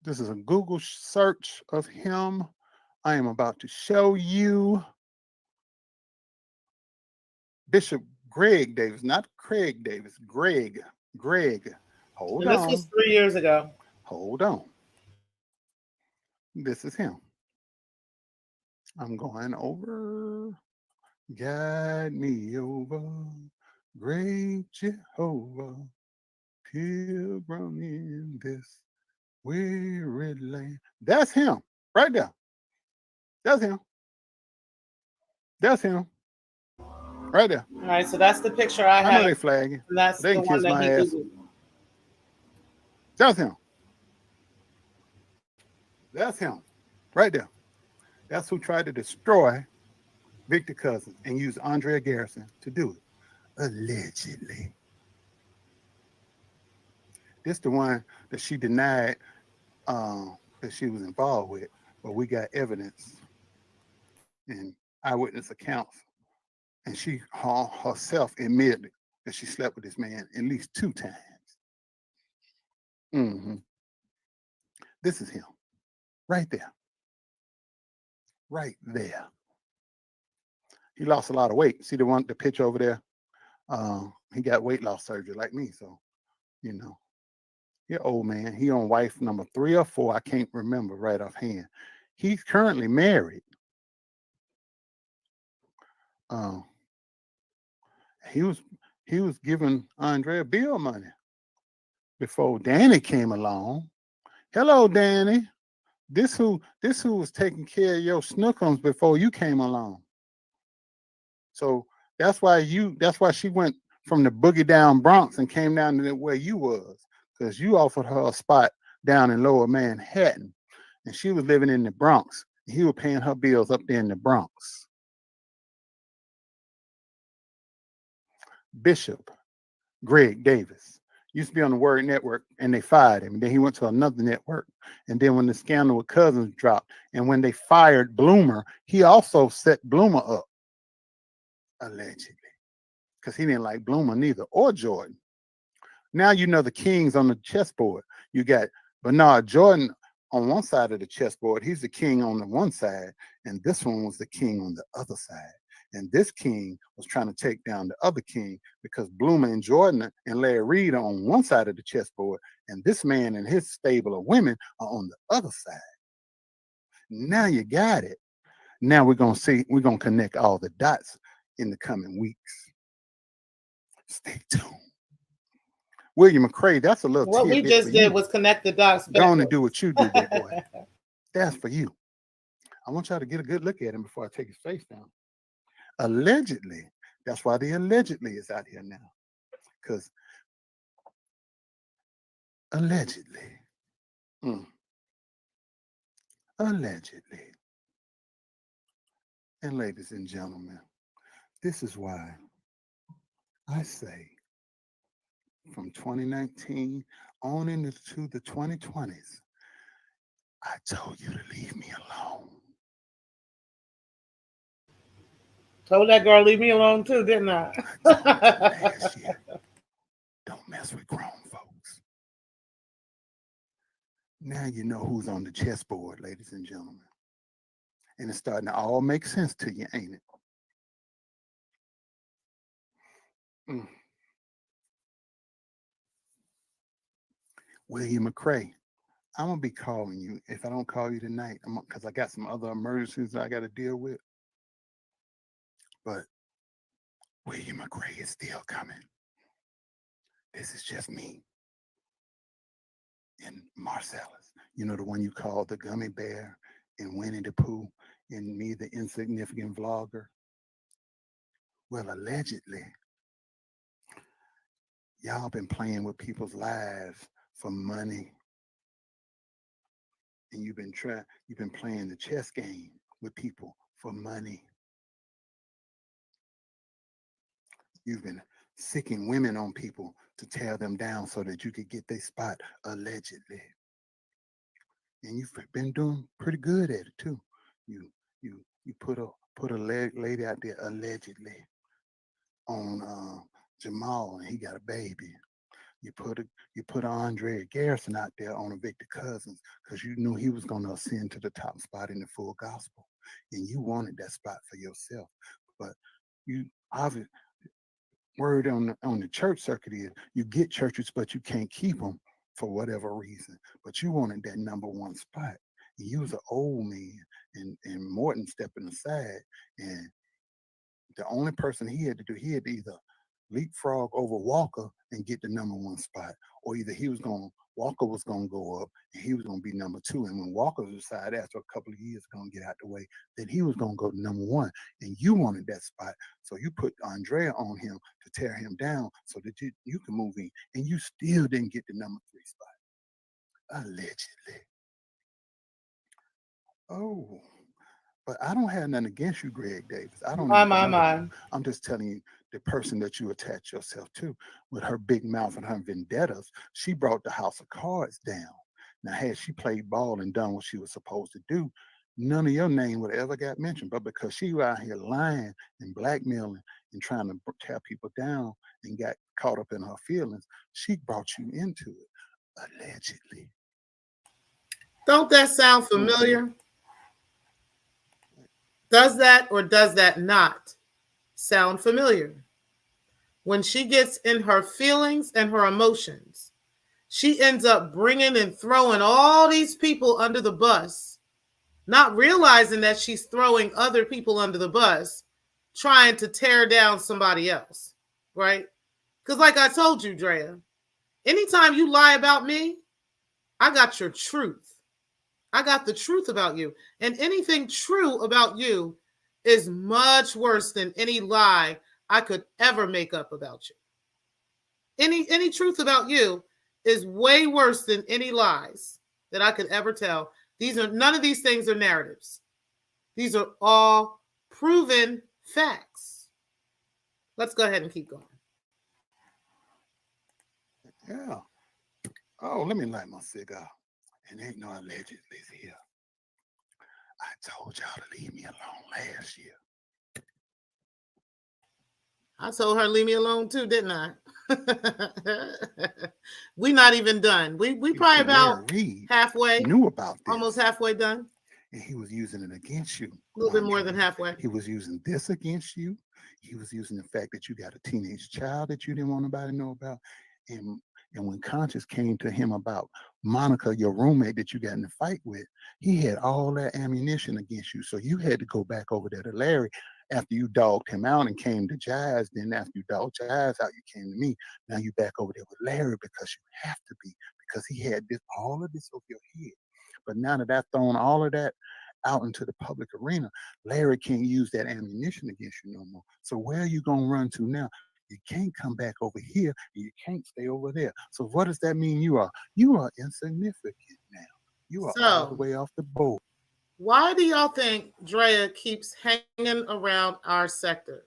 This is a Google search of him. I am about to show you Bishop Greg Davis, not Craig Davis, Greg. Hold on. This was 3 years ago. Hold on. This is him. I'm going over. Guide me over, great Jehovah, pilgrim in this weary land. That's him, right there. That's him. That's him, right there. All right, so that's the picture I have. I know they flagging. And that's they the can one kiss that my he ass. Googled. That's him. That's him, right there. That's who tried to destroy Victor Cousins and used Andrea Garrison to do it, allegedly. This the one that she denied that she was involved with, but we got evidence and eyewitness accounts, and she herself admitted that she slept with this man at least 2 times. This is him, right there. Right there. He lost a lot of weight. See the picture over there? He got weight loss surgery like me. So, you know, he's old man. He on wife number 3 or 4. I can't remember right offhand. He's currently married. He was giving Andrea bill money before Danny came along. Hello, Danny. This who was taking care of your snookums before you came along. So that's why she went from the boogie down Bronx and came down to where you was, because you offered her a spot down in Lower Manhattan, and she was living in the Bronx. And he was paying her bills up there in the Bronx. Bishop Greg Davis used to be on the Word Network, and they fired him. And then he went to another network. And then when the scandal with Cousins dropped, and when they fired Bloomer, he also set Bloomer up, allegedly, because he didn't like Bloomer neither, or Jordan. Now you know the king's on the chessboard. You got Bernard Jordan on one side of the chessboard. He's the king on the one side, and this one was the king on the other side. And this king was trying to take down the other king because Bloomer and Jordan and Larry Reed are on one side of the chessboard, and this man and his stable of women are on the other side. Now you got it. Now we're gonna connect all the dots in the coming weeks. Stay tuned. William McCrae, that's a little What we tidbit just for did you. was connect the dots. Go on and do what you do, big boy. That's for you. I want y'all to get a good look at him before I take his face down. Allegedly, that's why the allegedly is out here now. Because allegedly, allegedly, and ladies and gentlemen, this is why I say from 2019 on into the 2020s, I told you to leave me alone. Told that girl leave me alone too, didn't I? Last year, don't mess with grown folks. Now you know who's on the chessboard, ladies and gentlemen. And it's starting to all make sense to you, ain't it? William McCrae, I'm going to be calling you. If I don't call you tonight, because I got some other emergencies I got to deal with. But William McCrae is still coming. This is just me and Marcellus. You know, the one you call the gummy bear and Winnie the Pooh and me, the insignificant vlogger. Well, allegedly, y'all been playing with people's lives for money. And you've been playing the chess game with people for money. You've been sicking women on people to tear them down so that you could get their spot, allegedly. And you've been doing pretty good at it too. You put a lady out there allegedly on Jamal, and he got a baby. You put Andre Garrison out there on Victor Cousins because you knew he was going to ascend to the top spot in the full gospel, and you wanted that spot for yourself. But you obviously, word on the church circuit is you get churches, but you can't keep them for whatever reason. But you wanted that number one spot. And you was an old man, and Morton stepping aside, and the only person he had to either leapfrog over Walker and get the number one spot, or either Walker was gonna go up and he was gonna be number two. And when Walker decided after a couple of years gonna get out the way, then he was gonna go to number one. And you wanted that spot. So you put Andrea on him to tear him down so that you can move in. And you still didn't get the number three spot. Allegedly. Oh. But I don't have nothing against you, Greg Davis. I don't. My. I'm just telling you, the person that you attach yourself to, with her big mouth and her vendettas, she brought the house of cards down. Now, had she played ball and done what she was supposed to do, none of your name would ever got mentioned. But because she was out here lying and blackmailing and trying to tear people down and got caught up in her feelings, she brought you into it, allegedly. Don't that sound familiar? Does that or does that not sound familiar? When she gets in her feelings and her emotions, she ends up bringing and throwing all these people under the bus, not realizing that she's throwing other people under the bus, trying to tear down somebody else, right? Because like I told you, Drea, anytime you lie about me, I got your truth. I got the truth about you. And anything true about you is much worse than any lie I could ever make up about you. Any truth about you is way worse than any lies that I could ever tell. None of these things are narratives. These are all proven facts. Let's go ahead and keep going. Yeah. Oh, let me light my cigar. And ain't no allegedly's here. I told y'all to leave me alone last year. I told her leave me alone too, didn't I? We not even done. We probably about halfway, knew about this, almost halfway done. And he was using it against you. A little bit more than halfway. He was using this against you. He was using the fact that you got a teenage child that you didn't want nobody to know about. And when Conscious came to him about Monica, your roommate that you got in a fight with, he had all that ammunition against you. So you had to go back over there to Larry after you dogged him out and came to Jazz. Then after you dogged Jazz out, you came to me. Now you back over there with Larry because you have to be, because he had all of this over your head. But now that I've thrown all of that out into the public arena, Larry can't use that ammunition against you no more. So where are you going to run to now? You can't come back over here, and you can't stay over there. So what does that mean you are? You are insignificant now. You are all the way off the boat. Why do y'all think Drea keeps hanging around our sector?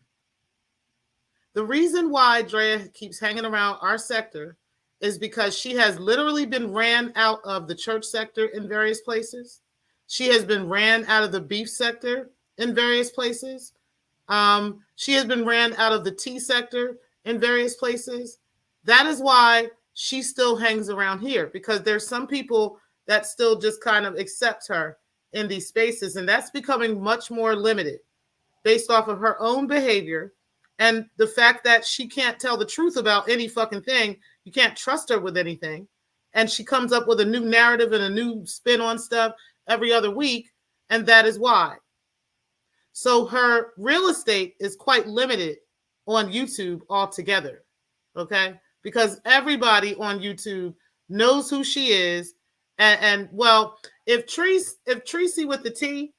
The reason why Drea keeps hanging around our sector is because she has literally been ran out of the church sector in various places. She has been ran out of the beef sector in various places. She has been ran out of the tea sector in various places. That is why she still hangs around here, because there's some people that still just kind of accept her in these spaces. And that's becoming much more limited based off of her own behavior and the fact that she can't tell the truth about any fucking thing. You can't trust her with anything. And she comes up with a new narrative and a new spin on stuff every other week. And that is why. So her real estate is quite limited on YouTube altogether. Okay? Because everybody on YouTube knows who she is. And well, if Tracy with the T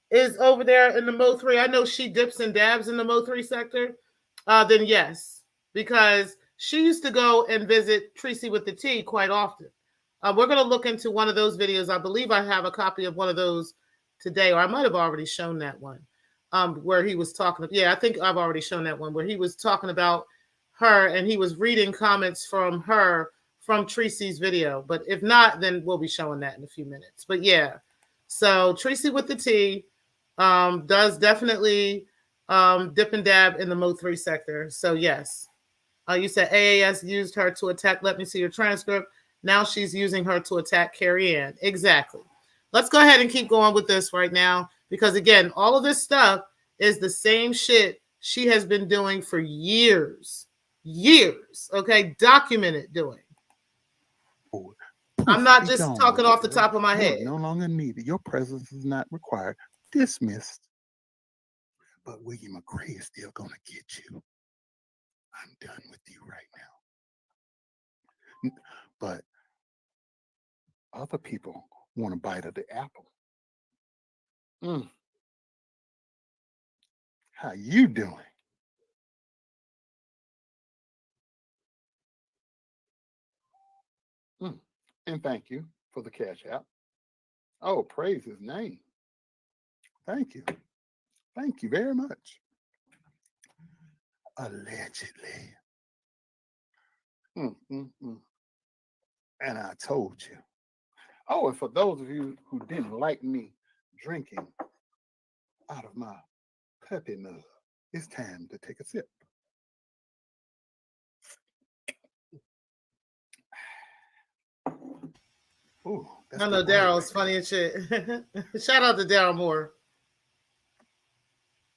is over there in the Mo 3, I know she dips and dabs in the Mo 3 sector, then yes, because she used to go and visit Tracy with the T quite often. We're going to look into one of those videos. I believe I have a copy of one of those today, or I might have already shown that one where he was talking. Yeah, I think I've already shown that one where he was talking about her and he was reading comments from her from Tracy's video. But if not, then we'll be showing that in a few minutes. But yeah, so Tracy with the T does definitely dip and dab in the Mo 3 sector. So yes, you said AAS used her to attack. Let me see your transcript. Now she's using her to attack Carrie Ann. Exactly. Let's go ahead and keep going with this right now. Because again, all of this stuff is the same shit she has been doing for years. Years. Okay? Documented doing. I'm not just talking off the top of my head. No longer needed. Your presence is not required. Dismissed. But William McRae is still going to get you. I'm done with you right now. But other people want a bite of the apple. How you doing? And thank you for the cash out. Oh, praise his name. Thank you. Thank you very much. Allegedly. And I told you. Oh, and for those of you who didn't like me drinking out of my puppy mug, it's time to take a sip. Ooh, I know Daryl's funny as shit. Shout out to Daryl Moore.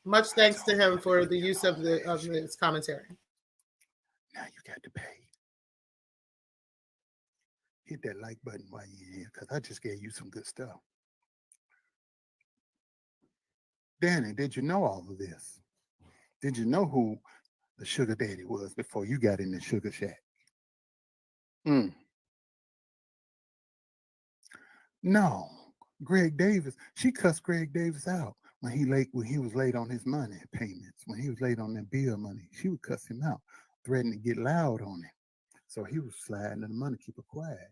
Much thanks to him for the use of his commentary. Now you got to pay. Hit that like button while you're here, because I just gave you some good stuff. Danny, did you know all of this? Did you know who the sugar daddy was before you got in the sugar shack? No, Greg Davis. She cussed Greg Davis out when he was late on his money payments. When he was late on that bill money, she would cuss him out, threatening to get loud on him. So he was sliding in the money, keep her quiet.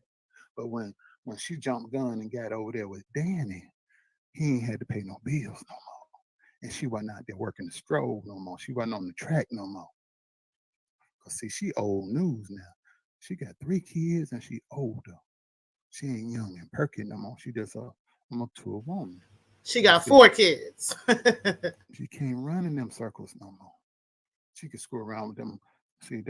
But when she jumped gun and got over there with Danny, he ain't had to pay no bills no more. And she wasn't out there working the stroll no more. She wasn't on the track no more. Because see, she old news now. She got 3 kids and she older. She ain't young and perky no more. She just a mature woman. She got 4 kids. She can't run in them circles no more. She can screw around with them See,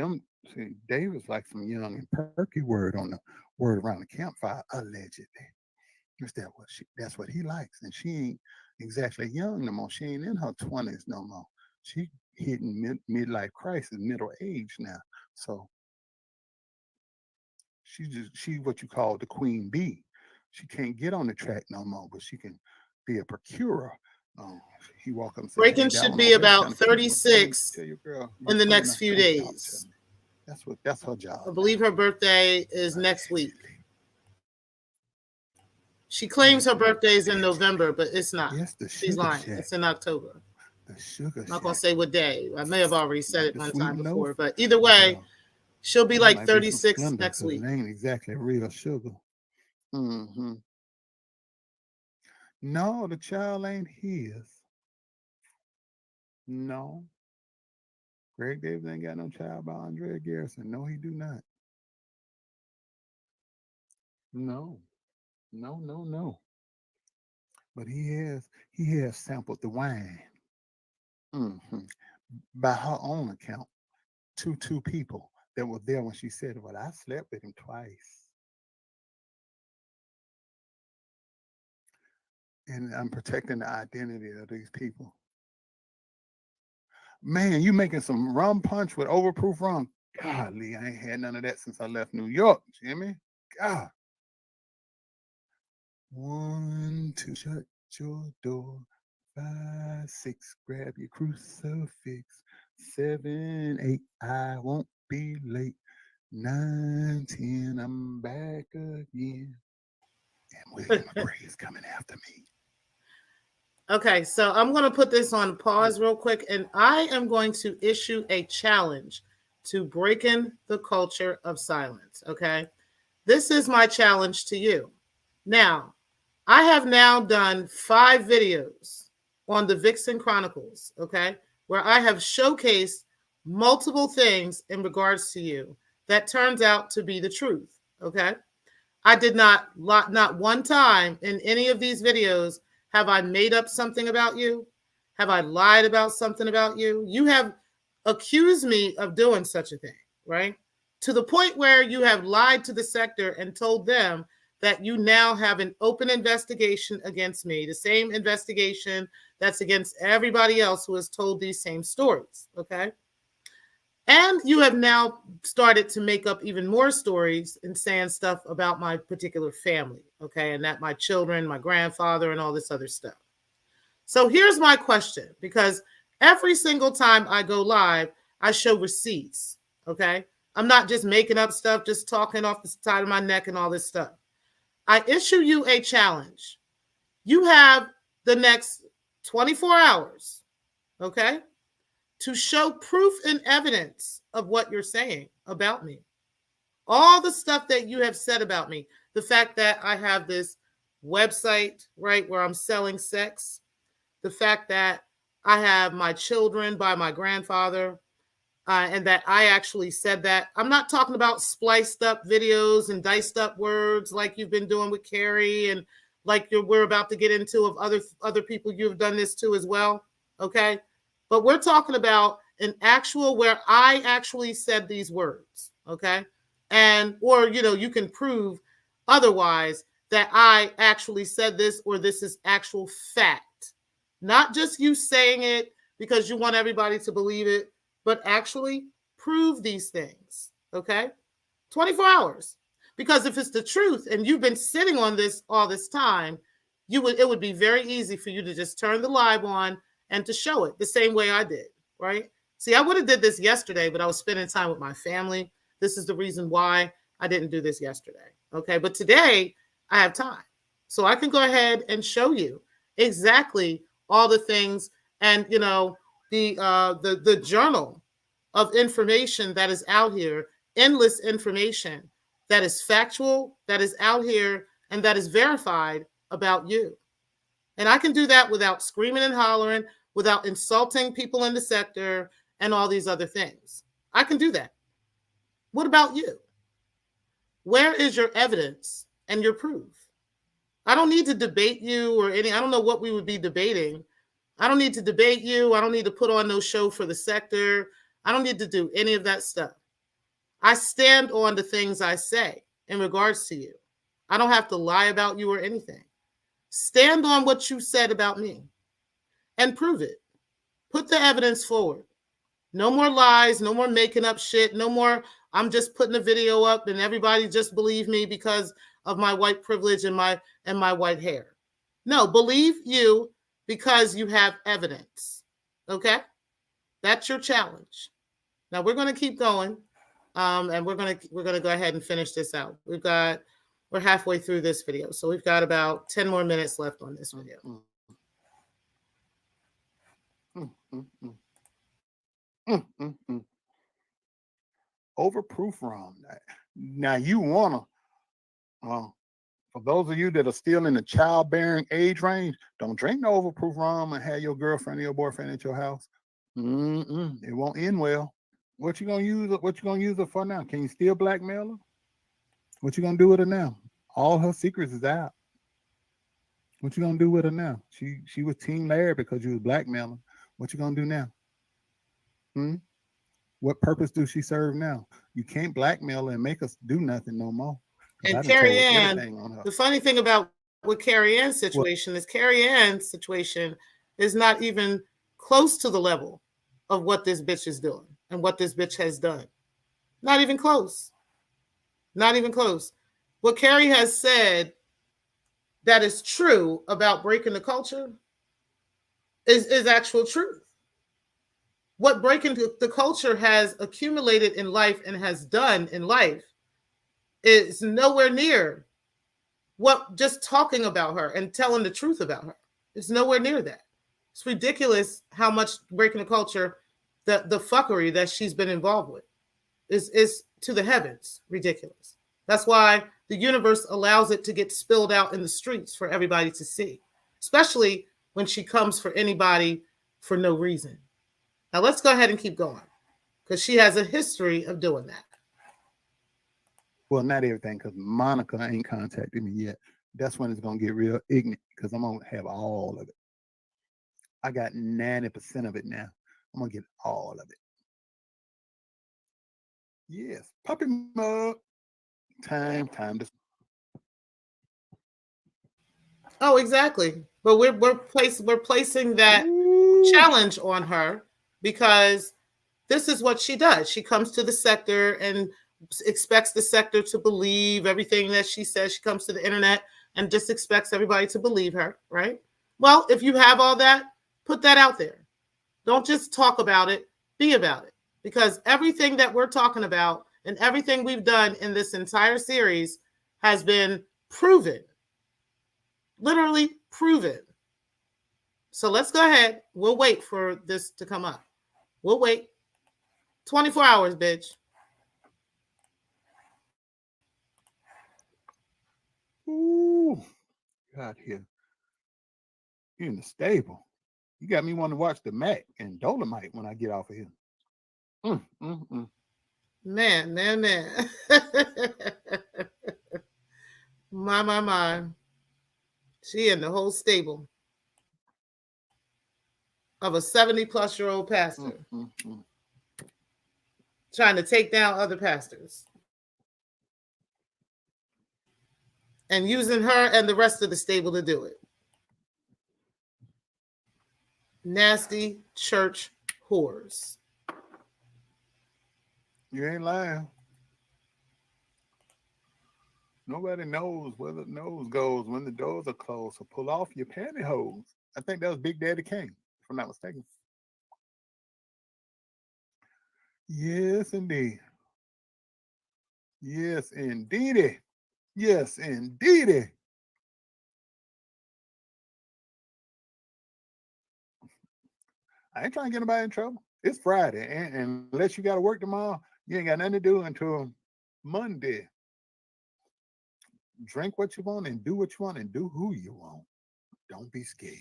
David's like some young and perky word on the word around the campfire, allegedly. That's what he likes. And she ain't exactly young no more. She ain't in her 20s no more. She hitting midlife crisis, middle age now. So she's what you call the queen bee. She can't get on the track no more, but she can be a procurer. He walk up and say, "Hey, Breaking that should one be over there about kind of cute. Tell 36 your girl in the come next now, few come talk to days. me." That's her job. I believe her birthday is next week. She claims her birthday is in November, but it's not. Yes, the She's sugar lying. shack. It's in October. The sugar I'm not going to shack. say what day. I may have already said Like it the one sweet time loaf. before, but either way, she'll be That like might be some 36 Splenda, next 'cause week. it ain't exactly real sugar. No, the child ain't his. No. Greg Davis ain't got no child by Andrea Garrison. No, he do not. No. No. But he has sampled the wine. By her own account, two people that were there when she said, "Well, I slept with him twice." And I'm protecting the identity of these people. Man, you making some rum punch with overproof rum. Golly, I ain't had none of that since I left New York, Jimmy. God. 1, 2, shut your door. 5, 6, grab your crucifix. 7, 8, I won't be late. 9, 10, I'm back again. And William McRae is coming after me. Okay, so I'm going to put this on pause real quick, and I am going to issue a challenge to breaking the culture of silence. Okay, this is my challenge to you. Now, I have now done 5 videos on the Vixen Chronicles, okay, where I have showcased multiple things in regards to you that turns out to be the truth, okay? I did not one time in any of these videos have I made up something about you. Have I lied about something about you? You have accused me of doing such a thing, right? To the point where you have lied to the sector and told them that you now have an open investigation against me, the same investigation that's against everybody else who has told these same stories, okay? And you have now started to make up even more stories and saying stuff about my particular family, okay? And that my children, my grandfather, and all this other stuff. So here's my question, because every single time I go live, I show receipts, okay? I'm not just making up stuff, just talking off the side of my neck and all this stuff. I issue you a challenge. You have the next 24 hours, okay, to show proof and evidence of what you're saying about me. All the stuff that you have said about me, the fact that I have this website, right, where I'm selling sex, the fact that I have my children by my grandfather, and that I actually said that. I'm not talking about spliced up videos and diced up words like you've been doing with Carrie and like we're about to get into of other people you've done this to as well, okay? But we're talking about an actual where I actually said these words, okay? And or you can prove otherwise that I actually said this or this is actual fact. Not just you saying it because you want everybody to believe it, but actually prove these things, okay? 24 hours. Because if it's the truth and you've been sitting on this all this time, it would be very easy for you to just turn the live on and to show it the same way I did, right? See, I would have did this yesterday, but I was spending time with my family. This is the reason why I didn't do this yesterday, okay? But today I have time. So I can go ahead and show you exactly all the things and, the journal of information that is out here, endless information that is factual, that is out here, and that is verified about you. And I can do that without screaming and hollering, without insulting people in the sector and all these other things. I can do that. What about you? Where is your evidence and your proof? I don't need to debate you I don't know what we would be debating. I don't need to debate you. I don't need to put on no show for the sector. I don't need to do any of that stuff. I stand on the things I say in regards to you. I don't have to lie about you or anything. Stand on what you said about me and prove it. Put the evidence forward. No more lies, no more making up shit, no more I'm just putting a video up and everybody just believe me because of my white privilege and my white hair. No, believe you because you have evidence. Okay? That's your challenge. Now we're going to keep going. And we're gonna go ahead and finish this out. We're halfway through this video, so we've got about 10 more minutes left on this video. Overproof rum. Now you wanna, for those of you that are still in the childbearing age range, don't drink no overproof rum and have your girlfriend or your boyfriend at your house. It won't end well. What you gonna use it for now? Can you still blackmail her? What you gonna do with her now? All her secrets is out. What you gonna do with her now? She was Team Larry because you was blackmailing. What you gonna do now? What purpose do she serve now? You can't blackmail her and make us do nothing no more. And Carrie Ann, the funny thing about with Carrie Ann's situation is Carrie Ann's situation is not even close to the level of what this bitch is doing and what this bitch has done. Not even close. Not even close. What Carrie has said that is true about breaking the culture is actual truth. What breaking the culture has accumulated in life and has done in life is nowhere near what just talking about her and telling the truth about her. It's nowhere near that. It's ridiculous how much breaking the culture, the fuckery that she's been involved with is to the heavens ridiculous. That's why the universe allows it to get spilled out in the streets for everybody to see, especially when she comes for anybody for no reason. Now let's go ahead and keep going because she has a history of doing that. Well, not everything, because Monica ain't contacted me yet. That's when it's going to get real ignorant, because I'm going to have all of it. I got 90% of it now. I'm going to get all of it. Yes. Puppy mug. Time to. Oh, exactly. But we're placing that challenge on her because this is what she does. She comes to the sector and expects the sector to believe everything that she says. She comes to the internet and just expects everybody to believe her, right? Well, if you have all that, put that out there. Don't just talk about it, be about it. Because everything that we're talking about and everything we've done in this entire series has been proven. Literally proven. So let's go ahead. We'll wait for this to come up. We'll wait. 24 hours, bitch. Ooh, God here. You're in the stable. You got me wanting to watch the Mac and Dolomite when I get off of here. Man. My. She in the whole stable of a 70-plus-year-old pastor trying to take down other pastors and using her and the rest of the stable to do it. Nasty church whores. You ain't lying. Nobody knows where the nose goes when the doors are closed. So pull off your pantyhose. I think that was Big Daddy Kane, if I'm not mistaken. Yes, indeed. Yes, indeedy. Yes, indeedy. I ain't trying to get nobody in trouble. It's Friday, and unless you got to work tomorrow, you ain't got nothing to do until Monday. Drink what you want and do what you want and do who you want. Don't be scared.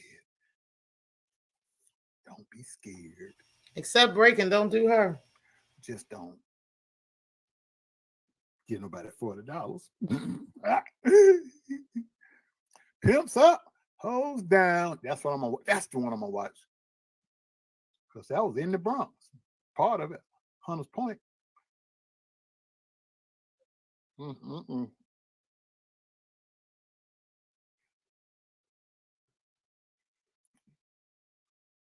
Don't be scared. Except breaking, don't do her. Just don't give nobody $40. Pimps up, hoes down. That's what I'm gonna. That's the one I'm gonna watch. Because that was in the Bronx. Part of it. Hunters Point. Mm-mm-mm.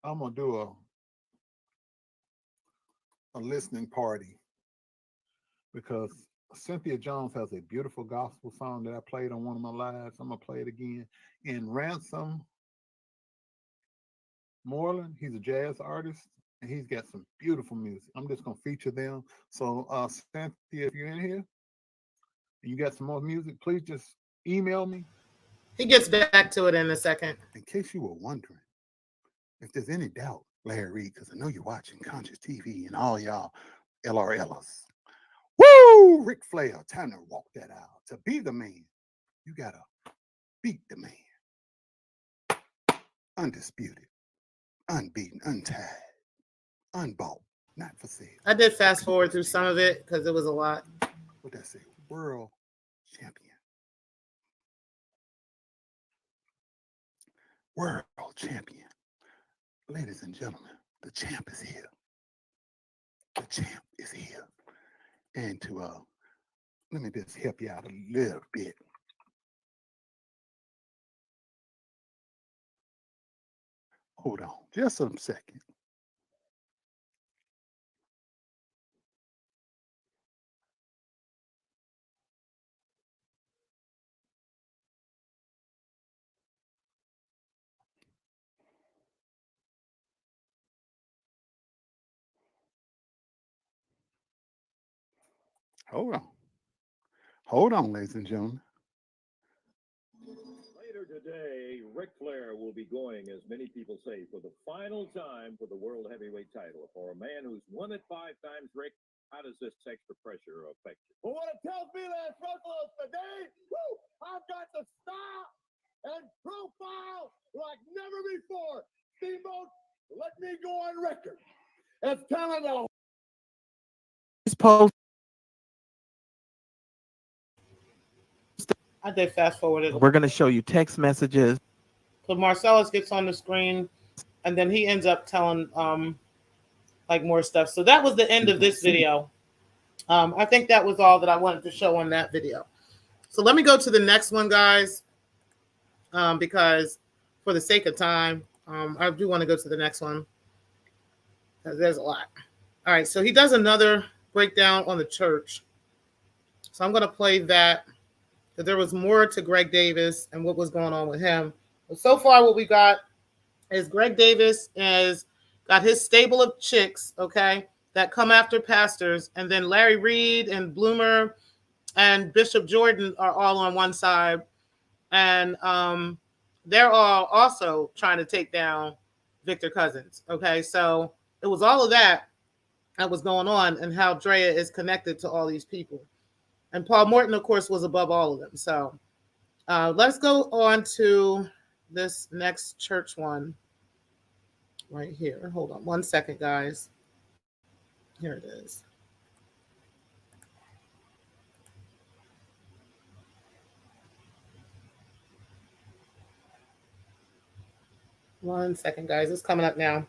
I'm gonna do a listening party because Cynthia Jones has a beautiful gospel song that I played on one of my lives. I'm gonna play it again. And Ransom Moreland, he's a jazz artist and he's got some beautiful music. I'm just gonna feature them. So Cynthia, if you're in here and you got some more music, please just email me. He gets back to it in a second. In case you were wondering, if there's any doubt, Larry Reed, because I know you're watching Conscious TV and all y'all LRLers. Woo! Ric Flair, time to walk that out. To be the man, you gotta beat the man. Undisputed, unbeaten, untied, unbought, not for sale. I did fast forward through some of it because it was a lot. What that say? World champion. World champion. Ladies and gentlemen, the champ is here. The champ is here. And to let me just help you out a little bit. Hold on, just a second. Hold on. Hold on, ladies and gentlemen. Later today, Ric Flair will be going, as many people say, for the final time for the World Heavyweight title. For a man who's won it 5 times, Rick, how does this extra pressure affect you? Well, what it tells me that struggle today, I've got the style and profile like never before. Steamboat, let me go on record as telling a I did fast forward it. We're going to show you text messages. So Marcellus gets on the screen, and then he ends up telling like more stuff. So that was the end of this video. I think that was all that I wanted to show on that video. So let me go to the next one, guys, because for the sake of time, I do want to go to the next one because there's a lot. All right, so he does another breakdown on the church. So I'm going to play that. That there was more to Greg Davis and what was going on with him. But so far, what we got is Greg Davis has got his stable of chicks, okay, that come after pastors, and then Larry Reed and Bloomer and Bishop Jordan are all on one side, and they're all also trying to take down Victor Cousins, okay. So it was all of that was going on, and how Drea is connected to all these people. And Paul Morton, of course, was above all of them. So let's go on to this next church one right here. Hold on 1 second, guys. Here it is. One second, guys. It's coming up now.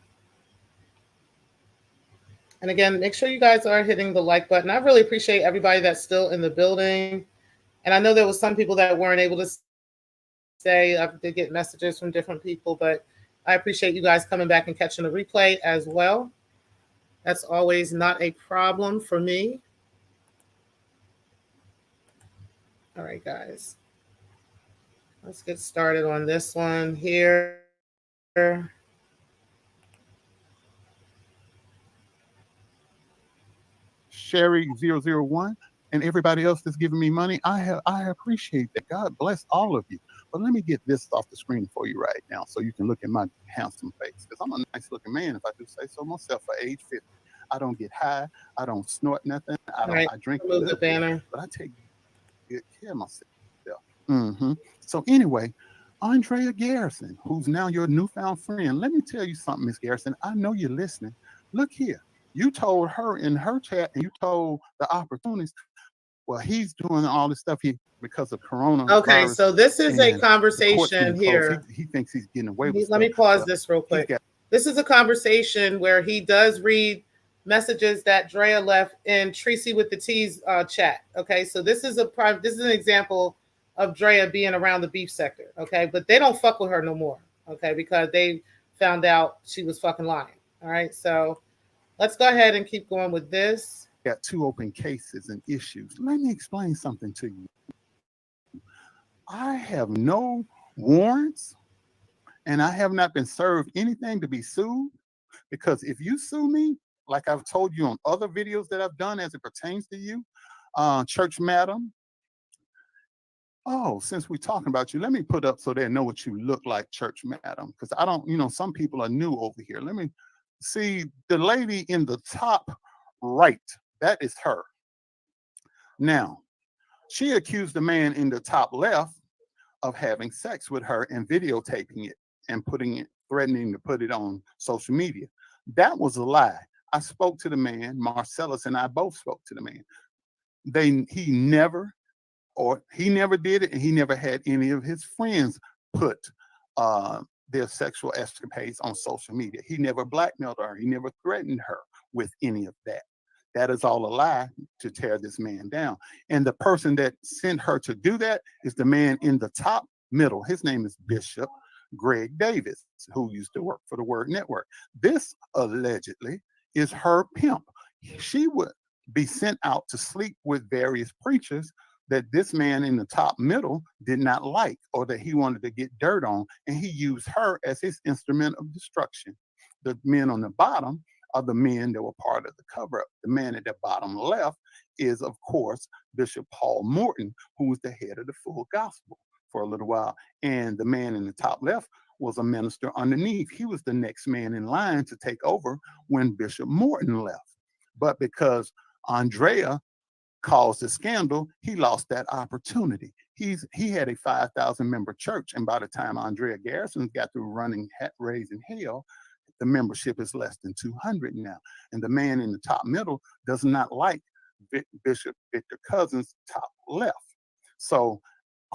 And again, make sure you guys are hitting the like button. I really appreciate everybody that's still in the building. And I know there was some people that weren't able to stay. I did get messages from different people, but I appreciate you guys coming back and catching the replay as well. That's always not a problem for me. All right, guys. Let's get started on this one here. Sherry 001 and everybody else that's giving me money, I appreciate that. God bless all of you. But let me get this off the screen for you right now so you can look at my handsome face. Because I'm a nice looking man, if I do say so myself, for age 50. I don't get high. I don't snort nothing. I drink a little bit, but I take good care of myself. So anyway, Andrea Garrison, who's now your newfound friend. Let me tell you something, Miss Garrison. I know you're listening. Look here. You told her in her chat, and you told the opportunists, well, he's doing all this stuff here because of Corona. Okay, so this is a conversation here. He thinks he's getting away with Let me pause this real quick. This is a conversation where he does read messages that Drea left in Tracy with the T's chat. Okay, so this is an example of Drea being around the beef sector. Okay, but they don't fuck with her no more. Okay, because they found out she was fucking lying. All right, so let's go ahead and keep going with this. Got 2 open cases and issues. Let me explain something to you. I have no warrants, and I have not been served anything to be sued, because if you sue me, like I've told you on other videos that I've done as it pertains to you, Church Madam. Oh, since we're talking about you, let me put up so they know what you look like, Church Madam, because I don't, some people are new over here. Let me see the lady in the top right. That is her. Now, she accused the man in the top left of having sex with her and videotaping it and threatening to put it on social media. That was a lie. I spoke to the man. Marcellus and I both spoke to the man. He never did it, and he never had any of his friends put their sexual escapades on social media. He never blackmailed her. He never threatened her with any of that. That is all a lie to tear this man down. And the person that sent her to do that is the man in the top middle. His name is Bishop Greg Davis, who used to work for the Word Network. This allegedly is her pimp. She would be sent out to sleep with various preachers that this man in the top middle did not like, or that he wanted to get dirt on, and he used her as his instrument of destruction. The men on the bottom are the men that were part of the cover-up. The man at the bottom left is, of course, Bishop Paul Morton, who was the head of the Full Gospel for a little while. And the man in the top left was a minister underneath. He was the next man in line to take over when Bishop Morton left. But because Andrea caused the scandal, he lost that opportunity. He had a 5,000 member church, and by the time Andrea Garrison got through raising hell, the membership is less than 200 now. And the man in the top middle does not like Bishop Victor Cousins' top left. So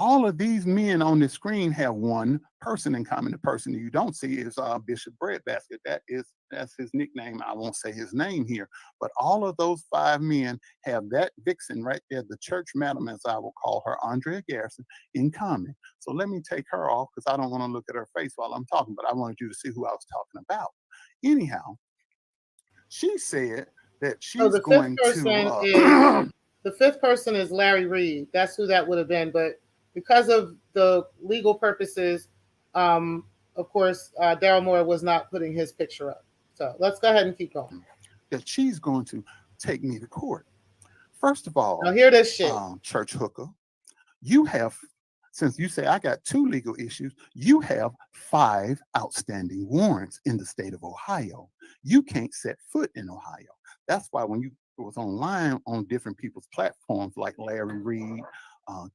all of these men on the screen have one person in common. The person that you don't see is Bishop Breadbasket. That's his nickname. I won't say his name here, but all of those 5 men have that vixen right there, the church madam, as I will call her, Andrea Garrison, in common. So let me take her off, because I don't want to look at her face while I'm talking, but I wanted you to see who I was talking about. Anyhow, she said that she's going to... The 5th person is Larry Reed. That's who that would have been, but because of the legal purposes, of course, Daryl Moore was not putting his picture up. So let's go ahead and keep going. That she's going to take me to court. First of all, now hear this shit. Church hooker, you have, since you say I got 2 legal issues, you have 5 outstanding warrants in the state of Ohio. You can't set foot in Ohio. That's why when you was online on different people's platforms like Larry Reed,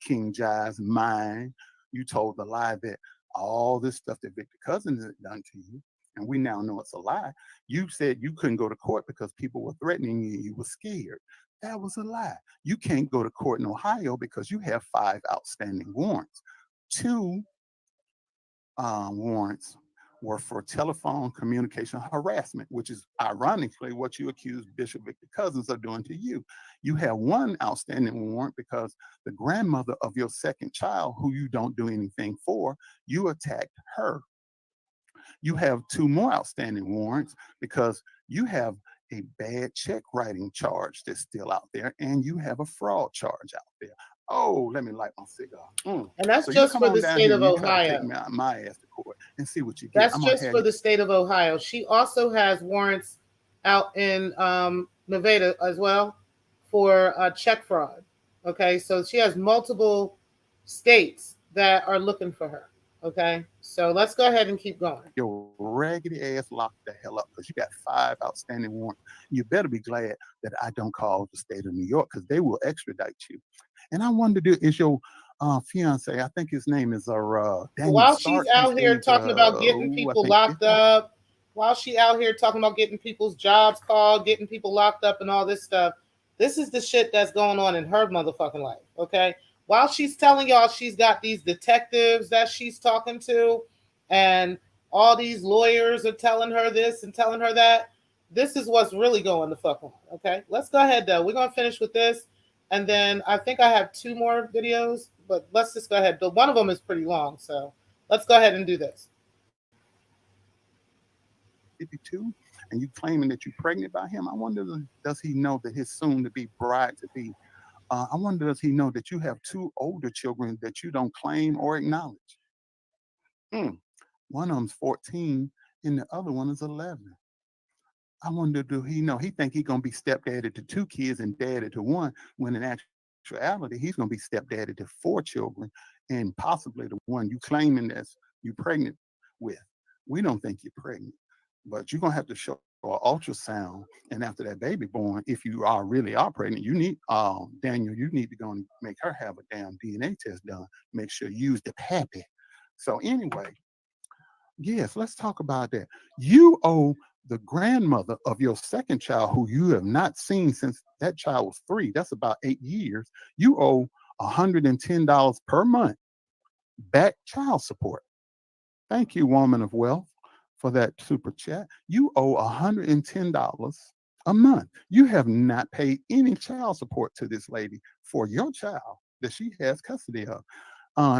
King Jive's, mine, you told the lie that all this stuff that Victor Cousins had done to you, and we now know it's a lie. You said you couldn't go to court because people were threatening you. You were scared. That was a lie. You can't go to court in Ohio because you have 5 outstanding warrants. 2 warrants were for telephone communication harassment, which is ironically what you accused Bishop Victor Cousins of doing to you. You have 1 outstanding warrant because the grandmother of your 2nd child, who you don't do anything for, you attacked her. You have 2 more outstanding warrants because you have a bad check writing charge that's still out there, and you have a fraud charge out there. Oh, let me light my cigar. And that's so just for the state of Ohio. Take my ass to court and see what you get. That's just for the state of Ohio. She also has warrants out in Nevada as well for check fraud. Okay, so she has multiple states that are looking for her. Okay, so let's go ahead and keep going. Your raggedy ass locked the hell up because you got 5 outstanding warrants. You better be glad that I don't call the state of New York, because they will extradite you. And I wanted to do, is your fiance, I think his name is Daniel while Stark, she's out here talking about getting people locked up, while she out here talking about getting people's jobs called, getting people locked up and all this stuff, this is the shit that's going on in her motherfucking life, okay? While she's telling y'all she's got these detectives that she's talking to, and all these lawyers are telling her this and telling her that, this is what's really going the fuck on. Okay, let's go ahead though. We're gonna finish with this, and then I think I have 2 more videos, but let's just go ahead. But one of them is pretty long, so let's go ahead and do this. 52, and you claiming that you're pregnant by him. I wonder, does he know that his soon-to-be bride-to-be? I wonder, does he know that you have 2 older children that you don't claim or acknowledge? One of them's 14, and the other one is 11. I wonder, do he know? He think he's gonna be stepdaddy to 2 kids and daddy to 1, when in actuality he's gonna be stepdaddy to 4 children, and possibly the one you claiming that's you pregnant with. We don't think you're pregnant, but you're gonna have to show an ultrasound, and after that baby born, if you are really are pregnant, you need Daniel, you need to go and make her have a damn DNA test done. Make sure you use the pappy. So anyway, yes, let's talk about that. You owe the grandmother of your second child, who you have not seen since that child was 3, that's about 8 years, you owe $110 per month back child support. Thank you, woman of wealth, for that super chat. You owe $110 a month. You have not paid any child support to this lady for your child that she has custody of.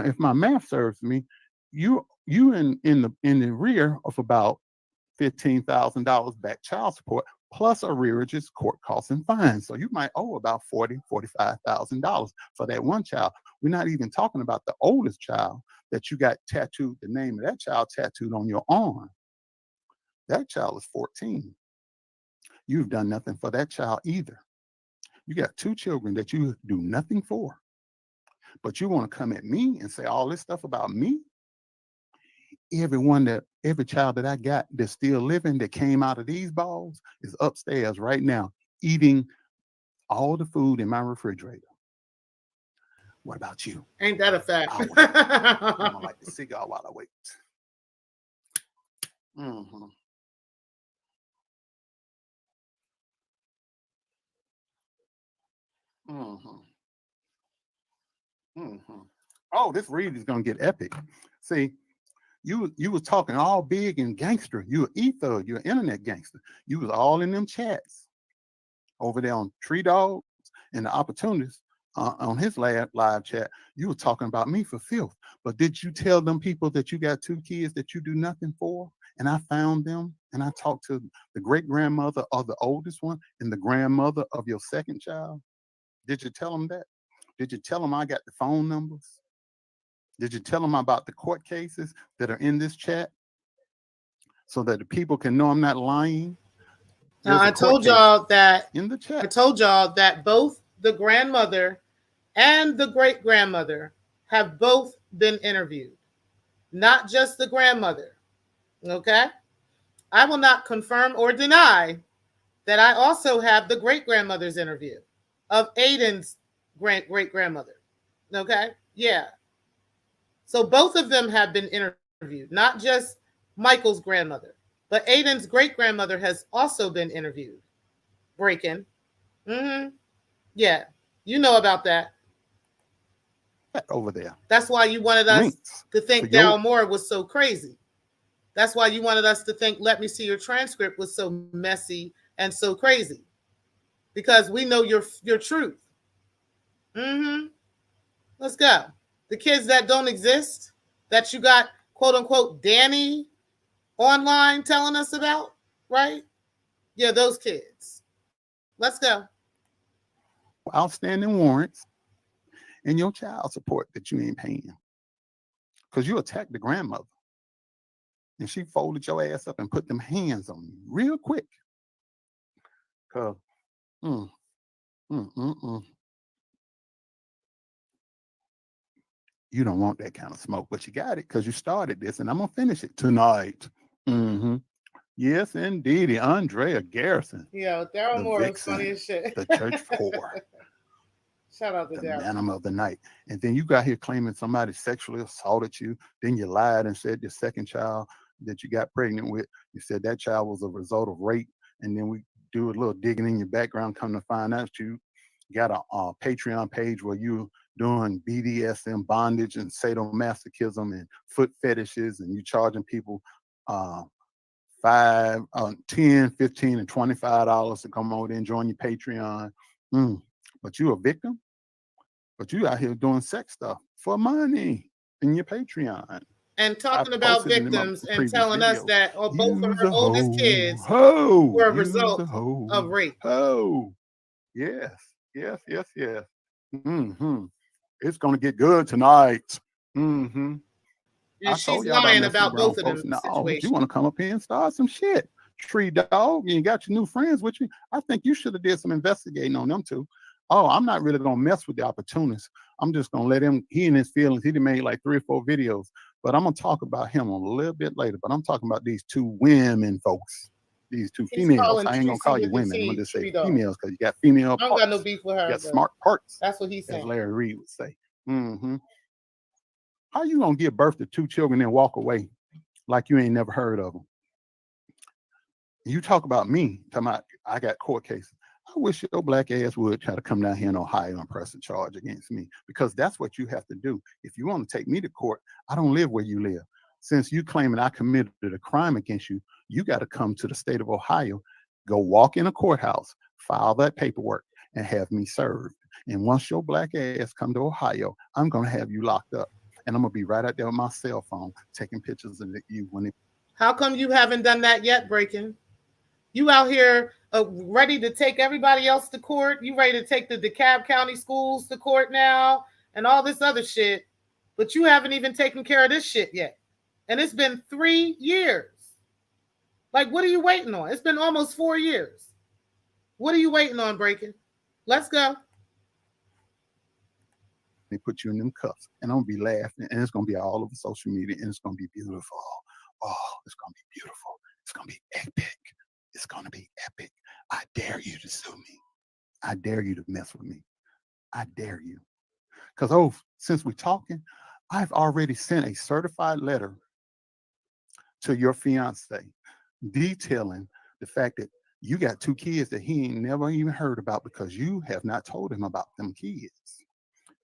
If my math serves me, you in the rear of about $15,000 back child support, plus arrearages, court costs, and fines. So you might owe about $45,000 for that one child. We're not even talking about the oldest child that you got tattooed, the name of that child tattooed on your arm. That child is 14. You've done nothing for that child either. You got 2 children that you do nothing for, but you want to come at me and say all this stuff about me? Every child that I got that's still living that came out of these balls is upstairs right now eating all the food in my refrigerator. What about you? Ain't that a fact? I'm gonna light the cigar while I wait. Oh, this read is gonna get epic. See, you was talking all big and gangster. You an e-thug, you're an internet gangster. You was all in them chats over there on Tree Dogs and the Opportunists on his live chat. You were talking about me for filth. But did you tell them people that you got 2 kids that you do nothing for? And I found them, and I talked to the great-grandmother of the oldest one and the grandmother of your second child. Did you tell them that? Did you tell them I got the phone numbers? Did you tell them about the court cases that are in this chat so that the people can know I'm not lying? Now, I told y'all that in the chat. I told y'all that both the grandmother and the great-grandmother have both been interviewed, not just the grandmother. Okay? I will not confirm or deny that I also have the great-grandmother's interview of Aiden's great-grandmother. Okay? Yeah. So both of them have been interviewed, not just Michael's grandmother, but Aiden's great-grandmother has also been interviewed. Breaking. Yeah. You know about that. Over there. That's why you wanted us to think Daryl Moore was so crazy. That's why you wanted us to think Let Me See Your Transcript was so messy and so crazy. Because we know your truth. Let's go. The kids that don't exist, that you got, quote unquote, Danny online telling us about, right? Yeah, those kids. Let's go. Outstanding warrants and your child support that you ain't paying. Because you attacked the grandmother. And she folded your ass up and put them hands on you real quick. Because, you don't want that kind of smoke, but you got it because you started this, and I'm going to finish it tonight. Yes, indeed. Andrea Garrison. Yeah, Daryl Moore is funny as shit. The church whore. Shout out to the Daryl. Phantom of the Night. And then you got here claiming somebody sexually assaulted you. Then you lied and said your second child that you got pregnant with, you said that child was a result of rape. And then we do a little digging in your background, come to find out you got a Patreon page where you doing BDSM, bondage, and sadomasochism and foot fetishes, and you charging people $5, $10, $15, and $25 to come over there and join your Patreon. But you a victim? But you out here doing sex stuff for money in your Patreon. And talking about victims and telling us that both of her oldest kids were a result of rape. Yes. It's gonna get good tonight. And she's lying about both of them situations. You want to come up here and start some shit, tree dog? You got your new friends with you. I think you should have did some investigating on them too. Oh, I'm not really gonna mess with the opportunists. I'm just gonna let him. He and his feelings. He done made like 3 or 4 videos, but I'm gonna talk about him a little bit later. But I'm talking about these 2 women folks. These 2 females. I ain't gonna call you women. I'm gonna just say females because you got female parts. I don't got no beef with her. You got smart parts. That's what he's saying. As Larry Reid would say. How you gonna give birth to 2 children and walk away like you ain't never heard of them? You talk about me, talking about I got court cases. I wish your black ass would try to come down here in Ohio and press a charge against me, because that's what you have to do. If you want to take me to court, I don't live where you live. Since you claiming I committed a crime against you, you got to come to the state of Ohio, go walk in a courthouse, file that paperwork, and have me served. And once your black ass come to Ohio, I'm going to have you locked up. And I'm going to be right out there with my cell phone taking pictures of you when it. How come you haven't done that yet, Breaking? You out here ready to take everybody else to court? You ready to take the DeKalb County schools to court now and all this other shit, but you haven't even taken care of this shit yet. And it's been 3 years. Like, what are you waiting on? It's been almost 4 years. What are you waiting on, Breaking? Let's go. They put you in them cuffs, and I'm gonna be laughing, and it's gonna be all over social media, and it's gonna be beautiful. Oh, it's gonna be beautiful. It's gonna be epic. It's gonna be epic. I dare you to sue me. I dare you to mess with me. I dare you. Because since we're talking, I've already sent a certified letter to your fiance detailing the fact that you got 2 kids that he ain't never even heard about because you have not told him about them kids.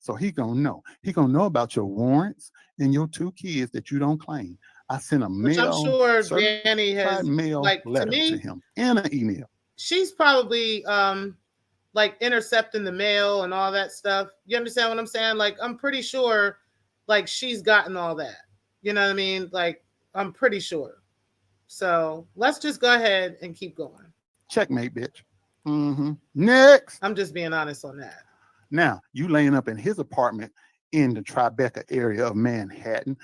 So he gonna know. He gonna know about your warrants and your 2 kids that you don't claim. I sent a mail. I'm sure Danny has letter to him and an email. She's probably like intercepting the mail and all that stuff. You understand what I'm saying? Like, I'm pretty sure like she's gotten all that. You know what I mean? Like, I'm pretty sure. So let's just go ahead and keep going. Checkmate, bitch. Next. I'm just being honest on that. Now, you laying up in his apartment in the Tribeca area of Manhattan,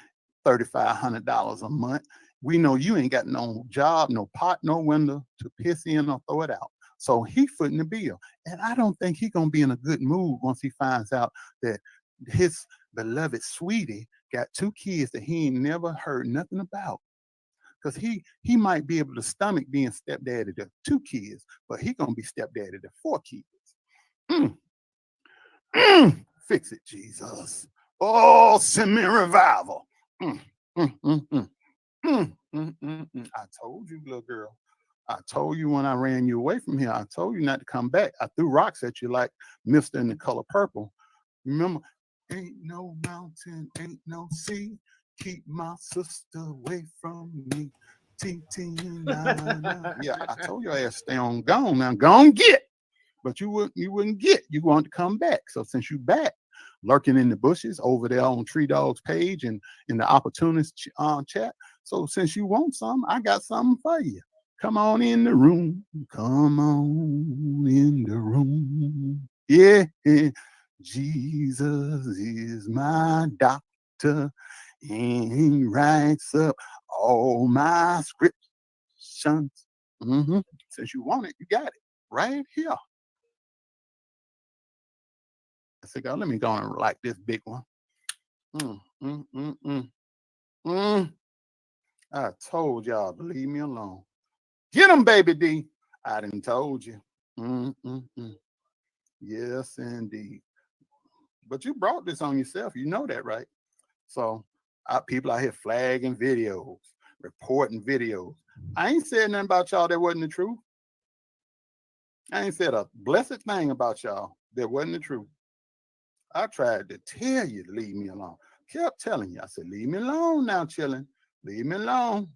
$3,500 a month. We know you ain't got no job, no pot, no window to piss in or throw it out. So he footing the bill. And I don't think he's going to be in a good mood once he finds out that his beloved sweetie got 2 kids that he ain't never heard nothing about. Because he might be able to stomach being stepdaddy to 2 kids, but he going to be stepdaddy to 4 kids. Fix it, Jesus. Oh, send me a revival. I told you, little girl. I told you when I ran you away from here. I told you not to come back. I threw rocks at you like Mr. in the Color Purple. Remember, ain't no mountain, ain't no sea. Keep my sister away from me. Yeah, I told your ass stay on gone. Now go on get. But you wouldn't get. You wanted to come back. So since you back, lurking in the bushes over there on Tree Dog's page and in the opportunist chat. So since you want some, I got something for you. Come on in the room. Come on in the room. Yeah, Jesus is my doctor. And he writes up all my scriptions. Since you want it, you got it right here. Cigar. Let me go and like this big one. I told y'all to leave me alone. Get him, baby D. I done told you. Yes, indeed. But you brought this on yourself. You know that, right? So people out here flagging videos, reporting videos. I ain't said nothing about y'all that wasn't the truth. I ain't said a blessed thing about y'all that wasn't the truth. I tried to tell you to leave me alone. Kept telling you. I said, leave me alone now, chilling. Leave me alone.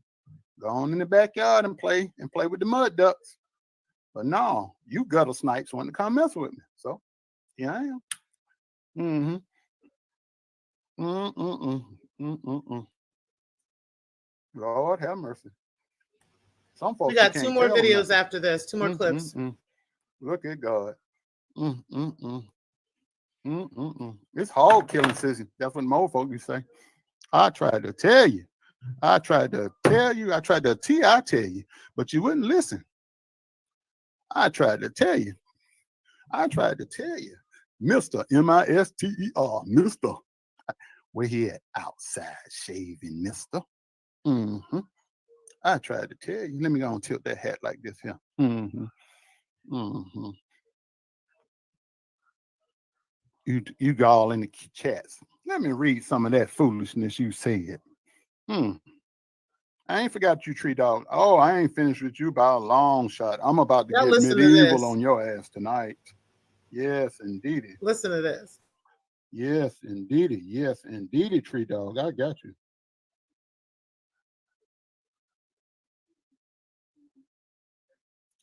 Go on in the backyard and play with the mud ducks. But no, you gutter snipes want to come mess with me. So here I am. Mm-hmm. Mm-mm-mm. Mm-mm-mm. Lord have mercy. Some folks We got you 2 can't more tell them videos nothing. after this. 2 more clips. Mm-mm-mm. Look at God. Mm-mm-mm. Mm-mm-mm. It's hog killing season. That's what more folks say. I tried to tell you. I tried to tell you. I tried to tell you, but you wouldn't listen. I tried to tell you. I tried to tell you. Mr. M-I-S-T-E-R. Mr. Where he at? Outside shaving, mister. Mm-hmm. I tried to tell you. Let me go and tilt that hat like this here. Mm-hmm. Mm-hmm. You go all in the chats. Let me read some of that foolishness you said. I ain't forgot you, Tree Dog. Oh, I ain't finished with you by a long shot. I'm about to Y'all get listen to medieval this. on your ass tonight. Yes, indeedy. Listen to this. Yes, indeedy. Yes, indeedy, Tree Dog. I got you.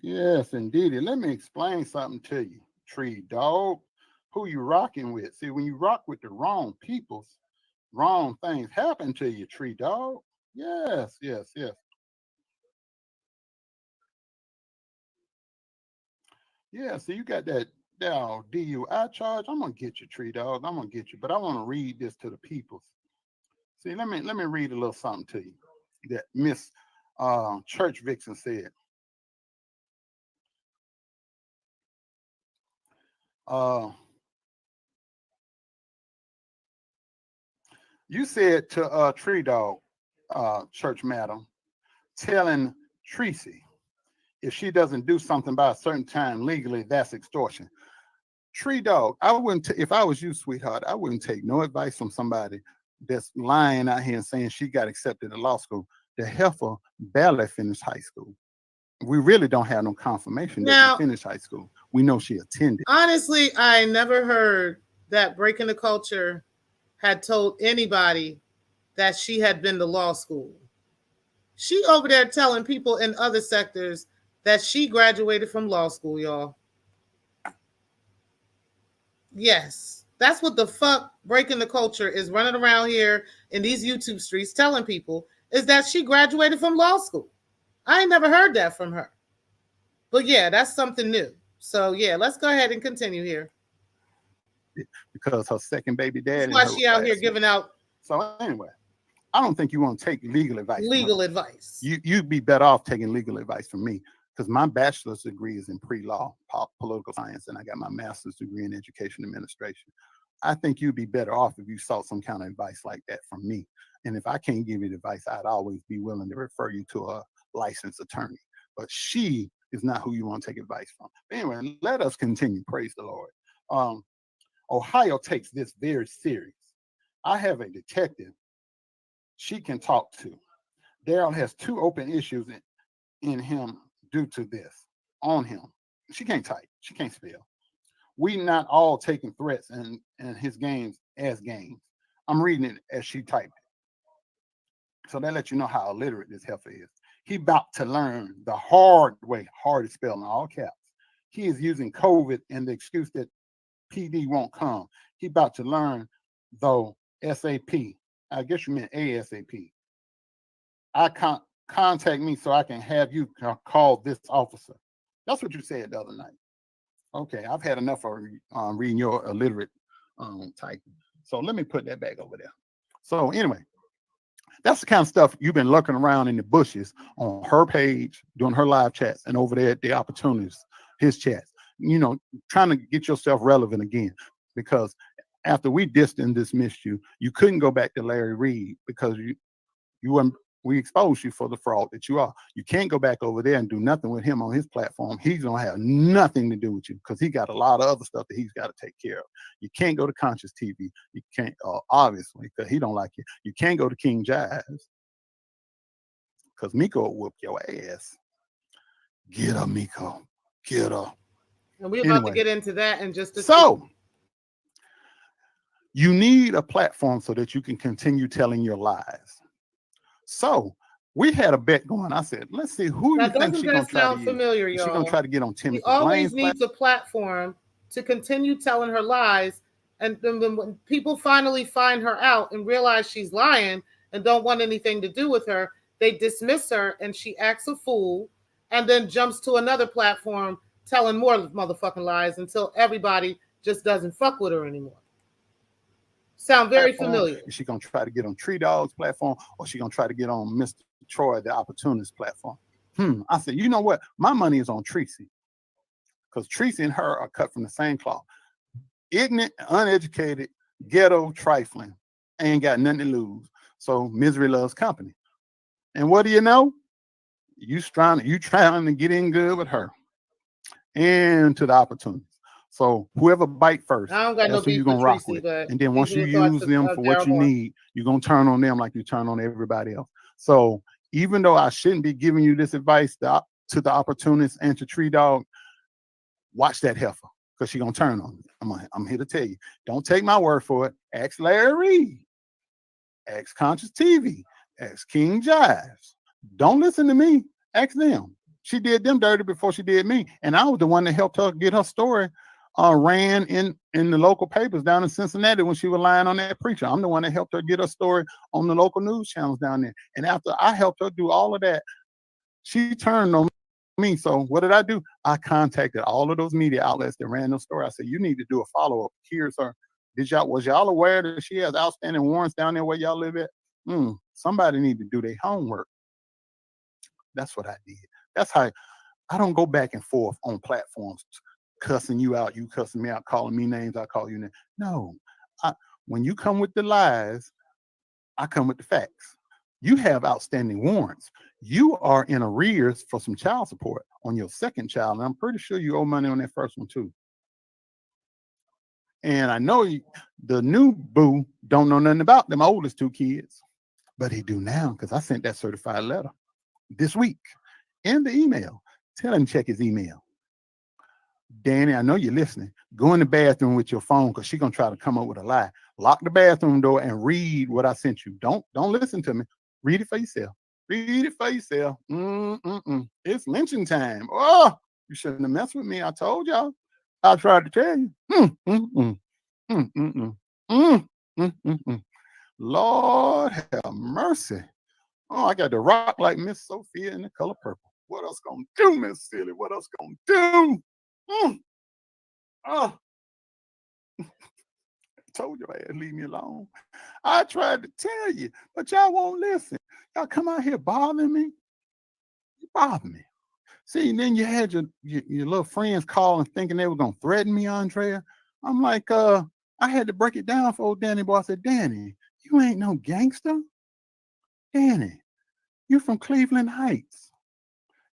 Yes, indeedy. Let me explain something to you, Tree Dog. Who you rocking with? See, when you rock with the wrong peoples, wrong things happen to you, Tree Dog. Yes, yes, yes. Yeah, so you got that DUI charge. I'm gonna get you, Tree Dog. I'm gonna get you, but I want to read this to the peoples. See, let me read a little something to you that Miss Church Vixen said. You said to Tree Dog, Church Madam, telling Tracy if she doesn't do something by a certain time legally, that's extortion. Tree Dog, I wouldn't. If I was you, sweetheart, I wouldn't take no advice from somebody that's lying out here and saying she got accepted to law school. The heifer barely finished high school. We really don't have no confirmation that she finished high school. We know she attended. Honestly, I never heard that Breaking the Culture had told anybody that she had been to law school. She over there telling people in other sectors that she graduated from law school, y'all. Yes, that's what the fuck Breaking the Culture is running around here in these YouTube streets telling people, is that she graduated from law school. I ain't never heard that from her. But yeah, that's something new. So yeah, let's go ahead and continue here. Because her second baby daddy. That's why she out here giving out. So anyway, I don't think you want to take legal advice. Legal advice. You'd be better off taking legal advice from me, because my bachelor's degree is in pre-law, political science, and I got my master's degree in education administration. I think you'd be better off if you sought some kind of advice like that from me. And if I can't give you advice, I'd always be willing to refer you to a licensed attorney. But she is not who you want to take advice from. But anyway, let us continue. Praise the Lord. Ohio takes this very serious. I have a detective she can talk to. Daryl has 2 open issues in him due to this, on him. She can't type. She can't spell. We not all taking threats and his games as games. I'm reading it as she typed it. So that lets you know how illiterate this heifer is. He about to learn the hard way, hard to spell in all caps. He is using COVID and the excuse that PD won't come. He about to learn, though, SAP. I guess you meant ASAP. I can't contact me so I can have you call this officer. That's what you said the other night. Okay, I've had enough of reading your illiterate typing. So let me put that back over there. So anyway, that's the kind of stuff you've been lurking around in the bushes on her page, doing her live chats, and over there at the opportunities, his chats. You know, trying to get yourself relevant again, because after we dissed and dismissed you, you couldn't go back to Larry Reed because we exposed you for the fraud that you are. You can't go back over there and do nothing with him on his platform. He's gonna have nothing to do with you because he got a lot of other stuff that he's got to take care of. You can't go to Conscious TV. You can't, obviously, because he don't like you. You can't go to King Jives because Miko will whoop your ass. Get her, Miko. Get her. And we're about to get into that in just a So, you need a platform so that you can continue telling your lies. So, We had a bet going. I said, let's see who Now, you think doesn't she's gonna that try to sound use. familiar, Is she y'all? gonna try to get on She Timothy always Blaine's needs a platform to continue telling her lies. And then when people finally find her out and realize she's lying and don't want anything to do with her, they dismiss her and she acts a fool and then jumps to another platform telling more motherfucking lies until everybody just doesn't fuck with her anymore. Sound very platform? familiar. Is she gonna try to get on Tree Dog's platform, or she gonna try to get on Mr. Troy, the opportunist platform? I said, you know what? My money is on Tracy, because Tracy and her are cut from the same cloth. Ignorant, uneducated, ghetto, trifling, ain't got nothing to lose. So misery loves company. And what do you know? You trying to get in good with her and to the opportunities. So whoever bite first, I don't got no that's who beef you're with gonna rock Tracy, with. but And then once these you are the thoughts use them for what Daryl you Moore. need, you're gonna turn on them like you turn on everybody else. So even though I shouldn't be giving you this advice to the opportunists and to Tree Dog, watch that heifer, because she's gonna turn on you. I'm here to tell you. Don't take my word for it. Ask Larry Reed. Ask Conscious TV. Ask King Jives. Don't listen to me. Ask them. She did them dirty before she did me. And I was the one that helped her get her story ran in the local papers down in Cincinnati when she was lying on that preacher. I'm the one that helped her get her story on the local news channels down there. And after I helped her do all of that, she turned on me. So what did I do? I contacted all of those media outlets that ran the story. I said, you need to do a follow-up. Here's her. Was y'all aware that she has outstanding warrants down there where y'all live at? Somebody need to do their homework. That's what I did. That's how I don't go back and forth on platforms, cussing you out, you cussing me out, calling me names, I call you names. No, when you come with the lies, I come with the facts. You have outstanding warrants. You are in arrears for some child support on your second child, and I'm pretty sure you owe money on that first one too. And I know the new boo don't know nothing about them oldest two kids, but he do now, because I sent that certified letter this week in the email. Tell him to check his email. Danny, I know you're listening. Go in the bathroom with your phone, because she's gonna try to come up with a lie. Lock the bathroom door and read what I sent you. Don't listen to me. Read it for yourself. Read it for yourself. It's lynching time. Oh, you shouldn't have messed with me. I told y'all. I tried to tell you. Lord have mercy. Oh, I got to rock like Miss Sophia in the color purple. What else gonna do, Miss Silly? What else gonna do? I told you I had to leave me alone. I tried to tell you, but y'all won't listen. Y'all come out here bothering me. You bother me. See, and then you had your little friends calling thinking they were gonna threaten me, Andrea. I'm like, I had to break it down for old Danny boy. I said, Danny, you ain't no gangster. Danny, you from Cleveland Heights.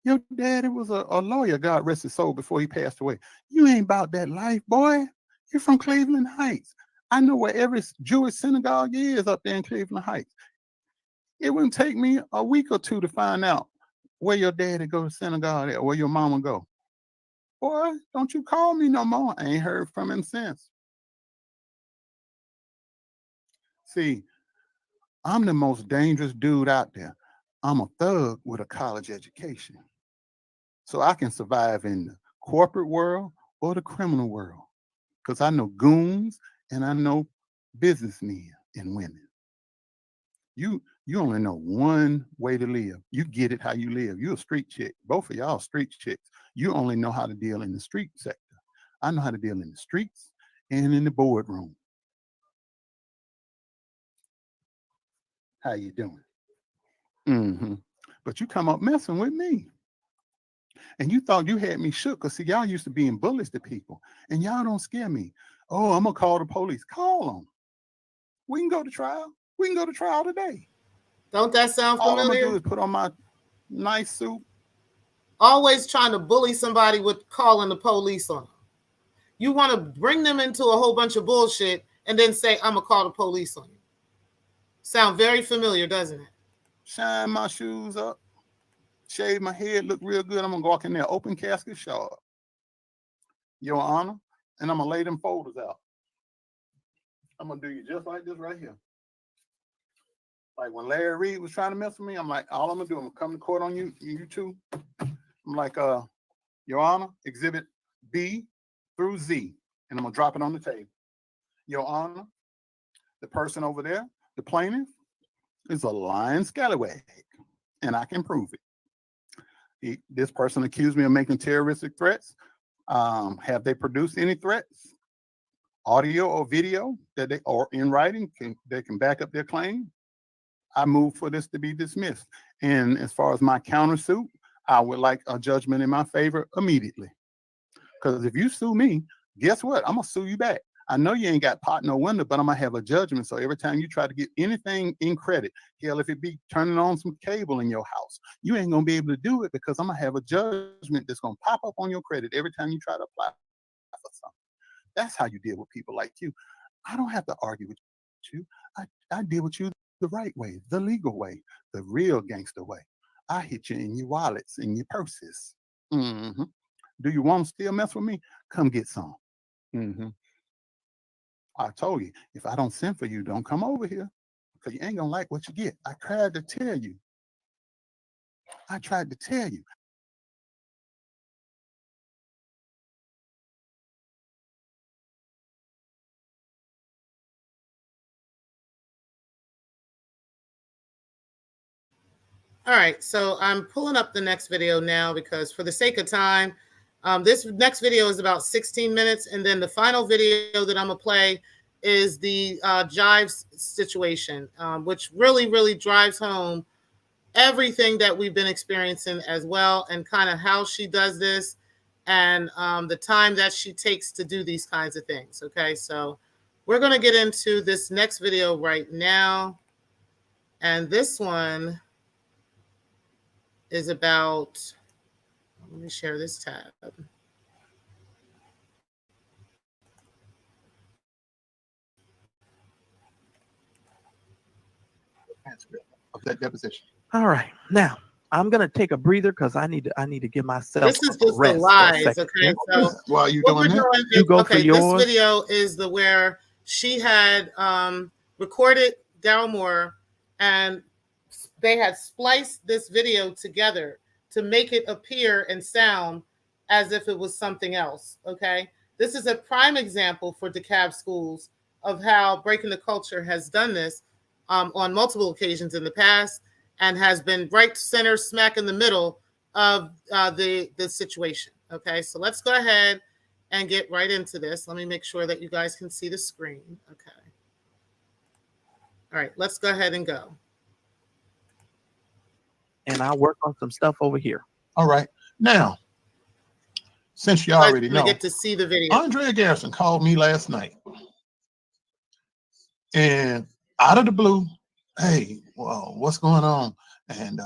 Your daddy was a lawyer, God rest his soul, before he passed away. You ain't about that life, boy. You're from Cleveland Heights. I know where every Jewish synagogue is up there in Cleveland Heights. It wouldn't take me a week or two to find out where your daddy go to synagogue at, or where your mama go. Boy, don't you call me no more. I ain't heard from him since. See, I'm the most dangerous dude out there. I'm a thug with a college education. So I can survive in the corporate world or the criminal world, because I know goons and I know businessmen and women. You only know one way to live. You get it how you live. You're a street chick. Both of y'all street chicks. You only know how to deal in the street sector. I know how to deal in the streets and in the boardroom. How you doing? But you come up messing with me. And you thought you had me shook, because see, y'all used to being bullies to people, and y'all don't scare me. Oh, I'm gonna call the police. Call them. We can go to trial. We can go to trial today. Don't that sound All I'm familiar? gonna do is put on my nice suit. Always trying to bully somebody with calling the police on them. You want to bring them into a whole bunch of bullshit and then say, I'm gonna call the police on you. Sound very familiar, doesn't it? Shine my shoes up. Shave my head, look real good. I'm gonna walk in there, open casket sharp, Your Honor, and I'm gonna lay them folders out. I'm gonna do you just like this right here. Like when Larry Reed was trying to mess with me, I'm like, all I'm gonna do, I'm gonna come to court on you two. I'm like, Your Honor, Exhibit B through Z, and I'm gonna drop it on the table. Your Honor, the person over there, the plaintiff, is a lying scallywag, and I can prove it. This person accused me of making terroristic threats. Have they produced any threats, audio or video that they or in writing that can back up their claim? I move for this to be dismissed. And as far as my countersuit, I would like a judgment in my favor immediately. Because if you sue me, guess what? I'm gonna sue you back. I know you ain't got pot no window, but I'm gonna have a judgment. So every time you try to get anything in credit, hell, if it be turning on some cable in your house, you ain't gonna be able to do it because I'm gonna have a judgment that's gonna pop up on your credit every time you try to apply for something. That's how you deal with people like you. I don't have to argue with you. I deal with you the right way, the legal way, the real gangster way. I hit you in your wallets, in your purses. Mm-hmm. Do you want to still mess with me? Come get some. Mm-hmm. I told you, if I don't send for you, don't come over here because you ain't gonna like what you get. I tried to tell you. I tried to tell you. All right, so I'm pulling up the next video now because for the sake of time, this next video is about 16 minutes. And then the final video that I'm gonna play is the Jives situation, which really, really drives home everything that we've been experiencing as well, and kind of how she does this and the time that she takes to do these kinds of things. Okay, so we're gonna get into this next video right now. And this one is about, let me share this tab. Of that deposition. All right, now I'm gonna take a breather because I need to give myself. This is just the lies, okay? So while you doing that, you go for yours. This video is the where she had recorded Daryl Moore, and they had spliced this video together to make it appear and sound as if it was something else, okay? This is a prime example for DeKalb schools of how Breaking the Culture has done this on multiple occasions in the past and has been right center smack in the middle of the situation, okay? So let's go ahead and get right into this. Let me make sure that you guys can see the screen, okay? All right, let's go ahead and go. And I'll work on some stuff over here. All right. Now, since you already know, get to see the video. Andrea Garrison called me last night. And out of the blue, hey, well, what's going on? And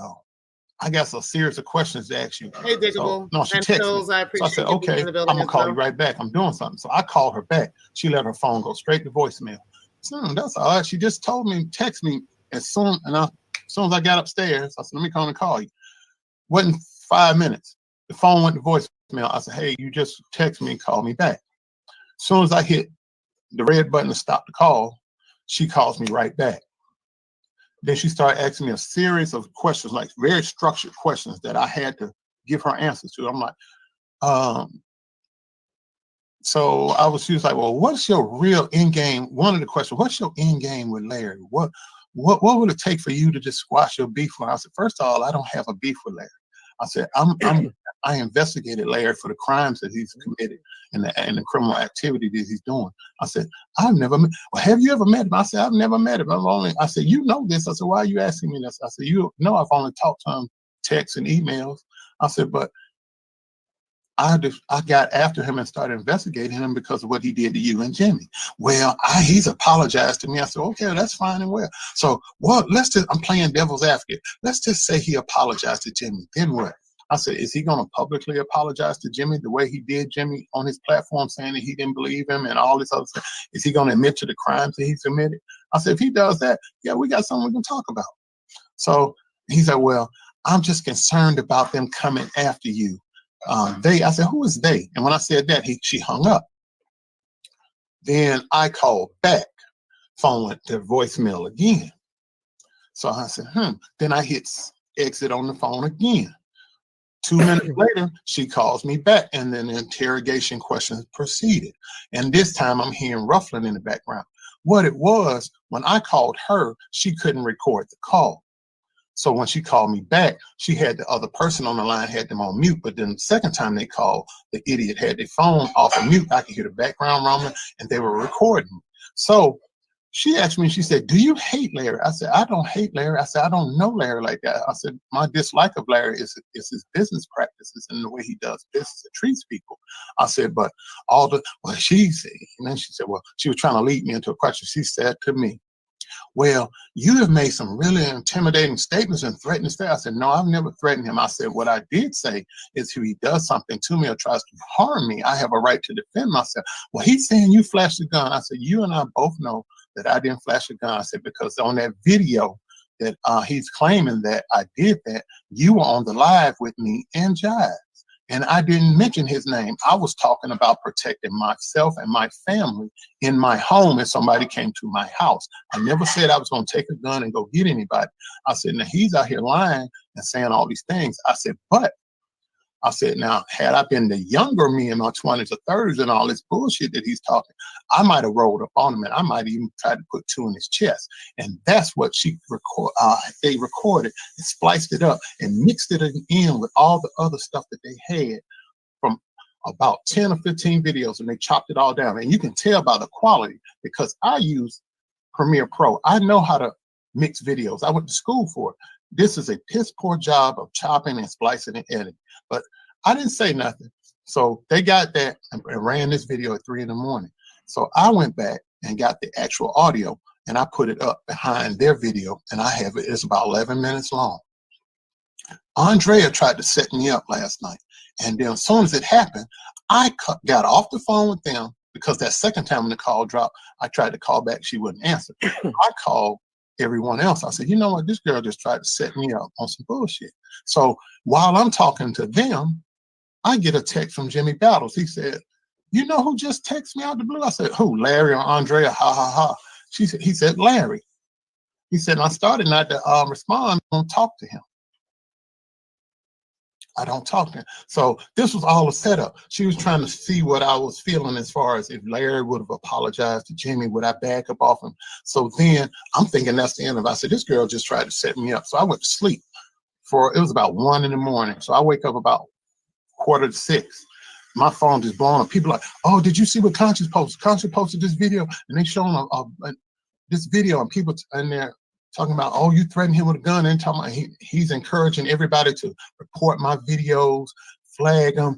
I got a series of questions to ask you. Hey, Diggable. So, no, she and texted Pills, me. I appreciate so I said, okay, I'm going to call you right back. I'm doing something. So I called her back. She let her phone go straight to voicemail. So that's all right. She just told me, text me as soon as I got upstairs. I said, let me come and call you. Wasn't 5 minutes. The phone went to voicemail. I said, hey, you just text me and call me back. As soon as I hit the red button to stop the call, she calls me right back. Then she started asking me a series of questions, like very structured questions that I had to give her answers to. I'm like, so she was like, well, what's your real end game? One of the questions, what's your end game with Larry? What would it take for you to just squash your beef with him? I said, first of all, I don't have a beef with Larry. I said, I investigated Larry for the crimes that he's committed and the criminal activity that he's doing. I said, I've never met. Well, have you ever met him? I said, I've never met him. I said, you know this. I said, why are you asking me this? I said, you know, I've only talked to him texts and emails. I said, but I got after him and started investigating him because of what he did to you and Jimmy. Well, he's apologized to me. I said, okay, that's fine and well. So, well, I'm playing devil's advocate. Let's just say he apologized to Jimmy. Then what? I said, is he going to publicly apologize to Jimmy the way he did Jimmy on his platform, saying that he didn't believe him and all this other stuff? Is he going to admit to the crimes that he's committed? I said, if he does that, yeah, we got something we can talk about. So he said, well, I'm just concerned about them coming after you. I said, who is they? And when I said that, she hung up. Then I called back. Phone went to voicemail again. So I said, Then I hit exit on the phone again. 2 minutes later, she calls me back, and then the interrogation questions proceeded. And this time I'm hearing ruffling in the background. What it was, when I called her, she couldn't record the call. So when she called me back, she had the other person on the line, had them on mute. But then the second time they called, the idiot had their phone off of mute. I could hear the background rumbling, and they were recording. So she asked me, she said, do you hate Larry? I said, I don't hate Larry. I said, I don't know Larry like that. I said, my dislike of Larry is his business practices and the way he does business and treats people. I said, but she said, and then she said, well, she was trying to lead me into a question. She said to me, well, you have made some really intimidating statements and threatened to stay. I said, no, I've never threatened him. I said, what I did say is if he does something to me or tries to harm me, I have a right to defend myself. Well, he's saying you flashed a gun. I said, you and I both know that I didn't flash a gun. I said, because on that video that he's claiming that I did that, you were on the live with me and Jive. And I didn't mention his name. I was talking about protecting myself and my family in my home if somebody came to my house. I never said I was going to take a gun and go get anybody. I said, now he's out here lying and saying all these things. I said, now, had I been the younger me in my 20s or 30s and all this bullshit that he's talking, I might have rolled up on him and I might even try to put two in his chest. And that's what they recorded and spliced it up and mixed it in with all the other stuff that they had from about 10 or 15 videos, and they chopped it all down. And you can tell by the quality because I use Premiere Pro. I know how to mix videos. I went to school for it. This is a piss poor job of chopping and splicing and editing. But I didn't say nothing. So they got that and ran this video at 3 a.m. So I went back and got the actual audio and I put it up behind their video, and I have it. It's about 11 minutes long. Andrea tried to set me up last night. And then as soon as it happened, I got off the phone with them because that second time when the call dropped, I tried to call back. She wouldn't answer. I called everyone else. I said, you know what? This girl just tried to set me up on some bullshit. So while I'm talking to them, I get a text from Jimmy Battles. He said, you know who just texted me out the blue? I said, who? Larry or Andrea? Ha, ha, ha. He said, Larry. He said, I started not to respond. I don't talk to him. I don't talk to him. So this was all a setup. She was trying to see what I was feeling as far as if Larry would have apologized to Jimmy, would I back up off him? So then I'm thinking that's the end of it. I said, this girl just tried to set me up. So I went to sleep it was about 1 a.m. So I wake up about 5:45. My phone just blowing up. People are like, oh, did you see what Conscious posted? Conscious posted this video, and they showing this video, and people in there talking about, oh, you threatened him with a gun, and talking about he's encouraging everybody to report my videos, flag them,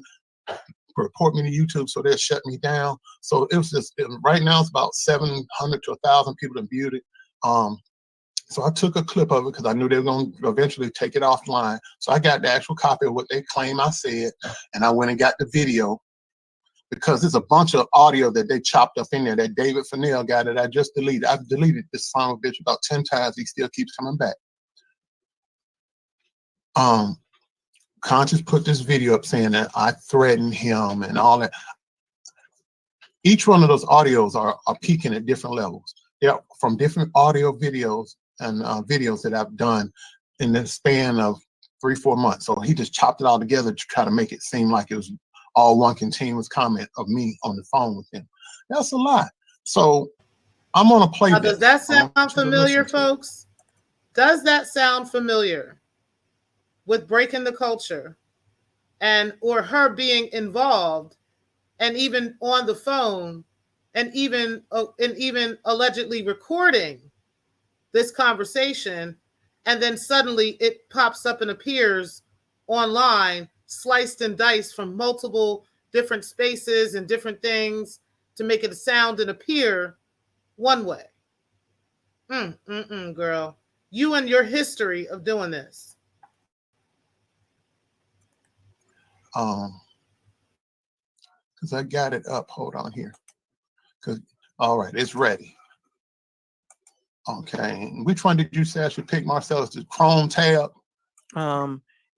report me to YouTube, so they'll shut me down. So it was just right now it's about 700 to 1,000 people that viewed it. So I took a clip of it because I knew they were going to eventually take it offline. So I got the actual copy of what they claim I said, and I went and got the video because there's a bunch of audio that they chopped up in there. That David Fennell guy that I just deleted. I've deleted this son of a bitch about 10 times. He still keeps coming back. Conscious put this video up saying that I threatened him and all that. Each one of those audios are peaking at different levels. They're from different audio videos and videos that I've done in the span of 3-4 months. So he just chopped it all together to try to make it seem like it was all one continuous comment of me on the phone with him. That's a lot. So I'm going to play now, that. does that sound familiar, folks? Does that sound familiar with breaking the culture and or her being involved and even on the phone and even allegedly recording this conversation, and then suddenly it pops up and appears online, sliced and diced from multiple different spaces and different things to make it sound and appear one way? Girl, you and your history of doing this. Because I got it up. Hold on here. All right, it's ready. Okay, which one did you say I should pick, Marcellus? The Chrome tab?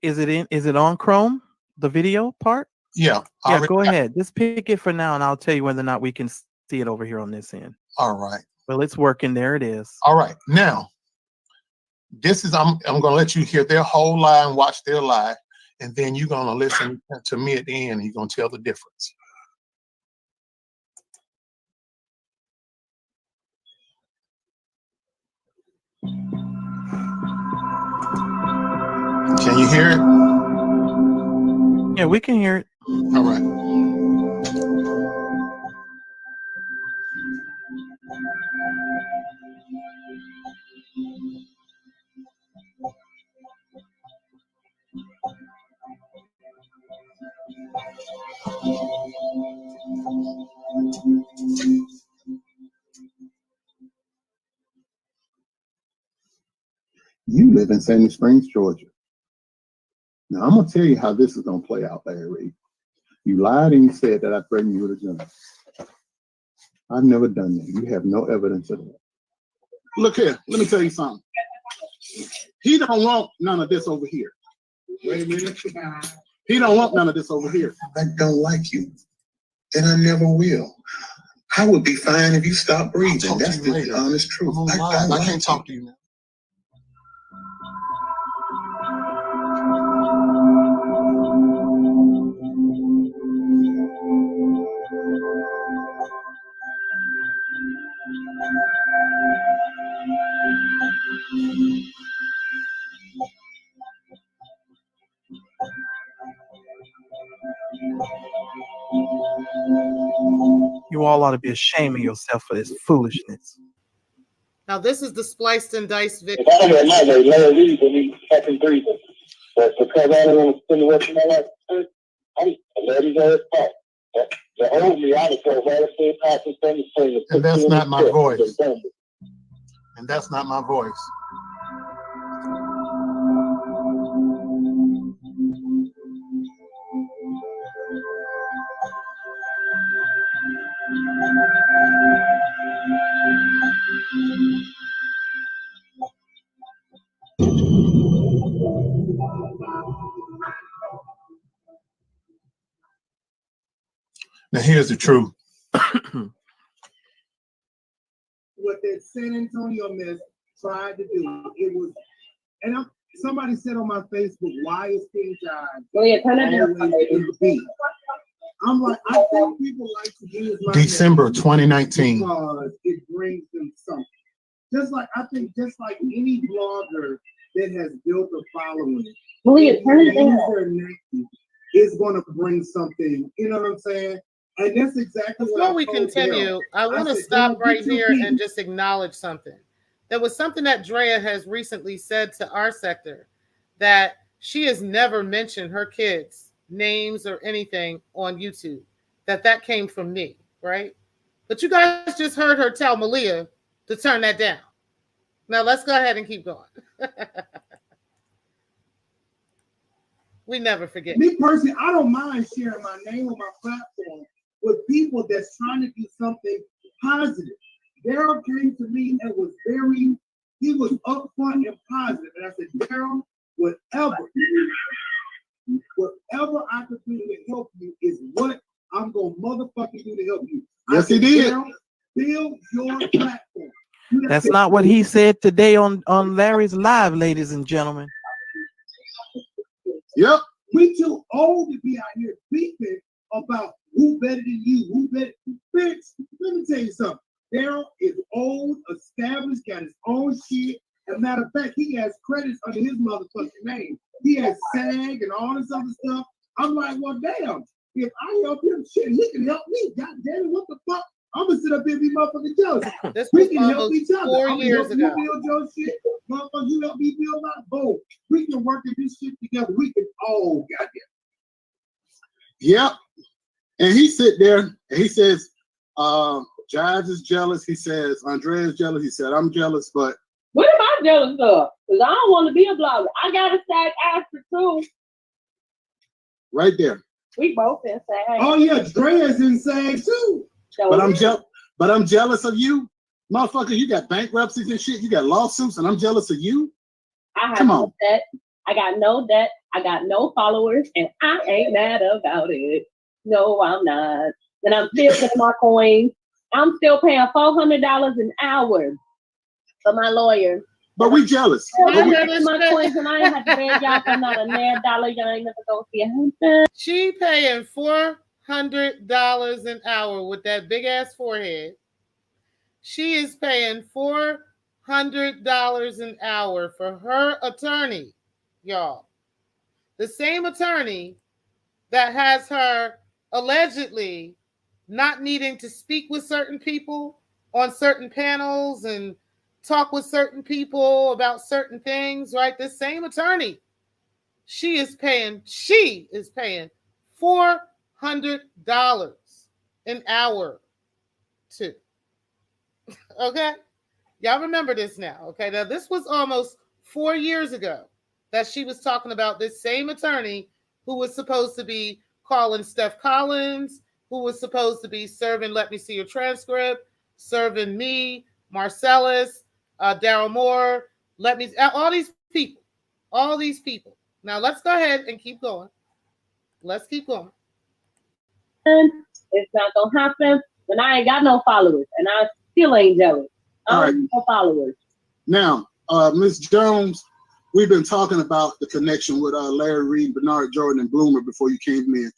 Is it on Chrome, the video part? Yeah. Yeah, go ahead. Just pick it for now, and I'll tell you whether or not we can see it over here on this end. All right. Well, it's working. There it is. All right. Now, This is I'm gonna let you hear their whole lie and watch their lie, and then you're gonna listen to me at the end. And you're gonna tell the difference. Can you hear it? Yeah, we can hear it. All right. You live in Sandy Springs, Georgia. Now, I'm going to tell you how this is going to play out, Larry Reed. You lied and you said that I threatened you with a gun. I've never done that. You have no evidence of that. Look here. Let me tell you something. He don't want none of this over here. Wait a minute. He don't want none of this over here. I don't like you, and I never will. I would be fine if you stopped breathing. That's the honest truth. I can't talk to you now. You all ought to be ashamed of yourself for this foolishness. Now, this is the spliced and diced If I don't get my way, Larry Reed will be fucking breathing. But because I don't want to spend the rest of my life, I'm let his ass talk. The old me, I would go right up there, pass this thing, and that's not my voice. And that's not my voice. Now here's the truth. What that San Antonio miss tried to do, it was, and somebody said on my Facebook, why is King John always in the beat? I'm like, I think people like to use my December 2019. Because it brings them something. Just like any blogger that has built a following, is going to bring something. You know what I'm saying? And that's exactly what Before we continue, I want to stop right here and just acknowledge something. There was something that Drea has recently said to our sector, that she has never mentioned her kids' names or anything on YouTube, that came from me, right? But you guys just heard her tell Malia to turn that down. Now let's go ahead and keep going. We never forget. Me personally, I don't mind sharing my name on my platform with people that's trying to do something positive. Daryl came to me and he was upfront and positive. And I said, Daryl, whatever I could do to help you is what I'm going to motherfucking do to help you. Yes, he did. Daryl, build your platform. That's not what he said today on Larry's Live, ladies and gentlemen. Yep. We too old to be out here beefing about who better than you, who better. Bitch, let me tell you something. Daryl is old, established, got his own shit. As a matter of fact, he has credits under his motherfucking name. He has SAG and all this other stuff. I'm like, well, damn. If I help him, shit, he can help me. God damn it, what the fuck? I'm gonna sit up here and be motherfucking jealous. We can help each other. 4 years ago. You build your shit. Motherfucker, you help me build my boat. We can work in this shit together. We can all goddamn. Yep. And he sit there and he says, Jives is jealous. He says, Andrea is jealous. He said, I'm jealous, but what am I jealous of? Because I don't want to be a blogger. I got a SAG after too. Right there. We both in SAG. Oh yeah, Drea's in SAG too. But I'm jealous of you. Motherfucker, you got bankruptcies and shit. You got lawsuits, and I'm jealous of you. I have no debt. I got no debt. I got no followers, and I ain't mad about it. No, I'm not. And I'm still getting my coins. I'm still paying $400 an hour for my lawyer. But we jealous. I made my coins and I ain't had to beg y'all for not a $9. Y'all ain't never gonna see it. She paying $400 an hour with that big ass forehead. She is paying $400 an hour for her attorney, y'all. The same attorney that has her allegedly not needing to speak with certain people on certain panels and talk with certain people about certain things, right? This same attorney, she is paying $400 an hour to. Okay? Y'all remember this now, okay? Now, this was almost 4 years ago that she was talking about this same attorney who was supposed to be calling Steph Collins, who was supposed to be serving Let Me See Your Transcript, serving me, Marcellus, Daryl Moore, all these people. Now, let's go ahead and keep going. Let's keep going. It's not going to happen when I ain't got no followers, and I still ain't jealous. I don't need no followers. Now, Ms. Jones, we've been talking about the connection with Larry Reed, Bernard Jordan, and Bloomer before you came in.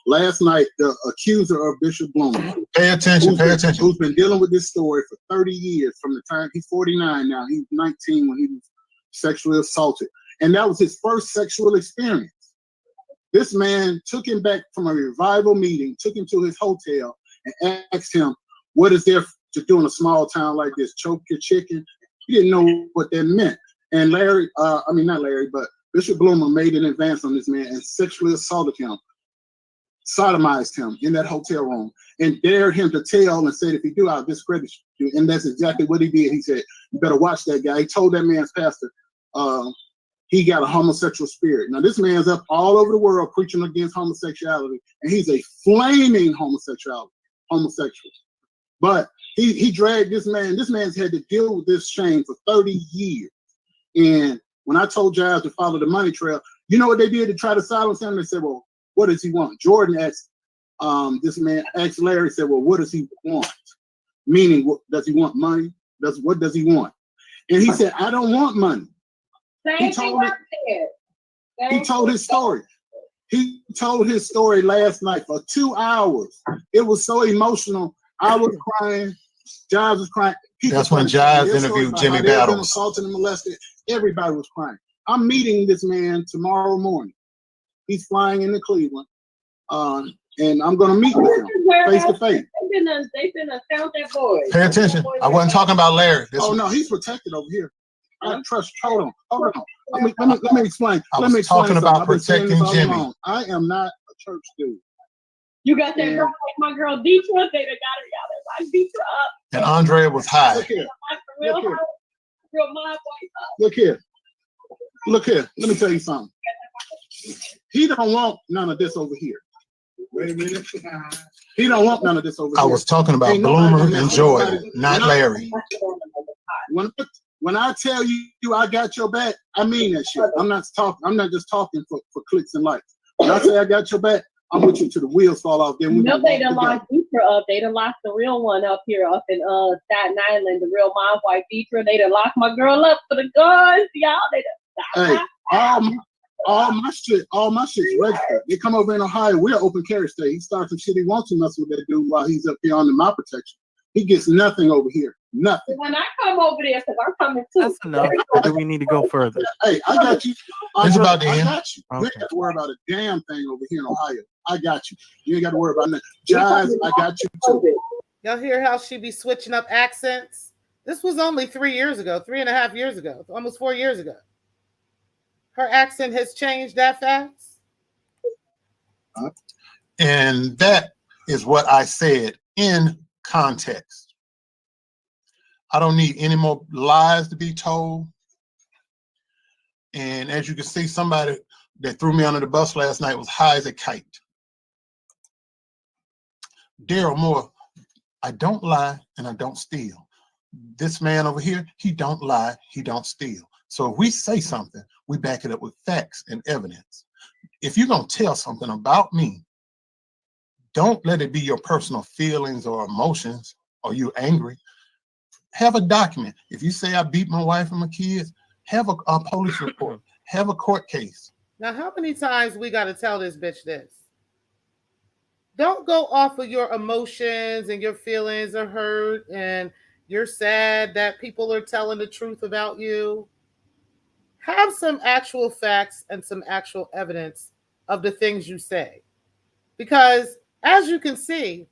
Last night, the accuser of Bishop Bloomer, pay attention, who's been dealing with this story for 30 years, from the time he's 49 now, he was 19 when he was sexually assaulted. And that was his first sexual experience. This man took him back from a revival meeting, took him to his hotel, and asked him, what is there to do in a small town like this? Choke your chicken? He didn't know what that meant. And not Larry, but Bishop Bloomer made an advance on this man and sexually assaulted him, sodomized him in that hotel room, and dared him to tell and said, if you do, I'll discredit you. And that's exactly what he did. He said, you better watch that guy. He told that man's pastor, he got a homosexual spirit. Now, this man's up all over the world preaching against homosexuality, and he's a flaming homosexual. But he dragged this man. This man's had to deal with this shame for 30 years. And when I told Giles to follow the money trail, you know what they did to try to silence him? They said, well, what does he want? Jordan asked this man, asked Larry, said, well, what does he want? Meaning, does he want money? What does he want? And he said, I don't want money. He told his story. He told his story last night for 2 hours. It was so emotional. I was crying. Giles was crying. That's when Giles interviewed Jimmy Battles. Been assaulted and molested. Everybody was crying. I'm meeting this man tomorrow morning. He's flying into Cleveland, and I'm going to meet with him face to face. They've been found that boy. Pay attention. I wasn't talking about Larry. No, he's protected over here. I trust. Hold on. Let me explain. I was talking about protecting Jimmy. I am not a church dude. You got that girl like my girl Deetra. They done got her y'all like Deetra up. And Andrea was high. Look here. Let me tell you something. He don't want none of this over here. Wait a minute. He don't want none of this over here. I was talking about Bloomer and Jordan, not Larry. When I tell you I got your back, I mean that shit. I'm not just talking for clicks and likes. When I say I got your back, I'm with you till the wheels fall off. Then they done locked Deetra up. They done locked the real one up here up in Staten Island, the real mom wife Deetra. They done locked my girl up for the guns, y'all. They done all my shit's registered. They come over in Ohio, we're open carry state. He starts some shit he wants to mess with that dude while he's up here under my protection. He gets nothing over here. Nothing. When I come over there, because I'm coming too. That's enough. Do we need to go further? Hey, I got you. It's about the I end. got you. Okay. You ain't got to worry about a damn thing over here in Ohio. I got you. You ain't got to worry about nothing. Jazz, I got you too. Y'all hear how she be switching up accents? This was only 3 years ago, 3.5 years ago, almost 4 years ago. Her accent has changed that fast. And that is what I said in context. I don't need any more lies to be told. And as you can see, somebody that threw me under the bus last night was high as a kite. Daryl Moore, I don't lie and I don't steal. This man over here, he don't lie, he don't steal. So if we say something, we back it up with facts and evidence. If you're going to tell something about me, don't let it be your personal feelings or emotions or you angry. Have a document. If you say I beat my wife and my kids, have a police report. Have a court case. Now, how many times we got to tell this bitch this? Don't go off of your emotions and your feelings are hurt and you're sad that people are telling the truth about you. Have some actual facts and some actual evidence of the things you say. Because as you can see,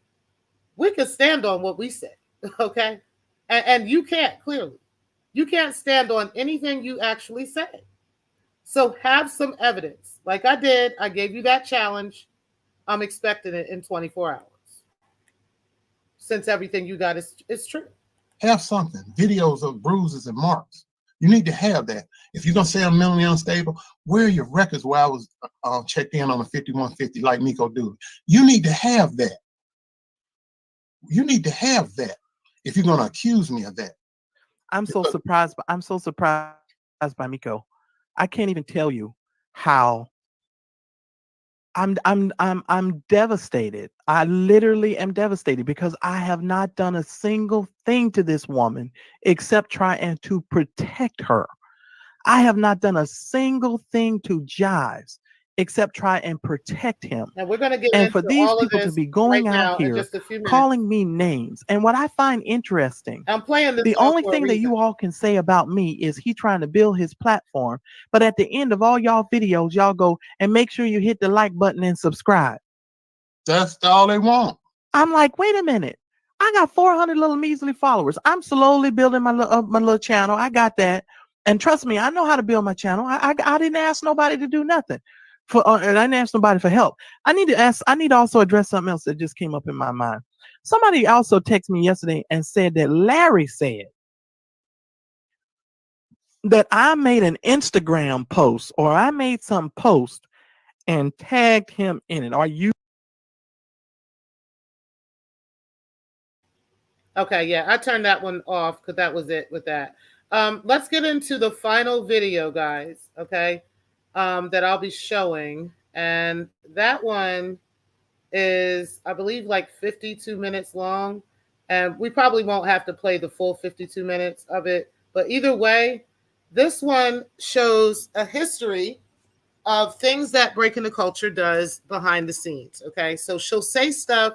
we can stand on what we say, okay? And you can't, clearly. You can't stand on anything you actually say. So have some evidence. Like I did, I gave you that challenge. I'm expecting it in 24 hours. Since everything you got is true. Have something. Videos of bruises and marks. You need to have that. If you're going to say I'm mentally unstable, where are your records where I was checked in on a 5150 like Miko do? You need to have that. You need to have that if you're going to accuse me of that. I'm so surprised by Miko. I can't even tell you how I'm devastated. I literally am devastated because I have not done a single thing to this woman except try and to protect her. I have not done a single thing to Jives except try and protect him. Now we're going to get and into for these all people of to this be going right out now in here just a few minutes. calling me names. And what I find interesting, I'm playing this the off only for a thing that reason. you all can say about me is he trying to build his platform. But at the end of all y'all videos, y'all go and make sure you hit the like button and subscribe. That's all they want. I'm like, wait a minute. I got 400 little measly followers. I'm slowly building my little channel. I got that. And trust me, I know how to build my channel. I didn't ask nobody to do nothing. And I didn't ask nobody for help. I need to also address something else that just came up in my mind. Somebody also texted me yesterday and said that Larry said that I made an Instagram post or I made some post and tagged him in it. Are you? Okay, yeah, I turned that one off because that was it with that. Let's get into the final video, guys, okay, that I'll be showing. And that one is, I believe, like 52 minutes long. And we probably won't have to play the full 52 minutes of it. But either way, this one shows a history of things that Breaking the Culture does behind the scenes, okay? So she'll say stuff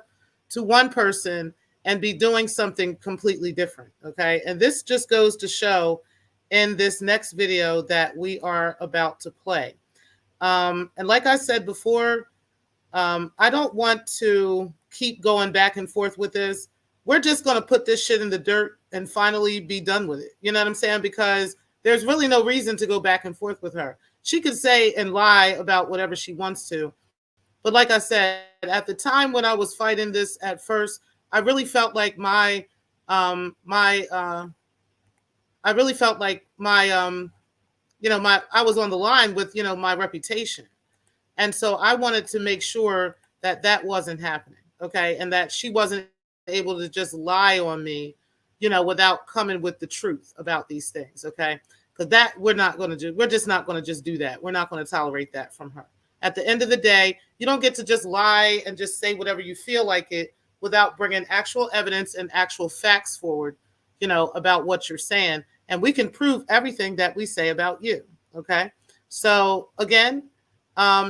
to one person and be doing something completely different, okay? And this just goes to show in this next video that we are about to play. And like I said before, I don't want to keep going back and forth with this. We're just going to put this shit in the dirt and finally be done with it. You know what I'm saying? Because there's really no reason to go back and forth with her. She could say and lie about whatever she wants to. But like I said, at the time when I was fighting this at first, I really felt like I was on the line with, my reputation. And so I wanted to make sure that that wasn't happening, okay? And that she wasn't able to just lie on me, without coming with the truth about these things, okay? Because that we're not going to do. We're just not going to just do that. We're not going to tolerate that from her. At the end of the day, you don't get to just lie and just say whatever you feel like it without bringing actual evidence and actual facts forward, about what you're saying. And we can prove everything that we say about you, okay? So again,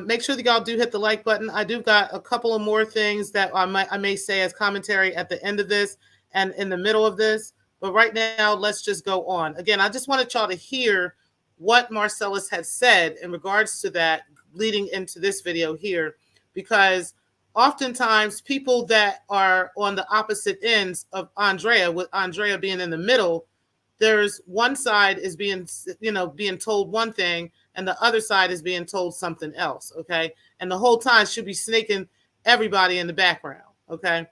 make sure that y'all do hit the like button. I do got a couple of more things that I may say as commentary at the end of this and in the middle of this. But right now, let's just go on. Again, I just wanted y'all to hear what Marcellus had said in regards to that leading into this video here, because oftentimes people that are on the opposite ends of Andrea, with Andrea being in the middle, there's one side is being told one thing and the other side is being told something else, okay? And the whole time should be snaking everybody in the background, okay?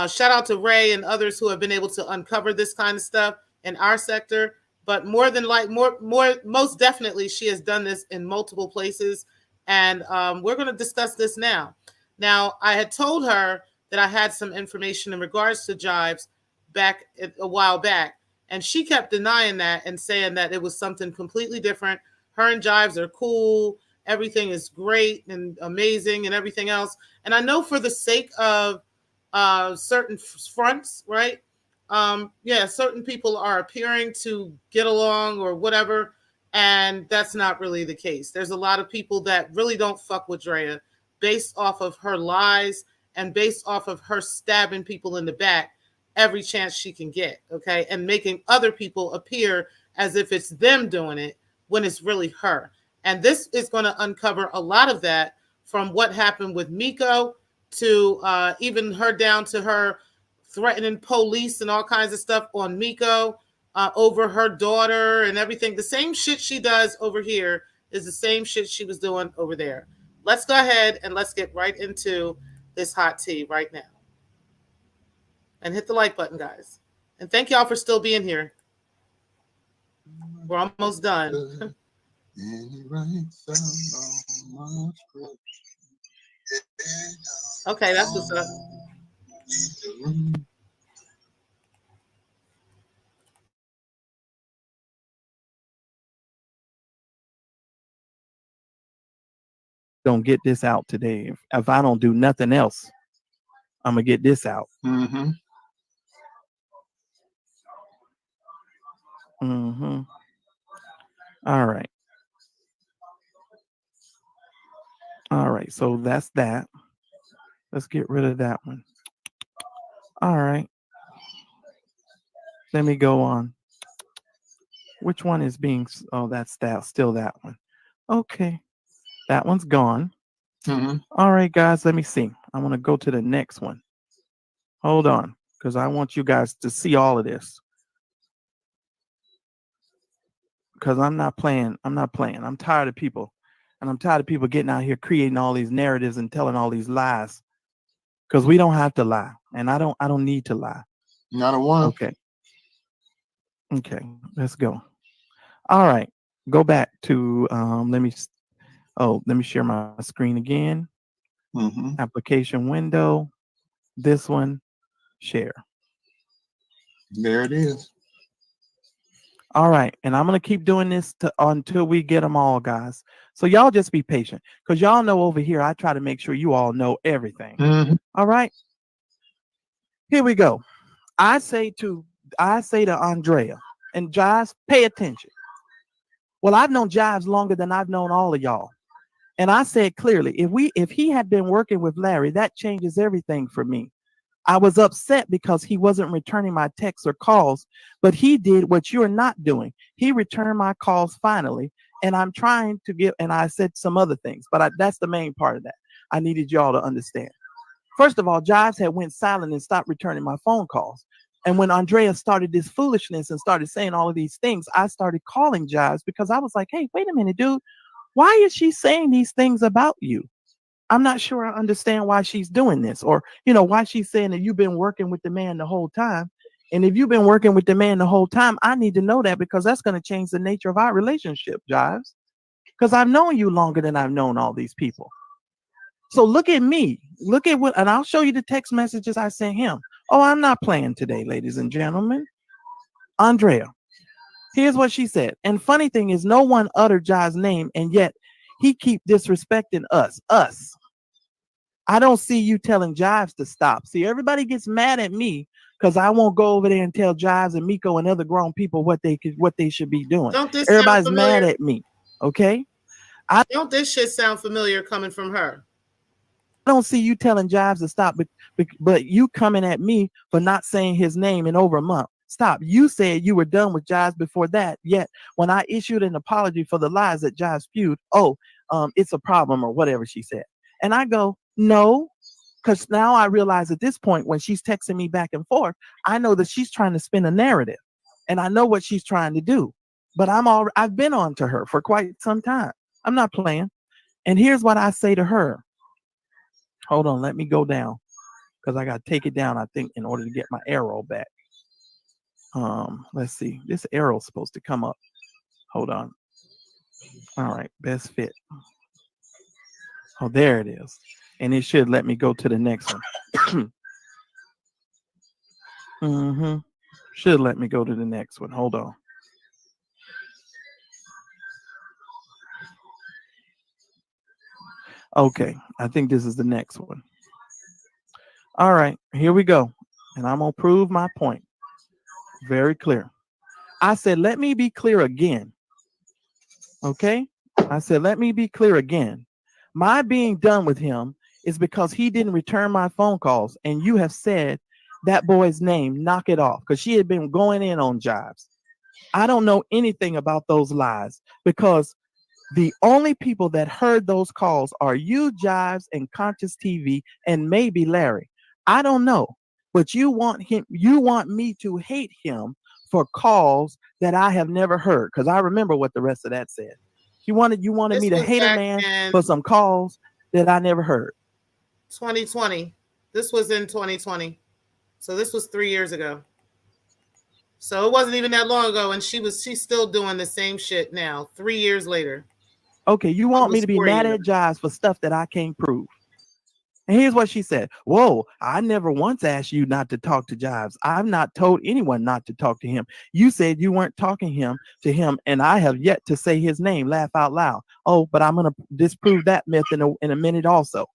Shout out to Ray and others who have been able to uncover this kind of stuff in our sector, but most definitely she has done this in multiple places, and we're going to discuss this now. Now, I had told her that I had some information in regards to Jives a while back, and she kept denying that and saying that it was something completely different. Her and Jives are cool. Everything is great and amazing and everything else. And I know for the sake of certain fronts, right, certain people are appearing to get along or whatever, and that's not really the case. There's a lot of people that really don't fuck with Drea based off of her lies and based off of her stabbing people in the back every chance she can get, okay, and making other people appear as if it's them doing it when it's really her. And this is going to uncover a lot of that, from what happened with Miko to even her down to her threatening police and all kinds of stuff on Miko over her daughter and everything. The same shit she does over here is the same shit she was doing over there. Let's go ahead and let's get right into this hot tea right now. And hit the like button, guys. And thank y'all for still being here. We're almost done. Okay, that's what's up. Don't get this out today. If I don't do nothing else, I'm gonna get this out. Mm-hmm. Mm-hmm. All right. All right. So that's that. Let's get rid of that one. All right. Let me go on. Which one is being? Oh, that's that. Still that one. Okay. That one's gone. Mm-hmm. All right, guys. Let me see. I want to go to the next one. Hold on, because I want you guys to see all of this. Because I'm not playing. I'm not playing. I'm tired of people. And I'm tired of people getting out here creating all these narratives and telling all these lies. Because we don't have to lie. And I don't need to lie. Not a one. Okay. Okay. Let's go. All right. Go back to let me share my screen again. Mm-hmm. Application window. This one. Share. There it is. All right, and I'm gonna keep doing this until we get them all, guys. So y'all just be patient, because y'all know over here I try to make sure you all know everything. Mm-hmm. All right, here we go. I say to Andrea and Jives, pay attention. Well, I've known Jives longer than I've known all of y'all, and I said clearly, if he had been working with Larry, that changes everything for me. I was upset because he wasn't returning my texts or calls, but he did what you're not doing. He returned my calls finally, and I'm trying to give, and I said some other things, but that's the main part of that. I needed y'all to understand. First of all, Jives had went silent and stopped returning my phone calls. And when Andrea started this foolishness and started saying all of these things, I started calling Jives because I was like, hey, wait a minute, dude. Why is she saying these things about you? I'm not sure I understand why she's doing this, or, why she's saying that you've been working with the man the whole time. And if you've been working with the man the whole time, I need to know that, because that's going to change the nature of our relationship, Jives. Because I've known you longer than I've known all these people. So look at me. Look at and I'll show you the text messages I sent him. Oh, I'm not playing today, ladies and gentlemen. Andrea, here's what she said. And funny thing is, no one uttered Jives' name, and yet he keep disrespecting us. I don't see you telling Jives to stop. See, everybody gets mad at me because I won't go over there and tell Jives and Miko and other grown people what they should be doing. Everybody's mad at me. Okay? Don't this shit sound familiar coming from her? I don't see you telling Jives to stop, but you coming at me for not saying his name in over a month. Stop. You said you were done with Jives before that. Yet when I issued an apology for the lies that Jives spewed, it's a problem or whatever she said. And I go, no, because now I realize at this point when she's texting me back and forth, I know that she's trying to spin a narrative, and I know what she's trying to do. But I've been on to her for quite some time. I'm not playing. And here's what I say to her. Hold on, let me go down, because I got to take it down, I think, in order to get my arrow back. Let's see. This arrow's supposed to come up. Hold on. All right, best fit. Oh, there it is. And it should let me go to the next one. Should let me go to the next one. Hold on. Okay, I think this is the next one. All right, here we go. And I'm going to prove my point. Very clear. I said, let me be clear again. Okay? I said, let me be clear again. My being done with him is because he didn't return my phone calls, and you have said that boy's name, knock it off, because she had been going in on Jives. I don't know anything about those lies because the only people that heard those calls are you, Jives, and Conscious TV, and maybe Larry. I don't know, but you want me to hate him for calls that I have never heard, because I remember what the rest of that said. You wanted This me to was hate a back man in for some calls that I never heard. 2020. This was in 2020. So this was 3 years ago. So it wasn't even that long ago, and she's still doing the same shit now, 3 years later. Okay, you want me was to be 4 mad years. at Jives for stuff that I can't prove. And here's what she said. Whoa, I never once asked you not to talk to Jives. I've not told anyone not to talk to him. You said you weren't talking to him, and I have yet to say his name. Laugh out loud. Oh, but I'm going to disprove that myth in a minute also.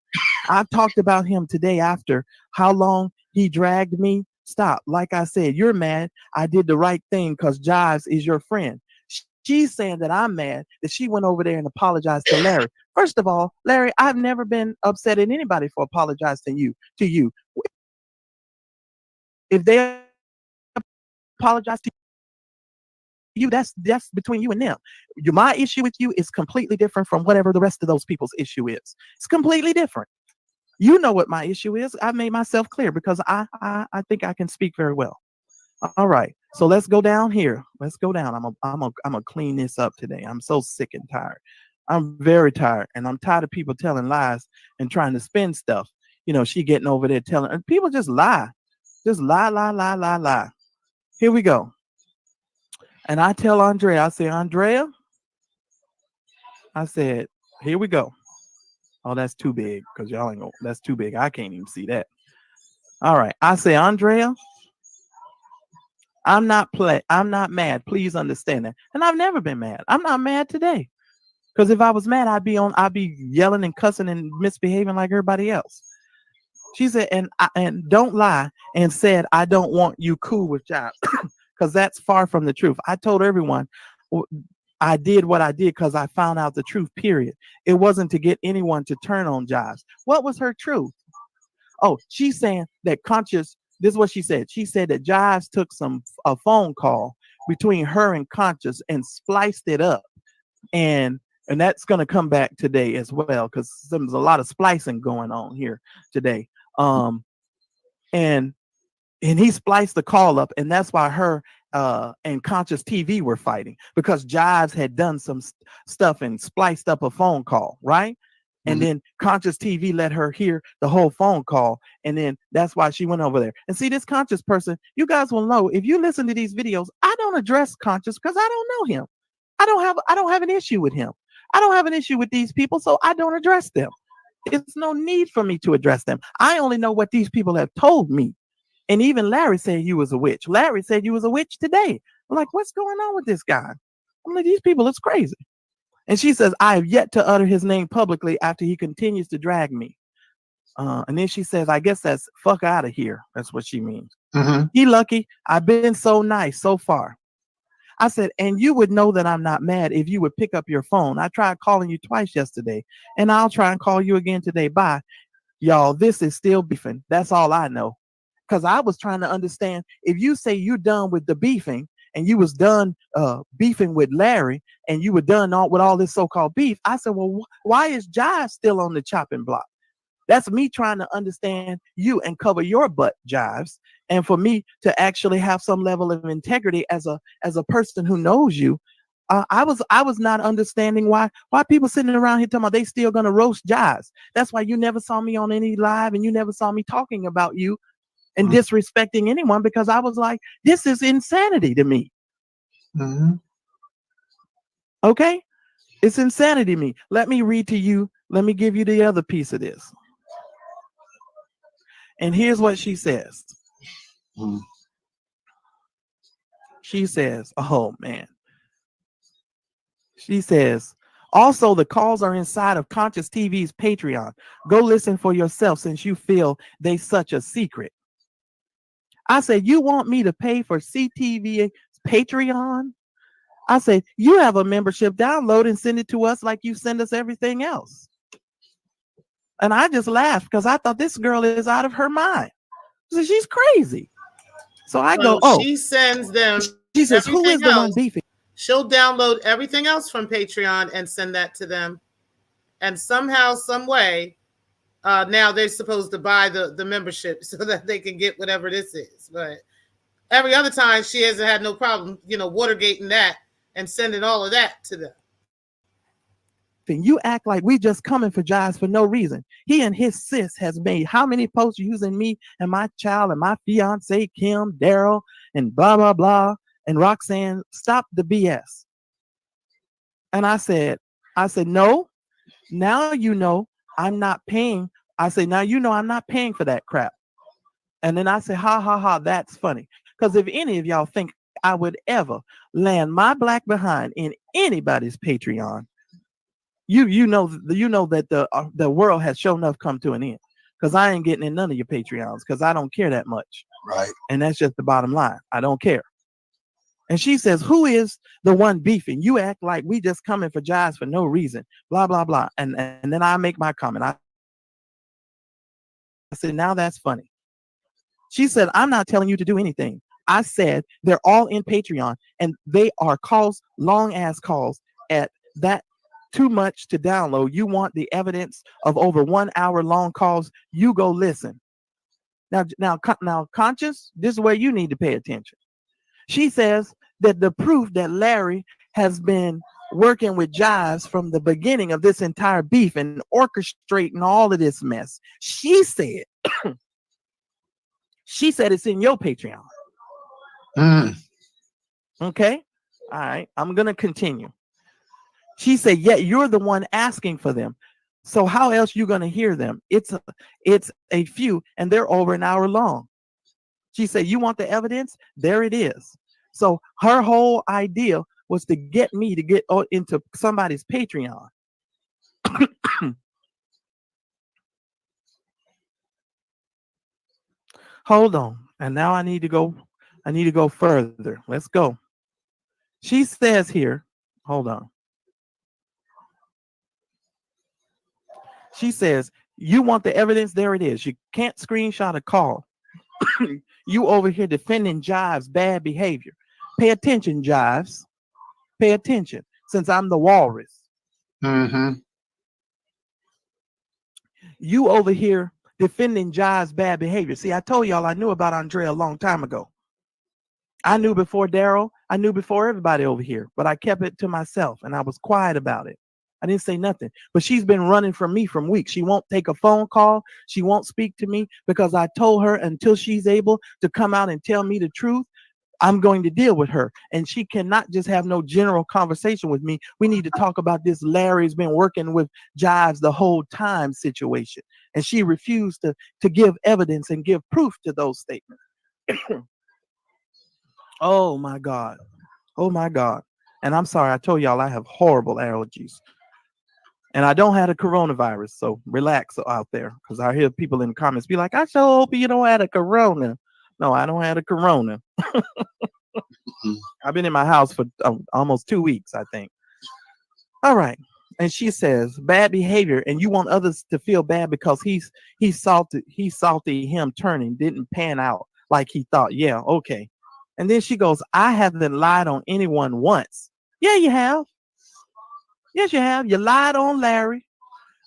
I've talked about him today after how long he dragged me. Stop. Like I said, you're mad. I did the right thing because Jives is your friend. She's saying that I'm mad that she went over there and apologized to Larry. First of all, Larry, I've never been upset at anybody for apologizing to you. If they apologize to you, that's between you and them. My issue with you is completely different from whatever the rest of those people's issue is. It's completely different. You know what my issue is. I've made myself clear because I think I can speak very well. All right, so let's go down here. Let's go down. I'm gonna clean this up today. I'm so sick and tired. I'm very tired, and I'm tired of people telling lies and trying to spin stuff. You know, she getting over there telling, and people just lie, lie. Here we go. And I tell Andrea, I say, Andrea, I said, here we go. Oh, that's too big because y'all ain't gonna. That's too big. I can't even see that. All right, I say, Andrea, I'm not mad. Please understand that. And I've never been mad. I'm not mad today. Because if I was mad, I'd be yelling and cussing and misbehaving like everybody else. She said, and don't lie and said, I don't want you cool with Jives. Because that's far from the truth. I told everyone I did what I did because I found out the truth, period. It wasn't to get anyone to turn on Jives. What was her truth? Oh, she's saying that Conscious. This is what she said. She said that Jives took a phone call between her and Conscious and spliced it up, and that's going to come back today as well because there's a lot of splicing going on here today. And he spliced the call up, and that's why her and Conscious TV were fighting because Jives had done some stuff and spliced up a phone call, right? And then Conscious TV let her hear the whole phone call. And then that's why she went over there. And see, this Conscious person, you guys will know if you listen to these videos, I don't address Conscious because I don't know him. I don't have an issue with him. I don't have an issue with these people, so I don't address them. It's no need for me to address them. I only know what these people have told me. And even Larry said you was a witch. Larry said you was a witch today. I'm like, what's going on with this guy? I'm like, these people, it's crazy. And she says, I have yet to utter his name publicly after he continues to drag me. And then she says, I guess that's fuck out of here. That's what she means. He lucky. I've been so nice so far. I said, and you would know that I'm not mad if you would pick up your phone. I tried calling you twice yesterday, and I'll try and call you again today. Bye. Y'all, this is still beefing. That's all I know. Because I was trying to understand if you say you're done with the beefing, and you was done beefing with Larry, and you were done with all this so-called beef. I said, well, why is Jive still on the chopping block? That's me trying to understand you and cover your butt, Jives, and for me to actually have some level of integrity as a person who knows you. I was not understanding why people sitting around here talking about they still gonna roast Jives. That's why you never saw me on any live, and you never saw me talking about you and disrespecting anyone, because I was like, this is insanity to me. Okay? It's insanity to me. Let me read to you. Let me give you the other piece of this. And here's what she says. She says, oh man. She says, also, the calls are inside of Conscious TV's Patreon. Go listen for yourself since you feel they such a secret. I said, you want me to pay for CTV Patreon? I said, you have a membership, download and send it to us like you send us everything else. And I just laughed because I thought this girl is out of her mind. So she's crazy. So I go, oh. She sends them. She says, who is the one beefing? She'll download everything else from Patreon and send that to them. And somehow, some way, now they're supposed to buy the membership so that they can get whatever this is. But every other time, she hasn't had no problem, watergating that and sending all of that to them. You act like we just coming for Jives for no reason. He and his sis has made how many posts using me and my child and my fiance, Kim, Daryl, and blah, blah, blah. And Roxanne, stop the BS. And I said, no, now you know I'm not paying. I said, now you know I'm not paying for that crap. And then I said, ha, ha, ha, that's funny. Because if any of y'all think I would ever land my black behind in anybody's Patreon, you know that the world has sure enough come to an end. Because I ain't getting in none of your Patreons because I don't care that much. Right. And that's just the bottom line. I don't care. And she says, who is the one beefing? You act like we just coming for Jives for no reason. Blah, blah, blah. And then I make my comment. I said, now that's funny. She said, I'm not telling you to do anything. I said, they're all in Patreon and they are calls, long ass calls at that too much to download. You want the evidence of over 1 hour long calls. You go listen. Now, Conscious, this is where you need to pay attention. She says that the proof that Larry has been working with Jives from the beginning of this entire beef and orchestrating all of this mess. She said, it's in your Patreon. Okay. All right. I'm going to continue. She said, yeah, you're the one asking for them. So how else you going to hear them? It's a few and they're over an hour long. She said, you want the evidence? There it is. So her whole idea was to get me to get into somebody's Patreon. Hold on. And now I need to go further. Let's go. She says here, hold on. She says, you want the evidence? There it is. You can't screenshot a call. You over here defending Jives' bad behavior. Pay attention, Jives. Pay attention, since I'm the walrus. Mm-hmm. You over here defending Jives' bad behavior. See, I told y'all I knew about Andrea a long time ago. I knew before Daryl. I knew before everybody over here, but I kept it to myself and I was quiet about it. I didn't say nothing, but she's been running from me from weeks. She won't take a phone call. She won't speak to me because I told her until she's able to come out and tell me the truth, I'm going to deal with her. And she cannot just have no general conversation with me. We need to talk about this Larry's been working with Jives the whole time situation. And she refused to give evidence and give proof to those statements. Oh my God. Oh my God. And I'm sorry, I told y'all I have horrible allergies. And I don't have a coronavirus, so relax out there. Because I hear people in the comments be like, I sure hope you don't have a corona. No, I don't have a corona. I've been in my house for almost 2 weeks, I think. All right. And she says, bad behavior, and you want others to feel bad because he's salty, him turning, didn't pan out like he thought. Yeah, okay. And then she goes, I haven't lied on anyone once. Yeah, you have. Yes, you have. You lied on Larry.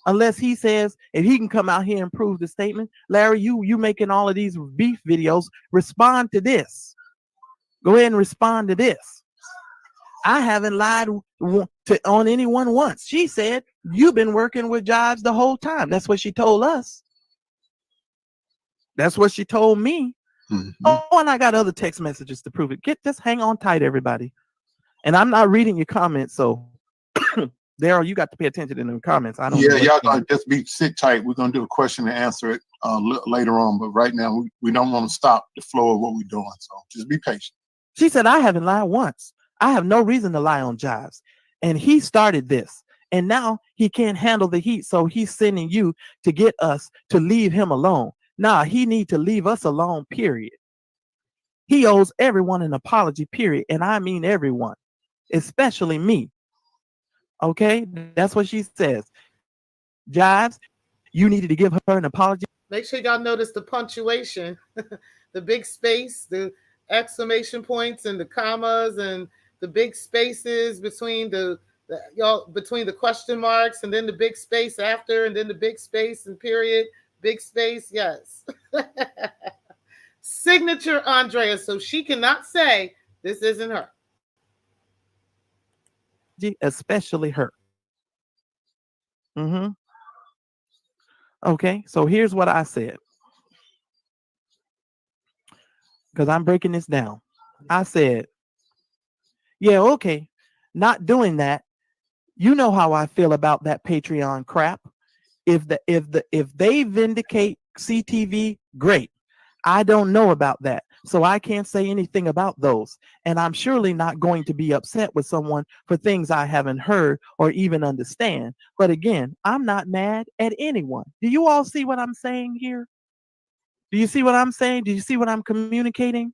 Unless he says, if he can come out here and prove the statement, Larry, you making all of these beef videos, respond to this. Go ahead and respond to this. I haven't lied on anyone once. She said, you've been working with Jives the whole time. That's what she told us. That's what she told me. Mm-hmm. Oh, and I got other text messages to prove it. Just hang on tight, everybody. And I'm not reading your comments, so Daryl, you got to pay attention in the comments. I don't. Yeah, y'all gonna just sit tight. We're gonna do a question and answer it later on, but right now we don't want to stop the flow of what we're doing. So just be patient. She said, I haven't lied once. I have no reason to lie on Jives. And he started this. And now he can't handle the heat. So he's sending you to get us to leave him alone. Nah, he need to leave us alone, period. He owes everyone an apology, period. And I mean everyone, especially me. Okay? That's what she says. Jives, you needed to give her an apology. Make sure y'all notice the punctuation, the big space, the exclamation points, and the commas, and the big spaces between between the question marks, and then the big space after, and then the big space and period, big space. Yes. Signature Andrea, so she cannot say this isn't her. Especially her. Mm-hmm. Okay, so here's what I said. Because I'm breaking this down. I said, yeah, okay, not doing that. You know how I feel about that Patreon crap. If they vindicate CTV, great. I don't know about that, so I can't say anything about those. And I'm surely not going to be upset with someone for things I haven't heard or even understand. But again, I'm not mad at anyone. Do you all see what I'm saying here? Do you see what I'm saying? Do you see what I'm communicating?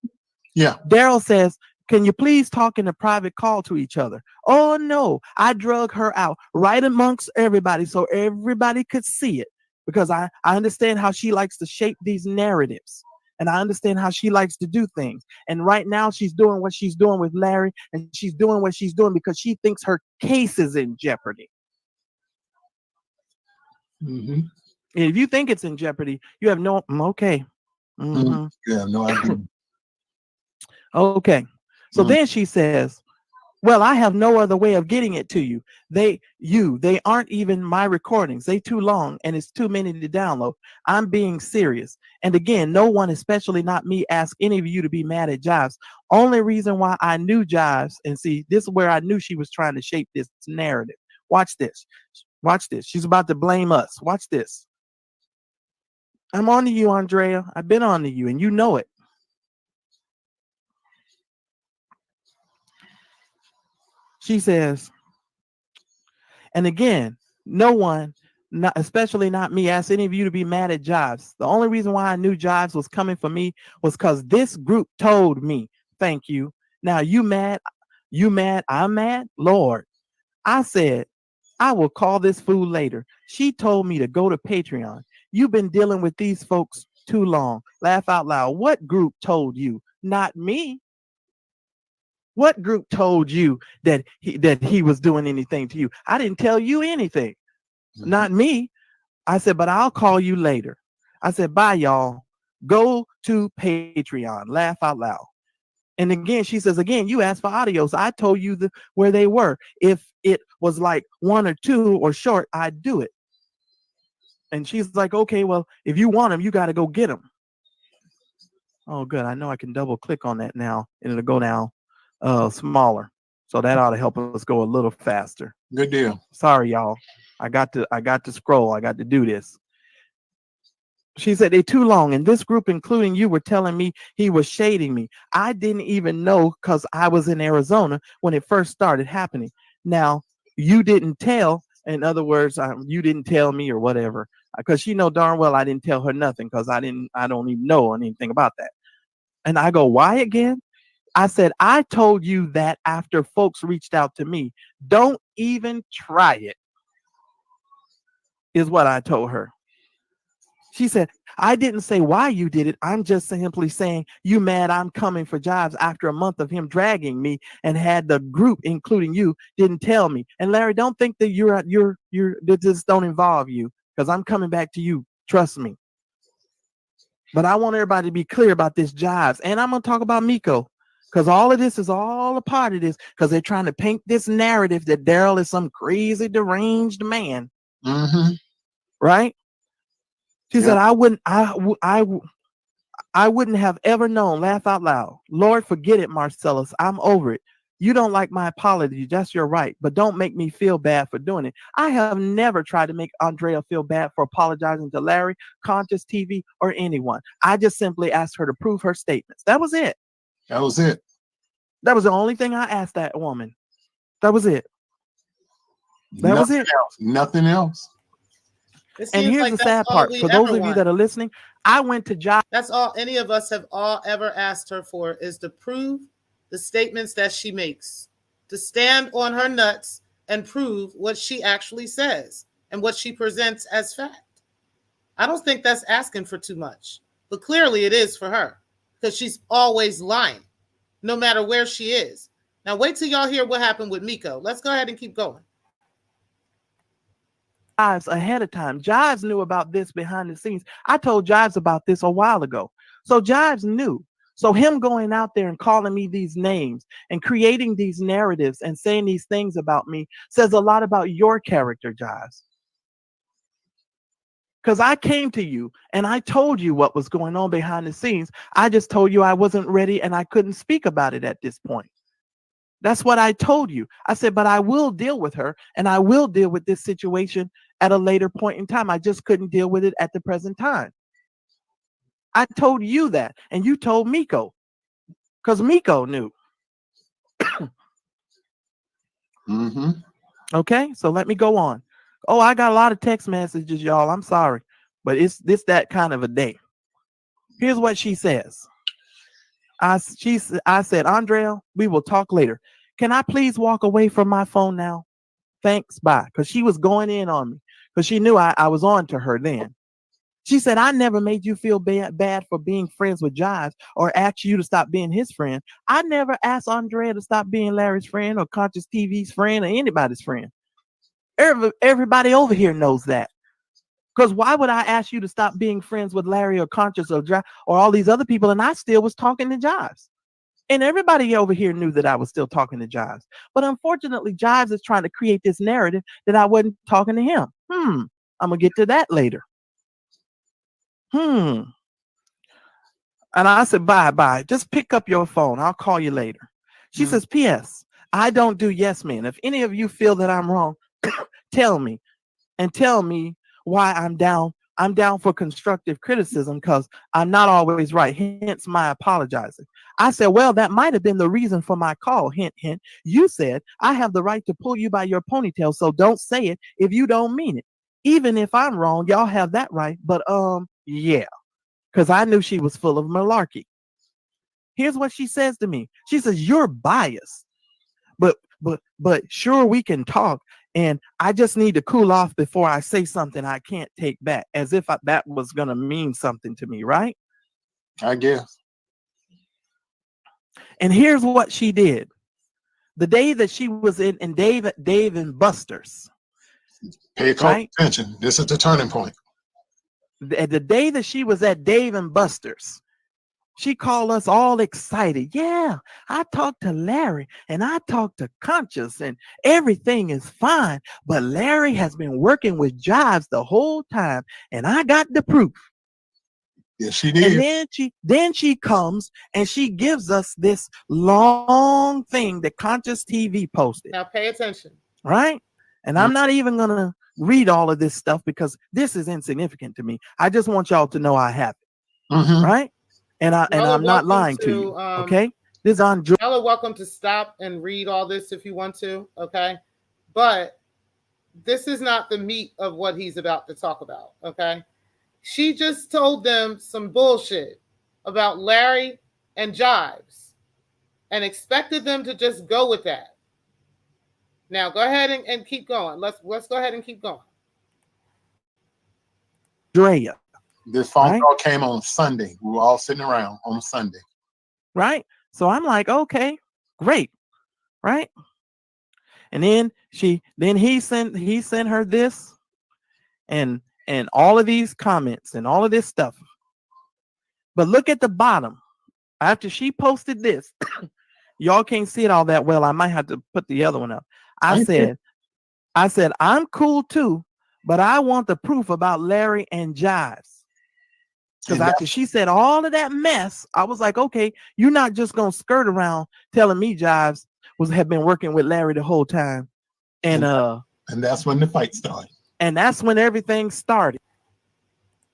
Yeah. Daryl says, can you please talk in a private call to each other? Oh, no. I drug her out right amongst everybody so everybody could see it, because I understand how she likes to shape these narratives. And I understand how she likes to do things. And right now she's doing what she's doing with Larry, and she's doing what she's doing because she thinks her case is in jeopardy. Mm-hmm. If you think it's in jeopardy, you have no, okay. Mm-hmm. You have no idea. Okay. So then she says, well, I have no other way of getting it to you. They aren't even my recordings. They too long and it's too many to download. I'm being serious. And again, no one, especially not me, asked any of you to be mad at Jives. Only reason why I knew Jives, and see, this is where I knew she was trying to shape this narrative. Watch this. Watch this. She's about to blame us. Watch this. I'm on to you, Andrea. I've been on to you, and you know it. She says, and again, no one, not especially not me, asked any of you to be mad at Jives. The only reason why I knew Jives was coming for me was because this group told me. Thank you. Now you mad? You mad? I'm mad? Lord. I said, I will call this fool later. She told me to go to Patreon. You've been dealing with these folks too long. Laugh out loud. What group told you? Not me. What group told you that he was doing anything to you? I didn't tell you anything. Not me. I said, but I'll call you later. I said, bye, y'all. Go to Patreon. Laugh out loud. And again, she says, again, you asked for audios. I told you where they were. If it was like 1 or 2 or short, I'd do it. And she's like, okay, well, if you want them, you got to go get them. Oh, good. I know I can double click on that now, and it'll go down smaller. So that ought to help us go a little faster. Good deal. Sorry, y'all. I got to scroll. I got to do this. She said they're too long, and this group, including you, were telling me he was shading me. I didn't even know because I was in Arizona when it first started happening. Now, you didn't tell. In other words, you didn't tell me or whatever, because she know darn well I didn't tell her nothing, because I don't even know anything about that. And I go, why again? I said, I told you that after folks reached out to me. Don't even try it, is what I told her. She said, I didn't say why you did it. I'm just simply saying, you mad I'm coming for Jives after a month of him dragging me, and had the group, including you, didn't tell me. And Larry, don't think that that this don't involve you, because I'm coming back to you. Trust me. But I want everybody to be clear about this Jives. And I'm going to talk about Miko, because all of this is all a part of this, because they're trying to paint this narrative that Daryl is some crazy, deranged man. Mm-hmm. Right? She said, I wouldn't have ever known. Laugh out loud. Lord, forget it, Marcellus. I'm over it. You don't like my apology. That's your right. But don't make me feel bad for doing it. I have never tried to make Andrea feel bad for apologizing to Larry, Conscious TV, or anyone. I just simply asked her to prove her statements. That was it. That was it. That was the only thing I asked that woman. That was it. That was it. Nothing else. And here's the sad part. For those of you that are listening, I went to Jives. That's all any of us have all ever asked her for, is to prove the statements that she makes, to stand on her nuts and prove what she actually says and what she presents as fact. I don't think that's asking for too much, but clearly it is for her because she's always lying, no matter where she is. Now wait till y'all hear what happened with Miko. Let's go ahead and keep going. Jives ahead of time. Jives knew about this behind the scenes. I told Jives about this a while ago. So Jives knew. So him going out there and calling me these names and creating these narratives and saying these things about me says a lot about your character, Jives. Because I came to you and I told you what was going on behind the scenes. I just told you I wasn't ready and I couldn't speak about it at this point. That's what I told you. I said, but I will deal with her and I will deal with this situation at a later point in time. I just couldn't deal with it at the present time. I told you that, and you told Miko, because Miko knew. Okay, so let me go on. Oh, I got a lot of text messages, y'all. I'm sorry, but it's that kind of a day. Here's what she says. I said, Andrea, we will talk later. Can I please walk away from my phone now? Thanks, bye. Because she was going in on me because she knew I was on to her then. She said, I never made you feel bad for being friends with Jives or asked you to stop being his friend. I never asked Andrea to stop being Larry's friend or Conscious TV's friend or anybody's friend. Everybody over here knows that. Because why would I ask you to stop being friends with Larry or Conscious or all these other people? And I still was talking to Jives. And everybody over here knew that I was still talking to Jives. But unfortunately, Jives is trying to create this narrative that I wasn't talking to him. I'm going to get to that later. And I said, bye. Just pick up your phone. I'll call you later. She says, P.S. I don't do yes men. If any of you feel that I'm wrong, tell me. And tell me why I'm down. I'm down for constructive criticism because I'm not always right. Hence my apologizing. I said, well, that might have been the reason for my call. Hint, hint. You said I have the right to pull you by your ponytail. So don't say it if you don't mean it. Even if I'm wrong, y'all have that right. But yeah, because I knew she was full of malarkey. Here's what she says to me. She says, you're biased, but sure we can talk. And I just need to cool off before I say something I can't take back, as if that was going to mean something to me, right? I guess. And here's what she did. The day that she was in Dave and Buster's. Pay close attention. This is the turning point. The day that she was at Dave and Buster's, she called us all excited. Yeah, I talked to Larry and I talked to Conscious and everything is fine. But Larry has been working with Jives the whole time and I got the proof. Yes, she did. And then she comes and she gives us this long thing that Conscious TV posted. Now pay attention. Right? And I'm not even going to read all of this stuff because this is insignificant to me. I just want y'all to know I have it. Right? And I'm not lying to you. Okay? This is on. Y'all are welcome to stop and read all this if you want to. Okay? But this is not the meat of what he's about to talk about. Okay? She just told them some bullshit about Larry and Jives and expected them to just go with that. Now go ahead and keep going. Let's go ahead and keep going. Drea. This phone call came on Sunday. We were all sitting around on Sunday. Right? So I'm like, okay, great. Right? And then he sent her this and all of these comments and all of this stuff. But look at the bottom. After she posted this, y'all can't see it all that well. I might have to put the other one up. I said, I'm cool too, but I want the proof about Larry and Jives. Because after she said all of that mess, I was like, okay, you're not just going to skirt around telling me Jives had been working with Larry the whole time. And that's when the fight started. And that's when everything started.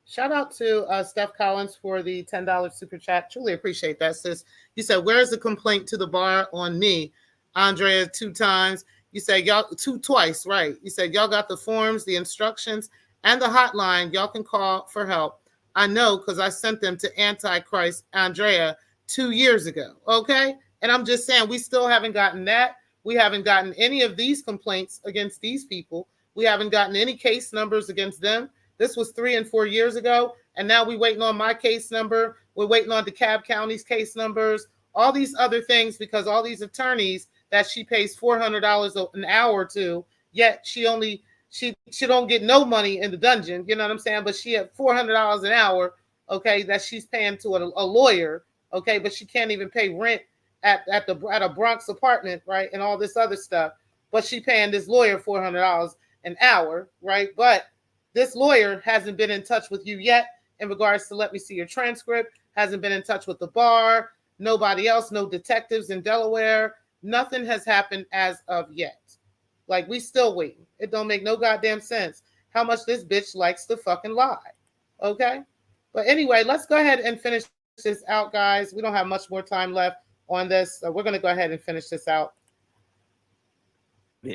Shout out to Steph Collins for the $10 super chat. Truly appreciate that, sis. You said, where's the complaint to the bar on me? Andrea 2 times. You said y'all twice, right? You said y'all got the forms, the instructions. and the hotline y'all can call for help. I know because I sent them to Antichrist Andrea 2 years ago. Okay. And I'm just saying, we still haven't gotten that. We haven't gotten any of these complaints against these people. We haven't gotten any case numbers against them. This was 3 and 4 years ago. And now we're waiting on my case number. We're waiting on DeKalb County's case numbers, all these other things, because all these attorneys that she pays $400 an hour to, yet she don't get no money in the dungeon, you know what I'm saying? But she had $400 an hour, okay, that she's paying to a lawyer, okay, but she can't even pay rent at a Bronx apartment, right, and all this other stuff. But she paying this lawyer $400 an hour, right? But this lawyer hasn't been in touch with you yet in regards to let me see your transcript, hasn't been in touch with the bar, nobody else, no detectives in Delaware. Nothing has happened as of yet. Like, we still waiting. It don't make no goddamn sense how much this bitch likes to fucking lie. Okay? But anyway, let's go ahead and finish this out, guys. We don't have much more time left on this. So we're going to go ahead and finish this out.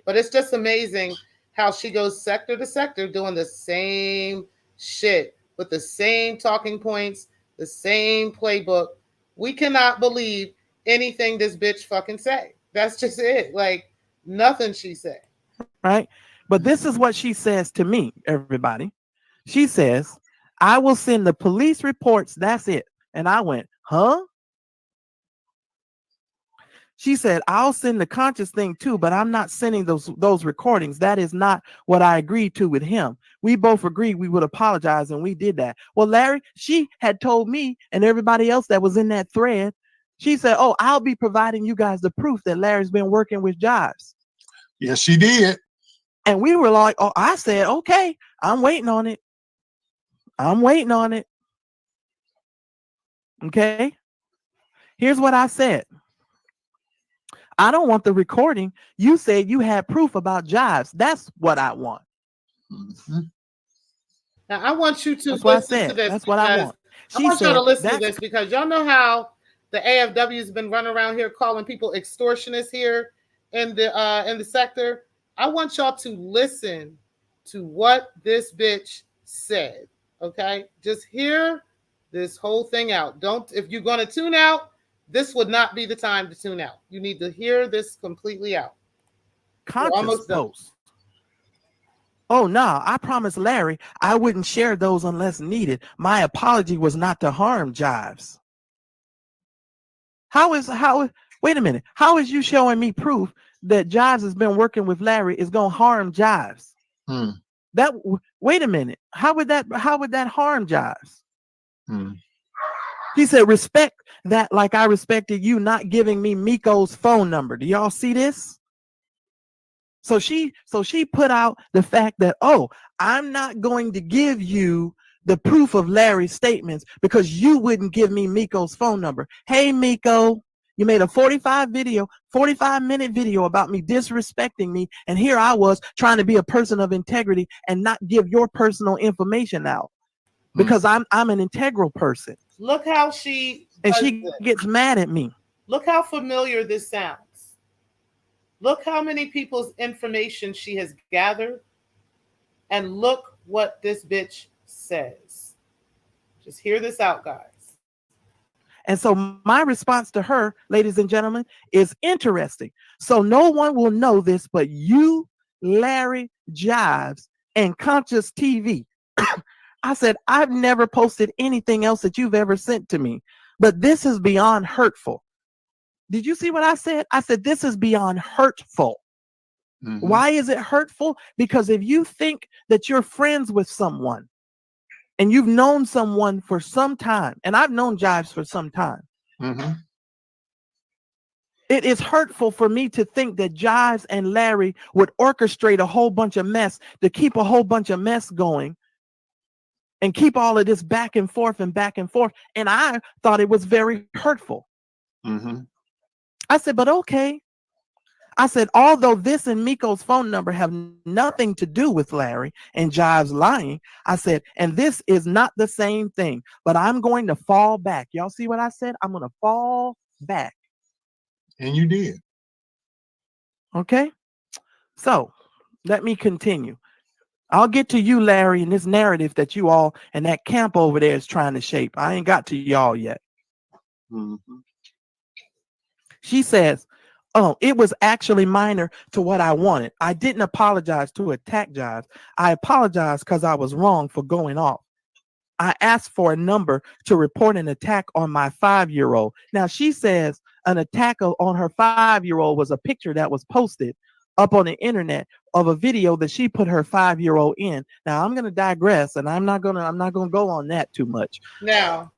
But it's just amazing how she goes sector to sector doing the same shit with the same talking points, the same playbook. We cannot believe anything this bitch fucking say. That's just it. Like, nothing she said. Right? But this is what she says to me, everybody. She says, I will send the police reports. That's it. And I went, huh? She said, I'll send the conscious thing too, but I'm not sending those recordings. That is not what I agreed to with him. We both agreed we would apologize, and we did that. Well, Larry, she had told me and everybody else that was in that thread, she said, oh, I'll be providing you guys the proof that Larry's been working with Jives. Yes, she did. And we were like, oh, I said, okay, I'm waiting on it. I'm waiting on it. Okay. Here's what I said. I don't want the recording. You said you had proof about Jives. That's what I want. Mm-hmm. Now, I want you to That's what I listen said. to this. That's what I want. I want y'all to listen to this because y'all know how the AFW has been running around here calling people extortionists here in the sector. I want y'all to listen to what this bitch said. Okay, just hear this whole thing out. If you're going to tune out, this would not be the time to tune out. You need to hear this completely out. Conscious post. Oh, no, I promised Larry I wouldn't share those unless needed. My apology was not to harm Jives. Wait a minute. How is you showing me proof that Jives has been working with Larry is going to harm Jives? Wait a minute. How would that harm Jives? He said, respect that like I respected you not giving me Miko's phone number. Do y'all see this? So she put out the fact that, oh, I'm not going to give you the proof of Larry's statements because you wouldn't give me Miko's phone number. Hey, Miko, you made a 45-minute video about me disrespecting me. And here I was trying to be a person of integrity and not give your personal information out because I'm an integral person. Look how she gets mad at me. Look how familiar this sounds. Look how many people's information she has gathered. And look what this bitch says. Just hear this out, guys. And so my response to her, ladies and gentlemen, is interesting. So no one will know this but you, Larry, Jives, and Conscious TV. I said, I've never posted anything else that you've ever sent to me, but this is beyond hurtful. Did you see what I said? I said, this is beyond hurtful. Mm-hmm. Why is it hurtful? Because if you think that you're friends with someone and you've known someone for some time, and I've known Jives for some time, it is hurtful for me to think that Jives and Larry would orchestrate a whole bunch of mess to keep a whole bunch of mess going and keep all of this back and forth and back and forth. And I thought it was very hurtful. I said, but okay. I said, although this and Miko's phone number have nothing to do with Larry and Jives lying, I said, and this is not the same thing, but I'm going to fall back. Y'all see what I said? I'm going to fall back. And you did. Okay. So let me continue. I'll get to you, Larry, and this narrative that you all and that camp over there is trying to shape. I ain't got to y'all yet. Mm-hmm. She says, oh, it was actually minor to what I wanted. I didn't apologize to attack Jives. I apologized because I was wrong for going off. I asked for a number to report an attack on my 5-year-old. Now, she says an attack on her 5-year-old was a picture that was posted up on the internet of a video that she put her 5-year-old in. Now, I'm going to digress, and I'm not going to go on that too much. Now,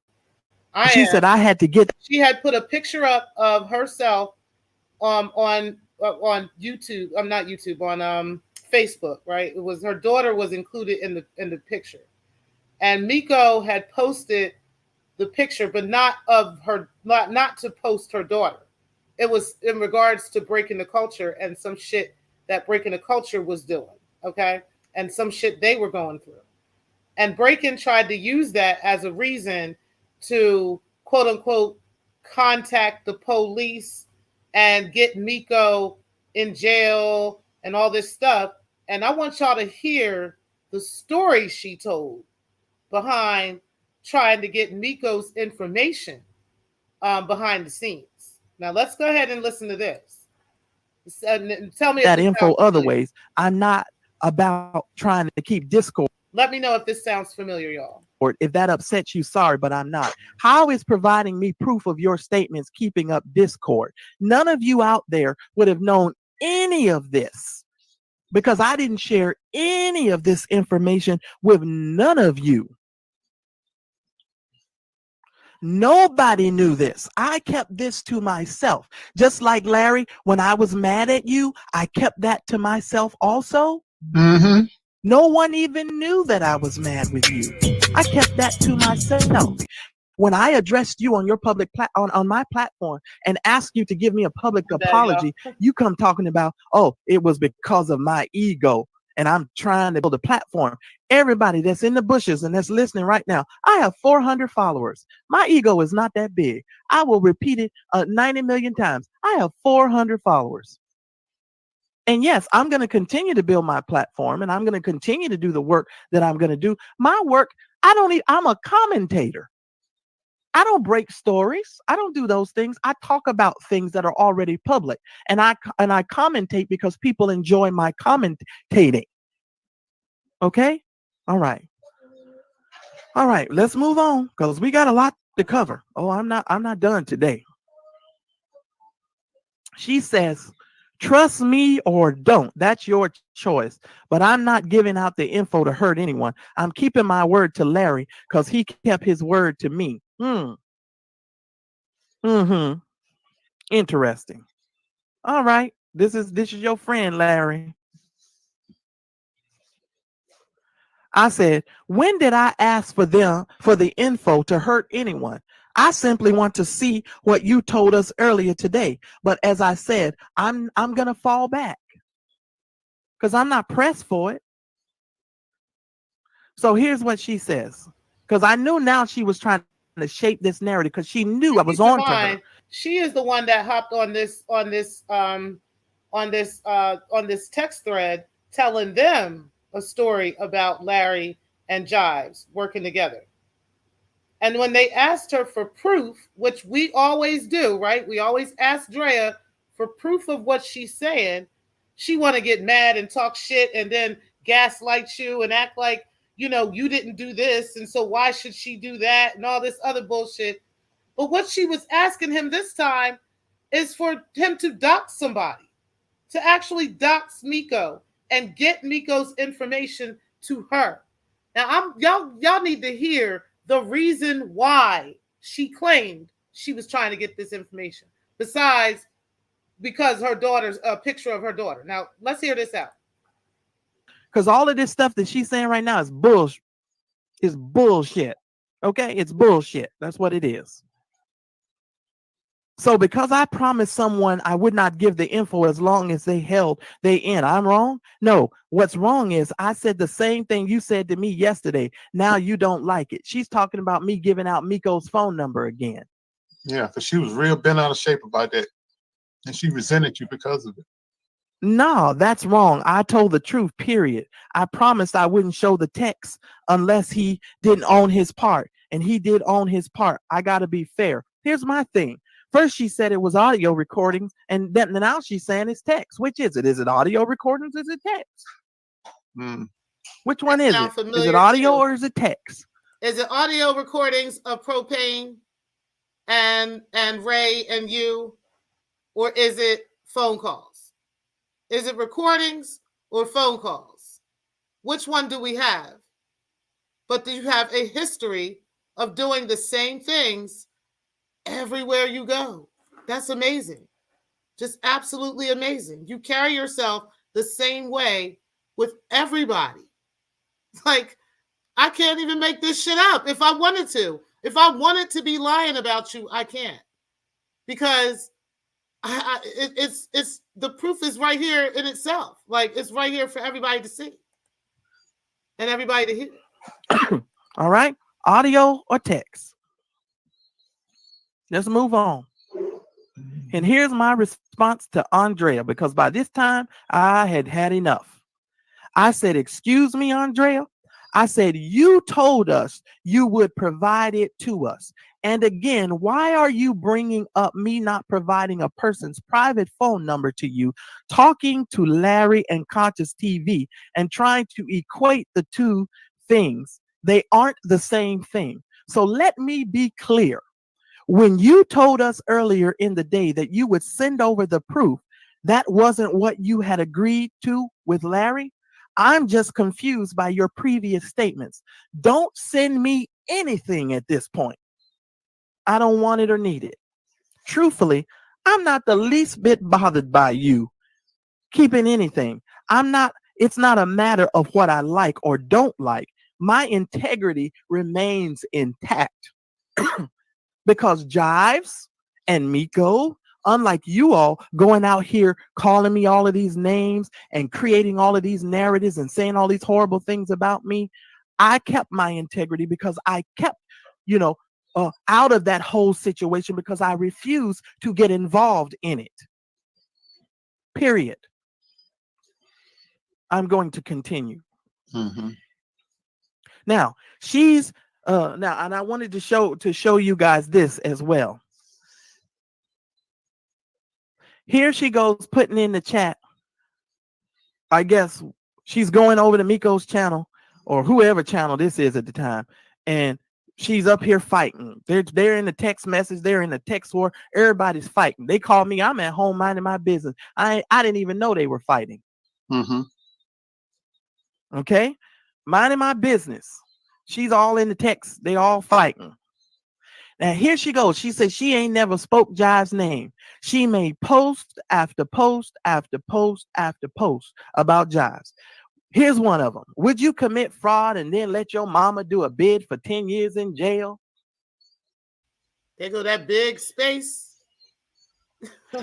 she said I had to get. She had put a picture up of herself on YouTube. I'm not YouTube, on Facebook, right? It was her daughter was included in the picture. And Miko had posted the picture, but not of her, not to post her daughter. It was in regards to Breaking the Culture and some shit that Breaking the Culture was doing, okay? And some shit they were going through. And Breaking tried to use that as a reason to, quote unquote, contact the police and get Miko in jail and all this stuff. And I want y'all to hear the story she told behind trying to get Miko's information behind the scenes. Now let's go ahead and listen to this. Tell me that info other ways. I'm not about trying to keep discord. Let me know if this sounds familiar, y'all. Or if that upsets you, sorry, but I'm not. How is providing me proof of your statements keeping up discord? None of you out there would have known any of this because I didn't share any of this information with none of you. Nobody knew this. I kept this to myself. Just like Larry, when I was mad at you, I kept that to myself also. Mm-hmm. No one even knew that I was mad with you. I kept that to myself. When I addressed you on your public on my platform and asked you to give me a public apology, you come talking about, oh, it was because of my ego and I'm trying to build a platform. Everybody that's in the bushes and that's listening right now, I have 400 followers. My ego is not that big. I will repeat it 90 million times. I have 400 followers. And yes, I'm going to continue to build my platform and I'm going to continue to do the work that I'm going to do. My work, I'm a commentator. I don't break stories. I don't do those things. I talk about things that are already public, and I commentate because people enjoy my commentating. Okay? All right. All right, let's move on because we got a lot to cover. Oh, I'm not done today. She says, trust me or don't. That's your choice. But I'm not giving out the info to hurt anyone. I'm keeping my word to Larry because he kept his word to me. Interesting. All right. This is your friend, Larry. I said, when did I ask for the info to hurt anyone? I simply want to see what you told us earlier today. But as I said, I'm gonna fall back because I'm not pressed for it. So here's what she says. Because I knew now she was trying to shape this narrative because she knew I was on to her. She is the one that hopped on this text thread telling them a story about Larry and Jives working together. And when they asked her for proof, which we always do, right? We always ask Drea for proof of what she's saying. She want to get mad and talk shit and then gaslight you and act like, you didn't do this. And so why should she do that? And all this other bullshit. But what she was asking him this time is for him to dox somebody, to actually dox Miko and get Miko's information to her. Now, y'all need to hear the reason why she claimed she was trying to get this information. Besides, because her daughter's a picture of her daughter. Now, let's hear this out. Because all of this stuff that she's saying right now is bullshit. It's bullshit. Okay, it's bullshit. That's what it is. So because I promised someone I would not give the info as long as they in, I'm wrong? No, what's wrong is I said the same thing you said to me yesterday. Now you don't like it. She's talking about me giving out Miko's phone number again. Yeah, because she was real bent out of shape about that. And she resented you because of it. No, that's wrong. I told the truth, period. I promised I wouldn't show the text unless he didn't own his part. And he did own his part. I got to be fair. Here's my thing. First, she said it was audio recordings. And then now she's saying it's text. Which is it? Is it audio recordings? Is it text? Which one is it? Is it audio or is it text? Is it audio recordings of Propane and Ray and you? Or is it phone calls? Is it recordings or phone calls? Which one do we have? But do you have a history of doing the same things everywhere you go? That's amazing. Just absolutely amazing. You carry yourself the same way with everybody. Like, I can't even make this shit up if I wanted to. If I wanted to be lying about you, I can't. Because it's the proof is right here in itself. Like, it's right here for everybody to see and everybody to hear. All right, audio or text. Let's move on. And here's my response to Andrea, because by this time I had had enough. I said, excuse me, Andrea. I said, you told us you would provide it to us. And again, why are you bringing up me not providing a person's private phone number to you, talking to Larry and Conscious TV and trying to equate the two things? They aren't the same thing. So let me be clear. When you told us earlier in the day that you would send over the proof, that wasn't what you had agreed to with Larry. I'm just confused by your previous statements. Don't send me anything at this point. I don't want it or need it. Truthfully, I'm not the least bit bothered by you keeping anything. It's not a matter of what I like or don't like. My integrity remains intact. Because Jives and Miko, unlike you all going out here calling me all of these names and creating all of these narratives and saying all these horrible things about me, I kept my integrity because I kept, out of that whole situation because I refused to get involved in it. Period. I'm going to continue. Mm-hmm. Now, she's and I wanted to show you guys this as well. Here she goes putting in the chat. I guess she's going over to Miko's channel or whoever channel this is at the time, and she's up here fighting. They're in the text message. They're in the text war. Everybody's fighting. They call me. I'm at home minding my business. I didn't even know they were fighting. Mm-hmm. Okay, minding my business. She's all in the text. They all fighting. Now here she goes. She said she ain't never spoke Jive's name. She made post after post after post after post about Jives. Here's one of them. Would you commit fraud and then let your mama do a bid for 10 years in jail? There go that big space.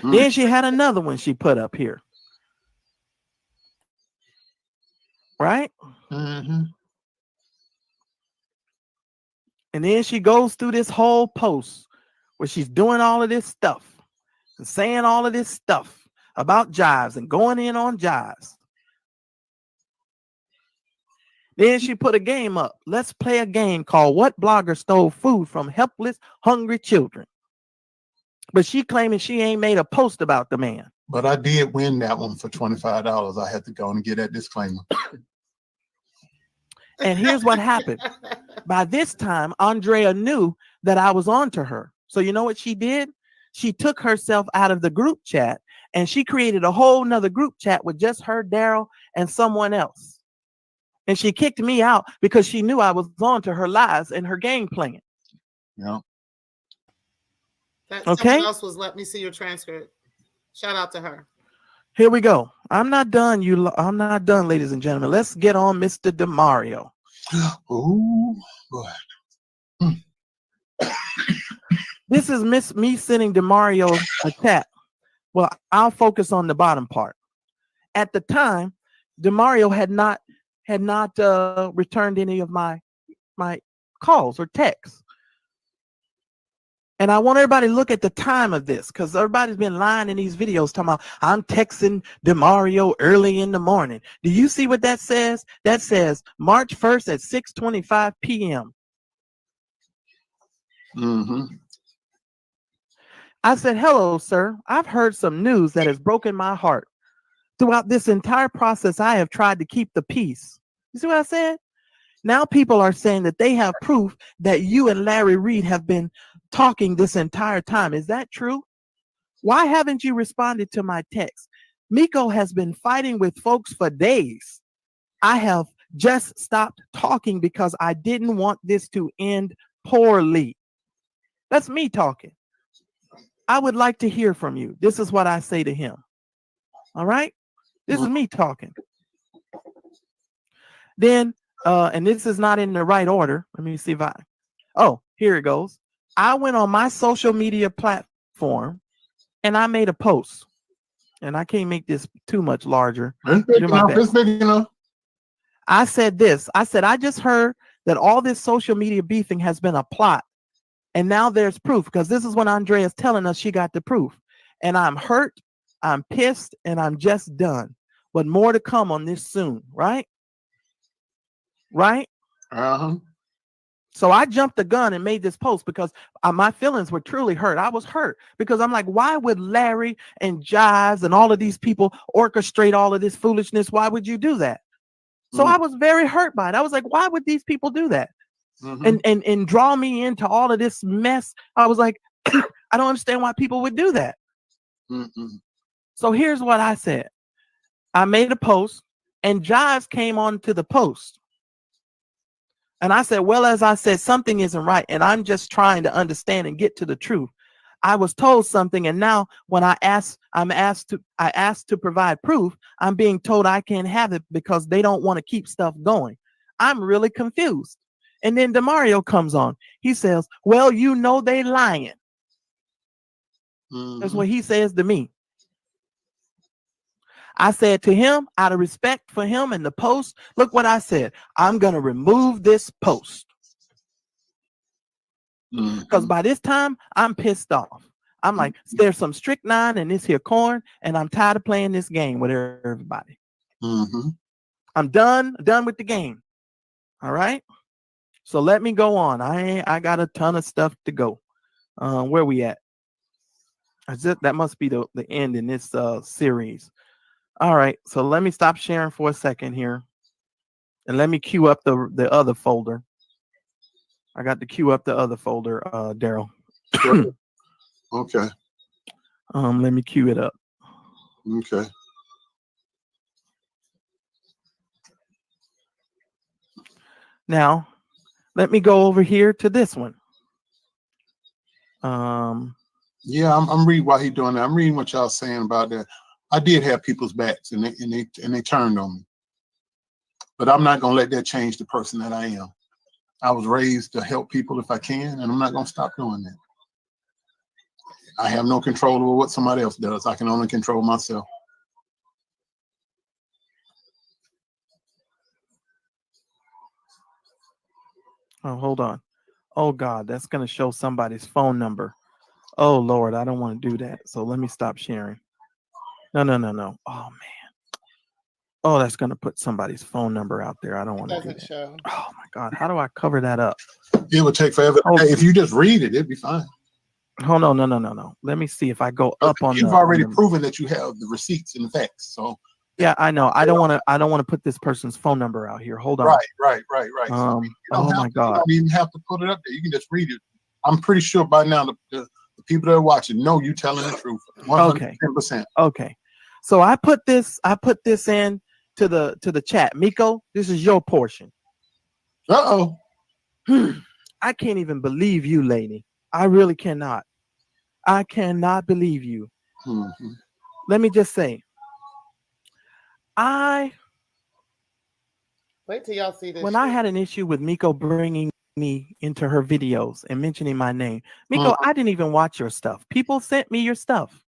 Then she had another one she put up here. Right? Mm-hmm. And then she goes through this whole post where she's doing all of this stuff and saying all of this stuff about Jives and going in on Jives. Then she put a game up. Let's play a game called What Blogger Stole Food from Helpless, Hungry Children. But she claiming she ain't made a post about the man. But I did win that one for $25. I had to go and get that disclaimer. And here's what happened. By this time, Andrea knew that I was on to her. So you know what she did? She took herself out of the group chat and she created a whole nother group chat with just her, Daryl, and someone else. And she kicked me out because she knew I was on to her lies and her game plan. Yeah. Someone else was, let me see your transcript. Shout out to her. Here we go. I'm not done, I'm not done, ladies and gentlemen. Let's get on Mr. DeMario. Oh, boy. This is me sending DeMario a chat. Well, I'll focus on the bottom part. At the time, DeMario had not returned any of my calls or texts. And I want everybody to look at the time of this, because everybody's been lying in these videos talking about, I'm texting DeMario early in the morning. Do you see what that says? That says March 1st at 6:25 p.m. Mm-hmm. I said, hello, sir. I've heard some news that has broken my heart. Throughout this entire process, I have tried to keep the peace. You see what I said? Now people are saying that they have proof that you and Larry Reed have been talking this entire time. Is that true? Why haven't you responded to my text? Miko has been fighting with folks for days. I have just stopped talking because I didn't want this to end poorly. That's me talking. I would like to hear from you. This is what I say to him. All right? This is me talking. Then, and this is not in the right order. Let me see if here it goes. I went on my social media platform and I made a post. And I can't make this too much larger. It's big enough. I said this. I said, I just heard that all this social media beefing has been a plot. And now there's proof, because this is when Andrea's telling us she got the proof. And I'm hurt, I'm pissed, and I'm just done. But more to come on this soon, right? Right? Uh-huh. So I jumped the gun and made this post because my feelings were truly hurt. I was hurt because I'm like, why would Larry and Jives and all of these people orchestrate all of this foolishness? Why would you do that? So I was very hurt by it. I was like, why would these people do that? And draw me into all of this mess? I was like, I don't understand why people would do that. So here's what I said. I made a post and Jives came on to the post. And I said, well, as I said, something isn't right. And I'm just trying to understand and get to the truth. I was told something. And now when I asked to provide proof, I'm being told I can't have it because they don't want to keep stuff going. I'm really confused. And then DeMario comes on. He says, well, you know, they lying. That's what he says to me. I said to him, out of respect for him and the post, look what I said. I'm going to remove this post. Because by this time, I'm pissed off. I'm like, there's some strychnine in this here corn, and I'm tired of playing this game with everybody. I'm done with the game. All right? So let me go on. I got a ton of stuff to go. Where we at? That must be the end in this series. All right, so let me stop sharing for a second here. And let me queue up the other folder. I got to queue up the other folder, Daryl. Okay. Let me queue it up. Okay. Now, let me go over here to this one. Yeah, I'm reading while he's doing that. I'm reading what y'all saying about that. I did have people's backs, and they turned on me. But I'm not gonna let that change the person that I am. I was raised to help people if I can, and I'm not gonna stop doing that. I have no control over what somebody else does. I can only control myself. Oh, hold on. Oh God, that's gonna show somebody's phone number. Oh Lord, I don't want to do that. So let me stop sharing. No. Oh man. Oh, that's gonna put somebody's phone number out there. I don't want to do that. Show. Oh my God, how do I cover that up? It would take forever. Hey, if you just read it, it'd be fine. Oh no. Let me see if I go up on. You've already proven that you have the receipts and the facts. So yeah, I know. I don't want to put this person's phone number out here. Hold on. Right. Oh my God. You don't even have to put it up there. You can just read it. I'm pretty sure by now the people that are watching know you telling the truth. 110%. Okay. So I put this in to the chat. Miko, this is your portion. Uh-oh. I can't even believe you, lady. I really cannot. I cannot believe you. Let me just say, wait till y'all see this. When I had an issue with Miko bringing me into her videos and mentioning my name, Miko, I didn't even watch your stuff. People sent me your stuff.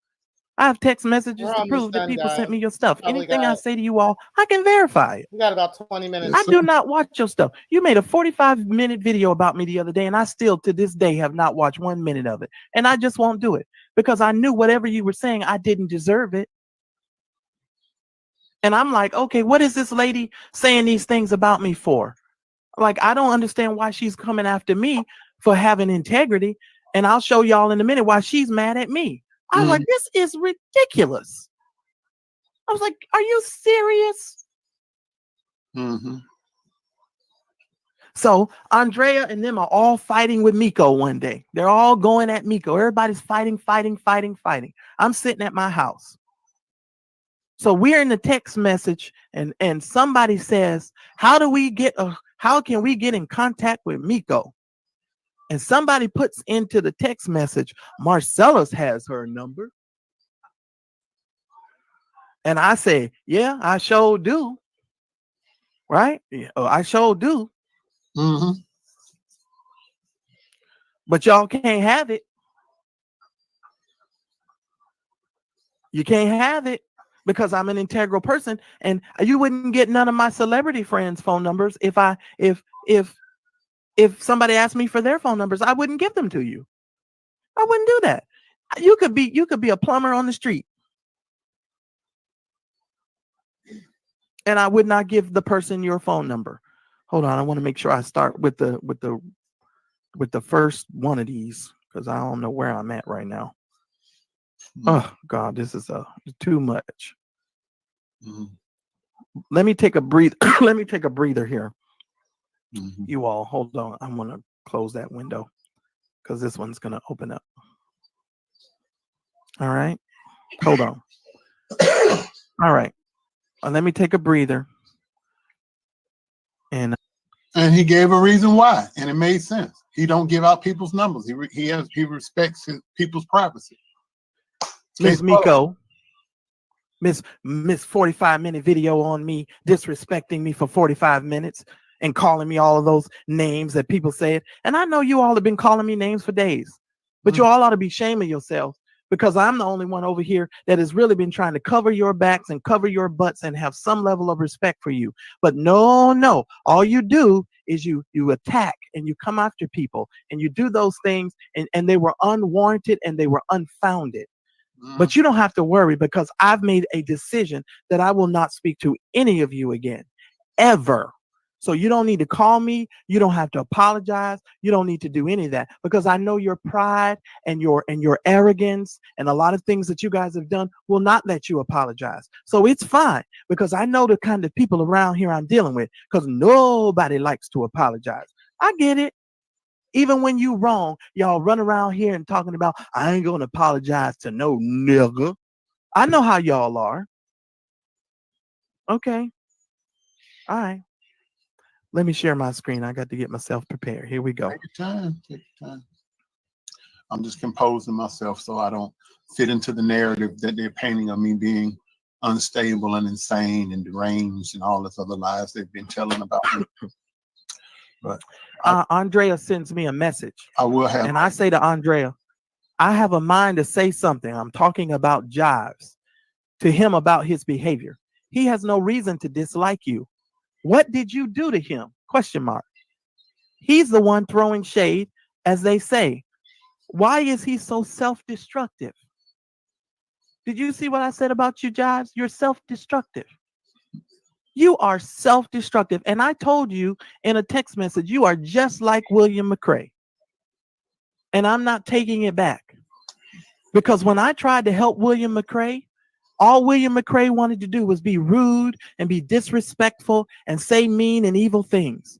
I have text messages We're to almost prove that done, people sent guys. me your stuff. Probably Anything I got- say to you all, I can verify it. We got about 20 minutes. I do not watch your stuff. You made a 45-minute video about me the other day, and I still to this day have not watched 1 minute of it. And I just won't do it because I knew whatever you were saying, I didn't deserve it. And I'm like, okay, what is this lady saying these things about me for? Like, I don't understand why she's coming after me for having integrity. And I'll show y'all in a minute why she's mad at me. I was like, this is ridiculous. I was like, are you serious? Mm-hmm. So Andrea and them are all fighting with Miko one day. They're all going at Miko. Everybody's fighting. I'm sitting at my house. So we're in the text message and somebody says, how can we get in contact with Miko? And somebody puts into the text message, Marcellus has her number. And I say, yeah, I sure do. Right? Yeah, I sure do. Mm-hmm. But y'all can't have it. You can't have it because I'm an integral person, and you wouldn't get none of my celebrity friends' phone numbers if somebody asked me for their phone numbers. I wouldn't give them to you. I wouldn't do that. You could be a plumber on the street, and I would not give the person your phone number. Hold on, I want to make sure I start with the first one of these because I don't know where I'm at right now. Oh God, this is too much. Let me take a breather. Let me take a breather here. You all, hold on. I'm gonna close that window because this one's gonna open up. All right, hold on. All right, let me take a breather. And he gave a reason why, and it made sense. He don't give out people's numbers. He respects people's privacy. Miss Miko, Miss 45-minute video on me disrespecting me for 45 minutes and calling me all of those names that people said. And I know you all have been calling me names for days, but you all ought to be shaming yourself because I'm the only one over here that has really been trying to cover your backs and cover your butts and have some level of respect for you. But no, all you do is you attack and you come after people and you do those things and they were unwarranted and they were unfounded. But you don't have to worry because I've made a decision that I will not speak to any of you again, ever. So you don't need to call me. You don't have to apologize. You don't need to do any of that because I know your pride and your arrogance and a lot of things that you guys have done will not let you apologize. So it's fine because I know the kind of people around here I'm dealing with because nobody likes to apologize. I get it. Even when you wrong, y'all run around here and talking about, I ain't going to apologize to no nigga. I know how y'all are. Okay. All right. Let me share my screen. I got to get myself prepared. Here we go. Take your time. Take your time. I'm just composing myself so I don't fit into the narrative that they're painting of me being unstable and insane and deranged and all this other lies they've been telling about me. But Andrea sends me a message. I will have. And I say to Andrea, I have a mind to say something. I'm talking about Jives to him about his behavior. He has no reason to dislike you. What did you do to him? Question mark. He's the one throwing shade, as they say. Why is he so self-destructive? Did you see what I said about you, Jives? You're self-destructive. You are self-destructive. And I told you in a text message, you are just like William McRae. And I'm not taking it back. Because when I tried to help William McRae, all William McRae wanted to do was be rude and be disrespectful and say mean and evil things.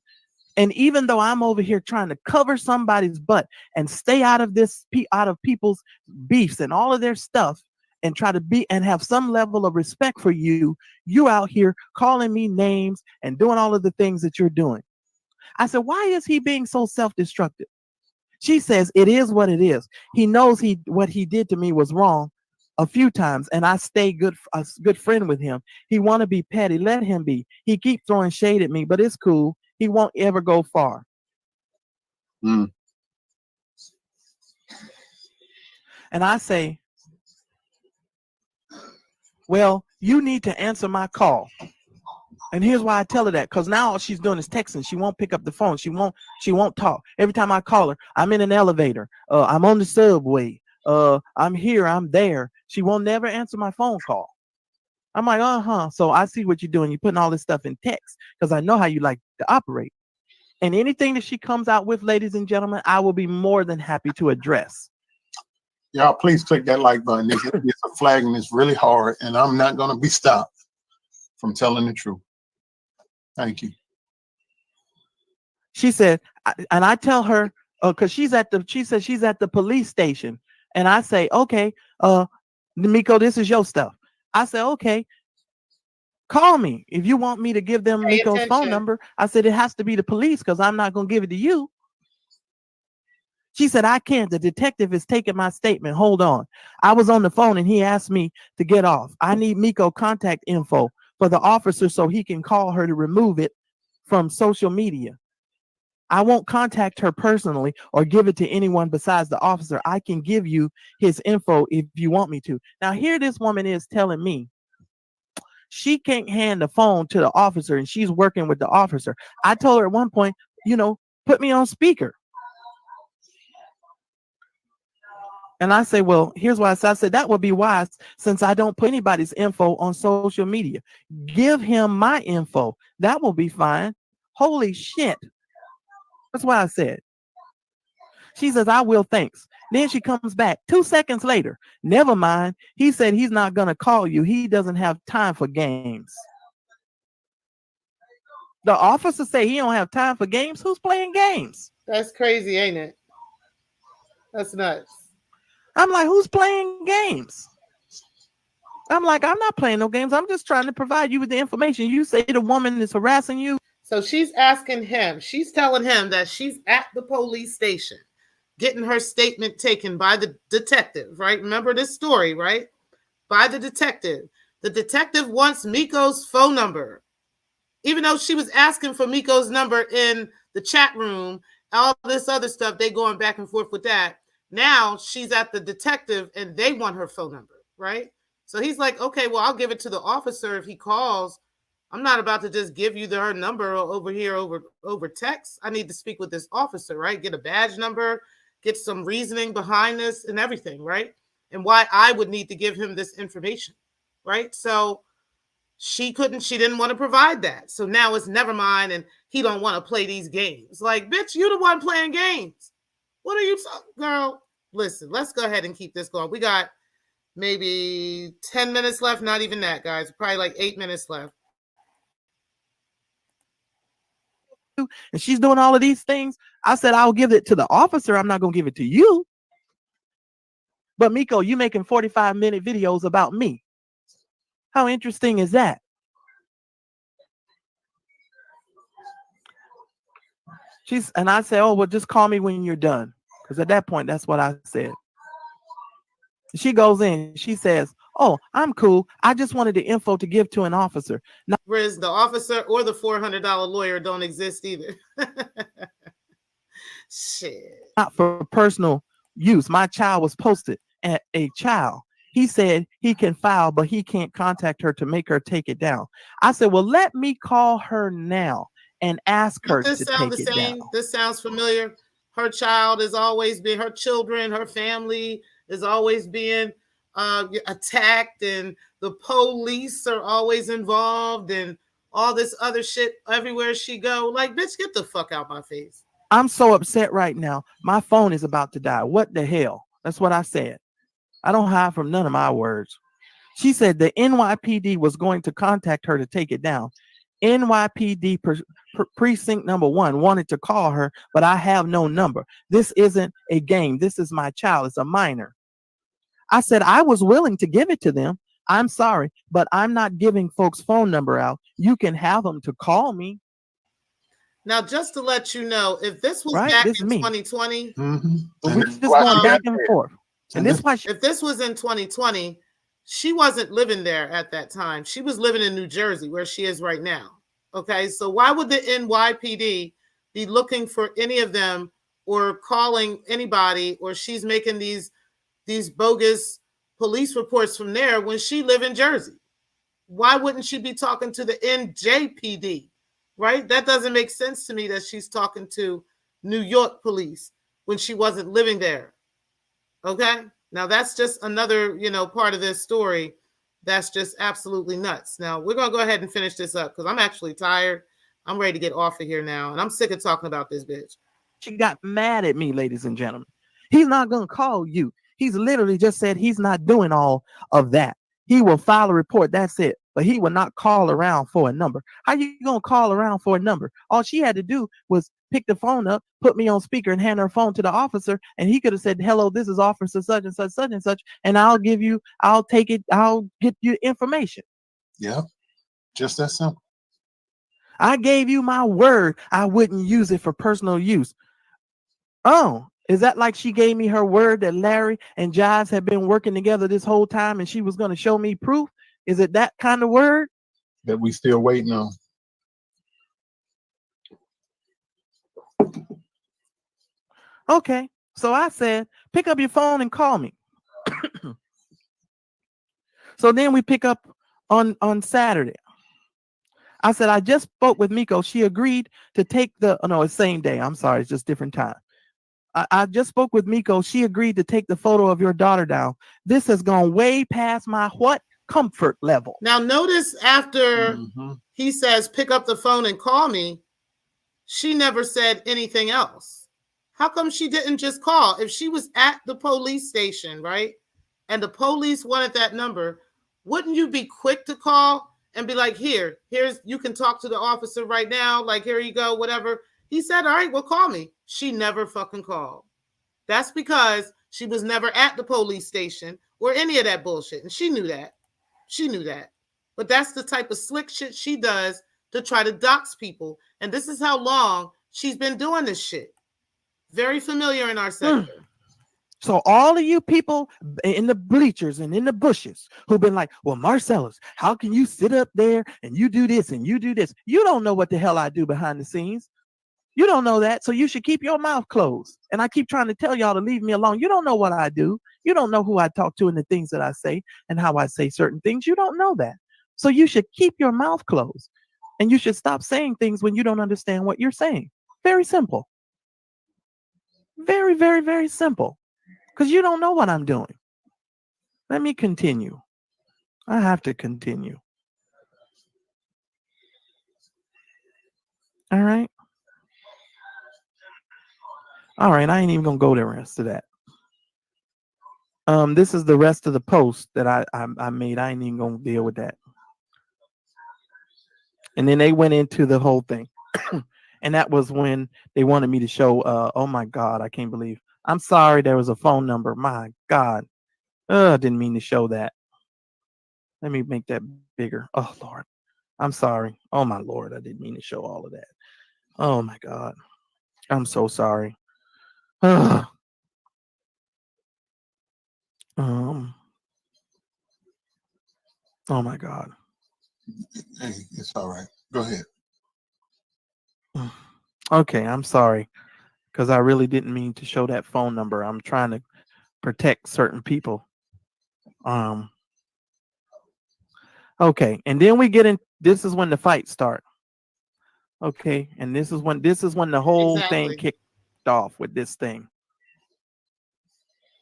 And even though I'm over here trying to cover somebody's butt and stay out of people's beefs and all of their stuff and try to be and have some level of respect for you, you out here calling me names and doing all of the things that you're doing. I said, why is he being so self-destructive? She says, it is what it is. He knows what he did to me was wrong a few times, and I stay a good friend with him. He want to be petty. Let him be. He keep throwing shade at me, but it's cool. He won't ever go far. And I say, well, you need to answer my call. And here's why I tell her that, because now all she's doing is texting. She won't pick up the phone. She won't talk. Every time I call her, I'm in an elevator. I'm on the subway. I'm here. I'm there. She won't never answer my phone call. I'm like, So I see what you're doing. You're putting all this stuff in text because I know how you like to operate. And anything that she comes out with, ladies and gentlemen, I will be more than happy to address. Y'all, please click that like button. It's a flag and it's really hard, and I'm not going to be stopped from telling the truth. Thank you. She said, and I tell her, because she said she's at the police station. And I say, okay, Miko, this is your stuff. I said, okay, call me. If you want me to give them Miko's phone number, I said, it has to be the police because I'm not going to give it to you. She said, I can't. The detective is taking my statement. Hold on. I was on the phone and he asked me to get off. I need Miko contact info for the officer so he can call her to remove it from social media. I won't contact her personally or give it to anyone besides the officer. I can give you his info if you want me to. Now, here this woman is telling me she can't hand the phone to the officer and she's working with the officer. I told her at one point, put me on speaker. And I say, well, here's why I said that would be wise since I don't put anybody's info on social media. Give him my info. That will be fine. Holy shit. That's why I said. She says, I will, thanks. Then she comes back 2 seconds later. Never mind. He said he's not going to call you. He doesn't have time for games. The officer say he don't have time for games. Who's playing games? That's crazy, ain't it? That's nuts. I'm like, who's playing games? I'm like, I'm not playing no games. I'm just trying to provide you with the information. You say the woman is harassing you. So she's asking him, she's telling him that she's at the police station, getting her statement taken by the detective, right? Remember this story, right? By the detective. The detective wants Miko's phone number. Even though she was asking for Miko's number in the chat room, all this other stuff, they going back and forth with that. Now she's at the detective and they want her phone number, right? So he's like, okay, well, I'll give it to the officer if he calls. I'm not about to just give you her number over here over text. I need to speak with this officer, right? Get a badge number, get some reasoning behind this and everything, right? And why I would need to give him this information, right? So she didn't want to provide that. So now it's never mind and he don't want to play these games. Like, bitch, you the one playing games. What are you talking, girl? Listen, let's go ahead and keep this going. We got maybe 10 minutes left. Not even that, guys. Probably like 8 minutes left. And she's doing all of these things. I said, I'll give it to the officer. I'm not going to give it to you. But Miko, you making 45-minute videos about me. How interesting is that? And I said, oh, well, just call me when you're done. Because at that point, that's what I said. She goes in. She says, oh, I'm cool. I just wanted the info to give to an officer. Now, Riz, the officer or the $400 lawyer don't exist either. Shit. Not for personal use. My child was posted at a child. He said he can file, but he can't contact her to make her take it down. I said, well, let me call her now and ask her to take it down. This sounds familiar. Her child has always been, her children, her family is always being attacked, and the police are always involved, and all this other shit everywhere she go. Like, bitch, get the fuck out my face. I'm so upset right now. My phone is about to die. What the hell? That's what I said. I don't hide from none of my words. She said the NYPD was going to contact her to take it down. NYPD precinct number 1 wanted to call her, but I have no number. This isn't a game. This is my child. It's a minor. I said I was willing to give it to them. I'm sorry, but I'm not giving folks' phone number out. You can have them to call me. Now, just to let you know, if this was back in 2020, we're just going back and forth. And this if this was in 2020, she wasn't living there at that time. She was living in New Jersey, where she is right now. Okay, so why would the NYPD be looking for any of them or calling anybody, or she's making these bogus police reports from there when she live in Jersey? Why wouldn't she be talking to the NJPD? Right? That doesn't make sense to me that she's talking to New York police when she wasn't living there. Okay? Now that's just another, part of this story that's just absolutely nuts. Now we're going to go ahead and finish this up because I'm actually tired. I'm ready to get off of here now, and I'm sick of talking about this bitch. She got mad at me, ladies and gentlemen. He's not going to call you. He's literally just said he's not doing all of that. He will file a report. That's it. But he will not call around for a number. How you going to call around for a number? All she had to do was pick the phone up, put me on speaker, and hand her phone to the officer. And he could have said, hello, this is officer such and such, such and such. And I'll get you information. Yeah. Just that simple. I gave you my word I wouldn't use it for personal use. Oh, is that like she gave me her word that Larry and Jives had been working together this whole time and she was going to show me proof? Is it that kind of word? That we still waiting on. Okay, so I said, pick up your phone and call me. So then we pick up on Saturday. I said, I just spoke with Miko. She agreed to take it's same day. I'm sorry, it's just different time. I just spoke with Miko. She agreed to take the photo of your daughter down. This has gone way past my comfort level. Now notice after he says, pick up the phone and call me, she never said anything else. How come she didn't just call? If she was at the police station, right, and the police wanted that number, wouldn't you be quick to call and be like, here's, you can talk to the officer right now. Like, here you go, whatever. He said, all right, well, call me. She never fucking called. That's because she was never at the police station or any of that bullshit. And she knew that. But that's the type of slick shit she does to try to dox people. And this is how long she's been doing this shit. Very familiar in our sector. So all of you people in the bleachers and in the bushes who've been like, well, Marcellus, how can you sit up there and you do this and you do this? You don't know what the hell I do behind the scenes. You don't know that. So you should keep your mouth closed. And I keep trying to tell y'all to leave me alone. You don't know what I do. You don't know who I talk to and the things that I say and how I say certain things. You don't know that. So you should keep your mouth closed and you should stop saying things when you don't understand what you're saying. Very simple. Very, very, very simple. Because you don't know what I'm doing. Let me continue. I have to continue. All right. All right. I ain't even going to go the rest of that. This is the rest of the post that I made. I ain't even going to deal with that. And then they went into the whole thing. And that was when they wanted me to show, oh my God, I can't believe. I'm sorry there was a phone number. My God. I didn't mean to show that. Let me make that bigger. Oh, Lord. I'm sorry. Oh, my Lord. I didn't mean to show all of that. Oh, my God. I'm so sorry. Oh, my God. Hey, it's all right. Go ahead. Okay, I'm sorry. Because I really didn't mean to show that phone number. I'm trying to protect certain people. Okay, and then we get in. This is when the fights start. Okay, and this is when the whole thing kicked off with this thing.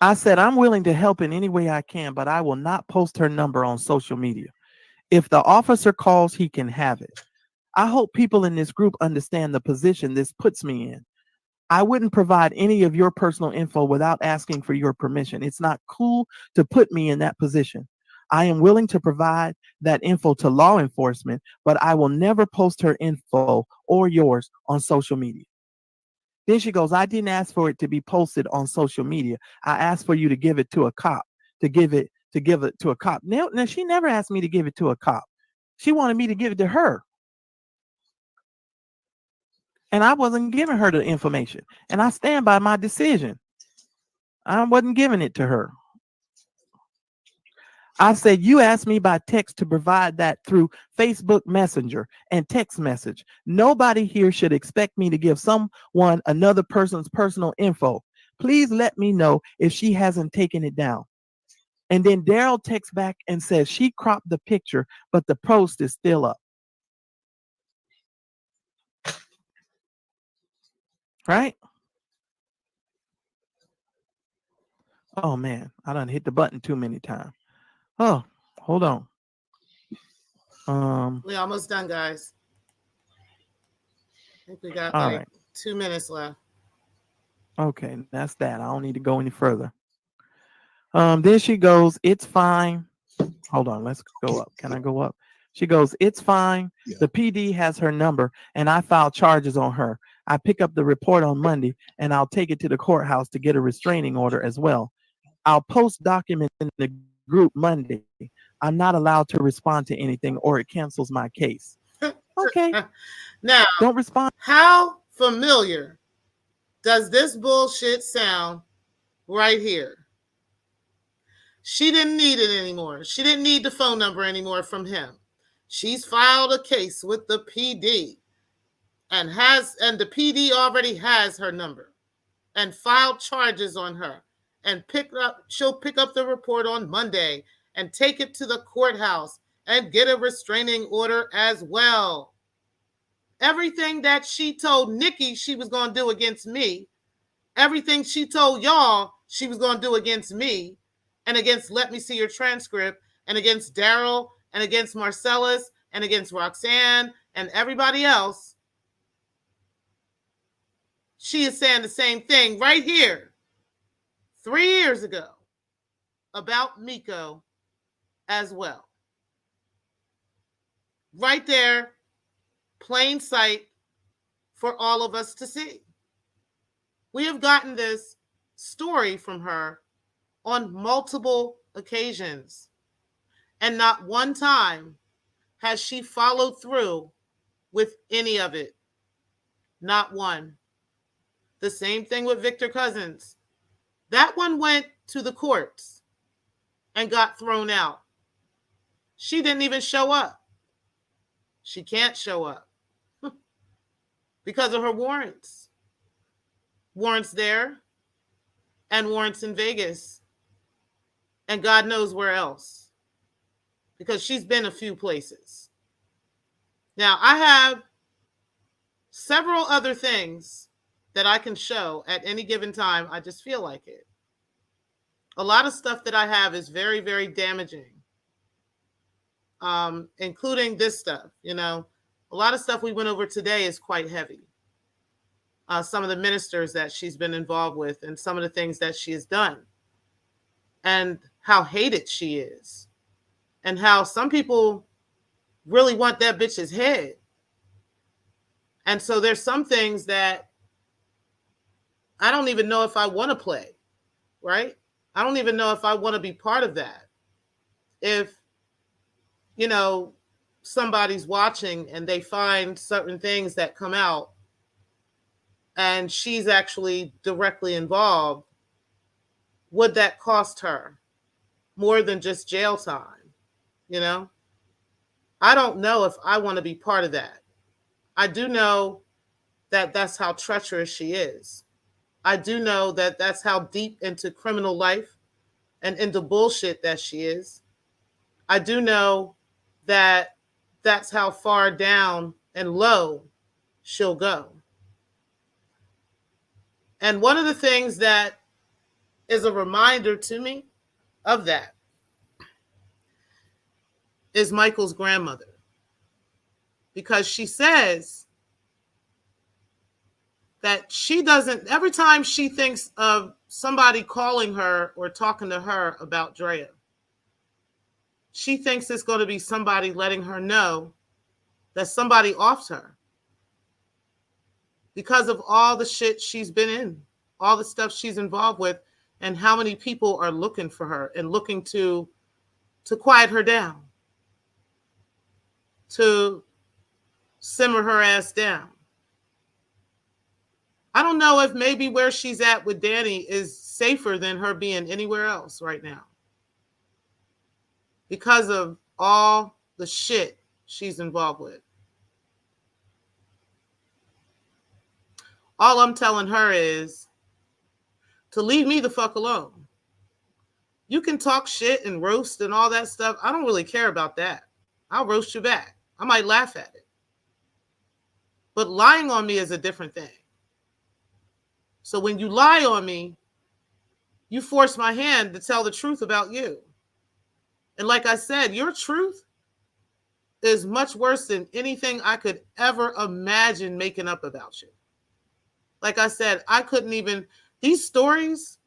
I said I'm willing to help in any way I can, but I will not post her number on social media. If the officer calls, he can have it. I hope people in this group understand the position this puts me in. I wouldn't provide any of your personal info without asking for your permission. It's not cool to put me in that position. I am willing to provide that info to law enforcement, but I will never post her info or yours on social media. Then she goes, I didn't ask for it to be posted on social media. I asked for you to give it to a cop, to give it to a cop. Now she never asked me to give it to a cop. She wanted me to give it to her. And I wasn't giving her the information. And I stand by my decision. I wasn't giving it to her. I said, you asked me by text to provide that through Facebook Messenger and text message. Nobody here should expect me to give someone another person's personal info. Please let me know if she hasn't taken it down. And then Daryl texts back and says she cropped the picture, but the post is still up. Right? Oh man, I done hit the button too many times. Oh, hold on. We're almost done, guys. I think we got All like right. 2 minutes left. Okay, that's that. I don't need to go any further. Then she goes, it's fine. Hold on, let's go up. Can I go up? She goes, it's fine. Yeah. The PD has her number and I filed charges on her. I pick up the report on Monday and I'll take it to the courthouse to get a restraining order as well. I'll post documents in the group Monday. I'm not allowed to respond to anything or it cancels my case. Okay. Now, Don't respond. how familiar does this bullshit sound right here? She didn't need it anymore. She didn't need the phone number anymore from him. She's filed a case with the PD and the PD already has her number and filed charges on her and she'll pick up the report on Monday and take it to the courthouse and get a restraining order as well. Everything that she told Nikki she was going to do against me, everything she told y'all she was going to do against me and against Let Me See Your Transcript and against Daryl and against Marcellus and against Roxanne and everybody else, she is saying the same thing right here 3 years ago about Miko as well. Right there, plain sight for all of us to see. We have gotten this story from her on multiple occasions, and not one time has she followed through with any of it. Not one. The same thing with Victor Cousins. That one went to the courts and got thrown out. She didn't even show up. She can't show up because of her warrants. Warrants there and warrants in Vegas and God knows where else, because she's been a few places. Now, I have several other things that I can show at any given time. I just feel like it. A lot of stuff that I have is very, very damaging, including this stuff. You know, a lot of stuff we went over today is quite heavy. Some of the ministers that she's been involved with and some of the things that she has done and how hated she is and how some people really want that bitch's head. And so there's some things that I don't even know if I want to play, right? I don't even know if I want to be part of that. If, you know, somebody's watching and they find certain things that come out and she's actually directly involved, would that cost her more than just jail time? You know, I don't know if I want to be part of that. I do know that that's how treacherous she is. I do know that that's how deep into criminal life and into bullshit that she is. I do know that that's how far down and low she'll go. And one of the things that is a reminder to me of that is Michael's grandmother. Because she says that she doesn't, every time she thinks of somebody calling her or talking to her about Drea, she thinks it's going to be somebody letting her know that somebody offed her because of all the shit she's been in, all the stuff she's involved with, and how many people are looking for her and looking to quiet her down, to simmer her ass down. I don't know if maybe where she's at with Danny is safer than her being anywhere else right now because of all the shit she's involved with. All I'm telling her is to leave me the fuck alone. You can talk shit and roast and all that stuff. I don't really care about that. I'll roast you back. I might laugh at it. But lying on me is a different thing. So when you lie on me, you force my hand to tell the truth about you. And like I said, your truth is much worse than anything I could ever imagine making up about you. Like I said, I couldn't even, these stories,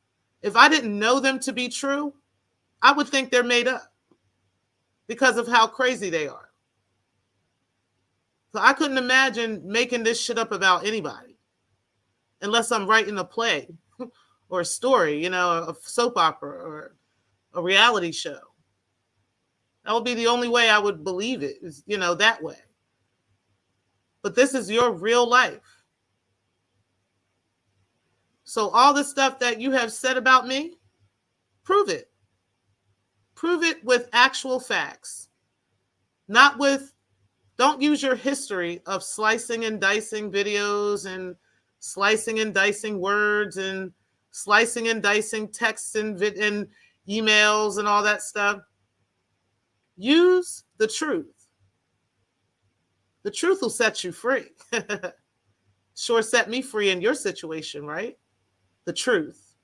if I didn't know them to be true, I would think they're made up because of how crazy they are. So I couldn't imagine making this shit up about anybody unless I'm writing a play or a story, a soap opera or a reality show. That would be the only way I would believe it, is, that way. But this is your real life. So all the stuff that you have said about me, prove it. Prove it with actual facts. Not with, don't use your history of slicing and dicing videos and slicing and dicing words and slicing and dicing texts and emails and all that stuff. Use the truth. The truth will set you free. Sure set me free in your situation, right? The truth.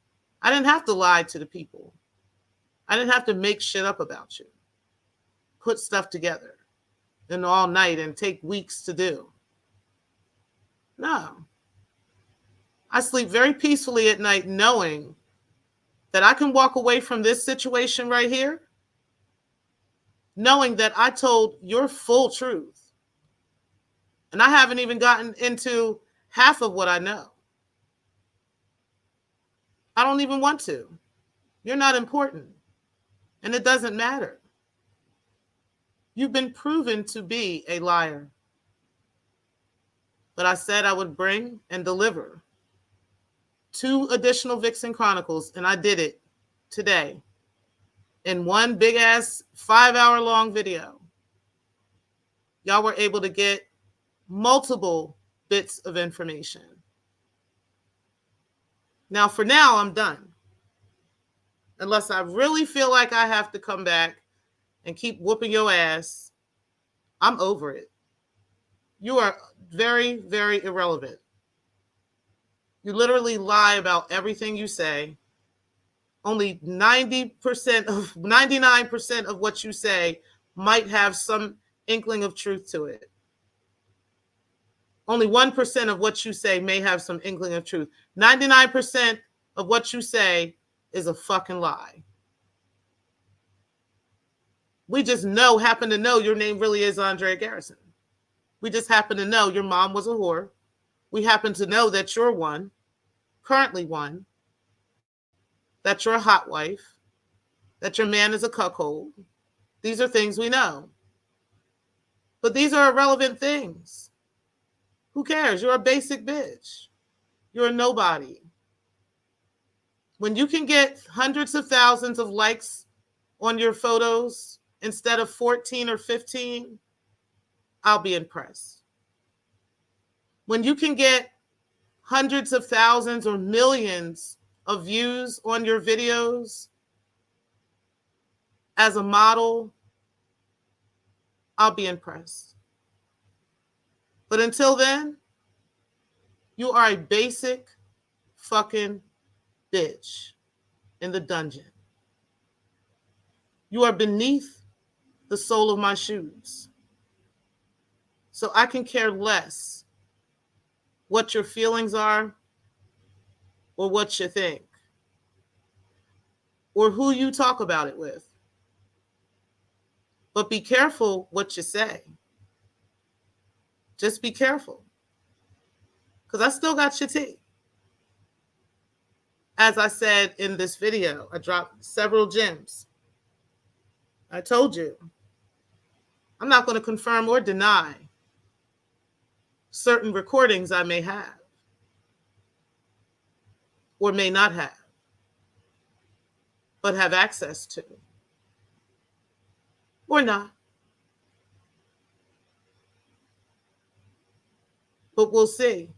I didn't have to lie to the people. I didn't have to make shit up about you. Put stuff together and all night and take weeks to do. No. I sleep very peacefully at night knowing that I can walk away from this situation right here, knowing that I told your full truth. And I haven't even gotten into half of what I know. I don't even want to. You're not important. And it doesn't matter. You've been proven to be a liar. But I said I would bring and deliver 2 additional Vixen Chronicles, and I did it today in one big-ass 5-hour-long video. Y'all were able to get multiple bits of information. Now, for now, I'm done. Unless I really feel like I have to come back and keep whooping your ass, I'm over it. You are very, very irrelevant. You literally lie about everything you say. Only 99% of what you say might have some inkling of truth to it. Only 1% of what you say may have some inkling of truth. 99% of what you say is a fucking lie. We just happen to know your name really is Andre Garrison. We just happen to know your mom was a whore. We happen to know that you're one, currently one, that you're a hot wife, that your man is a cuckold. These are things we know. But these are irrelevant things. Who cares? You're a basic bitch. You're a nobody. When you can get hundreds of thousands of likes on your photos instead of 14 or 15, I'll be impressed. When you can get hundreds of thousands or millions of views on your videos as a model, I'll be impressed. But until then, you are a basic fucking bitch in the dungeon. You are beneath the sole of my shoes. So I can care less what your feelings are or what you think or who you talk about it with. But be careful what you say. Just be careful. Because I still got your tea. As I said in this video, I dropped several gems. I told you, I'm not going to confirm or deny certain recordings I may have or may not have, but have access to, or not. But we'll see.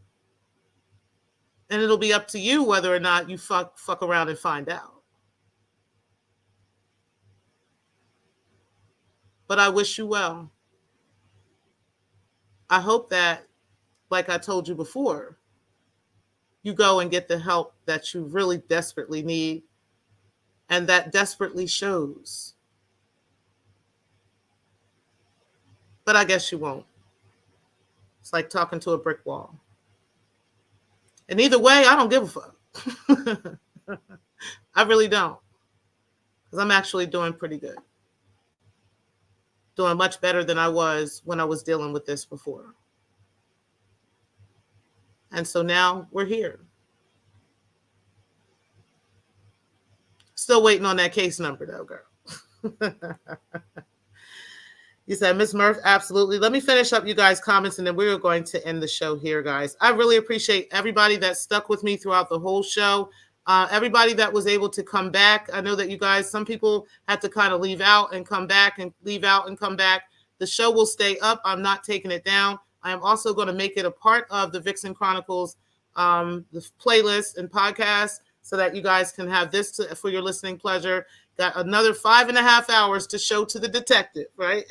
And it'll be up to you whether or not you fuck around and find out. but I wish you well. I hope that, like I told you before, you go and get the help that you really desperately need, and that desperately shows. But I guess you won't. It's like talking to a brick wall. And either way, I don't give a fuck. I really don't. Because I'm actually doing pretty good. Doing much better than I was when I was dealing with this before. And so now we're here. Still waiting on that case number though, girl. You said, Miss Murph, absolutely. Let me finish up you guys' comments and then we're going to end the show here, guys. I really appreciate everybody that stuck with me throughout the whole show. Everybody that was able to come back. I know that you guys, some people had to kind of leave out and come back and leave out and come back. The show will stay up. I'm not taking it down. I am also going to make it a part of the Vixen Chronicles the playlist and podcast so that you guys can have this for your listening pleasure. Got another 5.5 hours to show to the detective, right?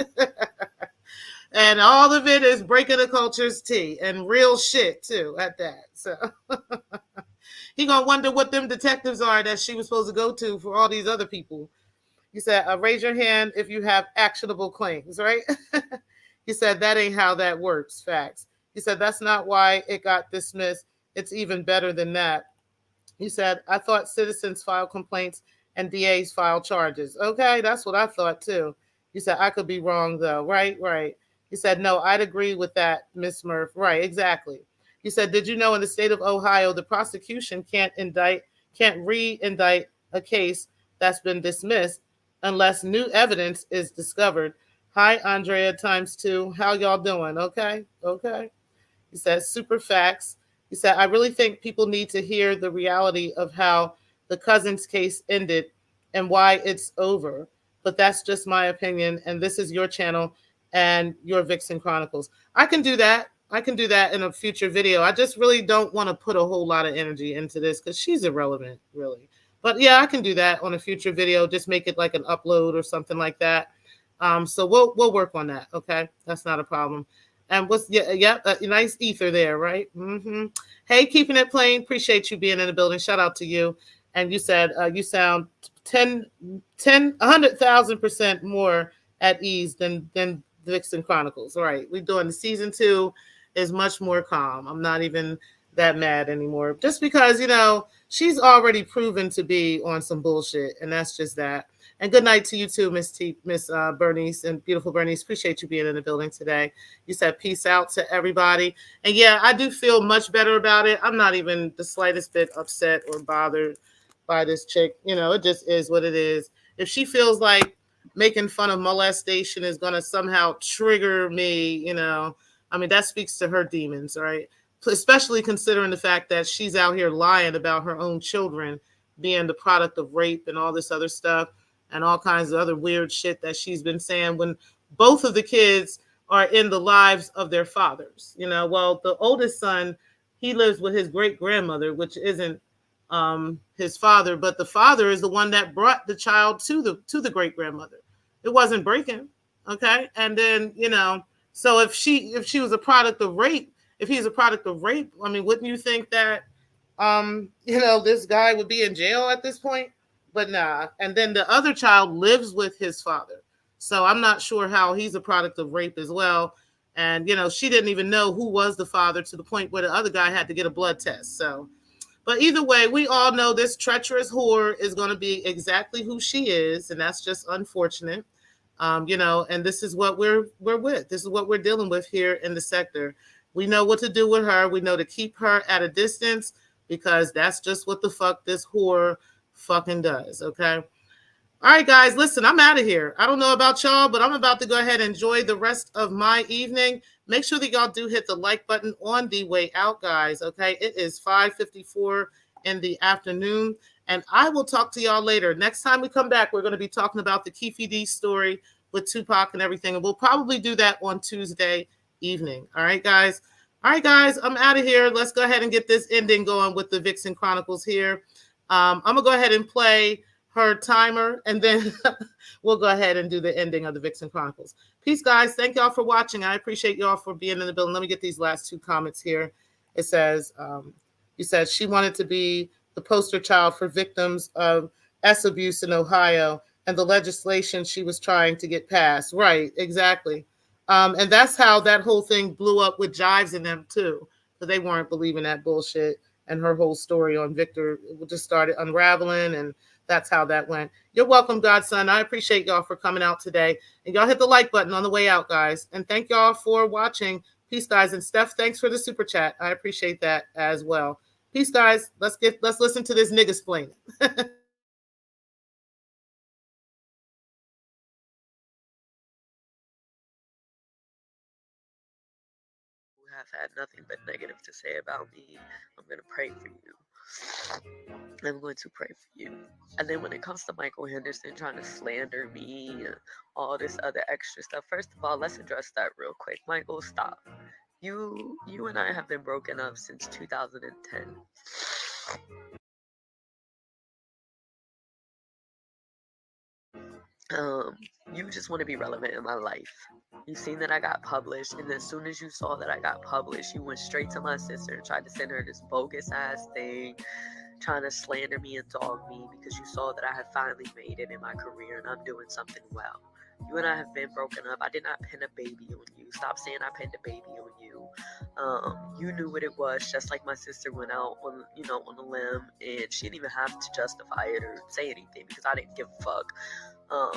And all of it is breaking the culture's tea and real shit too at that. So he gonna wonder what them detectives are that she was supposed to go to for all these other people. You said, raise your hand if you have actionable claims, right? He said, that ain't how that works. Facts. He said, that's not why it got dismissed. It's even better than that. He said, I thought citizens file complaints and DAs file charges. Okay, that's what I thought too. You said, I could be wrong though. Right. He said, no, I'd agree with that, Miss Murph. Right, exactly. He said, did you know in the state of Ohio, the prosecution can't re-indict a case that's been dismissed unless new evidence is discovered. Hi, Andrea ×2. How y'all doing? Okay. He said, super facts. He said, I really think people need to hear the reality of how the Cousins case ended and why it's over. But that's just my opinion. And this is your channel and your Vixen Chronicles. I can do that. In a future video. I just really don't want to put a whole lot of energy into this because she's irrelevant, really. But yeah, I can do that on a future video. Just make it like an upload or something like that. So we'll work on that. Okay, that's not a problem. And nice ether there, right? Mm-hmm. Hey, keeping it plain. Appreciate you being in the building. Shout out to you. And you said you sound 100,000% more at ease than the Vixen Chronicles. All right, we're doing the season 2 is much more calm. I'm not even that mad anymore. Just because, she's already proven to be on some bullshit, and that's just that. And good night to you too, Miss Bernice and beautiful Bernice. Appreciate you being in the building today. You said peace out to everybody. And yeah, I do feel much better about it. I'm not even the slightest bit upset or bothered by this chick. It just is what it is. If she feels like making fun of molestation is going to somehow trigger me, that speaks to her demons, right? Especially considering the fact that she's out here lying about her own children being the product of rape and all this other stuff and all kinds of other weird shit that she's been saying when both of the kids are in the lives of their fathers. Well, the oldest son, he lives with his great-grandmother, which isn't his father, but the father is the one that brought the child to the great-grandmother. It wasn't breaking, okay? And then, so if she was a product of rape, if he's a product of rape, wouldn't you think that, this guy would be in jail at this point? But nah. And then the other child lives with his father. So I'm not sure how he's a product of rape as well. And, she didn't even know who was the father to the point where the other guy had to get a blood test. So, but either way, we all know this treacherous whore is going to be exactly who she is. And that's just unfortunate. And this is what we're with. This is what we're dealing with here in the sector. We know what to do with her. We know to keep her at a distance because that's just what the fuck this whore fucking does. Okay. All right, guys, listen, I'm out of here. I don't know about y'all, but I'm about to go ahead and enjoy the rest of my evening. Make sure that y'all do hit the like button on the way out, guys. Okay. It is 5:54 in the afternoon. And I will talk to y'all later. Next time we come back, we're going to be talking about the Keefe D story with Tupac and everything. And we'll probably do that on Tuesday evening. All right, guys. I'm out of here. Let's go ahead and get this ending going with the Vixen Chronicles here. I'm going to go ahead and play her timer, and then we'll go ahead and do the ending of the Vixen Chronicles. Peace, guys. Thank y'all for watching. I appreciate y'all for being in the building. Let me get these last two comments here. It says, you said she wanted to be the poster child for victims of S abuse in Ohio and the legislation she was trying to get passed. Right, exactly. And that's how that whole thing blew up with Jives and them too, because they weren't believing that bullshit. And her whole story on Victor just started unraveling, and that's how that went. You're welcome, Godson. I appreciate y'all for coming out today. And y'all hit the like button on the way out, guys. And thank y'all for watching. Peace, guys. And Steph, thanks for the super chat. I appreciate that as well. Peace, guys. Let's listen to this nigga explain it. Have had nothing but negative to say about me, I'm going to pray for you. I'm going to pray for you. And then when it comes to Michael Henderson trying to slander me and all this other extra stuff, first of all, let's address that real quick. Michael, stop. You and I have been broken up since 2010. You just want to be relevant in my life. You seen that I got published, and as soon as you saw that I got published, you went straight to my sister and tried to send her this bogus ass thing, trying to slander me and dog me because you saw that I had finally made it in my career and I'm doing something well. You and I have been broken up. I did not pin a baby on you. Stop saying I pinned a baby on you. You knew what it was, just like my sister went out on a limb, and she didn't even have to justify it or say anything because I didn't give a fuck.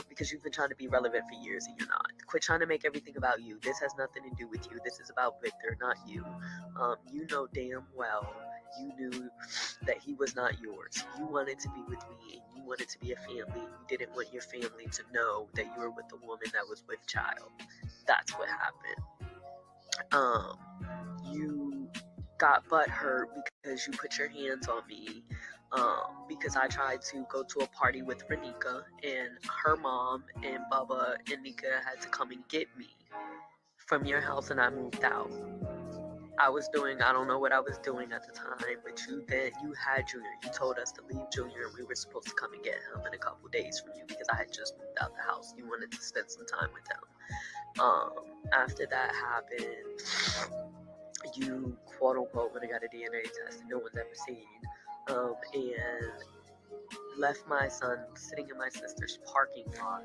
Because you've been trying to be relevant for years and you're not. Quit trying to make everything about you. This has nothing to do with you. This is about Victor, not you. You know damn well you knew that he was not yours. You wanted to be with me and you wanted to be a family. You didn't want your family to know that you were with a woman that was with child. That's what happened. You got butthurt because you put your hands on me. Because I tried to go to a party with Renika, and her mom and Bubba and Nika had to come and get me from your house, and I moved out. I don't know what I was doing at the time, but you had Junior. You told us to leave Junior, and we were supposed to come and get him in a couple days from you because I had just moved out the house. You wanted to spend some time with him. After that happened, you quote unquote would have got a DNA test that no one's ever seen. And left my son sitting in my sister's parking lot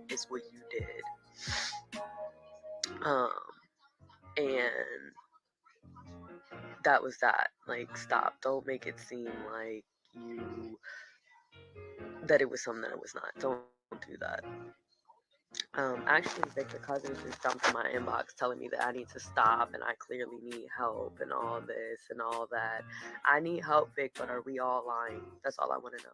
is what you did. And that was that. Like, stop. Don't make it seem like that it was something that it was not. Don't do that. Actually, Victor Cousins just jumped in my inbox telling me that I need to stop and I clearly need help and all this and all that. I need help, Vic, but are we all lying? That's all I want to know.